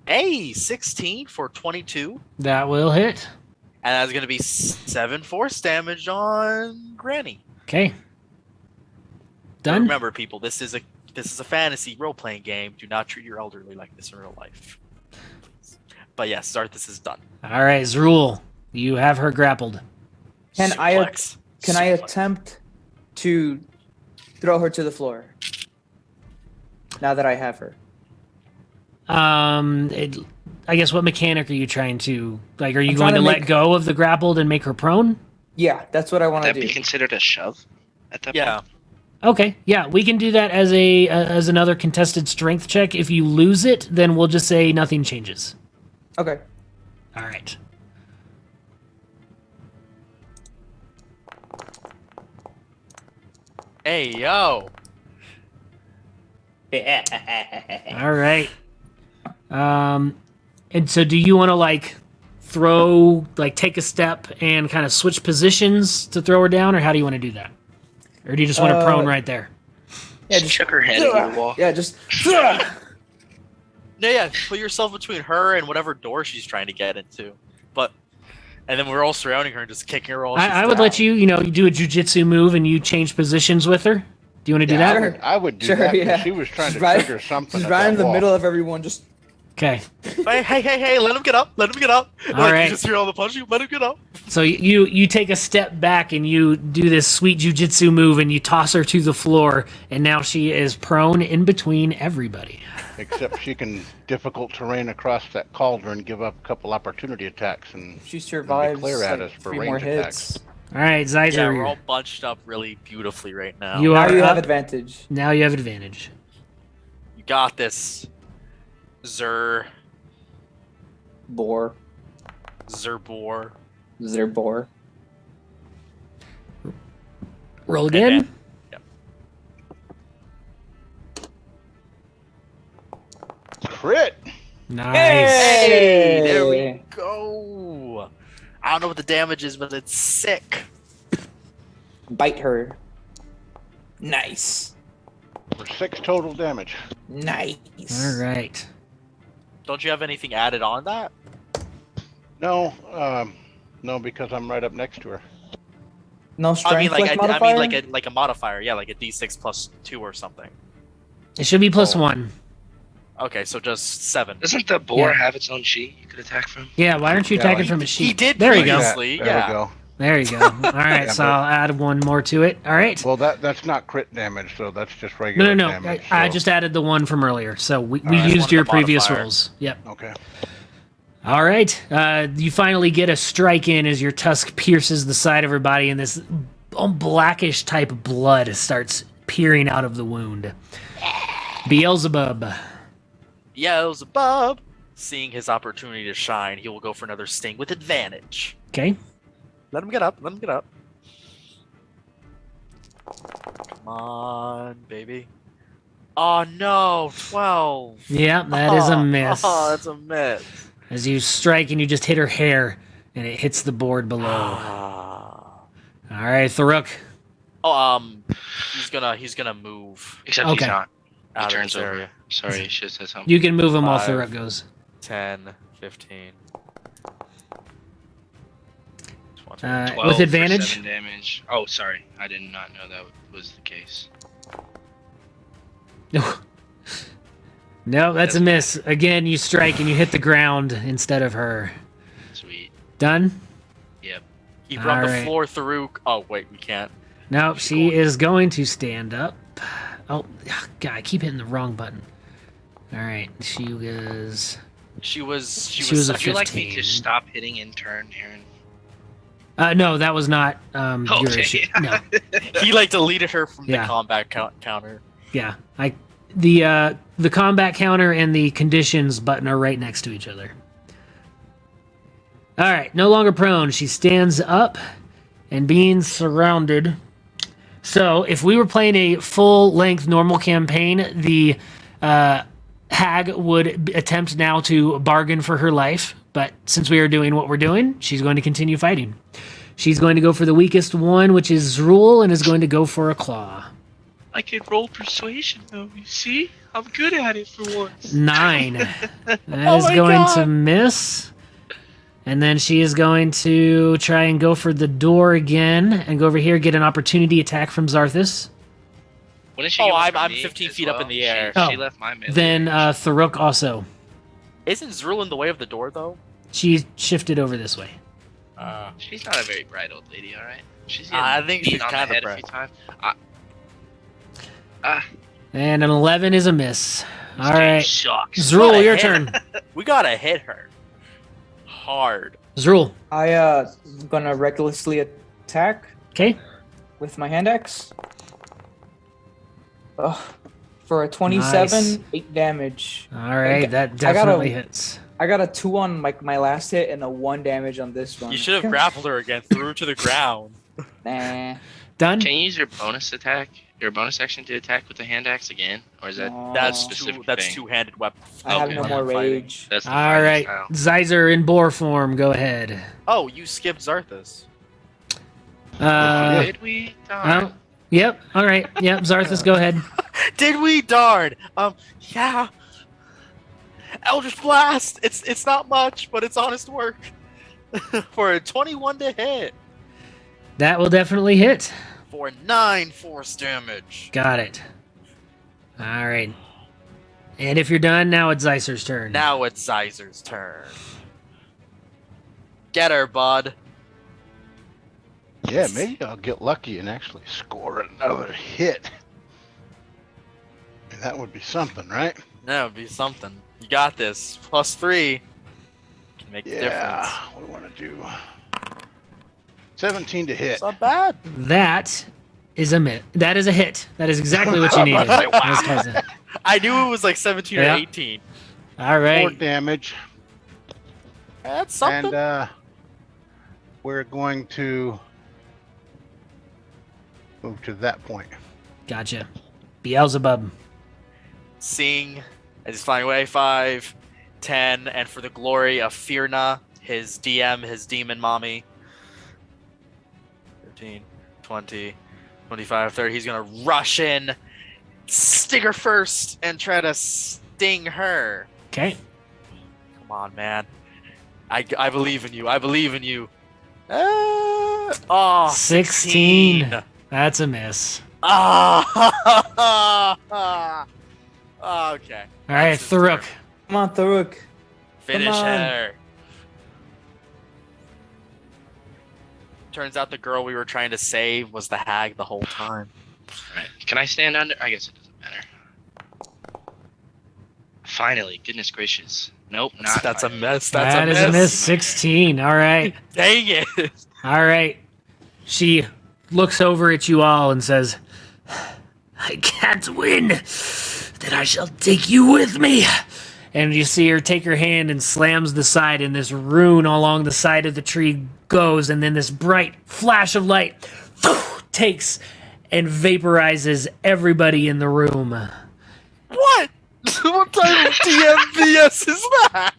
Hey, 16 for 22. That will hit. And that's going to be 7 force damage on Granny. Okay. Done? Remember, people, this is a fantasy role-playing game. Do not treat your elderly like this in real life. But yes, Arthas is done. All right, Zrul, you have her grappled. Can I Suplex. attempt to throw her to the floor? Now that I have her. I guess what mechanic are you trying to like? Are you I'm going to trying to let make- go of the grappled and make her prone? Yeah, that's what I want Would to that do. be considered a shove at that Yeah. point? Okay, yeah, we can do that as as another contested strength check. If you lose it, then we'll just say nothing changes. Okay. All right. Hey, yo. All right. And so do you want to like throw, like take a step and kind of switch positions to throw her down, or how do you want to do that? Or do you just want to prone right there? Yeah, Just chuck her head into the wall. Yeah, just. No, yeah, put yourself between her and whatever door she's trying to get into. And then we're all surrounding her and just kicking her all. I would let you do a jujitsu move and you change positions with her. Do you want to do Yeah, that? I would do Sure, that. 'Cause yeah. She was trying She's to right- trigger something. She's at right that in the wall. middle of everyone. Just. Okay. Hey, let him get up. Let him get up. All right. You just hear all the punching. Let him get up. So you take a step back and you do this sweet jujitsu move and you toss her to the floor, and now she is prone in between everybody. Except she can difficult terrain across that cauldron, give up a couple opportunity attacks, and She survives clear at like us for 3 range more attacks. hits. All right, Zeiser. Yeah, we're all bunched up really beautifully right now. You Now are you have up. advantage. Now you have advantage. You got this. Zerbor. Zerbor. Roll again. Yep. Crit! Nice. Hey, there we go. I don't know what the damage is, but it's sick. Bite her. Nice. For 6 total damage. Nice. All right. Don't you have anything added on that? No, no, because I'm right up next to her. No strength I mean, modifier? like a modifier. Yeah, like a d6 plus 2 or something. It should be plus Oh. 1. Okay, so just 7. Doesn't the boar Yeah. have its own chi you could attack from? Yeah, why aren't you Yeah, attacking like- from a sheet? He did There you go. previously. There Yeah. we go. There you go. All right, Yeah, so but- I'll add one more to it. All right. Well, that's not crit damage, so that's just No, regular no, no. damage. I so- just added the one from earlier. So we All right. used One of your the previous modifier. rolls. Yep. Okay. All right. You finally get a strike in as your tusk pierces the side of her body, and this blackish type of blood starts peering out of the wound. Beelzebub. Beelzebub. Seeing his opportunity to shine, he will go for another sting with advantage. Okay. Let him get up. Let him get up. Come on, baby. Oh no, 12. Yeah, that is a miss. Oh, that's a miss. As you strike and you just hit her hair, and it hits the board below. All right, Tharuk. He's gonna move Except Okay. he's not. He out of turns this over. area. Sorry, he should have said something. You can move him while 5. Tharuk goes. 10, 15, 20. 12 with for advantage? 7 damage. Oh, sorry. I did not know that was the case. No, that's a miss. Again, you strike and you hit the ground instead of her. Sweet. Done? Yep. He brought the Alright. floor through. Oh wait, we can't. No, she is going to stand up. Oh, God, I keep hitting the wrong button. All right, she was... She was She was a Would you like me 15. to stop hitting in turn, Aaron? No, that was not your Okay. issue. No, He like deleted her from Yeah. the combat counter. yeah. The combat counter and the conditions button are right next to each other. All right, no longer prone. She stands up and being surrounded. So if we were playing a full-length normal campaign, the hag would attempt now to bargain for her life. But since we are doing what we're doing, she's going to continue fighting. She's going to go for the weakest one, which is Zrul, and is going to go for a claw. I can roll persuasion, though. You see? I'm good at it for once. 9. That Oh is my going God. to miss. And then she is going to try and go for the door again and go over here, get an opportunity attack from Zarthus. Wouldn't she Oh, give one I'm- for I'm me 15 as feet up well? in the air. She Oh, left my melee. Then range. Tharuk also. Isn't Zrul in the way of the door though? She shifted over this way. She's not a very bright old lady, all right. She's I getting think beat she's on the kinda head a bright. few times. And an 11 is a miss. All This game right. sucks. Zrul, Gotta your hit turn. her. We gotta hit her hard. Zrul. I gonna recklessly attack Okay. with my hand axe. Ugh. For a 27, Nice. 8 damage. All right. Okay, That I gotta- definitely hits. I got a 2 on my last hit and a 1 damage on this one. You should have grappled her again, threw her to the ground. Nah. Done? Can you use your bonus attack, your bonus action to attack with the hand axe again, or is that That's specific that's thing? two-handed weapon. I have Okay. no more Fighting. rage. That's the All fighting right. style. Zyzer in boar form. Go ahead. Oh, you skipped Zarthas. Did we? Darn. Oh, yep. All right. Yep. Zarthus, go ahead. Did we? Darn. Yeah. Eldritch Blast. It's not much, but it's honest work. For a 21 to hit. That will definitely hit. For 9 force damage. Got it. All right. And if you're done, now it's Zyser's turn. Now it's Zyzer's turn. Get her, bud. Yeah, maybe I'll get lucky and actually score another hit. That would be something, right? That would be something. You got this. +3 can make the difference. Yeah, we want to do 17 to hit. It's not bad. That is a hit. That is a hit. That is exactly what you needed. Miss Cousin. I knew it was like 17 Yeah. or 18. All 4 right. damage, That's something. and we're going to move to that point. Gotcha. Beelzebub. Seeing as he's flying away, 5, 10, and for the glory of Firna, his DM, his demon mommy. 13, 20, 25, 30. He's gonna rush in, sting her first, and try to sting her. Okay. Come on, man. I believe in you. I believe in you. Oh, 16. That's a miss. Ah. Okay. All right, That's his Tharuk. turn. Come on, Tharuk. Finish Come on. her. Turns out the girl we were trying to save was the hag the whole time. Alright. Can I stand under? I guess it doesn't matter. Finally, goodness gracious. Nope, not. That's a finally. mess. That's That is a miss. 16. All right. Dang it. All right. She looks over at you all and says, I can't win. Then I shall take you with me. And you see her take her hand and slams the side, and this rune along the side of the tree goes, and then this bright flash of light takes and vaporizes everybody in the room. What? What type of DMVS is that?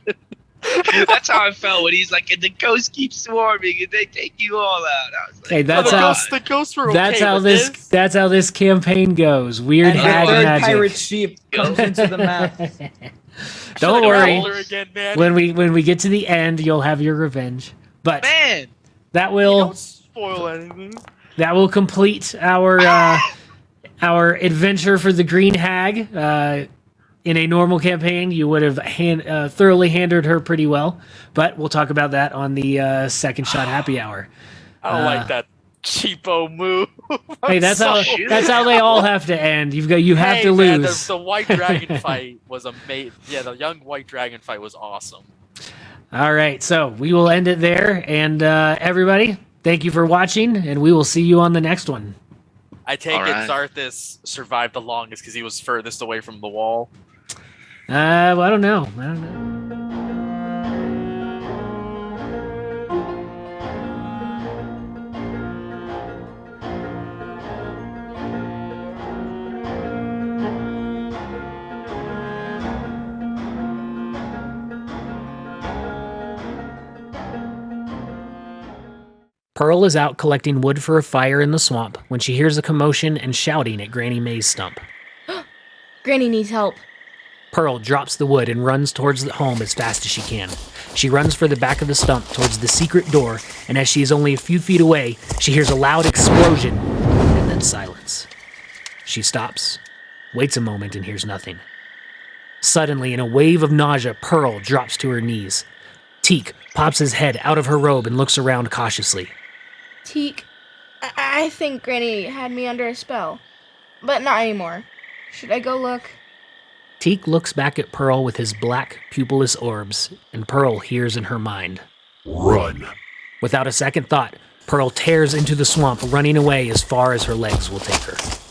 That's how I felt when he's like, and the ghosts keep swarming and they take you all out. I was like, Okay, that's the how the ghosts were that's okay how with that's how this campaign goes. Weird And the hag third magic. pirate sheep comes into the map. Don't Should've worry. rolled her again, man. When we get to the end, you'll have your revenge. But man, that You will don't spoil anything. that will complete our adventure for the Green Hag. In a normal campaign, you would have thoroughly handled her pretty well, but we'll talk about that on the second shot happy hour. I don't like that cheapo move. Hey, I'm that's how sorry. that's how they all have to end. You have Hey, to man, lose. the white dragon fight was amazing. Yeah, the young white dragon fight was awesome. All right, so we will end it there, and everybody, thank you for watching, and we will see you on the next one. I take All it right. Zarthas survived the longest because he was furthest away from the wall. Well, I don't know. Pearl is out collecting wood for a fire in the swamp when she hears a commotion and shouting at Granny May's stump. Granny needs help. Pearl drops the wood and runs towards the home as fast as she can. She runs for the back of the stump towards the secret door, and as she is only a few feet away, she hears a loud explosion and then silence. She stops, waits a moment, and hears nothing. Suddenly, in a wave of nausea, Pearl drops to her knees. Teak pops his head out of her robe and looks around cautiously. Teak, I think Granny had me under a spell. But not anymore. Should I go look? Teak looks back at Pearl with his black, pupilless orbs, and Pearl hears in her mind. Run. Without a second thought, Pearl tears into the swamp, running away as far as her legs will take her.